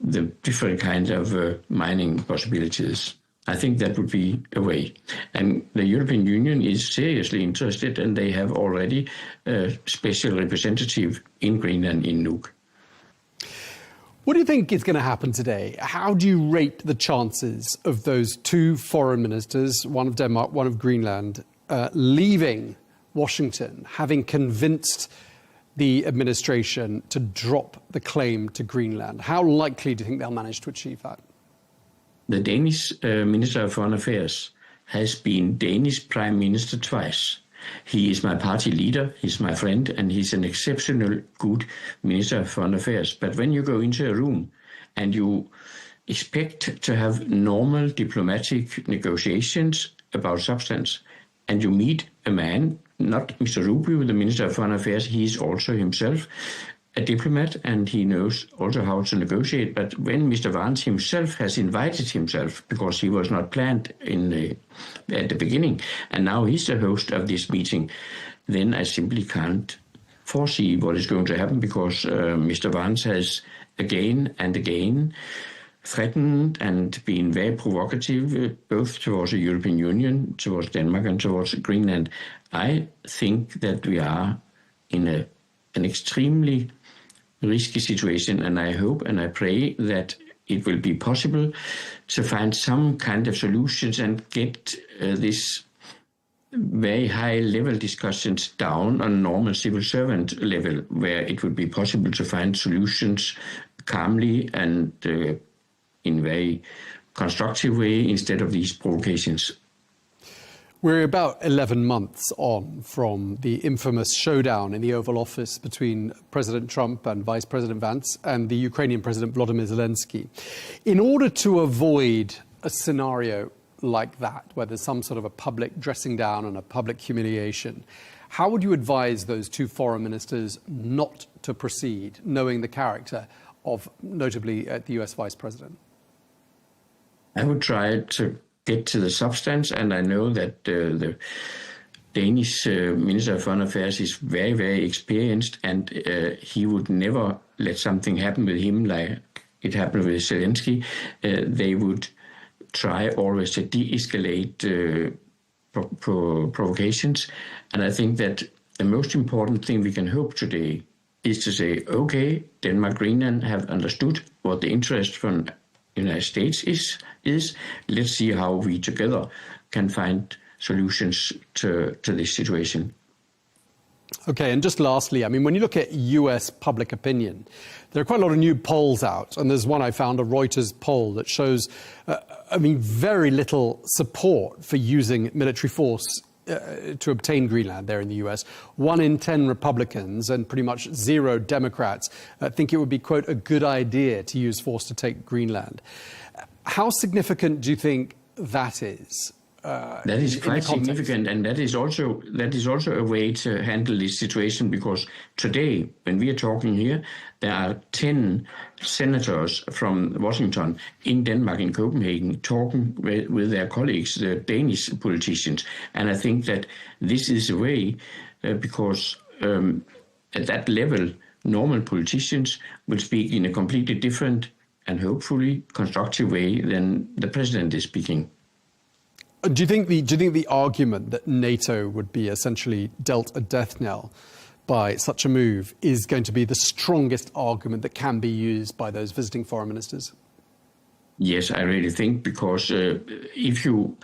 the different kinds of mining possibilities. I think that would be a way. And the European Union is seriously interested, and they have already a special representative in Greenland, in Nuuk. What do you think is going to happen today? How do you rate the chances of those two foreign ministers, one of Denmark, one of Greenland, leaving Washington, having convinced the administration to drop the claim to Greenland? How likely do you think they'll manage to achieve that? The Danish Minister of Foreign Affairs has been Danish Prime Minister twice. He is my party leader, he's my friend, and he's an exceptional good Minister of Foreign Affairs. But when you go into a room and you expect to have normal diplomatic negotiations about substance, and you meet a man, not Mr. Rubio, the Minister of Foreign Affairs, he is also himself a diplomat, and he knows also how to negotiate. But when Mr. Vance himself has invited himself, because he was not planned at the beginning, and now he's the host of this meeting, then I simply can't foresee what is going to happen, because Mr. Vance has again and again threatened and been very provocative, both towards the European Union, towards Denmark, and towards Greenland. I think that we are in an extremely risky situation, and I hope and I pray that it will be possible to find some kind of solutions and get this very high-level discussions down on normal civil servant level, where it would be possible to find solutions calmly and in a very constructive way instead of these provocations. We're about 11 months on from the infamous showdown in the Oval Office between President Trump and Vice President Vance and the Ukrainian President Volodymyr Zelensky. In order to avoid a scenario like that, where there's some sort of a public dressing down and a public humiliation, how would you advise those two foreign ministers not to proceed, knowing the character of, notably, the US Vice President? I would try to get to the substance, and I know that the Danish Minister of Foreign Affairs is very, very experienced, and he would never let something happen with him like it happened with Zelensky. They would try always to de-escalate provocations, and I think that the most important thing we can hope today is to say, okay, Denmark, Greenland have understood what the interest from United States is. Let's see how we together can find solutions to this situation. Okay, and just lastly, I mean, when you look at US public opinion, there are quite a lot of new polls out, and there's one I found, a Reuters poll, that shows, very little support for using military force to obtain Greenland there in the US. 1 in 10 Republicans and pretty much 0 Democrats think it would be, quote, a good idea to use force to take Greenland. How significant do you think that is? That is quite significant, and that is also a way to handle this situation, because today, when we are talking here, there are 10 senators from Washington in Denmark, in Copenhagen, talking with their colleagues, the Danish politicians. And I think that this is a way, because at that level, normal politicians will speak in a completely different and hopefully constructive way than the president is speaking. Do you think the argument that NATO would be essentially dealt a death knell by such a move is going to be the strongest argument that can be used by those visiting foreign ministers? Yes, I really think, because if you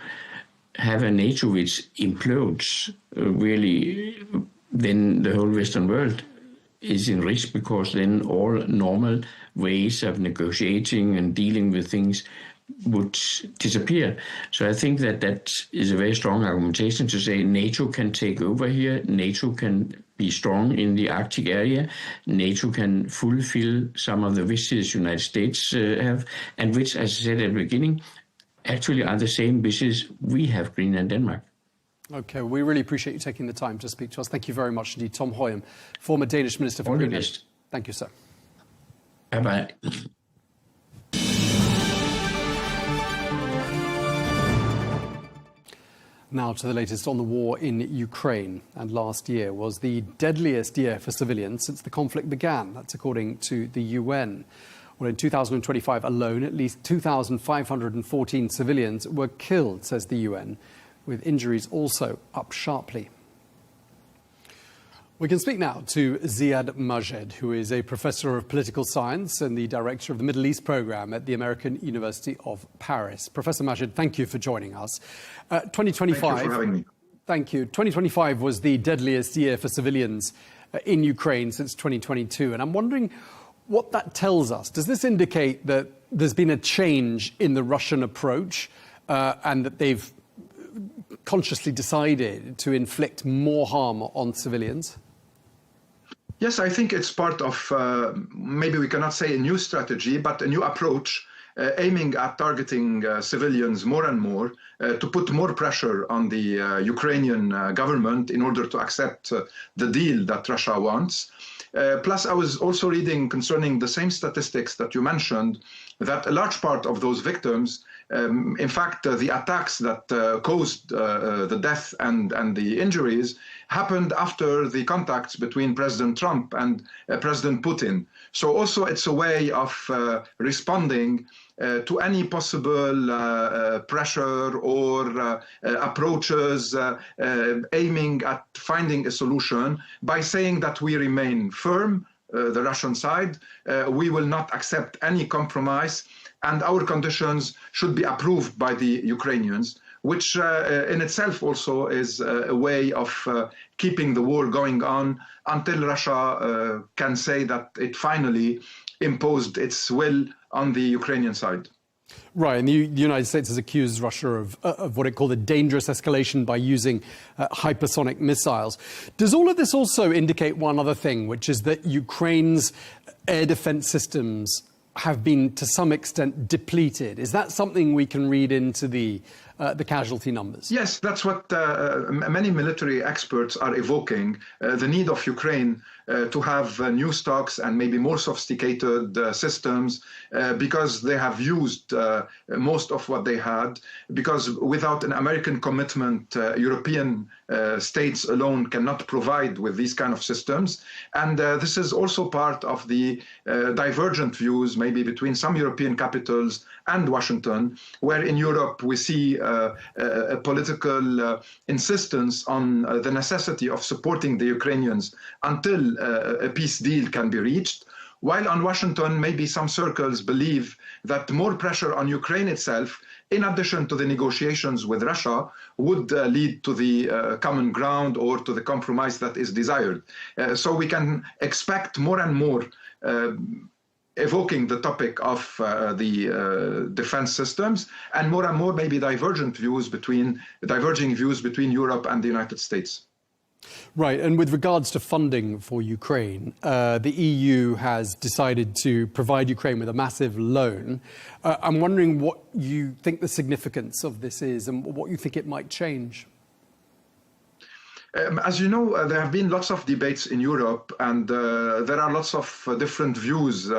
have a NATO which implodes, really, then the whole Western world is in risk, because then all normal ways of negotiating and dealing with things would disappear. So I think that is a very strong argumentation to say NATO can take over here, NATO can be strong in the Arctic area, NATO can fulfill some of the wishes the United States have, and which, as I said at the beginning, actually are the same wishes we have, Greenland and Denmark. Okay, we really appreciate you taking the time to speak to us. Thank you very much indeed. Tom Burges, former Danish Minister for Greenland. Thank you, sir. Bye-bye. Now to the latest on the war in Ukraine. And last year was the deadliest year for civilians since the conflict began. That's according to the UN. Well, in 2025 alone, at least 2,514 civilians were killed, says the UN, with injuries also up sharply. We can speak now to Ziad Majed, who is a professor of political science and the director of the Middle East program at the American University of Paris. Professor Majed, thank you for joining us. 2025. Thank you for having me. Thank you. 2025 was the deadliest year for civilians in Ukraine since 2022. And I'm wondering what that tells us. Does this indicate that there's been a change in the Russian approach and that they've consciously decided to inflict more harm on civilians? Yes, I think it's part of, maybe we cannot say a new strategy, but a new approach aiming at targeting civilians more and more to put more pressure on the Ukrainian government in order to accept the deal that Russia wants. Plus, I was also reading concerning the same statistics that you mentioned, that a large part of those victims, in fact, the attacks that caused the death and the injuries happened after the contacts between President Trump and President Putin. So also it's a way of responding to any possible pressure or approaches aiming at finding a solution by saying that we remain firm, the Russian side, we will not accept any compromise, and our conditions should be approved by the Ukrainians, which in itself also is a way of keeping the war going on until Russia can say that it finally imposed its will on the Ukrainian side. Right, and the United States has accused Russia of what it called a dangerous escalation by using hypersonic missiles. Does all of this also indicate one other thing, which is that Ukraine's air defense systems have been to some extent depleted? Is that something we can read into the casualty numbers? Yes, that's what many military experts are evoking, the need of Ukraine to have new stocks and maybe more sophisticated systems because they have used most of what they had, because without an American commitment, European states alone cannot provide with these kind of systems. And this is also part of the divergent views maybe between some European capitals and Washington, where in Europe we see a political insistence on the necessity of supporting the Ukrainians until a peace deal can be reached, while on Washington maybe some circles believe that more pressure on Ukraine itself, in addition to the negotiations with Russia, would lead to the common ground or to the compromise that is desired. So we can expect more and more evoking the topic of the defense systems, and more maybe diverging views between Europe and the United States. Right, and with regards to funding for Ukraine, the EU has decided to provide Ukraine with a massive loan. I'm wondering what you think the significance of this is and what you think it might change. As you know, there have been lots of debates in Europe, and there are lots of different views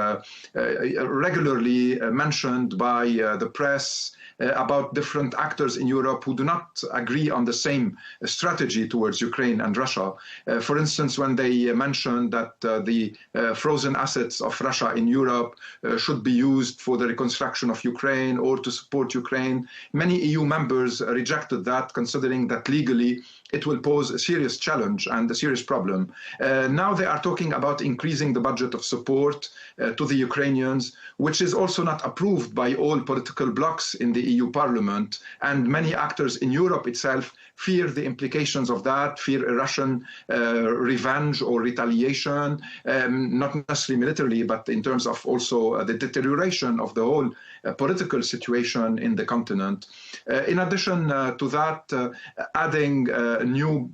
regularly mentioned by the press about different actors in Europe who do not agree on the same strategy towards Ukraine and Russia. For instance, when they mentioned that the frozen assets of Russia in Europe should be used for the reconstruction of Ukraine or to support Ukraine, many EU members rejected that, considering that legally it will pose a serious challenge and a serious problem. Now they are talking about increasing the budget of support to the Ukrainians, which is also not approved by all political blocs in the EU Parliament. And many actors in Europe itself fear the implications of that, fear a Russian revenge or retaliation, not necessarily militarily, but in terms of also the deterioration of the whole political situation in the continent. In addition to that, adding new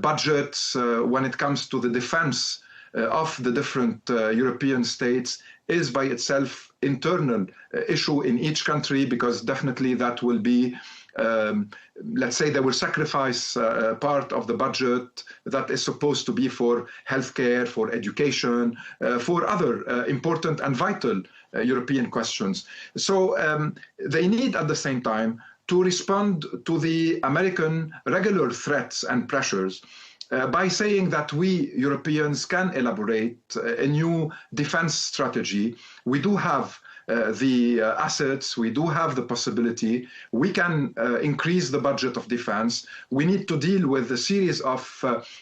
budgets when it comes to the defense of the different European states is by itself internal issue in each country, because definitely that will be let's say they will sacrifice part of the budget that is supposed to be for healthcare, for education, for other important and vital European questions. So they need at the same time to respond to the American regular threats and pressures by saying that we Europeans can elaborate a new defense strategy. We do have the assets, we do have the possibility, we can increase the budget of defense. We need to deal with a series of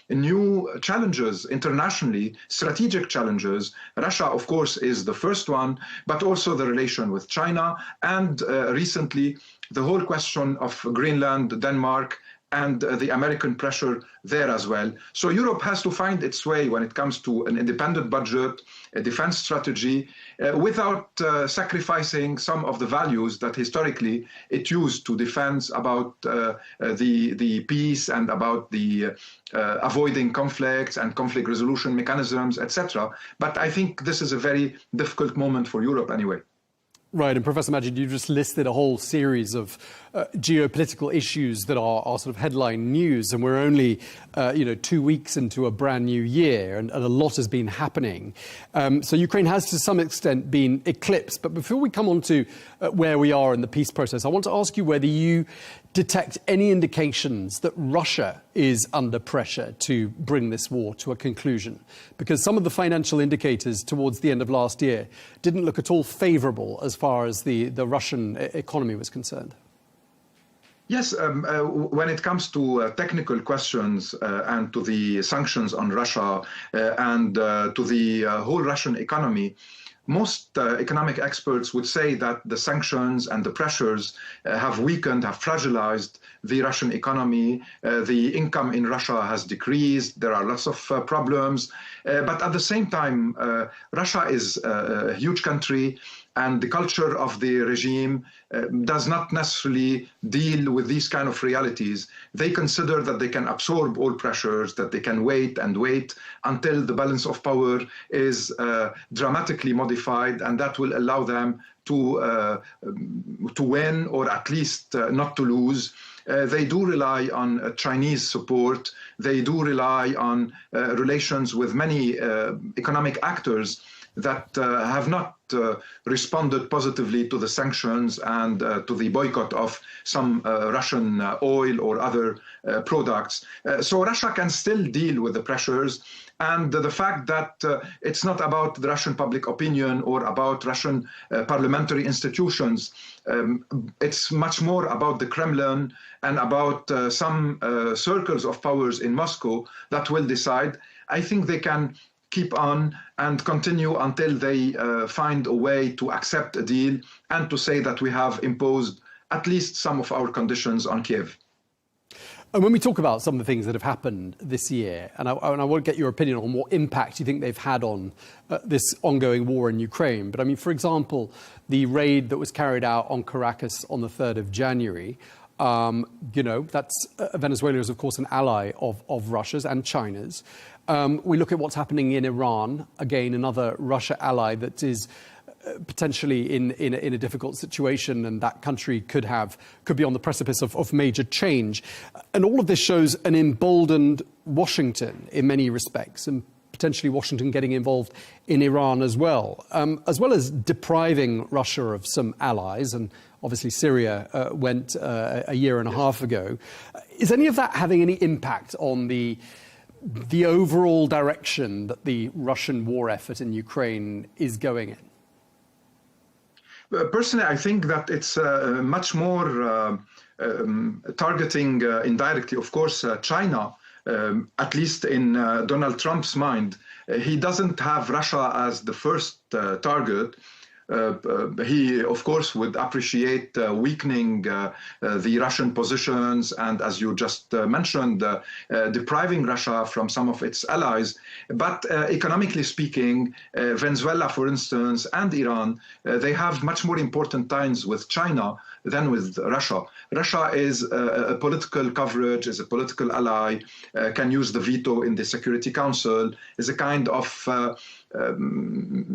new challenges internationally, strategic challenges. Russia, of course, is the first one, but also the relation with China, and recently the whole question of Greenland, Denmark, and the American pressure there as well. So Europe has to find its way when it comes to an independent budget, a defense strategy, without sacrificing some of the values that historically it used to defend about the peace and about the avoiding conflicts and conflict resolution mechanisms, etc. But I think this is a very difficult moment for Europe anyway. Right, and Professor Majid, you just listed a whole series of geopolitical issues that are sort of headline news, and we're only 2 weeks into a brand new year, and a lot has been happening. So Ukraine has to some extent been eclipsed. But before we come on to where we are in the peace process, I want to ask you whether you detect any indications that Russia is under pressure to bring this war to a conclusion, because some of the financial indicators towards the end of last year didn't look at all favorable as far as the Russian economy was concerned. Yes, when it comes to technical questions and to the sanctions on Russia and to the whole Russian economy, most economic experts would say that the sanctions and the pressures have weakened, have fragilized the Russian economy. The income in Russia has decreased. There are lots of problems. But at the same time, Russia is a huge country, and the culture of the regime does not necessarily deal with these kind of realities. They consider that they can absorb all pressures, that they can wait and wait until the balance of power is dramatically modified, and that will allow them to win, or at least not to lose. They do rely on Chinese support. They do rely on relations with many economic actors that have not responded positively to the sanctions and to the boycott of some Russian oil or other products. So Russia can still deal with the pressures. And the fact that it's not about the Russian public opinion or about Russian parliamentary institutions, it's much more about the Kremlin and about some circles of powers in Moscow that will decide. I think they can keep on and continue until they find a way to accept a deal and to say that we have imposed at least some of our conditions on Kiev. And when we talk about some of the things that have happened this year, and I want to get your opinion on what impact you think they've had on this ongoing war in Ukraine. But I mean, for example, the raid that was carried out on Caracas on the 3rd of January, that's Venezuela is, of course, an ally of Russia's and China's. We look at what's happening in Iran, again, another Russia ally that is potentially in a difficult situation, and that country could be on the precipice of major change. And all of this shows an emboldened Washington in many respects, and potentially Washington getting involved in Iran as well as depriving Russia of some allies. And obviously Syria went a year and a half ago. Is any of that having any impact on the overall direction that the Russian war effort in Ukraine is going in? Personally, I think that it's much more targeting indirectly, of course, China. At least in Donald Trump's mind, he doesn't have Russia as the first target. He, of course, would appreciate weakening the Russian positions and, as you just mentioned, depriving Russia from some of its allies. But economically speaking, Venezuela, for instance, and Iran, they have much more important ties with China than with Russia. Russia is a political coverage, is a political ally, can use the veto in the Security Council, is a kind of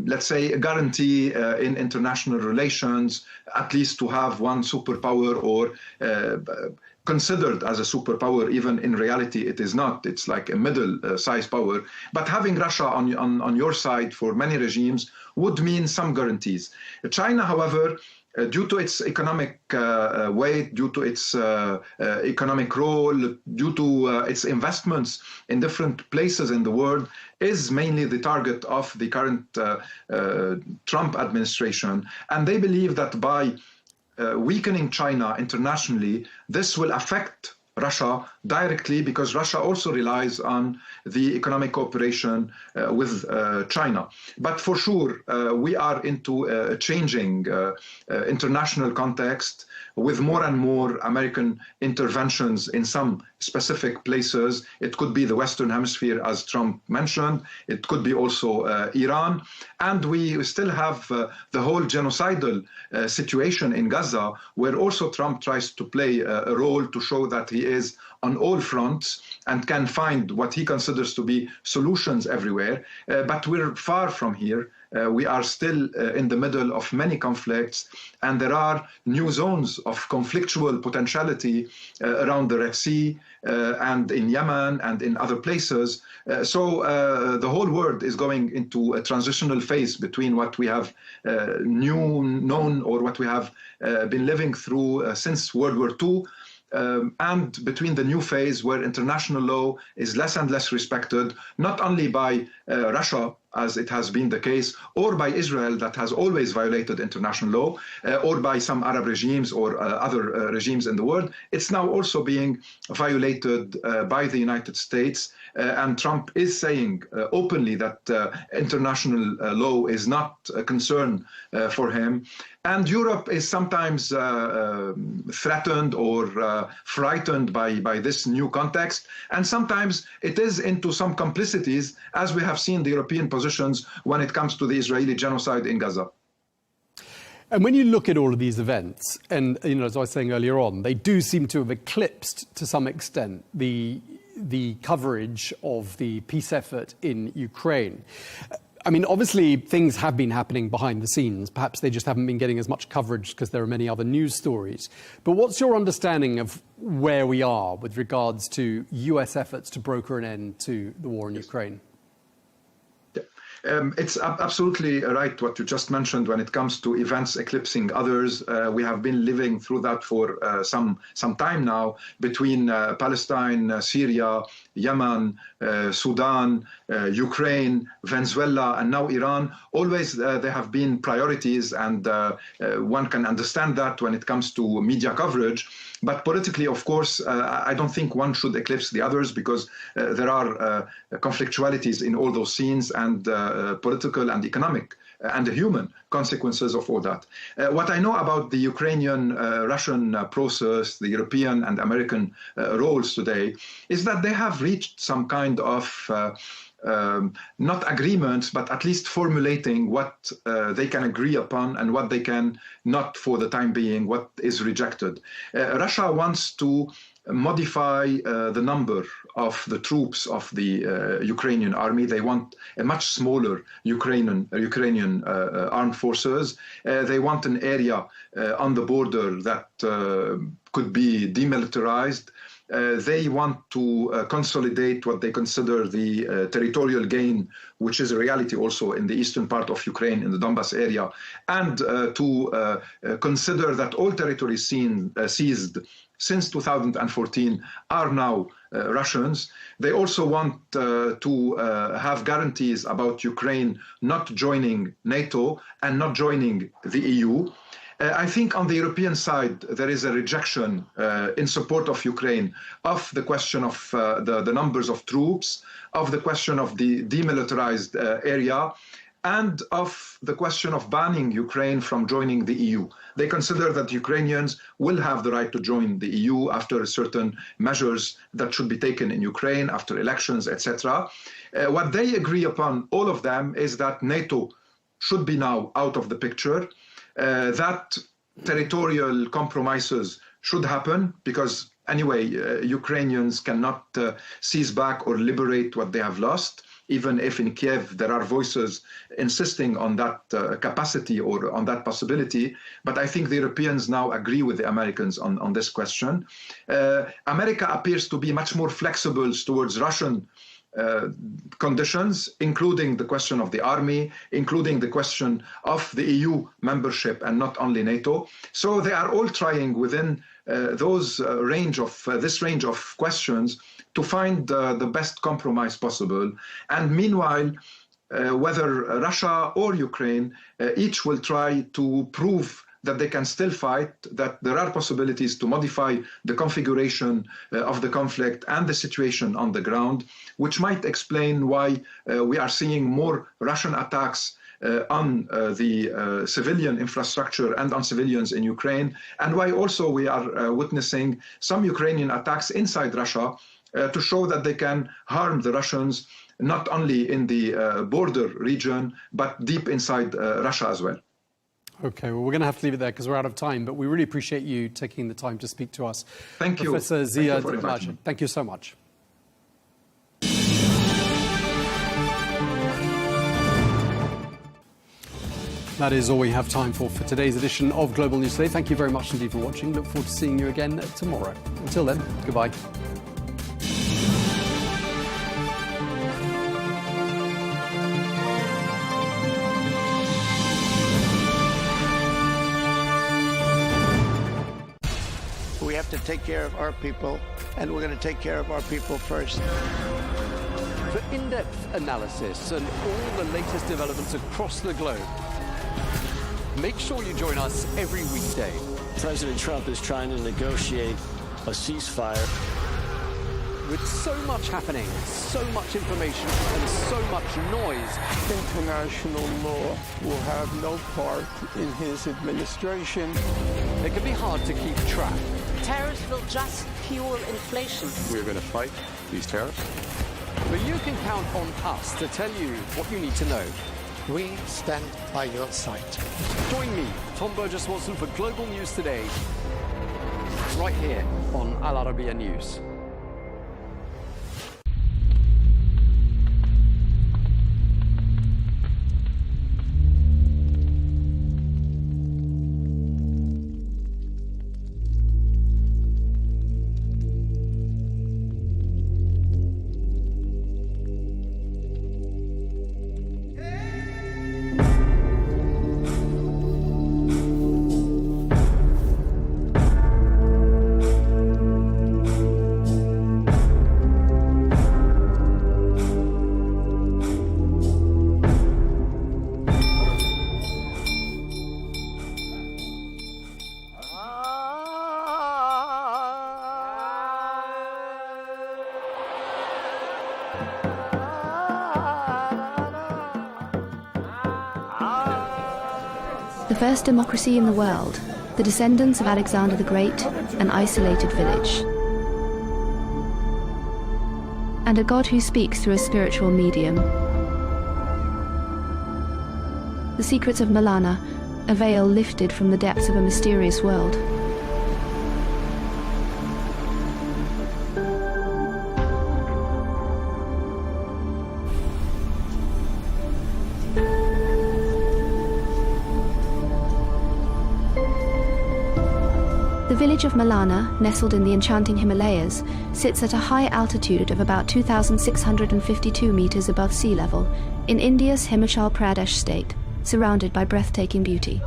let's say, a guarantee in international relations, at least to have one superpower or considered as a superpower. Even in reality, it is not. It's like a middle-sized power. But having Russia on your side for many regimes would mean some guarantees. China, however, due to its economic weight, due to its economic role, due to its investments in different places in the world, is mainly the target of the current Trump administration. And they believe that by weakening China internationally, this will affect Russia directly, because Russia also relies on the economic cooperation with China. But for sure, we are into a changing international context with more and more American interventions in some specific places. It could be the Western Hemisphere, as Trump mentioned. It could be also Iran. And we still have the whole genocidal situation in Gaza, where also Trump tries to play a role to show that he is on all fronts and can find what he considers to be solutions everywhere. But we're far from here. We are still in the middle of many conflicts, and there are new zones of conflictual potentiality around the Red Sea and in Yemen and in other places. So the whole world is going into a transitional phase between what we have known or what we have been living through since World War II, and between the new phase where international law is less and less respected, not only by Russia, as it has been the case, or by Israel, that has always violated international law, or by some Arab regimes or other regimes in the world. It's now also being violated by the United States, and Trump is saying openly that international law is not a concern for him. And Europe is sometimes threatened or frightened by this new context, and sometimes it is into some complicities, as we have seen the European positions when it comes to the Israeli genocide in Gaza. And when you look at all of these events, and as I was saying earlier on, they do seem to have eclipsed to some extent the coverage of the peace effort in Ukraine. I mean, obviously, things have been happening behind the scenes. Perhaps they just haven't been getting as much coverage because there are many other news stories. But what's your understanding of where we are with regards to US efforts to broker an end to the war in Ukraine? It's absolutely right what you just mentioned when it comes to events eclipsing others. We have been living through that for some time now, between Palestine, Syria, Yemen, Sudan, Ukraine, Venezuela, and now Iran. Always there have been priorities, and one can understand that when it comes to media coverage. But politically, of course, I don't think one should eclipse the others, because there are conflictualities in all those scenes, and political and economic and the human consequences of all that. What I know about the Ukrainian-Russian process, the European and American roles today, is that they have reached some kind of not agreements, but at least formulating what they can agree upon and what they can not, for the time being, what is rejected. Russia wants to modify the number of the troops of the Ukrainian army. They want a much smaller Ukrainian armed forces. They want an area on the border that could be demilitarized. They want to consolidate what they consider the territorial gain, which is a reality also in the eastern part of Ukraine, in the Donbas area, and to consider that all territories seized since 2014 are now Russians. They also want to have guarantees about Ukraine not joining NATO and not joining the EU. I think on the European side, there is a rejection in support of Ukraine of the question of the numbers of troops, of the question of the demilitarized area, and of the question of banning Ukraine from joining the EU. They consider that Ukrainians will have the right to join the EU after certain measures that should be taken in Ukraine, after elections, etc. What they agree upon, all of them, is that NATO should be now out of the picture, that territorial compromises should happen, because anyway, Ukrainians cannot seize back or liberate what they have lost, even if in Kiev there are voices insisting on that capacity or on that possibility. But I think the Europeans now agree with the Americans on this question. America appears to be much more flexible towards Russian conditions, including the question of the army, including the question of the EU membership and not only NATO. So they are all trying within this range of questions to find the best compromise possible. And meanwhile, whether Russia or Ukraine, each will try to prove that they can still fight, that there are possibilities to modify the configuration of the conflict and the situation on the ground, which might explain why we are seeing more Russian attacks on the civilian infrastructure and on civilians in Ukraine, and why also we are witnessing some Ukrainian attacks inside Russia to show that they can harm the Russians, not only in the border region, but deep inside Russia as well. Okay, well, we're going to have to leave it there because we're out of time, but we really appreciate you taking the time to speak to us. Thank you. Professor Ziad, thank you so much. That is all we have time for today's edition of Global News Today. Thank you very much indeed for watching. Look forward to seeing you again tomorrow. Until then, goodbye. We have to take care of our people, and we're going to take care of our people first. For in-depth analysis and all the latest developments across the globe, make sure you join us every weekday. President Trump is trying to negotiate a ceasefire. With so much happening, so much information, and so much noise, international law will have no part in his administration. It can be hard to keep track. Tariffs will just fuel inflation. We're going to fight these tariffs. But you can count on us to tell you what you need to know. We stand by your side. Join me, Tom Burges Watson, for Global News Today, right here on Al-Arabiya News. The first democracy in the world, the descendants of Alexander the Great, an isolated village. And a God who speaks through a spiritual medium. The secrets of Malana, a veil lifted from the depths of a mysterious world. The village of Malana, nestled in the enchanting Himalayas, sits at a high altitude of about 2,652 meters above sea level in India's Himachal Pradesh state, surrounded by breathtaking beauty.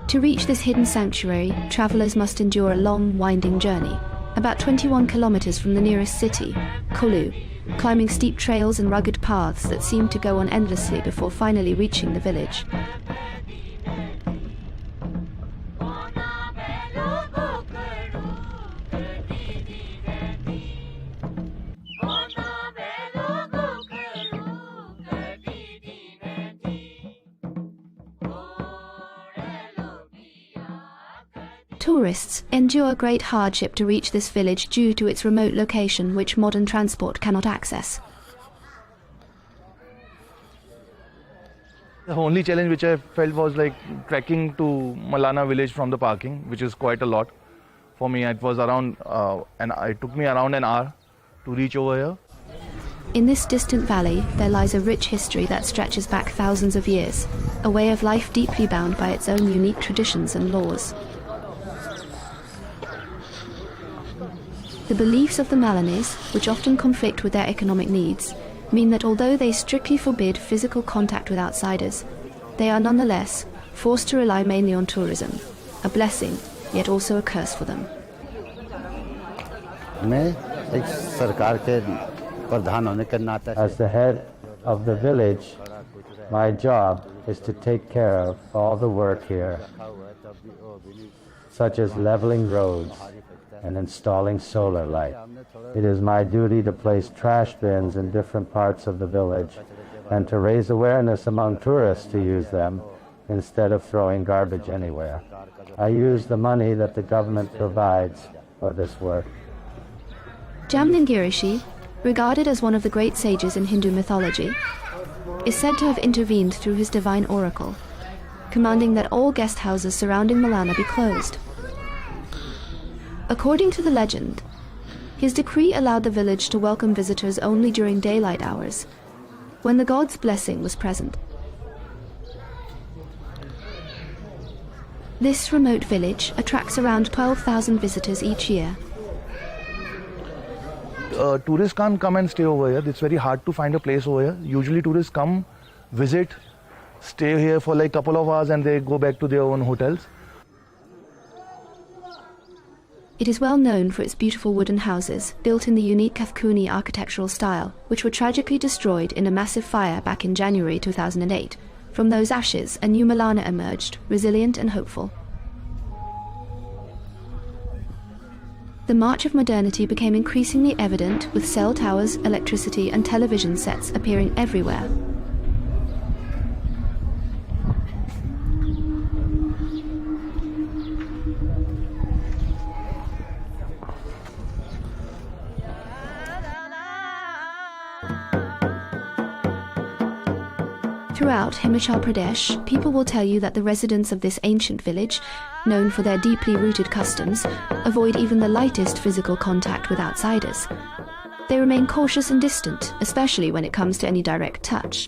To reach this hidden sanctuary, travelers must endure a long, winding journey, about 21 kilometers from the nearest city, Kullu, climbing steep trails and rugged paths that seem to go on endlessly before finally reaching the village. Tourists endure great hardship to reach this village due to its remote location, which modern transport cannot access. The only challenge which I felt was like trekking to Malana village from the parking, which is quite a lot. For me, it was around, it took me around an hour to reach over here. In this distant valley, there lies a rich history that stretches back thousands of years, a way of life deeply bound by its own unique traditions and laws. The beliefs of the Malanese, which often conflict with their economic needs, mean that although they strictly forbid physical contact with outsiders, they are nonetheless forced to rely mainly on tourism, a blessing, yet also a curse for them. As the head of the village, my job is to take care of all the work here, such as leveling roads and installing solar light. It is my duty to place trash bins in different parts of the village and to raise awareness among tourists to use them instead of throwing garbage anywhere. I use the money that the government provides for this work. Jamningirishi, regarded as one of the great sages in Hindu mythology, is said to have intervened through his divine oracle, commanding that all guest houses surrounding Malana be closed. According to the legend, his decree allowed the village to welcome visitors only during daylight hours, when the god's blessing was present. This remote village attracts around 12,000 visitors each year. Tourists can't come and stay over here. It's very hard to find a place over here. Usually tourists come, visit, stay here for like a couple of hours and they go back to their own hotels. It is well known for its beautiful wooden houses, built in the unique Kathkuni architectural style, which were tragically destroyed in a massive fire back in January 2008. From those ashes, a new Malana emerged, resilient and hopeful. The march of modernity became increasingly evident, with cell towers, electricity and television sets appearing everywhere. Throughout Himachal Pradesh, people will tell you that the residents of this ancient village, known for their deeply rooted customs, avoid even the lightest physical contact with outsiders. They remain cautious and distant, especially when it comes to any direct touch.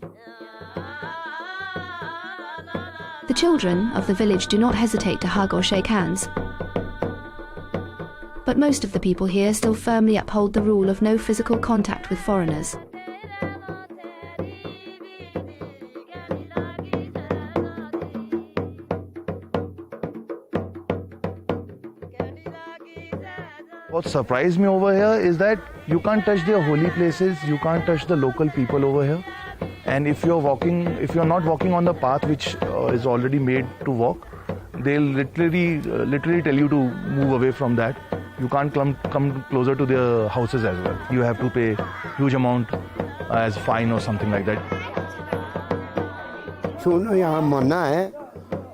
The children of the village do not hesitate to hug or shake hands. But most of the people here still firmly uphold the rule of no physical contact with foreigners. What surprised me over here is that you can't touch their holy places, you can't touch the local people over here. And if you're not walking on the path which is already made to walk, they'll literally tell you to move away from that. You can't come closer to their houses as well. You have to pay huge amount as fine or something like that. सुनो यहाँ मना है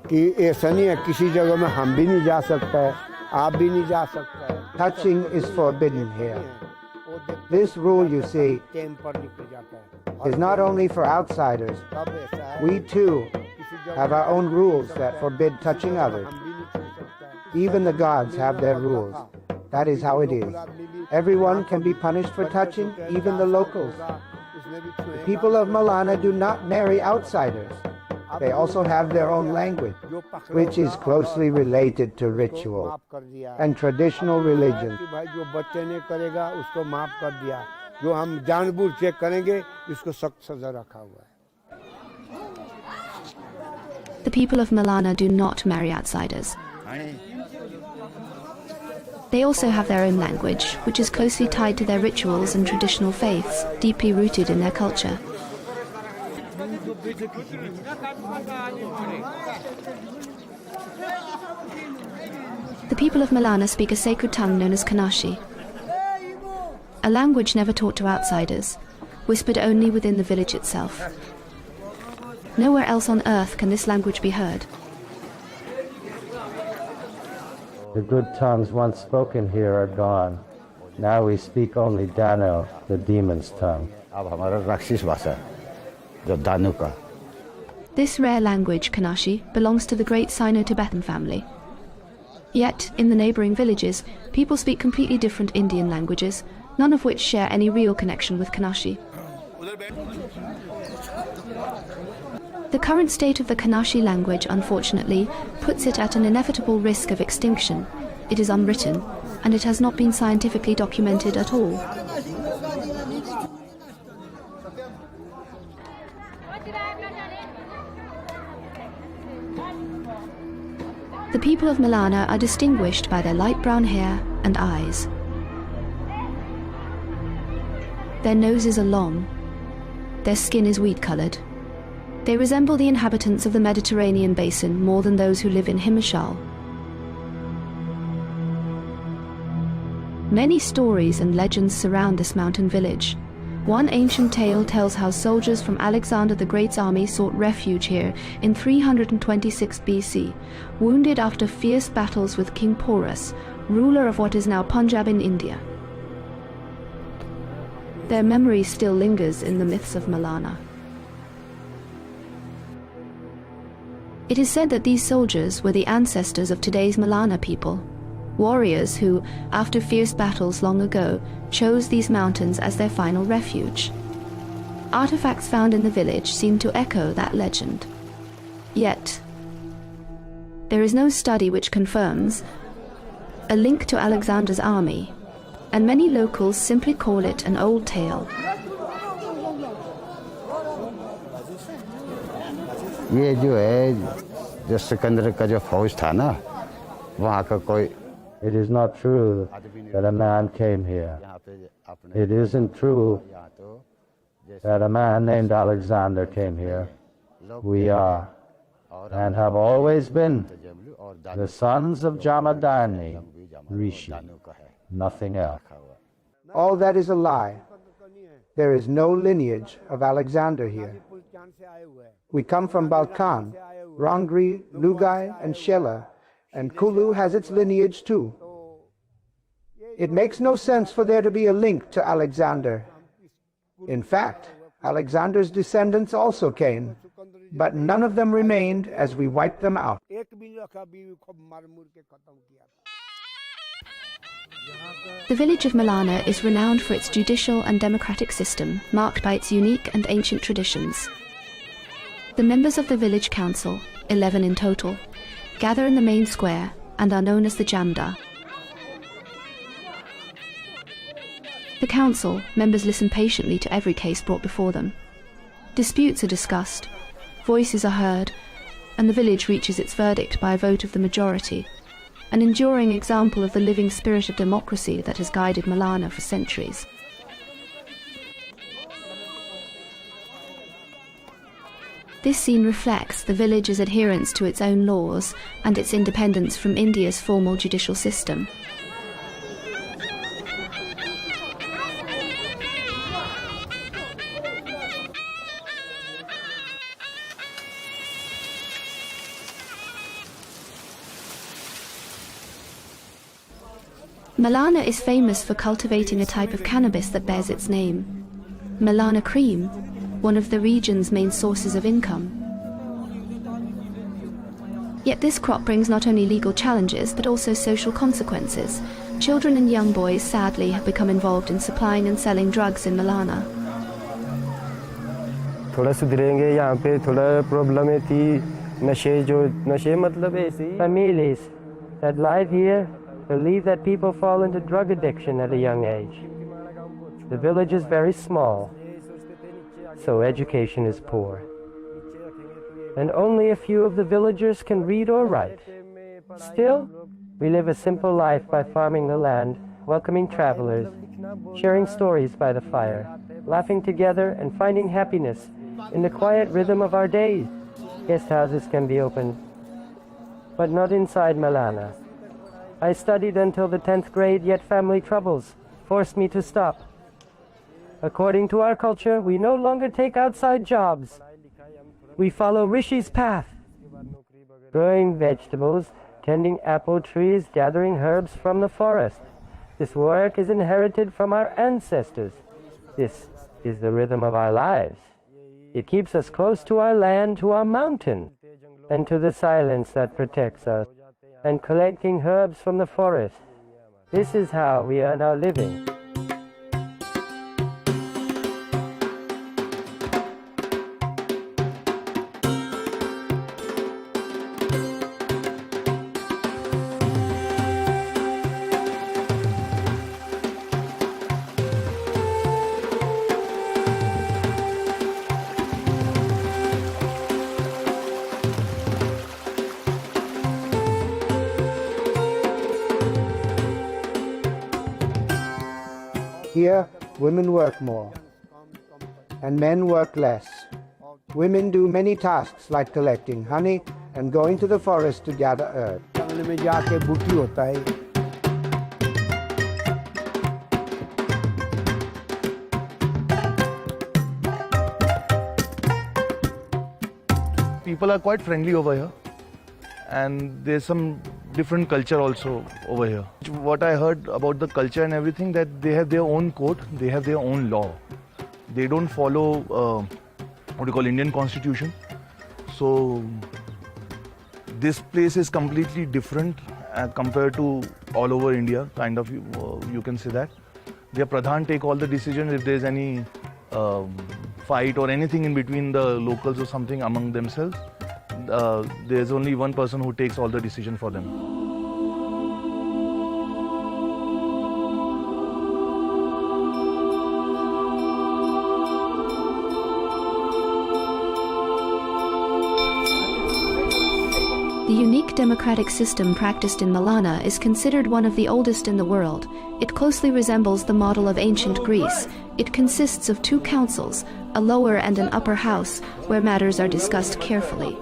कि ऐसा नहीं है किसी जगह में हम भी नहीं जा सकता है आप भी नहीं जा सकता है. Touching is forbidden here. This rule, you see, is not only for outsiders. We too have our own rules that forbid touching others. Even the gods have their rules. That is how it is. Everyone can be punished for touching, even the locals. The people of Malana do not marry outsiders. They also have their own language, which is closely related to ritual and traditional religion. The people of Malana do not marry outsiders. They also have their own language, which is closely tied to their rituals and traditional faiths, deeply rooted in their culture. The people of Malana speak a sacred tongue known as Kanashi, a language never taught to outsiders, whispered only within the village itself. Nowhere else on earth can this language be heard. The good tongues once spoken here are gone. Now we speak only Dano, the demon's tongue. This rare language, Kanashi, belongs to the great Sino-Tibetan family. Yet, in the neighbouring villages, people speak completely different Indian languages, none of which share any real connection with Kanashi. The current state of the Kanashi language, unfortunately, puts it at an inevitable risk of extinction. It is unwritten, and it has not been scientifically documented at all. The people of Malana are distinguished by their light brown hair and eyes. Their noses are long. Their skin is wheat-coloured. They resemble the inhabitants of the Mediterranean basin more than those who live in Himachal. Many stories and legends surround this mountain village. One ancient tale tells how soldiers from Alexander the Great's army sought refuge here in 326 BC, wounded after fierce battles with King Porus, ruler of what is now Punjab in India. Their memory still lingers in the myths of Malana. It is said that these soldiers were the ancestors of today's Malana people, warriors who, after fierce battles long ago, chose these mountains as their final refuge. Artifacts found in the village seem to echo that legend. Yet, there is no study which confirms a link to Alexander's army, and many locals simply call it an old tale. ये जो है जो सिकंदर का जो फौज था ना वहाँ का कोई It is not true that a man came here. It isn't true that a man named Alexander came here. We are, and have always been, the sons of Jamadagni, Rishi, nothing else. All that is a lie. There is no lineage of Alexander here. We come from Balkan, Rangri, Lugai, and Shela, and Kulu has its lineage too. It makes no sense for there to be a link to Alexander. In fact, Alexander's descendants also came, but none of them remained as we wiped them out. The village of Malana is renowned for its judicial and democratic system, marked by its unique and ancient traditions. The members of the village council, 11 in total, gather in the main square and are known as the Jamda. The council members listen patiently to every case brought before them. Disputes are discussed, voices are heard, and the village reaches its verdict by a vote of the majority, an enduring example of the living spirit of democracy that has guided Malana for centuries. This scene reflects the village's adherence to its own laws and its independence from India's formal judicial system. Malana is famous for cultivating a type of cannabis that bears its name, Malana cream, one of the region's main sources of income. Yet this crop brings not only legal challenges but also social consequences. Children and young boys sadly have become involved in supplying and selling drugs in Malana. थोड़ा सुधरेंगे यहाँ पे थोड़ा problem थी नशे मतलब ऐसे Families that live here believe that people fall into drug addiction at a young age. The village is very small, so education is poor. And only a few of the villagers can read or write. Still, We live a simple life by farming the land, welcoming travelers, sharing stories by the fire, laughing together and finding happiness in the quiet rhythm of our days. Guest houses can be opened, but not inside Malana. I studied until the 10th grade, yet family troubles forced me to stop. According to our culture, we no longer take outside jobs. We follow Rishi's path, growing vegetables, tending apple trees, gathering herbs from the forest. This work is inherited from our ancestors. This is the rhythm of our lives. It keeps us close to our land, to our mountain, and to the silence that protects us, and collecting herbs from the forest. This is how we earn our living. Here, women work more, and men work less. Women do many tasks like collecting honey and going to the forest to gather herbs. People are quite friendly over here, and there's some different culture also over here. What I heard about the culture and everything, that they have their own code, they have their own law. They don't follow what you call Indian constitution. So this place is completely different compared to all over India, kind of, you can say that. Their Pradhan take all the decisions. If there's any fight or anything in between the locals or something among themselves, there's only one person who takes all the decision for them. The unique democratic system practiced in Malana is considered one of the oldest in the world. It closely resembles the model of ancient Greece. It consists of two councils, a lower and an upper house, where matters are discussed carefully.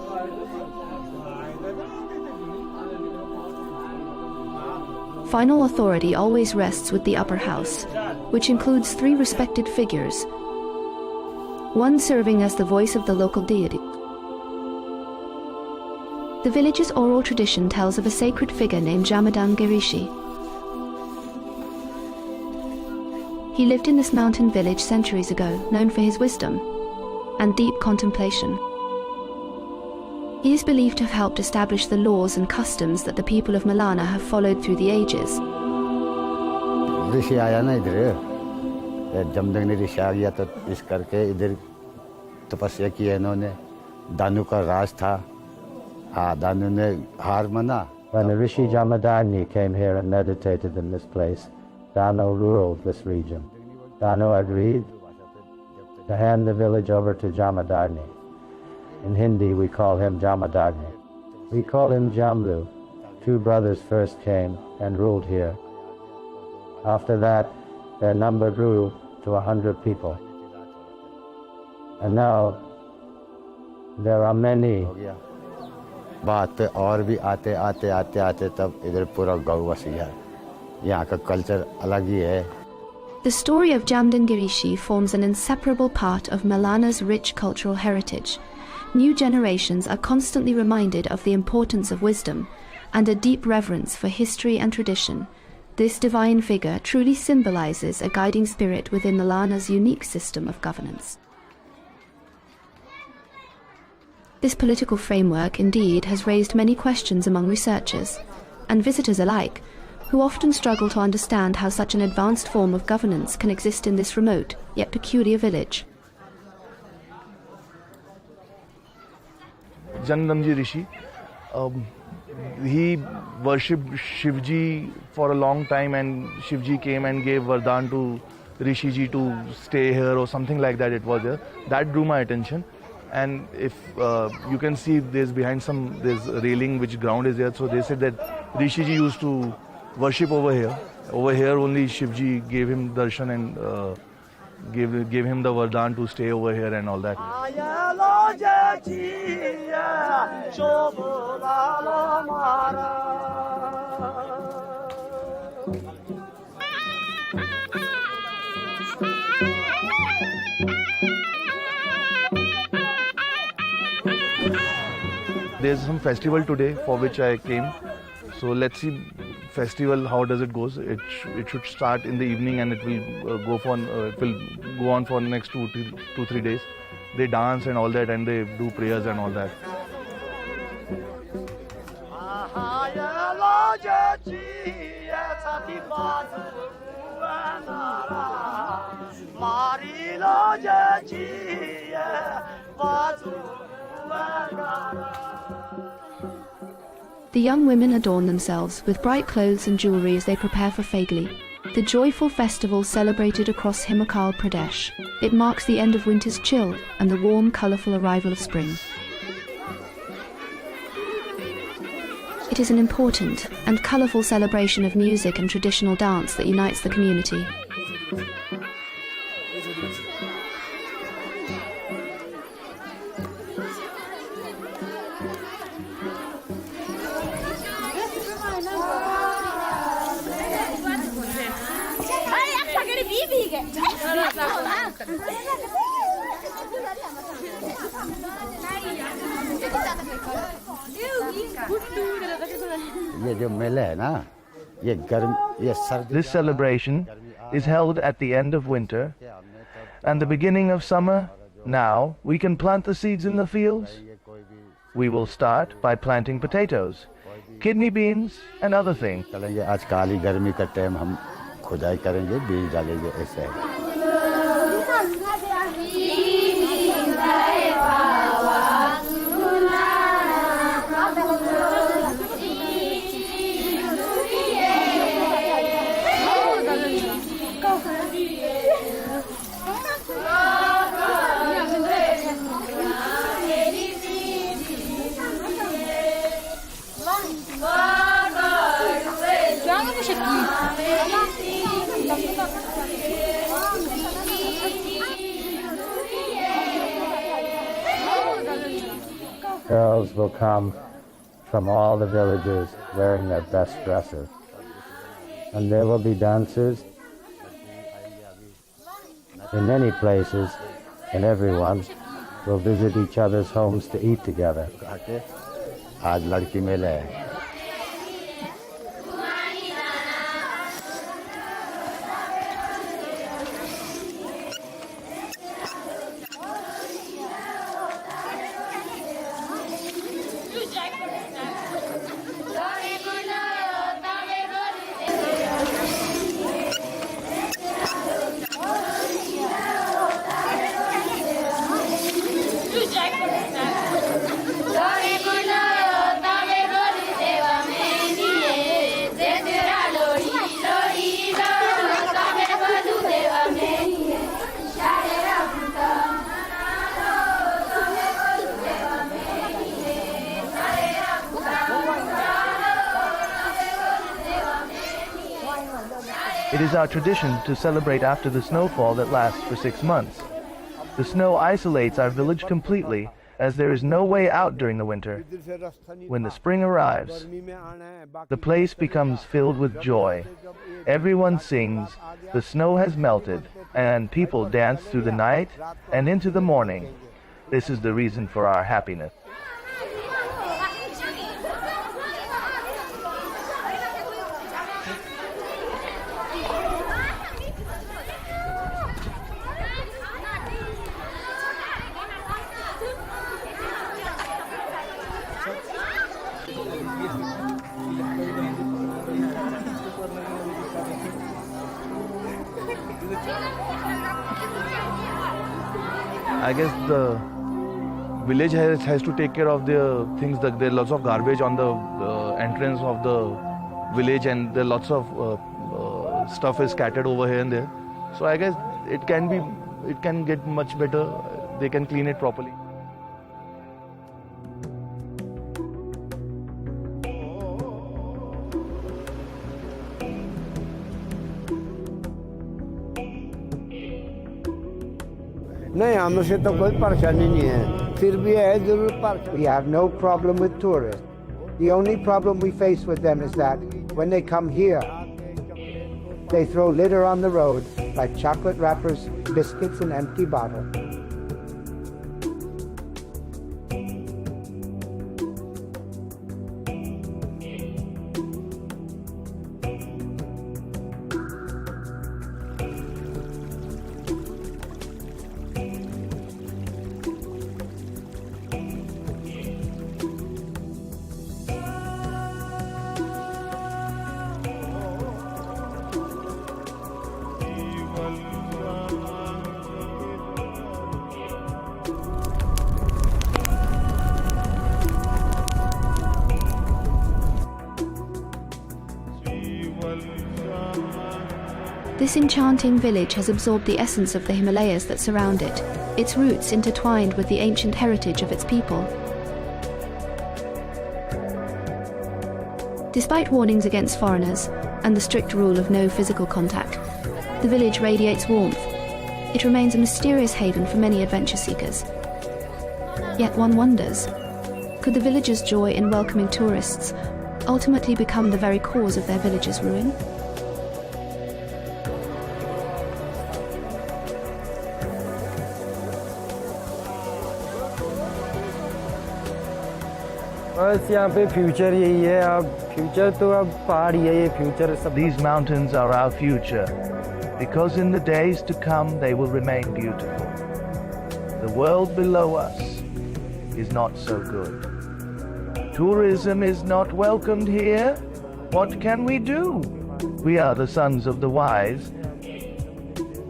Final authority always rests with the upper house, which includes 3 respected figures, one serving as the voice of the local deity. The village's oral tradition tells of a sacred figure named Jamadan Girishi. He lived in this mountain village centuries ago, known for his wisdom and deep contemplation. He is believed to have helped establish the laws and customs that the people of Malana have followed through the ages. ऋषि आया ना इधर, जमदग्नि ऋषि आ गया तो इस करके इधर तपस्या की है इन्होंने. दानु का राज था. हाँ, दानु ने हार माना. When the Rishi Jamadagni came here and meditated in this place, Danu ruled this region. Danu agreed to hand the village over to Jamadagni. In Hindi, we call him Jamadagni. We call him Jamlu. 2 brothers first came and ruled here. After that, their number grew to 100 people. And now, there are many. बात पे और भी आते आते आते आते तब इधर पूरा गाँव बसी है. यहाँ का कल्चर अलग ही है. The story of Jamdan Girishi forms an inseparable part of Malana's rich cultural heritage. New generations are constantly reminded of the importance of wisdom and a deep reverence for history and tradition. This divine figure truly symbolizes a guiding spirit within Malana's unique system of governance. This political framework indeed has raised many questions among researchers and visitors alike, who often struggle to understand how such an advanced form of governance can exist in this remote yet peculiar village. Jandamji Rishi, he worshipped Shivji for a long time, and Shivji came and gave Vardhan to Rishiji to stay here or something like that. It was there. That drew my attention. And if you can see there's railing which ground is there, so they said that Rishiji used to worship over here. Over here only Shivji gave him darshan and gave him the vardhan to stay over here and all that. There's some festival today for which I came. So let's see festival, how does it goes. It should start in the evening and it will go on for the next 2-3 days. They dance and all that and they do prayers and all that. The young women adorn themselves with bright clothes and jewellery as they prepare for Phagli, the joyful festival celebrated across Himachal Pradesh. It marks the end of winter's chill and the warm, colourful arrival of spring. It is an important and colourful celebration of music and traditional dance that unites the community. This celebration is held at the end of winter and the beginning of summer. Now we can plant the seeds in the fields. We will start by planting potatoes, kidney beans and other things. Girls will come from all the villages wearing their best dresses. And there will be dancers in many places, and everyone will visit each other's homes to eat together. Aaj ladki mele hai. It is our tradition to celebrate after the snowfall that lasts for 6 months. The snow isolates our village completely, as there is no way out during the winter. When the spring arrives, the place becomes filled with joy. Everyone sings, the snow has melted, and people dance through the night and into the morning. This is the reason for our happiness. I guess the village has to take care of the things. That there are lots of garbage on the entrance of the village, and there are lots of stuff is scattered over here and there. So I guess it can get much better. They can clean it properly. नहीं हमसे तो कोई परेशानी नहीं है फिर भी है जरूर परेशानी. We have no problem with tourists. The only problem we face with them is that when they come here, they throw litter on the road like chocolate wrappers, biscuits, and empty bottles. This enchanting village has absorbed the essence of the Himalayas that surround it, its roots intertwined with the ancient heritage of its people. Despite warnings against foreigners and the strict rule of no physical contact, the village radiates warmth. It remains a mysterious haven for many adventure seekers. Yet one wonders, could the villagers' joy in welcoming tourists ultimately become the very cause of their village's ruin? बस यहाँ पे future यही है अब future तो अब पहाड़ ही है ये फ्यूचर सब. These mountains are our future because in the days to come they will remain beautiful. The world below us is not so good. Tourism is not welcomed here. What can we do? We are the sons of the wise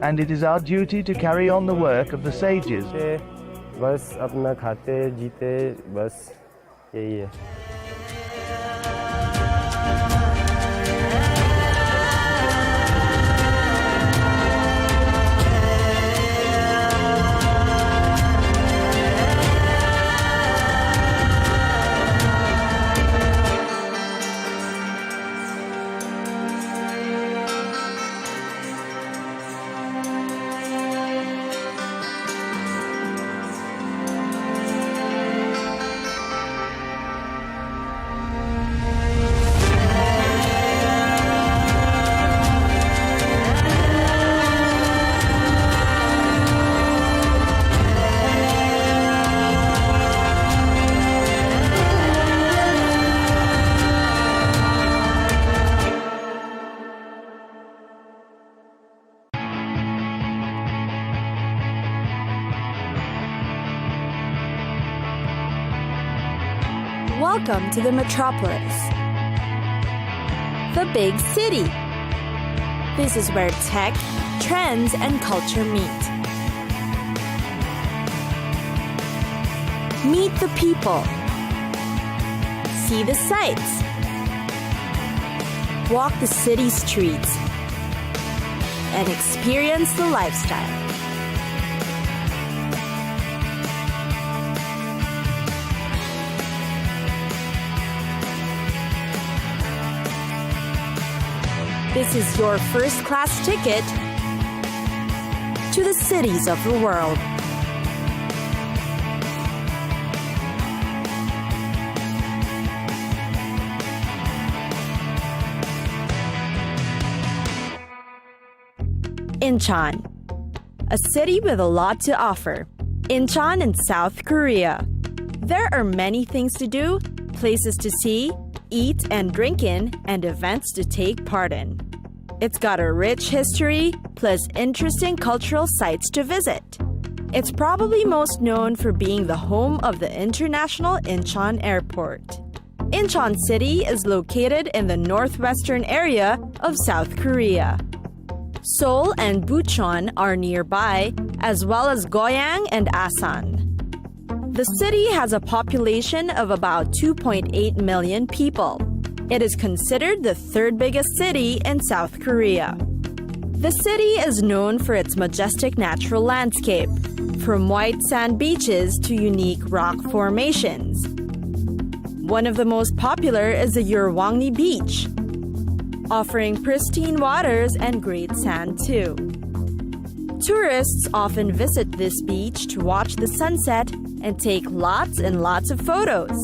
and it is our duty to carry on the work of the sages. बस अपना खाते जीते बस यही है. Welcome to the metropolis, the big city. This is where tech, trends, and culture meet. Meet the people. See the sights. Walk the city streets. And experience the lifestyle. This is your first-class ticket to the cities of the world. Incheon, a city with a lot to offer. Incheon in South Korea. There are many things to do, places to see, eat and drink in, and events to take part in. It's got a rich history, plus interesting cultural sites to visit. It's probably most known for being the home of the International Incheon Airport. Incheon City is located in the northwestern area of South Korea. Seoul and Bucheon are nearby, as well as Goyang and Asan. The city has a population of about 2.8 million people. It is considered the third biggest city in South Korea. The city is known for its majestic natural landscape, from white sand beaches to unique rock formations. One of the most popular is the Yeolwangni— offering pristine waters and great sand too. Tourists often visit this beach to watch the sunset and take lots and lots of photos.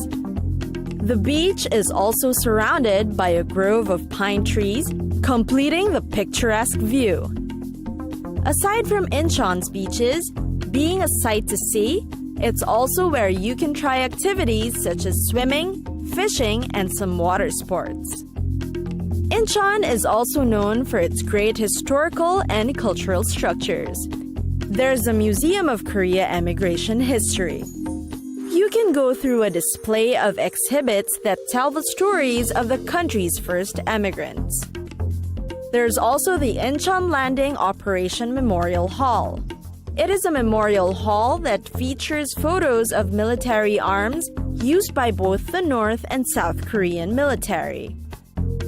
The beach is also surrounded by a grove of pine trees, completing the picturesque view. Aside from Incheon's beaches, being a sight to see, it's also where you can try activities such as swimming, fishing, and some water sports. Incheon is also known for its great historical and cultural structures. There's a Museum of Korea Emigration History. You can go through a display of exhibits that tell the stories of the country's first emigrants. There's also the Incheon Landing Operation Memorial Hall. It is a memorial hall that features photos of military arms used by both the North and South Korean military.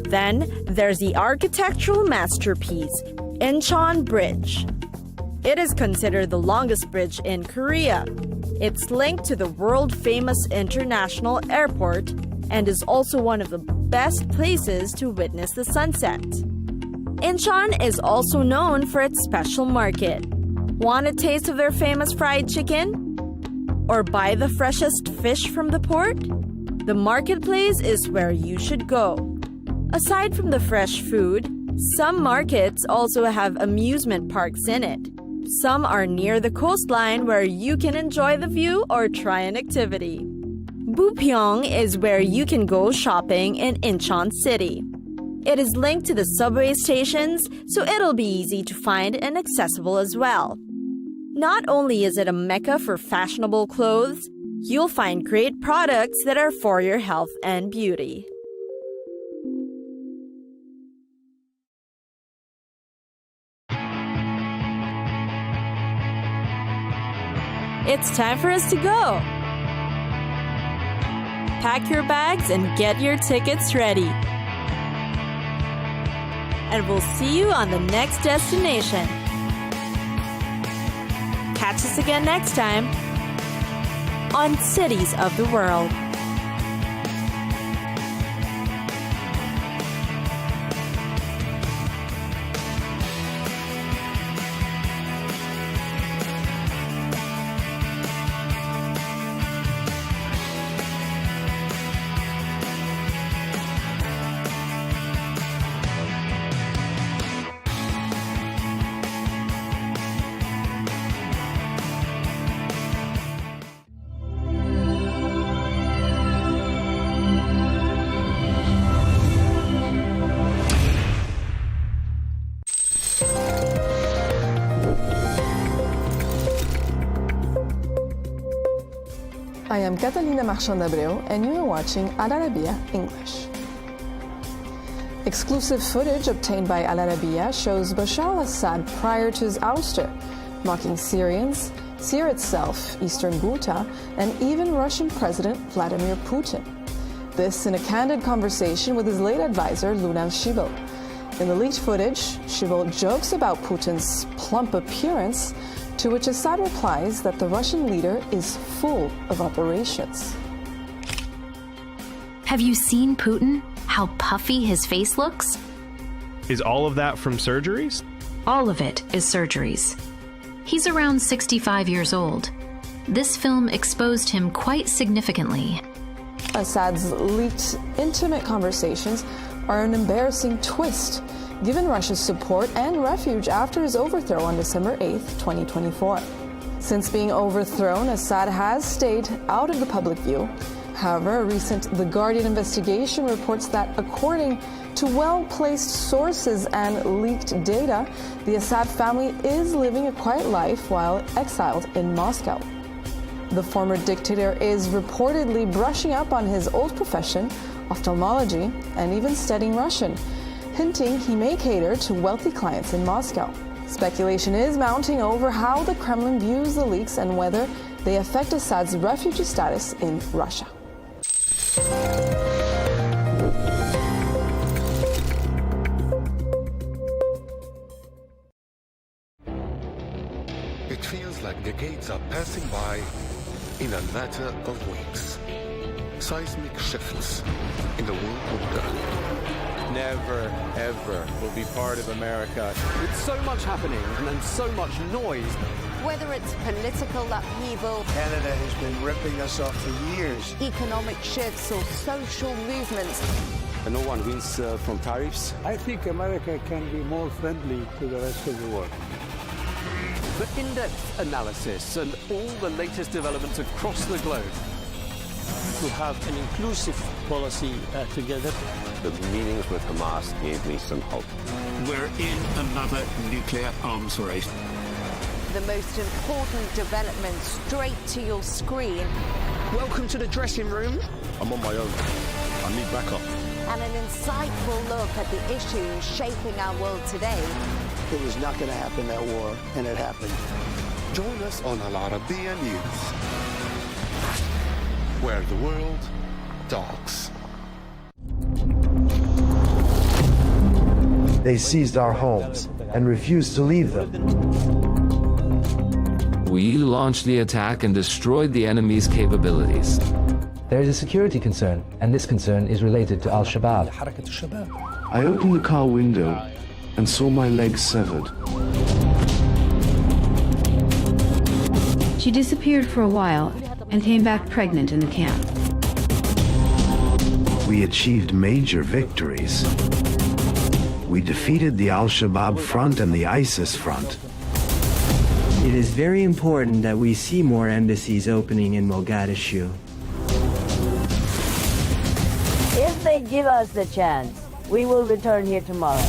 Then there's the architectural masterpiece, Incheon Bridge. It is considered the longest bridge in Korea. It's linked to the world-famous international airport and is also one of the best places to witness the sunset. Incheon is also known for its special market. Want a taste of their famous fried chicken? Or buy the freshest fish from the port? The marketplace is where you should go. Aside from the fresh food, some markets also have amusement parks in it. Some are near the coastline where you can enjoy the view or try an activity. Bupyeong is where you can go shopping in Incheon City. It is linked to the subway stations, so it'll be easy to find and accessible as well. Not only is it a mecca for fashionable clothes, you'll find great products that are for your health and beauty. It's time for us to go. Pack your bags and get your tickets ready. And we'll see you on the next destination. Catch us again next time on Cities of the World. I am Catalina Marchand-Abreu, and you are watching Arabiya English. Exclusive footage obtained by Arabiya shows Bashar al-Assad prior to his ouster, mocking Syrians, Syria itself, Eastern Ghouta, and even Russian President Vladimir Putin. This in a candid conversation with his late advisor, Lunal Shibel. In the leaked footage, Shibel jokes about Putin's plump appearance, to which Assad replies that the Russian leader is full of operations. Have you seen Putin? How puffy his face looks? Is all of that from surgeries? All of it is surgeries. He's around 65 years old. This film exposed him quite significantly. Assad's leaked intimate conversations are an embarrassing twist, given Russia's support and refuge after his overthrow on December 8, 2024. Since being overthrown, Assad has stayed out of the public view. However, a recent The Guardian investigation reports that according to well-placed sources and leaked data, the Assad family is living a quiet life while exiled in Moscow. The former dictator is reportedly brushing up on his old profession, ophthalmology, and even studying Russian, hinting he may cater to wealthy clients in Moscow. Speculation is mounting over how the Kremlin views the leaks and whether they affect Assad's refugee status in Russia. It feels like decades are passing by in a matter of weeks. Seismic shifts in the world order. never, ever will be part of America. With so much happening and so much noise. Whether it's political upheaval, Canada has been ripping us off for years. economic shifts, or social movements, No one wins from tariffs. I think America can be more friendly to the rest of the world. For in-depth analysis and all the latest developments across the globe. To have an inclusive policy together. The meetings with Hamas gave me some hope. We're in another nuclear arms race. the most important development straight to your screen. Welcome to the dressing room. I'm on my own. I need backup. And an insightful look at the issues shaping our world today. It was not going to happen, that war, and it happened. Join us on Al-Arabiya News, where the world talks. They seized our homes and refused to leave them. We launched the attack and destroyed the enemy's capabilities. There is a security concern, and this concern is related to Al-Shabaab. I opened the car window and saw my legs severed. She disappeared for a while and came back pregnant in the camp. We achieved major victories. We defeated the Al-Shabaab front and the ISIS front. It is very important that we see more embassies opening in Mogadishu. If they give us the chance, we will return here tomorrow.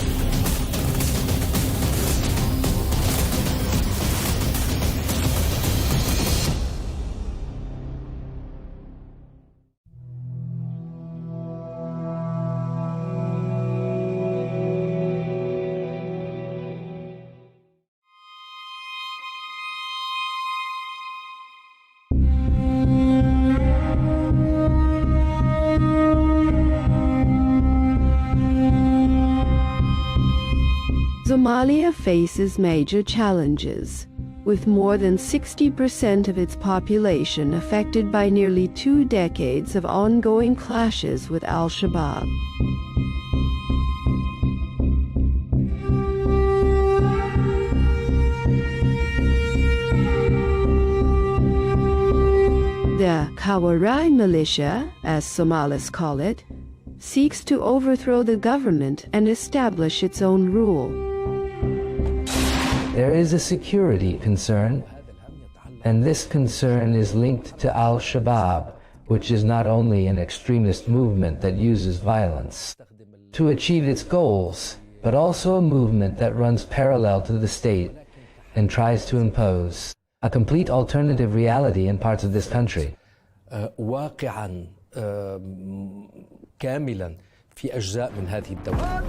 Somalia faces major challenges, with more than 60% of its population affected by nearly 2 decades of ongoing clashes with Al-Shabaab. The Kawarai militia, as Somalis call it, seeks to overthrow the government and establish its own rule. There is a security concern, and this concern is linked to Al-Shabaab, which is not only an extremist movement that uses violence to achieve its goals, but also a movement that runs parallel to the state and tries to impose a complete alternative reality in parts of this country. واقعاً كاملاً في أجزاء من هذه الدولة.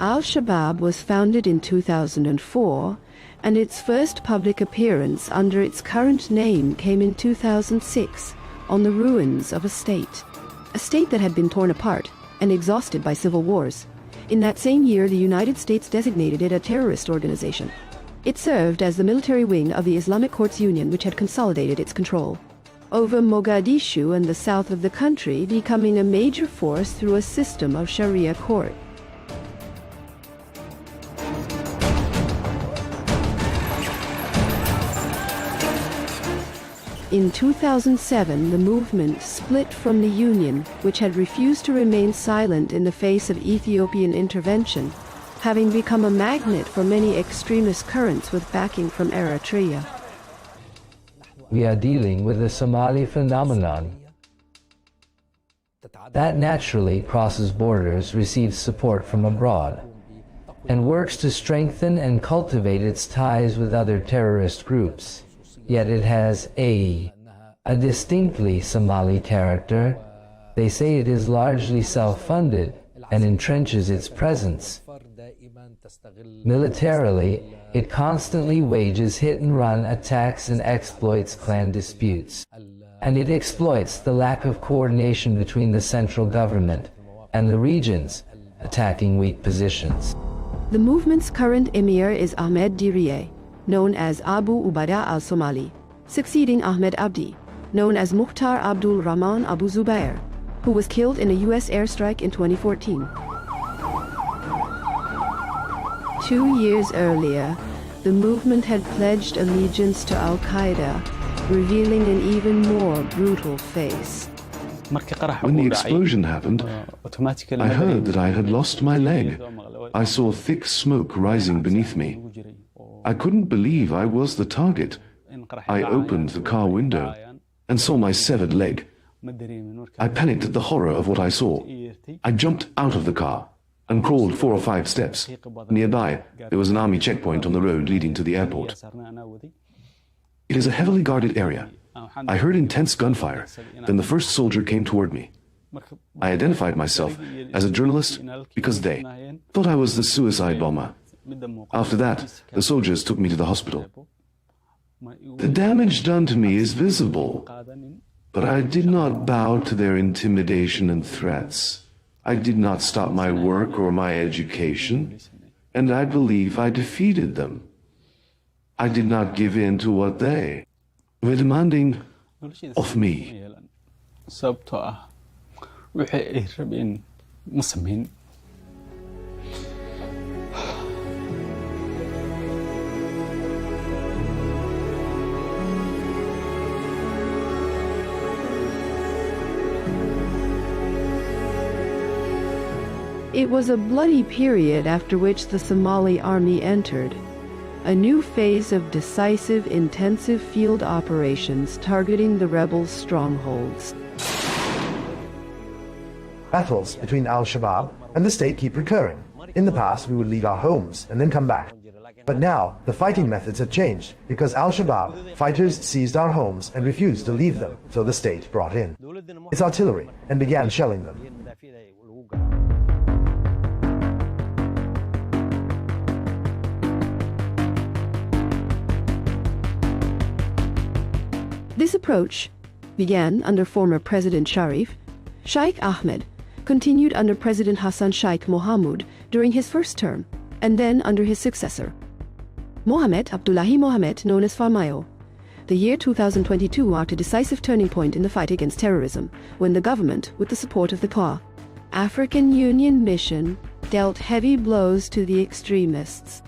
Al-Shabaab was founded in 2004, and its first public appearance under its current name came in 2006 on the ruins of a state that had been torn apart and exhausted by civil wars. In that same year, the United States designated it a terrorist organization. It served as the military wing of the Islamic Courts Union, which had consolidated its control over Mogadishu and the south of the country, becoming a major force through a system of Sharia court. In 2007, the movement split from the Union, which had refused to remain silent in the face of Ethiopian intervention, having become a magnet for many extremist currents with backing from Eritrea. We are dealing with a Somali phenomenon that naturally crosses borders, receives support from abroad, and works to strengthen and cultivate its ties with other terrorist groups. Yet it has a distinctly Somali character. They say it is largely self-funded and entrenches its presence. Militarily, it constantly wages hit-and-run attacks and exploits clan disputes. And it exploits the lack of coordination between the central government and the regions, attacking weak positions. The movement's current emir is Ahmed Diriye, known as Abu Ubada al-Somali, succeeding Ahmed Abdi, known as Mukhtar Abdul Rahman Abu Zubair, who was killed in a U.S. airstrike in 2014. 2 years earlier, the movement had pledged allegiance to Al-Qaeda, revealing an even more brutal face. When the explosion happened, I heard that I had lost my leg. I saw thick smoke rising beneath me. I couldn't believe I was the target. I opened the car window and saw my severed leg. I panicked at the horror of what I saw. I jumped out of the car and crawled 4 or 5 steps. Nearby, there was an army checkpoint on the road leading to the airport. It is a heavily guarded area. I heard intense gunfire. Then the first soldier came toward me. I identified myself as a journalist because they thought I was the suicide bomber. After that, the soldiers took me to the hospital. The damage done to me is visible, but I did not bow to their intimidation and threats. I did not stop my work or my education, and I believe I defeated them. I did not give in to what they were demanding of me. It was a bloody period after which the Somali army entered. A new phase of decisive, intensive field operations targeting the rebels' strongholds. Battles between Al-Shabaab and the state keep recurring. In the past, we would leave our homes and then come back. But now, the fighting methods have changed because Al-Shabaab fighters seized our homes and refused to leave them, so the state brought in its artillery and began shelling them. This approach began under former President Sharif. Sheikh Ahmed continued under President Hassan Sheikh Mohamud during his first term, and then under his successor, Mohamed Abdullahi Mohamed, known as Farmayo. The year 2022 marked a decisive turning point in the fight against terrorism, when the government, with the support of the QA African Union mission, dealt heavy blows to the extremists.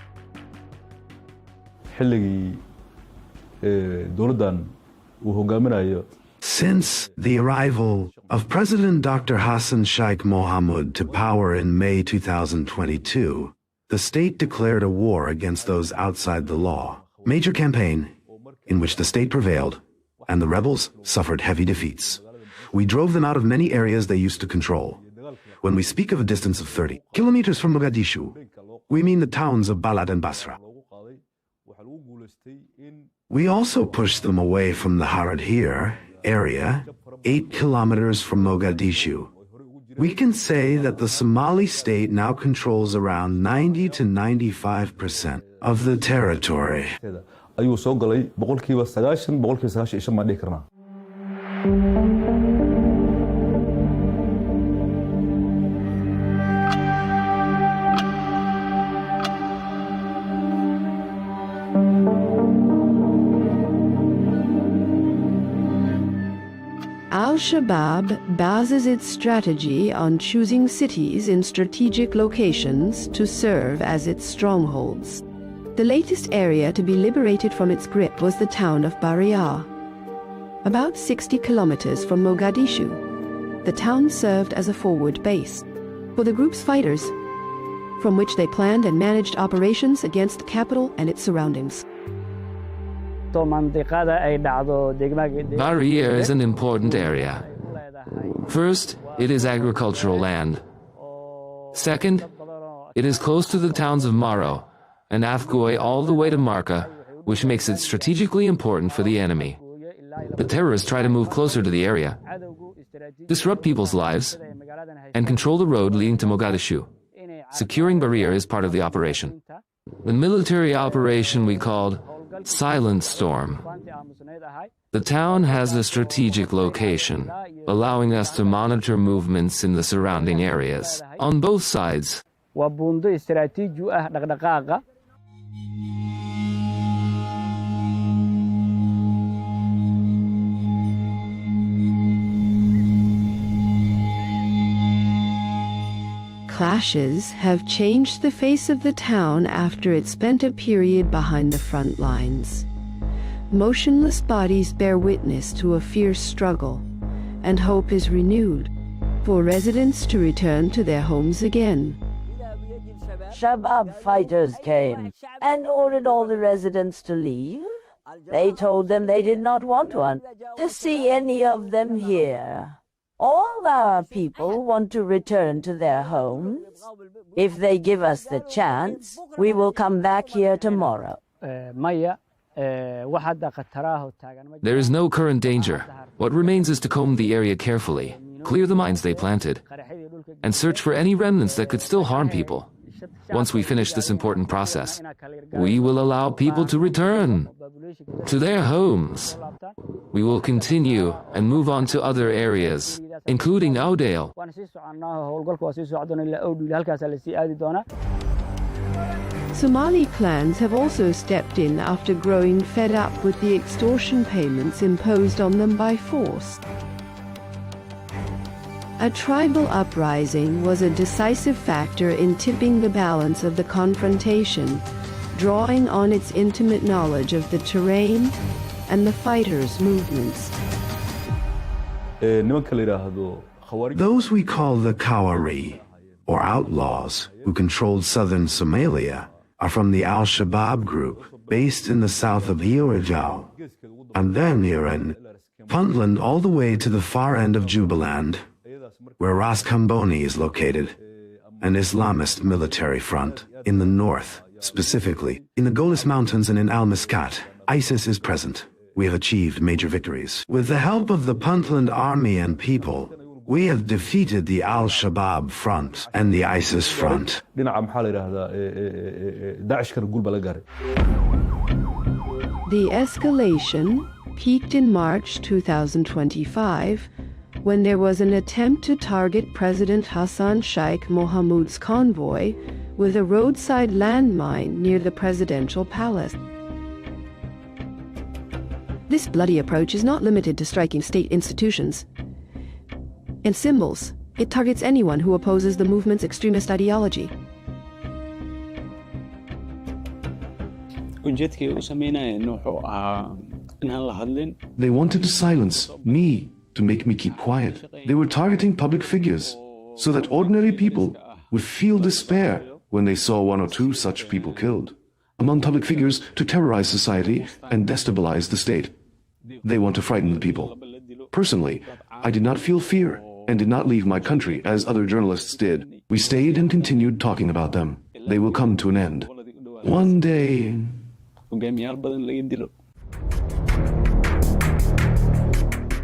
Since the arrival of President Dr. Hassan Sheikh Mohamud to power in May 2022, the state declared a war against those outside the law. Major campaign in which the state prevailed and the rebels suffered heavy defeats. We drove them out of many areas they used to control. When we speak of a distance of 30 kilometers from Mogadishu, we mean the towns of Balad and Basra. We also pushed them away from the Haradhir area, 8 kilometers from Mogadishu. We can say that the Somali state now controls around 90 to 95% of the territory. Al-Shabaab bases its strategy on choosing cities in strategic locations to serve as its strongholds. The latest area to be liberated from its grip was the town of Baria. About 60 kilometers from Mogadishu, the town served as a forward base for the group's fighters, from which they planned and managed operations against the capital and its surroundings. Baria is an important area. First, it is agricultural land. Second, it is close to the towns of Maro and Afgoy all the way to Marca, which makes it strategically important for the enemy. The terrorists try to move closer to the area, disrupt people's lives, and control the road leading to Mogadishu. Securing Baria is part of the operation. The military operation we called Silent Storm. The town has a strategic location, allowing us to monitor movements in the surrounding areas, on both sides. clashes have changed the face of the town after it spent a period behind the front lines. Motionless bodies bear witness to a fierce struggle, and hope is renewed for residents to return to their homes again. Shabab fighters came and ordered all the residents to leave. They told them they did not want to see any of them here. All our people want to return to their homes. If they give us the chance, we will come back here tomorrow. There is no current danger. What remains is to comb the area carefully, clear the mines they planted, and search for any remnants that could still harm people. Once we finish this important process, we will allow people to return to their homes. We will continue and move on to other areas, including Al-Udeid. Somali clans have also stepped in after growing fed up with the extortion payments imposed on them by force. A tribal uprising was a decisive factor in tipping the balance of the confrontation, drawing on its intimate knowledge of the terrain and the fighters' movements. Those we call the Kawari, or outlaws, who controlled southern Somalia, are from the Al-Shabaab group, based in the south of Iorajau, and then near in Puntland all the way to the far end of Jubaland, where Ras Kamboni is located, an Islamist military front. In the north, specifically, in the Golis Mountains and in Al-Miskat, ISIS is present. We have achieved major victories. With the help of the Puntland army and people, we have defeated the Al-Shabaab front and the ISIS front. The escalation peaked in March 2025, when there was an attempt to target President Hassan Sheikh Mohamud's convoy with a roadside landmine near the presidential palace. This bloody approach is not limited to striking state institutions and symbols. It targets anyone who opposes the movement's extremist ideology. They wanted to silence me, to make me keep quiet. They were targeting public figures, so that ordinary people would feel despair when they saw one or two such people killed. Among public figures, to terrorize society and destabilize the state. They want to frighten the people. Personally, I did not feel fear and did not leave my country as other journalists did. We stayed and continued talking about them. They will come to an end. One day...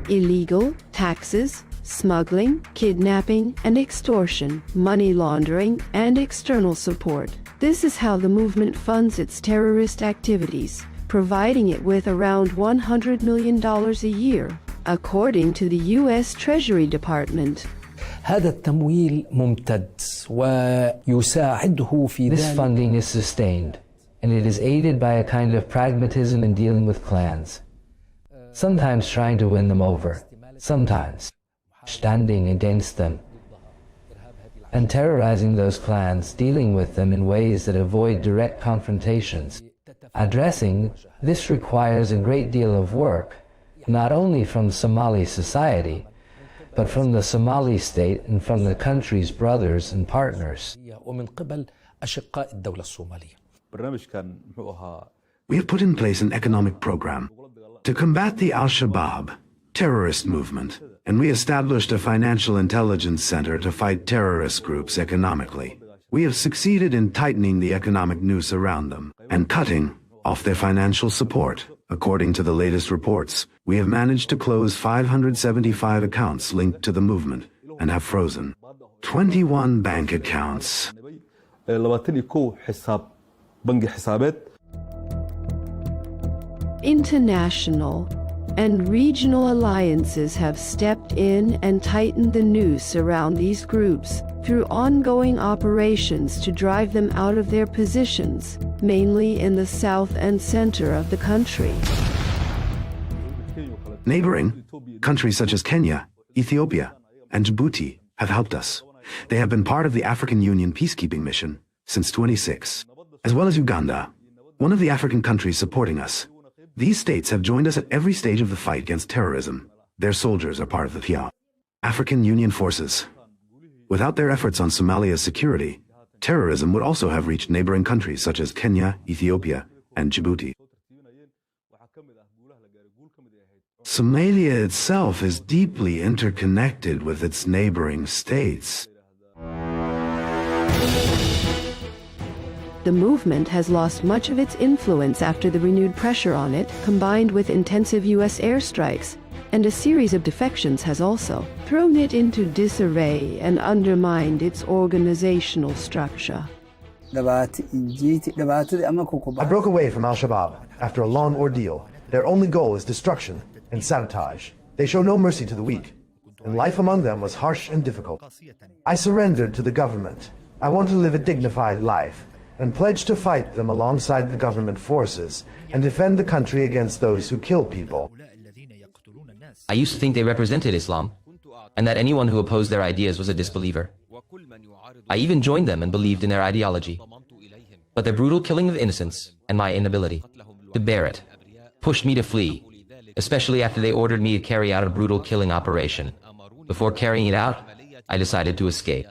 Illegal taxes, smuggling, kidnapping and extortion, money laundering and external support. This is how the movement funds its terrorist activities, providing it with around $100 million a year, according to the U.S. Treasury Department. هذا التمويل ممتد ويساعده في This funding is sustained, and it is aided by a kind of pragmatism in dealing with clans. Sometimes trying to win them over, sometimes standing against them, and terrorizing those clans, dealing with them in ways that avoid direct confrontations. Addressing this requires a great deal of work, not only from Somali society, but from the Somali state and from the country's brothers and partners. We have put in place an economic program to combat the Al-Shabaab terrorist movement, and we established a financial intelligence center to fight terrorist groups economically. We have succeeded in tightening the economic noose around them and cutting off their financial support. According to the latest reports, we have managed to close 575 accounts linked to the movement and have frozen 21 bank accounts. International and regional alliances have stepped in and tightened the noose around these groups through ongoing operations to drive them out of their positions, mainly in the south and center of the country. Neighboring countries such as Kenya, Ethiopia, and Djibouti have helped us. They have been part of the African Union peacekeeping mission since 26, as well as Uganda, one of the African countries supporting us. These states have joined us at every stage of the fight against terrorism. Their soldiers are part of the PIA, African Union forces. Without their efforts on Somalia's security, terrorism would also have reached neighboring countries such as Kenya, Ethiopia, and Djibouti. Somalia itself is deeply interconnected with its neighboring states. The movement has lost much of its influence after the renewed pressure on it, combined with intensive U.S. airstrikes, and a series of defections has also thrown it into disarray and undermined its organizational structure. I broke away from Al-Shabaab after a long ordeal. Their only goal is destruction and sabotage. They show no mercy to the weak, and life among them was harsh and difficult. I surrendered to the government. I want to live a dignified life, and pledged to fight them alongside the government forces and defend the country against those who kill people. I used to think they represented Islam, and that anyone who opposed their ideas was a disbeliever. I even joined them and believed in their ideology. But their brutal killing of innocents and my inability to bear it pushed me to flee, especially after they ordered me to carry out a brutal killing operation. Before carrying it out, I decided to escape.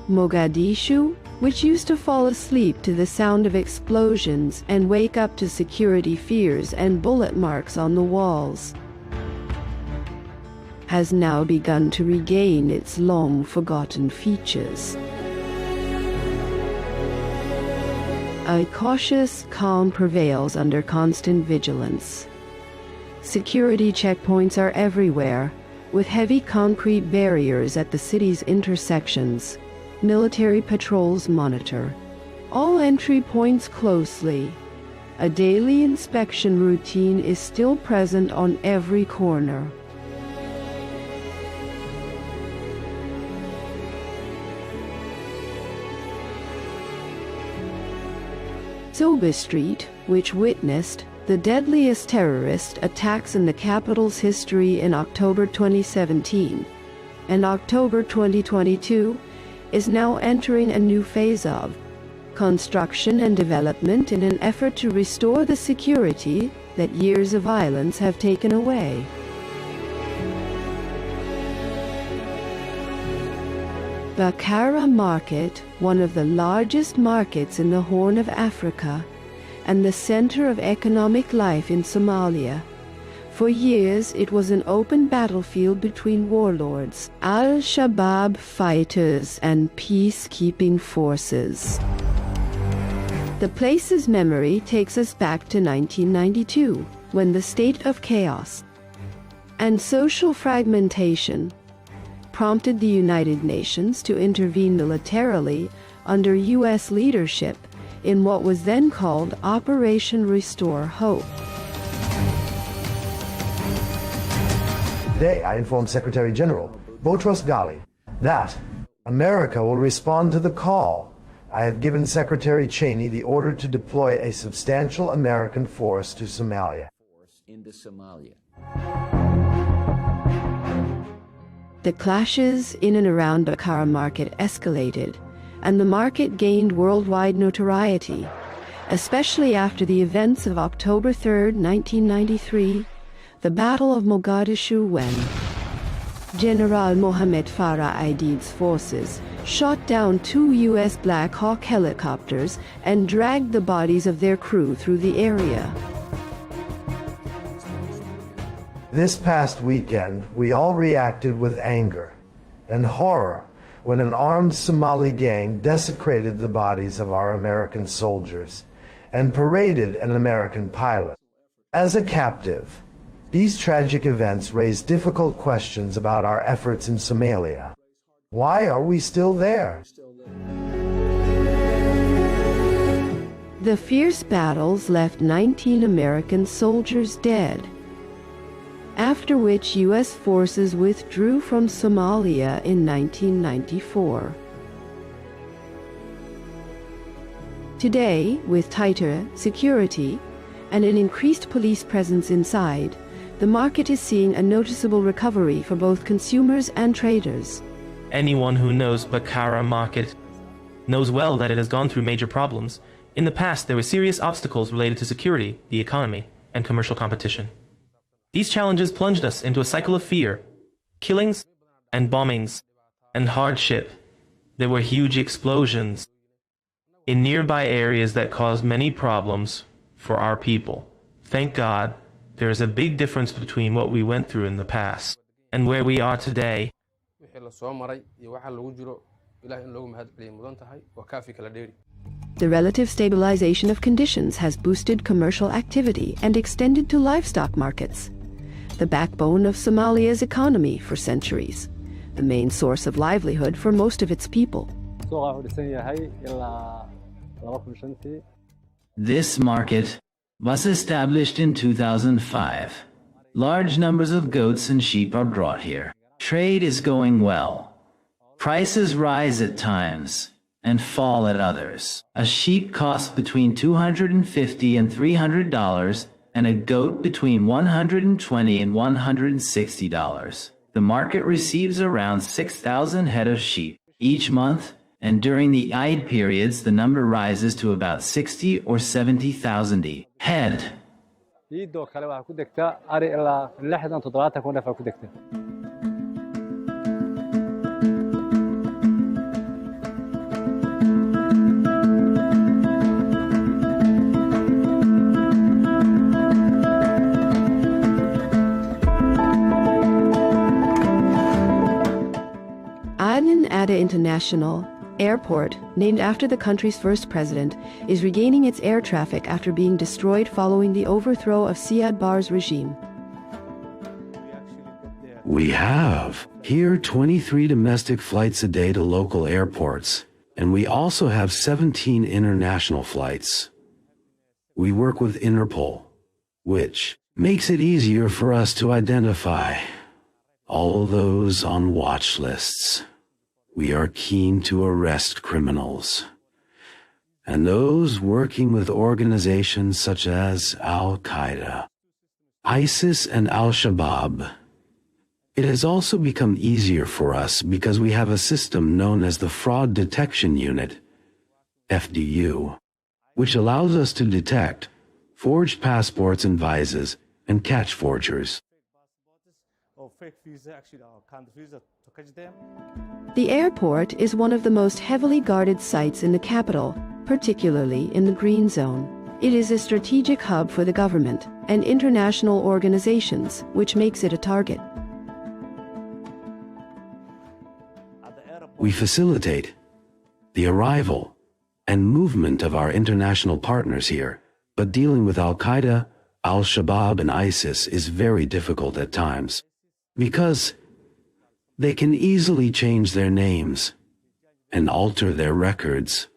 Mogadishu, which used to fall asleep to the sound of explosions and wake up to security fears and bullet marks on the walls, has now begun to regain its long-forgotten features. A cautious calm prevails under constant vigilance. Security checkpoints are everywhere, with heavy concrete barriers at the city's intersections. Military patrols monitor all entry points closely. A daily inspection routine is still present on every corner. Zoba Street, which witnessed the deadliest terrorist attacks in the capital's history in October 2017 and October 2022, is now entering a new phase of construction and development in an effort to restore the security that years of violence have taken away. Bakara Market, one of the largest markets in the Horn of Africa and the center of economic life in Somalia. For years, it was an open battlefield between warlords, Al-Shabaab fighters, and peacekeeping forces. The place's memory takes us back to 1992, when the state of chaos and social fragmentation prompted the United Nations to intervene militarily under U.S. leadership in what was then called Operation Restore Hope. Today, I informed Secretary General Boutros Ghali that America will respond to the call. I have given Secretary Cheney the order to deploy a substantial American force to Somalia. The clashes in and around Bakara Market escalated, and the market gained worldwide notoriety, especially after the events of October 3, 1993, the Battle of Mogadishu, when General Mohammed Farah Aidid's forces shot down 2 U.S. Black Hawk helicopters and dragged the bodies of their crew through the area. This past weekend, we all reacted with anger and horror when an armed Somali gang desecrated the bodies of our American soldiers and paraded an American pilot as a captive. These tragic events raise difficult questions about our efforts in Somalia. Why are we still there? The fierce battles left 19 American soldiers dead, after which U.S. forces withdrew from Somalia in 1994. Today, with tighter security and an increased police presence inside, the market is seeing a noticeable recovery for both consumers and traders. Anyone who knows Baqara market knows well that it has gone through major problems. In the past, there were serious obstacles related to security, the economy, and commercial competition. These challenges plunged us into a cycle of fear, killings and bombings, and hardship. There were huge explosions in nearby areas that caused many problems for our people. Thank God, there is a big difference between what we went through in the past and where we are today. The relative stabilization of conditions has boosted commercial activity and extended to livestock markets, the backbone of Somalia's economy for centuries, the main source of livelihood for most of its people. This market was established in 2005. Large numbers of goats and sheep are brought here. Trade is going well. Prices rise at times and fall at others. A sheep costs between $250 and $300, and a goat between $120 and $160. The market receives around 6,000 head of sheep each month, and during the Eid periods the number rises to about 60 or 70,000 head. Ada International Airport, named after the country's first president, is regaining its air traffic after being destroyed following the overthrow of Siad Barre's regime. We have here 23 domestic flights a day to local airports, and we also have 17 international flights. We work with Interpol, which makes it easier for us to identify all those on watch lists. We are keen to arrest criminals, and those working with organizations such as Al-Qaeda, ISIS, and Al-Shabaab. It has also become easier for us because we have a system known as the Fraud Detection Unit, FDU, which allows us to detect forged passports and visas and catch forgers. The airport is one of the most heavily guarded sites in the capital, particularly in the Green Zone. It is a strategic hub for the government and international organizations, which makes it a target. We facilitate the arrival and movement of our international partners here, but dealing with Al-Qaeda, Al-Shabaab, and ISIS is very difficult at times, because they can easily change their names and alter their records.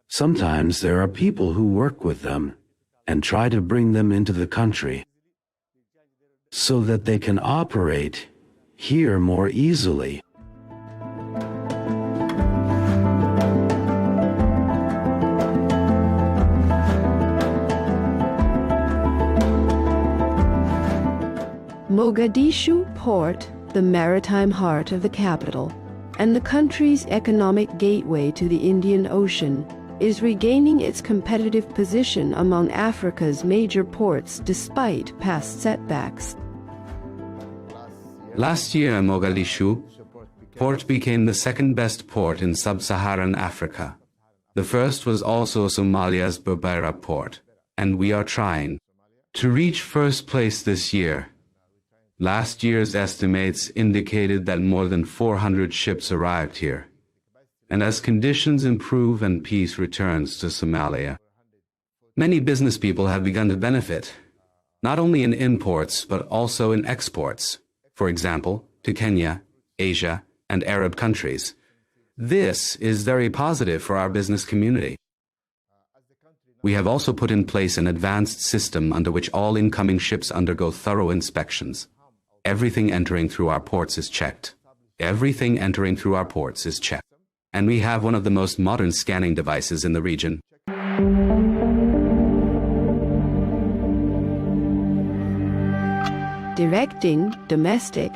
Sometimes there are people who work with them and try to bring them into the country so that they can operate here more easily. Mogadishu Port, the maritime heart of the capital, and the country's economic gateway to the Indian Ocean, is regaining its competitive position among Africa's major ports despite past setbacks. Last year, Mogadishu Port became the second-best port in sub-Saharan Africa. The first was also Somalia's Berbera port, and we are trying to reach first place this year. Last year's estimates indicated that more than 400 ships arrived here. And as conditions improve and peace returns to Somalia, many business people have begun to benefit, not only in imports but also in exports, for example, to Kenya, Asia, and Arab countries. This is very positive for our business community. We have also put in place an advanced system under which all incoming ships undergo thorough inspections. Everything entering through our ports is checked. Everything entering through our ports is checked. And we have one of the most modern scanning devices in the region. Directing domestic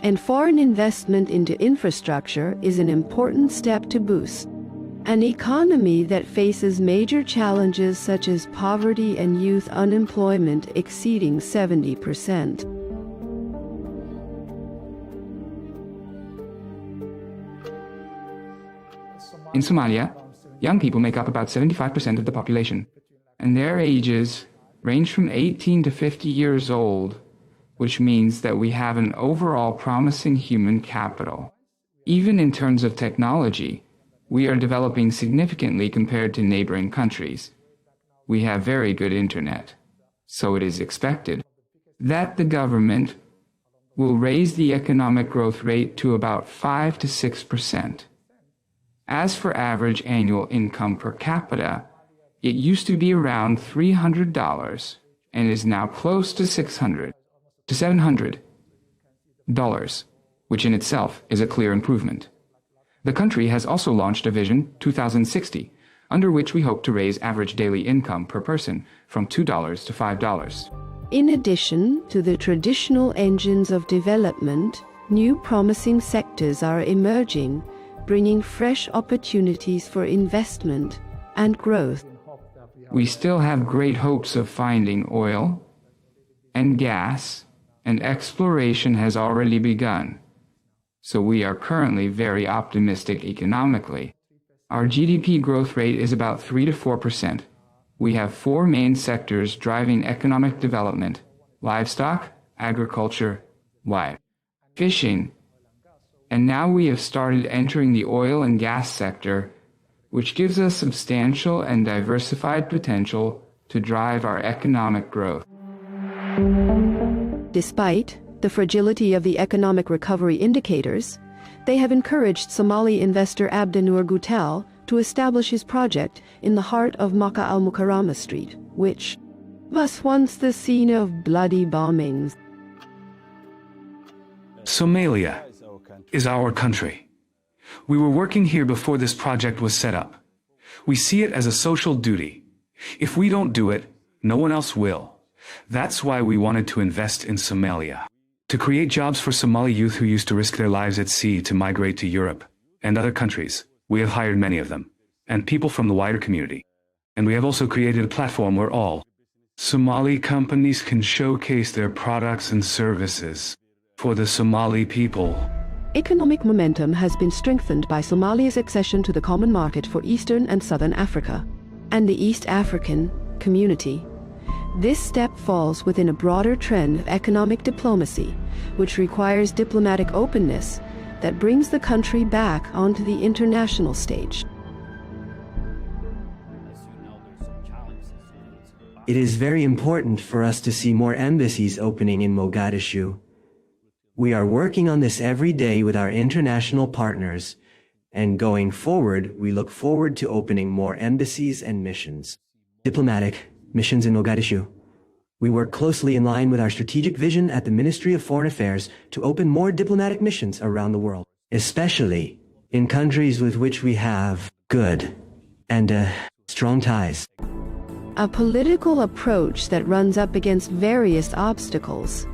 and foreign investment into infrastructure is an important step to boost an economy that faces major challenges such as poverty and youth unemployment exceeding 70%. In Somalia, young people make up about 75% of the population, and their ages range from 18 to 50 years old, which means that we have an overall promising human capital. Even in terms of technology, we are developing significantly compared to neighboring countries. We have very good internet, so it is expected that the government will raise the economic growth rate to about 5 to 6%. As for average annual income per capita, it used to be around $300 and is now close to $600 to $700, which in itself is a clear improvement. The country has also launched a Vision 2060, under which we hope to raise average daily income per person from $2 to $5. In addition to the traditional engines of development, new promising sectors are emerging, bringing fresh opportunities for investment and growth. We still have great hopes of finding oil and gas, and exploration has already begun. So we are currently very optimistic economically. Our GDP growth rate is about 3 to 4%. We have 4 main sectors driving economic development: livestock, agriculture, fishing. And now we have started entering the oil and gas sector, which gives us substantial and diversified potential to drive our economic growth. Despite the fragility of the economic recovery indicators, they have encouraged Somali investor Abdinur Gutel to establish his project in the heart of Makkah al-Mukarramah Street, which was once the scene of bloody bombings. Somalia is our country. We were working here before this project was set up. We see it as a social duty. If we don't do it, no one else will. That's why we wanted to invest in Somalia, to create jobs for Somali youth who used to risk their lives at sea to migrate to Europe and other countries. We have hired many of them, and people from the wider community. And we have also created a platform where all Somali companies can showcase their products and services for the Somali people. Economic momentum has been strengthened by Somalia's accession to the Common Market for Eastern and Southern Africa and the East African Community. This step falls within a broader trend of economic diplomacy, which requires diplomatic openness that brings the country back onto the international stage. It is very important for us to see more embassies opening in Mogadishu. We are working on this every day with our international partners, and going forward, we look forward to opening more embassies and missions. Diplomatic missions in Mogadishu. We work closely in line with our strategic vision at the Ministry of Foreign Affairs to open more diplomatic missions around the world, especially in countries with which we have good and strong ties. A political approach that runs up against various obstacles.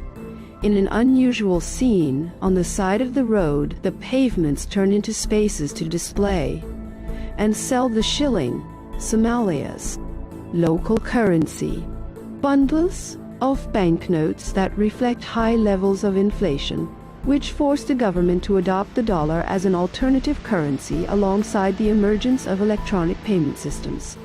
In an unusual scene, on the side of the road, the pavements turn into spaces to display and sell the shilling, Somalia's local currency, bundles of banknotes that reflect high levels of inflation, which forced the government to adopt the dollar as an alternative currency alongside the emergence of electronic payment systems.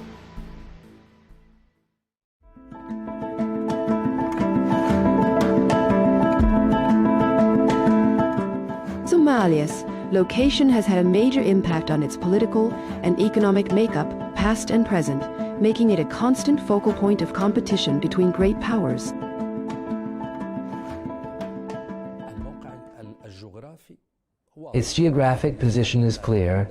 Somalia's location has had a major impact on its political and economic makeup, past and present, making it a constant focal point of competition between great powers. Its geographic position is clear.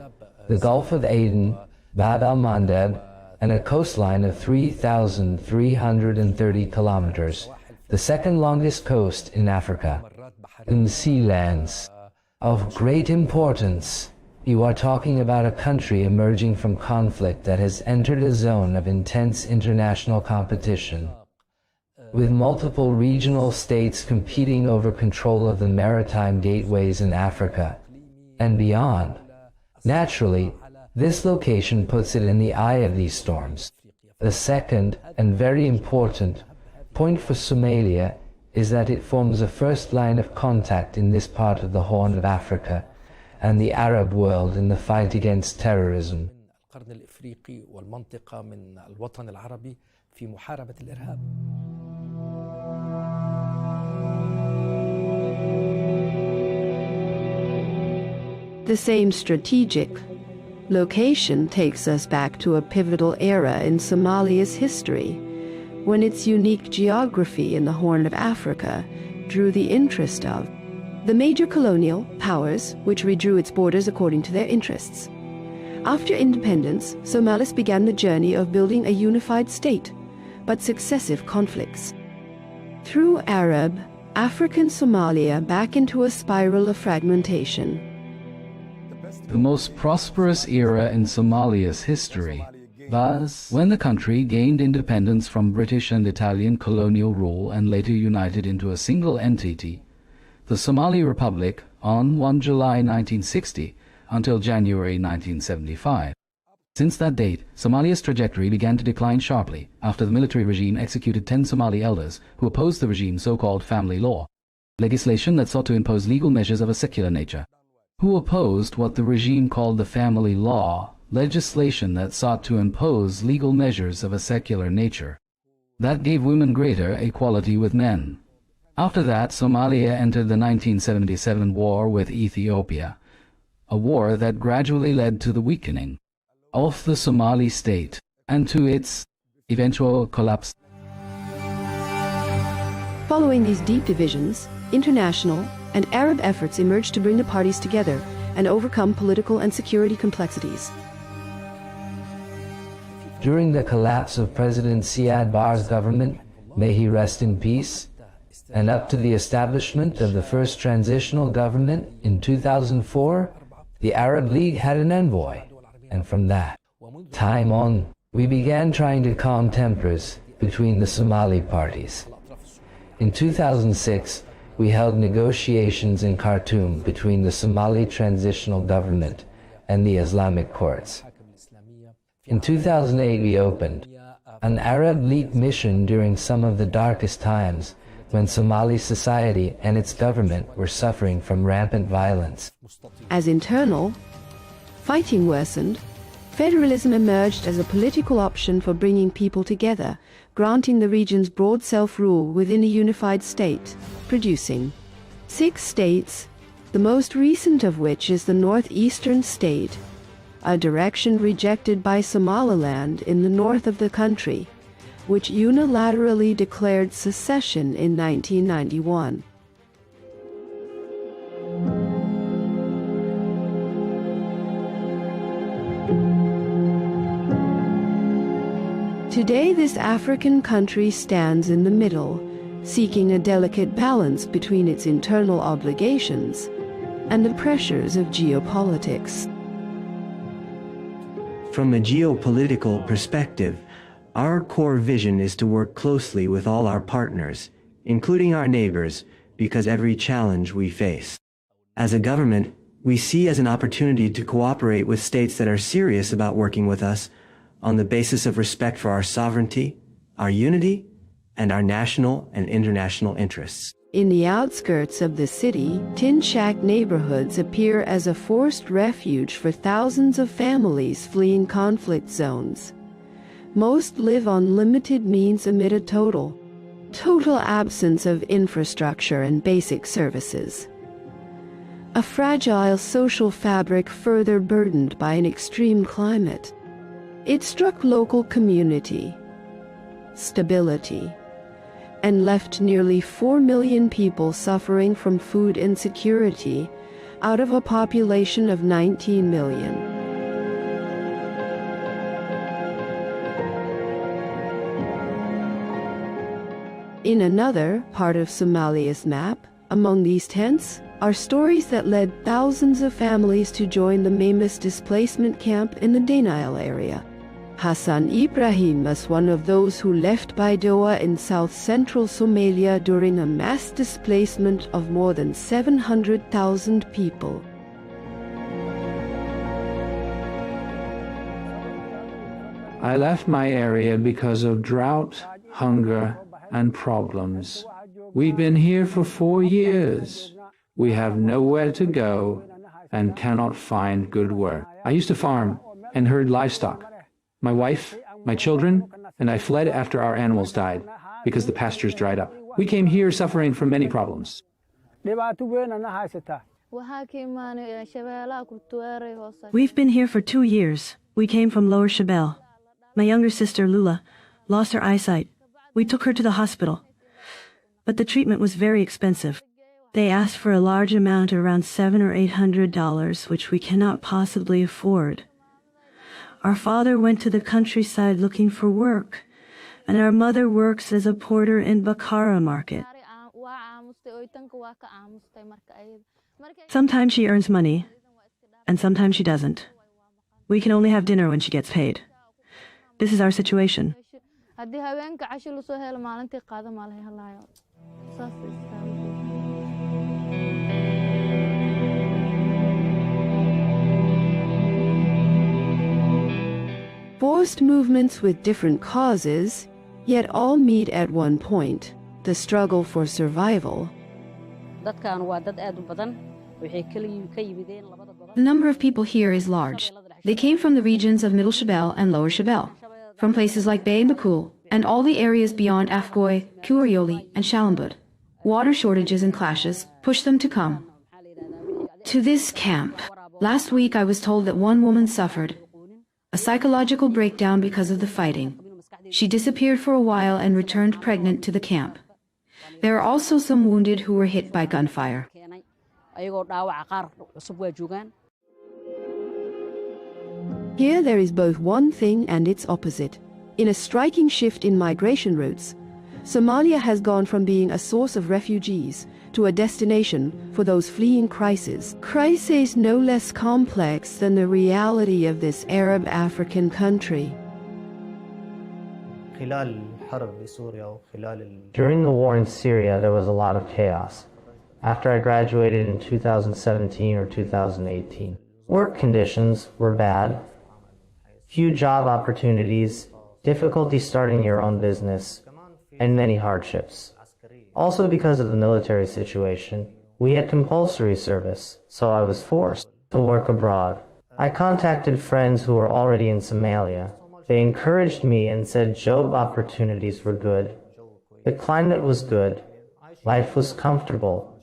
The Gulf of Aden, Bab al-Mandeb, and a coastline of 3,330 kilometers, the second longest coast in Africa. In sea lands of great importance, you are talking about a country emerging from conflict that has entered a zone of intense international competition, with multiple regional states competing over control of the maritime gateways in Africa and beyond. Naturally, this location puts it in the eye of these storms. The second, and very important, point for Somalia is that it forms the first line of contact in this part of the Horn of Africa and the Arab world in the fight against terrorism. The same strategic location takes us back to a pivotal era in Somalia's history, when its unique geography in the Horn of Africa drew the interest of the major colonial powers, which redrew its borders according to their interests. After independence, Somalis began the journey of building a unified state, but successive conflicts threw Arab, African Somalia back into a spiral of fragmentation. The most prosperous era in Somalia's history was when the country gained independence from British and Italian colonial rule and later united into a single entity, the Somali Republic, on 1 July 1960 until January 1975. Since that date, Somalia's trajectory began to decline sharply after the military regime executed 10 Somali elders who opposed the regime's so-called family law, legislation that sought to impose legal measures of a secular nature. Who opposed what the regime called the family law, legislation that sought to impose legal measures of a secular nature. That gave women greater equality with men. After that, Somalia entered the 1977 war with Ethiopia, a war that gradually led to the weakening of the Somali state and to its eventual collapse. Following these deep divisions, international and Arab efforts emerged to bring the parties together and overcome political and security complexities. During the collapse of President Siad Barre's government, may he rest in peace, and up to the establishment of the first transitional government in 2004, the Arab League had an envoy, and from that time on, we began trying to calm tempers between the Somali parties. In 2006, we held negotiations in Khartoum between the Somali transitional government and the Islamic courts. In 2008, we opened an Arab League mission during some of the darkest times when Somali society and its government were suffering from rampant violence. As internal fighting worsened, federalism emerged as a political option for bringing people together, granting the region's broad self-rule within a unified state, producing 6 states, the most recent of which is the northeastern state, a direction rejected by Somaliland in the north of the country, which unilaterally declared secession in 1991. Today, this African country stands in the middle, seeking a delicate balance between its internal obligations and the pressures of geopolitics. From a geopolitical perspective, our core vision is to work closely with all our partners, including our neighbors, because every challenge we face. As a government, we see as an opportunity to cooperate with states that are serious about working with us on the basis of respect for our sovereignty, our unity, and our national and international interests. In the outskirts of the city, tin shack neighborhoods appear as a forced refuge for thousands of families fleeing conflict zones. Most live on limited means amid a total absence of infrastructure and basic services. A fragile social fabric further burdened by an extreme climate. It struck local community, stability, and left nearly 4 million people suffering from food insecurity out of a population of 19 million. In another part of Somalia's map, among these tents, are stories that led thousands of families to join the Mamis displacement camp in the Danail area. Hassan Ibrahim was one of those who left Baidoa in south-central Somalia during a mass displacement of more than 700,000 people. I left my area because of drought, hunger, and problems. We've been here for 4 years. We have nowhere to go and cannot find good work. I used to farm and herd livestock. My wife, my children, and I fled after our animals died because the pastures dried up. We came here suffering from many problems. We've been here for 2 years. We came from Lower Shabelle. My younger sister, Lula, lost her eyesight. We took her to the hospital. But the treatment was very expensive. They asked for a large amount, around $700 or $800, which we cannot possibly afford. Our father went to the countryside looking for work, and our mother works as a porter in Bakara market. Sometimes she earns money, and sometimes she doesn't. We can only have dinner when she gets paid. This is our situation. Forced movements with different causes, yet all meet at one point, the struggle for survival. The number of people here is large. They came from the regions of Middle Shabelle and Lower Shabelle, from places like Bay and Bakul, and all the areas beyond Afgoy, Kurioli, and Shalambud. Water shortages and clashes pushed them to come to this camp. Last week I was told that one woman suffered a psychological breakdown because of the fighting. She disappeared for a while and returned pregnant to the camp. There are also some wounded who were hit by gunfire. Here there is both one thing and its opposite. In a striking shift in migration routes, Somalia has gone from being a source of refugees to a destination for those fleeing crises. Crises no less complex than the reality of this Arab African country. During the war in Syria, there was a lot of chaos. After I graduated in 2017 or 2018, work conditions were bad, few job opportunities, difficulty starting your own business, and many hardships. Also because of the military situation, we had compulsory service, so I was forced to work abroad. I contacted friends who were already in Somalia. They encouraged me and said job opportunities were good. The climate was good, life was comfortable,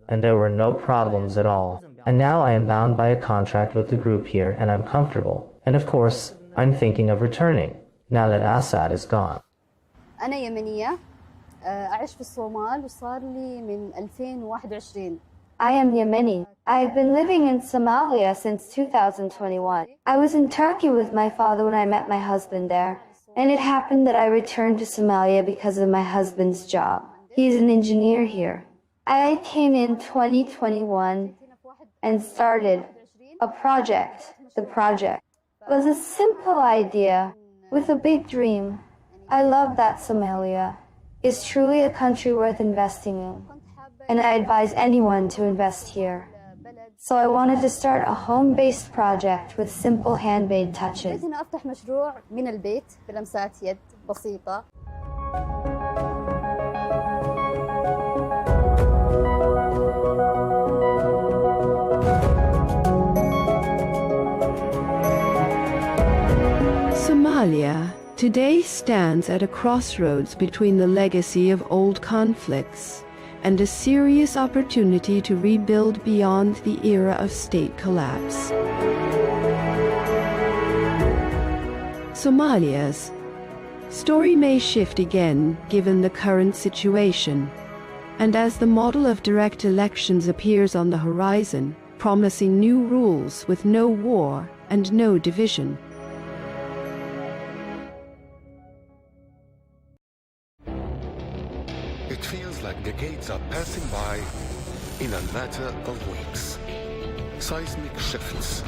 and there were no problems at all. And now I am bound by a contract with the group here, and I'm comfortable. And of course, I'm thinking of returning, now that Assad is gone. أنا يمنية أعيش في الصومال وصار لي من 2021. I am Yemeni. I've been living in Somalia since 2021. I was in Turkey with my father when I met my husband there, and it happened that I returned to Somalia because of my husband's job. He's an engineer here. I came in 2021 and started a project. The project was a simple idea with a big dream. I love that Somalia is truly a country worth investing in, and I advise anyone to invest here. So I wanted to start a home-based project with simple handmade touches. هنا أفتح مشروع من البيت بلمسات يد بسيطة. Somalia today stands at a crossroads between the legacy of old conflicts and a serious opportunity to rebuild beyond the era of state collapse. Somalia's story may shift again given the current situation, and as the model of direct elections appears on the horizon, promising new rules with no war and no division. Tides are passing by in a matter of weeks. Seismic shifts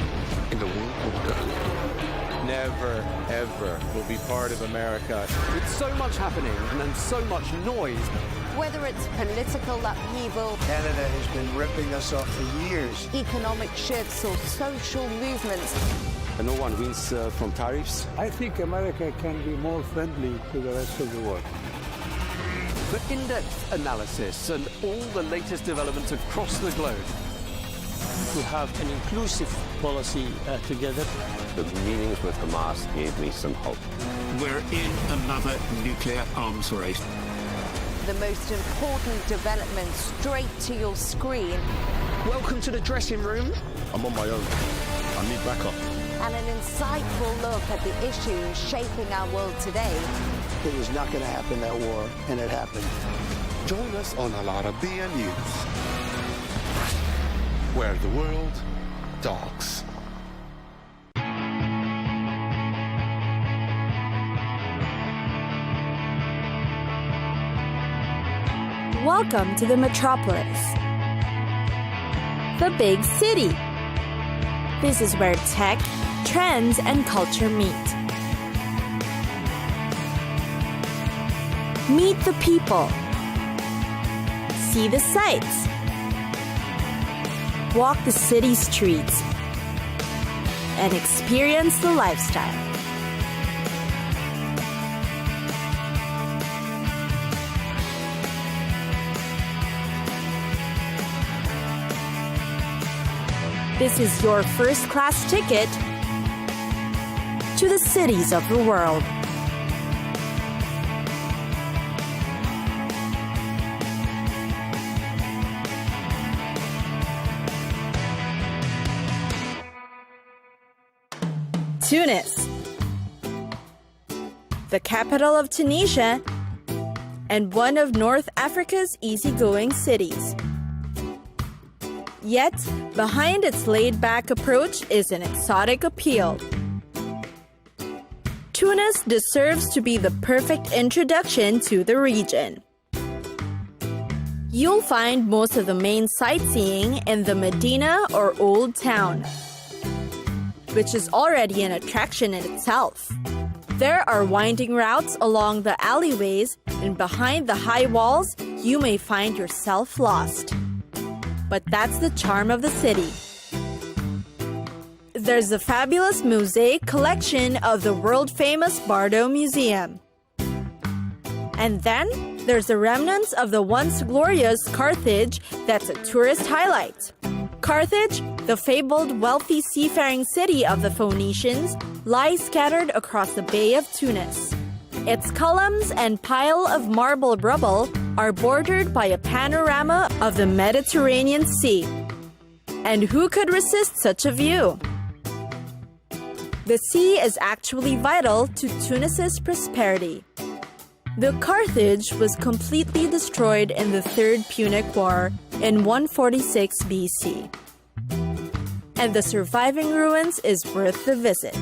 in the world order. Never, ever will be part of America. With so much happening and then so much noise. Whether it's political upheaval, Canada has been ripping us off for years. Economic shifts or social movements. And no one wins from tariffs. I think America can be more friendly to the rest of the world. For in-depth analysis and all the latest developments across the globe. To have an inclusive policy together. The meetings with Hamas gave me some hope. We're in another nuclear arms race. The most important development straight to your screen. Welcome to the dressing room. I'm on my own. I need backup. And an insightful look at the issues shaping our world today. It was not going to happen, that war, and it happened. Join us on Al-Arabiya News, where the world talks. Welcome to the metropolis, the big city. This is where tech, trends, and culture meet. Meet the people. See the sights. Walk the city streets. And experience the lifestyle. This is your first-class ticket to the cities of the world. Tunis, the capital of Tunisia and one of North Africa's easygoing cities. Yet, behind its laid-back approach is an exotic appeal. Tunis deserves to be the perfect introduction to the region. You'll find most of the main sightseeing in the Medina or Old Town, which is already an attraction in itself. There are winding routes along the alleyways, and behind the high walls, you may find yourself lost. But that's the charm of the city. There's a fabulous mosaic collection of the world-famous Bardo Museum. And then there's the remnants of the once glorious Carthage that's a tourist highlight. Carthage, the fabled wealthy seafaring city of the Phoenicians, lies scattered across the Bay of Tunis. Its columns and pile of marble rubble are bordered by a panorama of the Mediterranean Sea. And who could resist such a view? The sea is actually vital to Tunis's prosperity. The Carthage was completely destroyed in the Third Punic War in 146 BC. And the surviving ruins is worth the visit.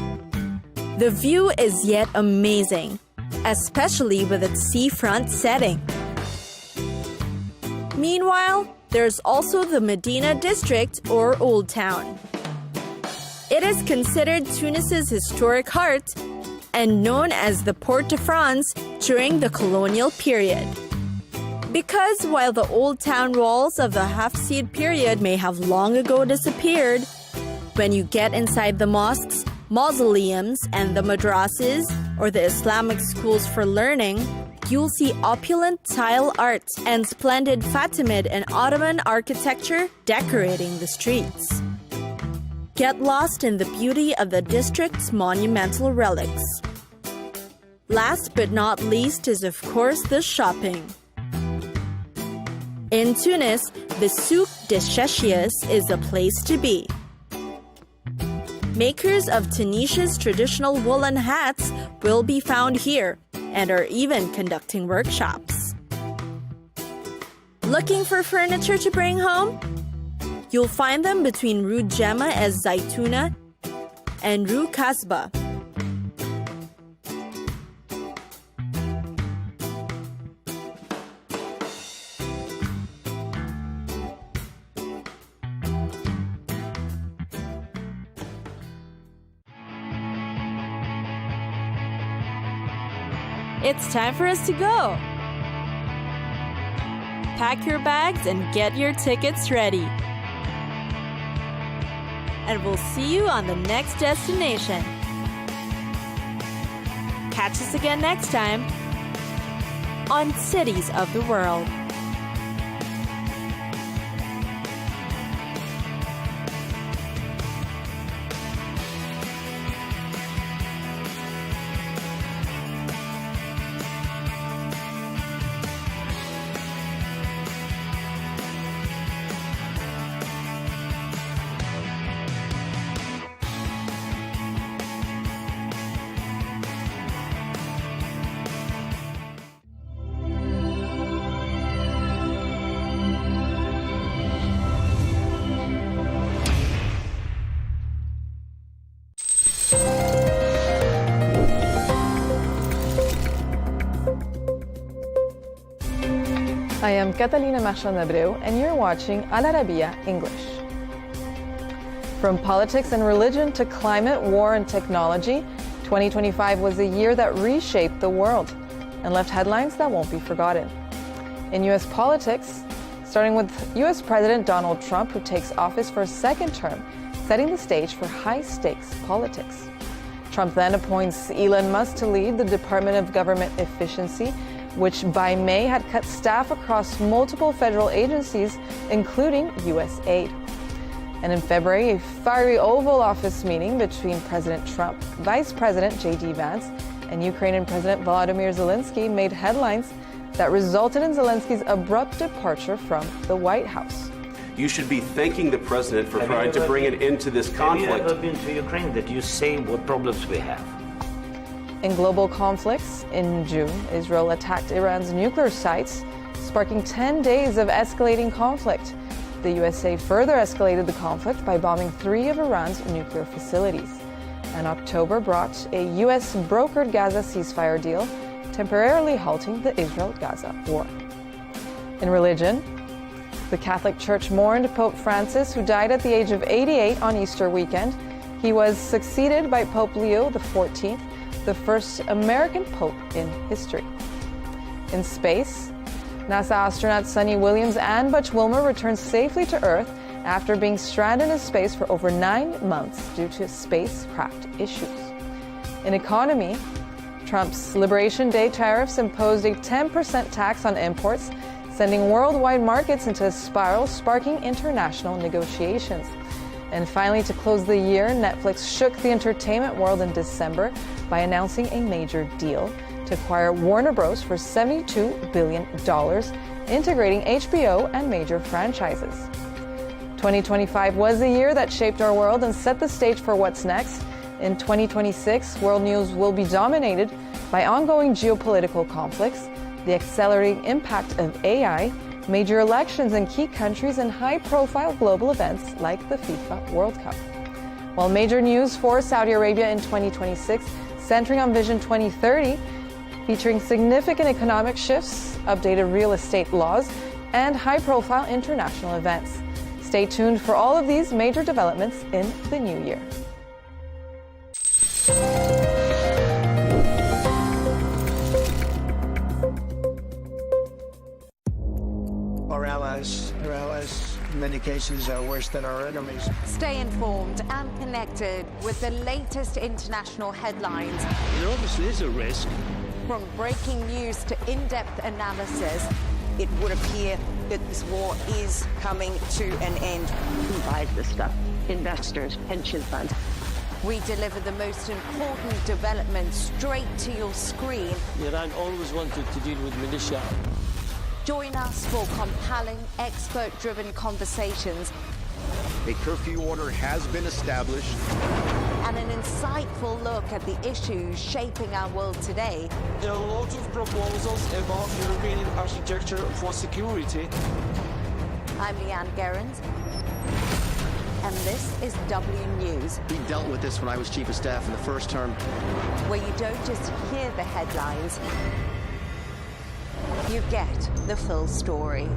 The view is yet amazing, especially with its seafront setting. Meanwhile, there's also the Medina district or Old Town. It is considered Tunis's historic heart and known as the Port de France during the colonial period. Because while the Old Town walls of the Hafsid period may have long ago disappeared, when you get inside the mosques, mausoleums, and the madrasas, or the Islamic schools for learning, you'll see opulent tile art and splendid Fatimid and Ottoman architecture decorating the streets. Get lost in the beauty of the district's monumental relics. Last but not least is of course the shopping. In Tunis, the Souk des Chechis is a place to be. Makers of Tunisia's traditional woolen hats will be found here and are even conducting workshops. Looking for furniture to bring home? You'll find them between Rue Gemma Ez Zaytuna and Rue Kasbah. It's time for us to go. Pack your bags and get your tickets ready. And we'll see you on the next destination. Catch us again next time on Cities of the World. I am Catalina Marchand Abreu, and you're watching Arabiya English. From politics and religion to climate, war, and technology, 2025 was a year that reshaped the world and left headlines that won't be forgotten. In U.S. politics, starting with U.S. President Donald Trump, who takes office for a second term, setting the stage for high-stakes politics. Trump then appoints Elon Musk to lead the Department of Government Efficiency, which by May had cut staff across multiple federal agencies, including USAID. And in February, a fiery Oval Office meeting between President Trump, Vice President J.D. Vance, and Ukrainian President Volodymyr Zelensky made headlines that resulted in Zelensky's abrupt departure from the White House. You should be thanking the president for trying to bring it into this conflict. Have you ever been to Ukraine that you say what problems we have? In global conflicts, in June, Israel attacked Iran's nuclear sites, sparking 10 days of escalating conflict. The USA further escalated the conflict by bombing 3 of Iran's nuclear facilities. And October brought a US-brokered Gaza ceasefire deal, temporarily halting the Israel-Gaza war. In religion, the Catholic Church mourned Pope Francis, who died at the age of 88 on Easter weekend. He was succeeded by Pope Leo XIV, the first American pope in history. In space, NASA astronauts Suni Williams and Butch Wilmore returned safely to Earth after being stranded in space for over 9 months due to spacecraft issues. In economy, Trump's Liberation Day tariffs imposed a 10% tax on imports, sending worldwide markets into a spiral, sparking international negotiations. And finally, to close the year, Netflix shook the entertainment world in December by announcing a major deal to acquire Warner Bros. For $72 billion, integrating HBO and major franchises. 2025 was the year that shaped our world and set the stage for what's next. In 2026, world news will be dominated by ongoing geopolitical conflicts, the accelerating impact of AI, major elections in key countries, and high-profile global events like the FIFA World Cup. While major news for Saudi Arabia in 2026, centering on Vision 2030, featuring significant economic shifts, updated real estate laws, and high-profile international events. Stay tuned for all of these major developments in the new year. Our allies, in many cases, are worse than our enemies. Stay informed and connected with the latest international headlines. There obviously is a risk. From breaking news to in-depth analysis, it would appear that this war is coming to an end. Who buys this stuff? Investors, pension funds. We deliver the most important developments straight to your screen. Iran always wanted to deal with militia. Join us for compelling, expert-driven conversations. A curfew order has been established. And an insightful look at the issues shaping our world today. There are lots of proposals about European architecture for security. I'm Leigh Ann Gerrans, and this is W News. We dealt with this when I was Chief of Staff in the first term. Where you don't just hear the headlines, you get the full story.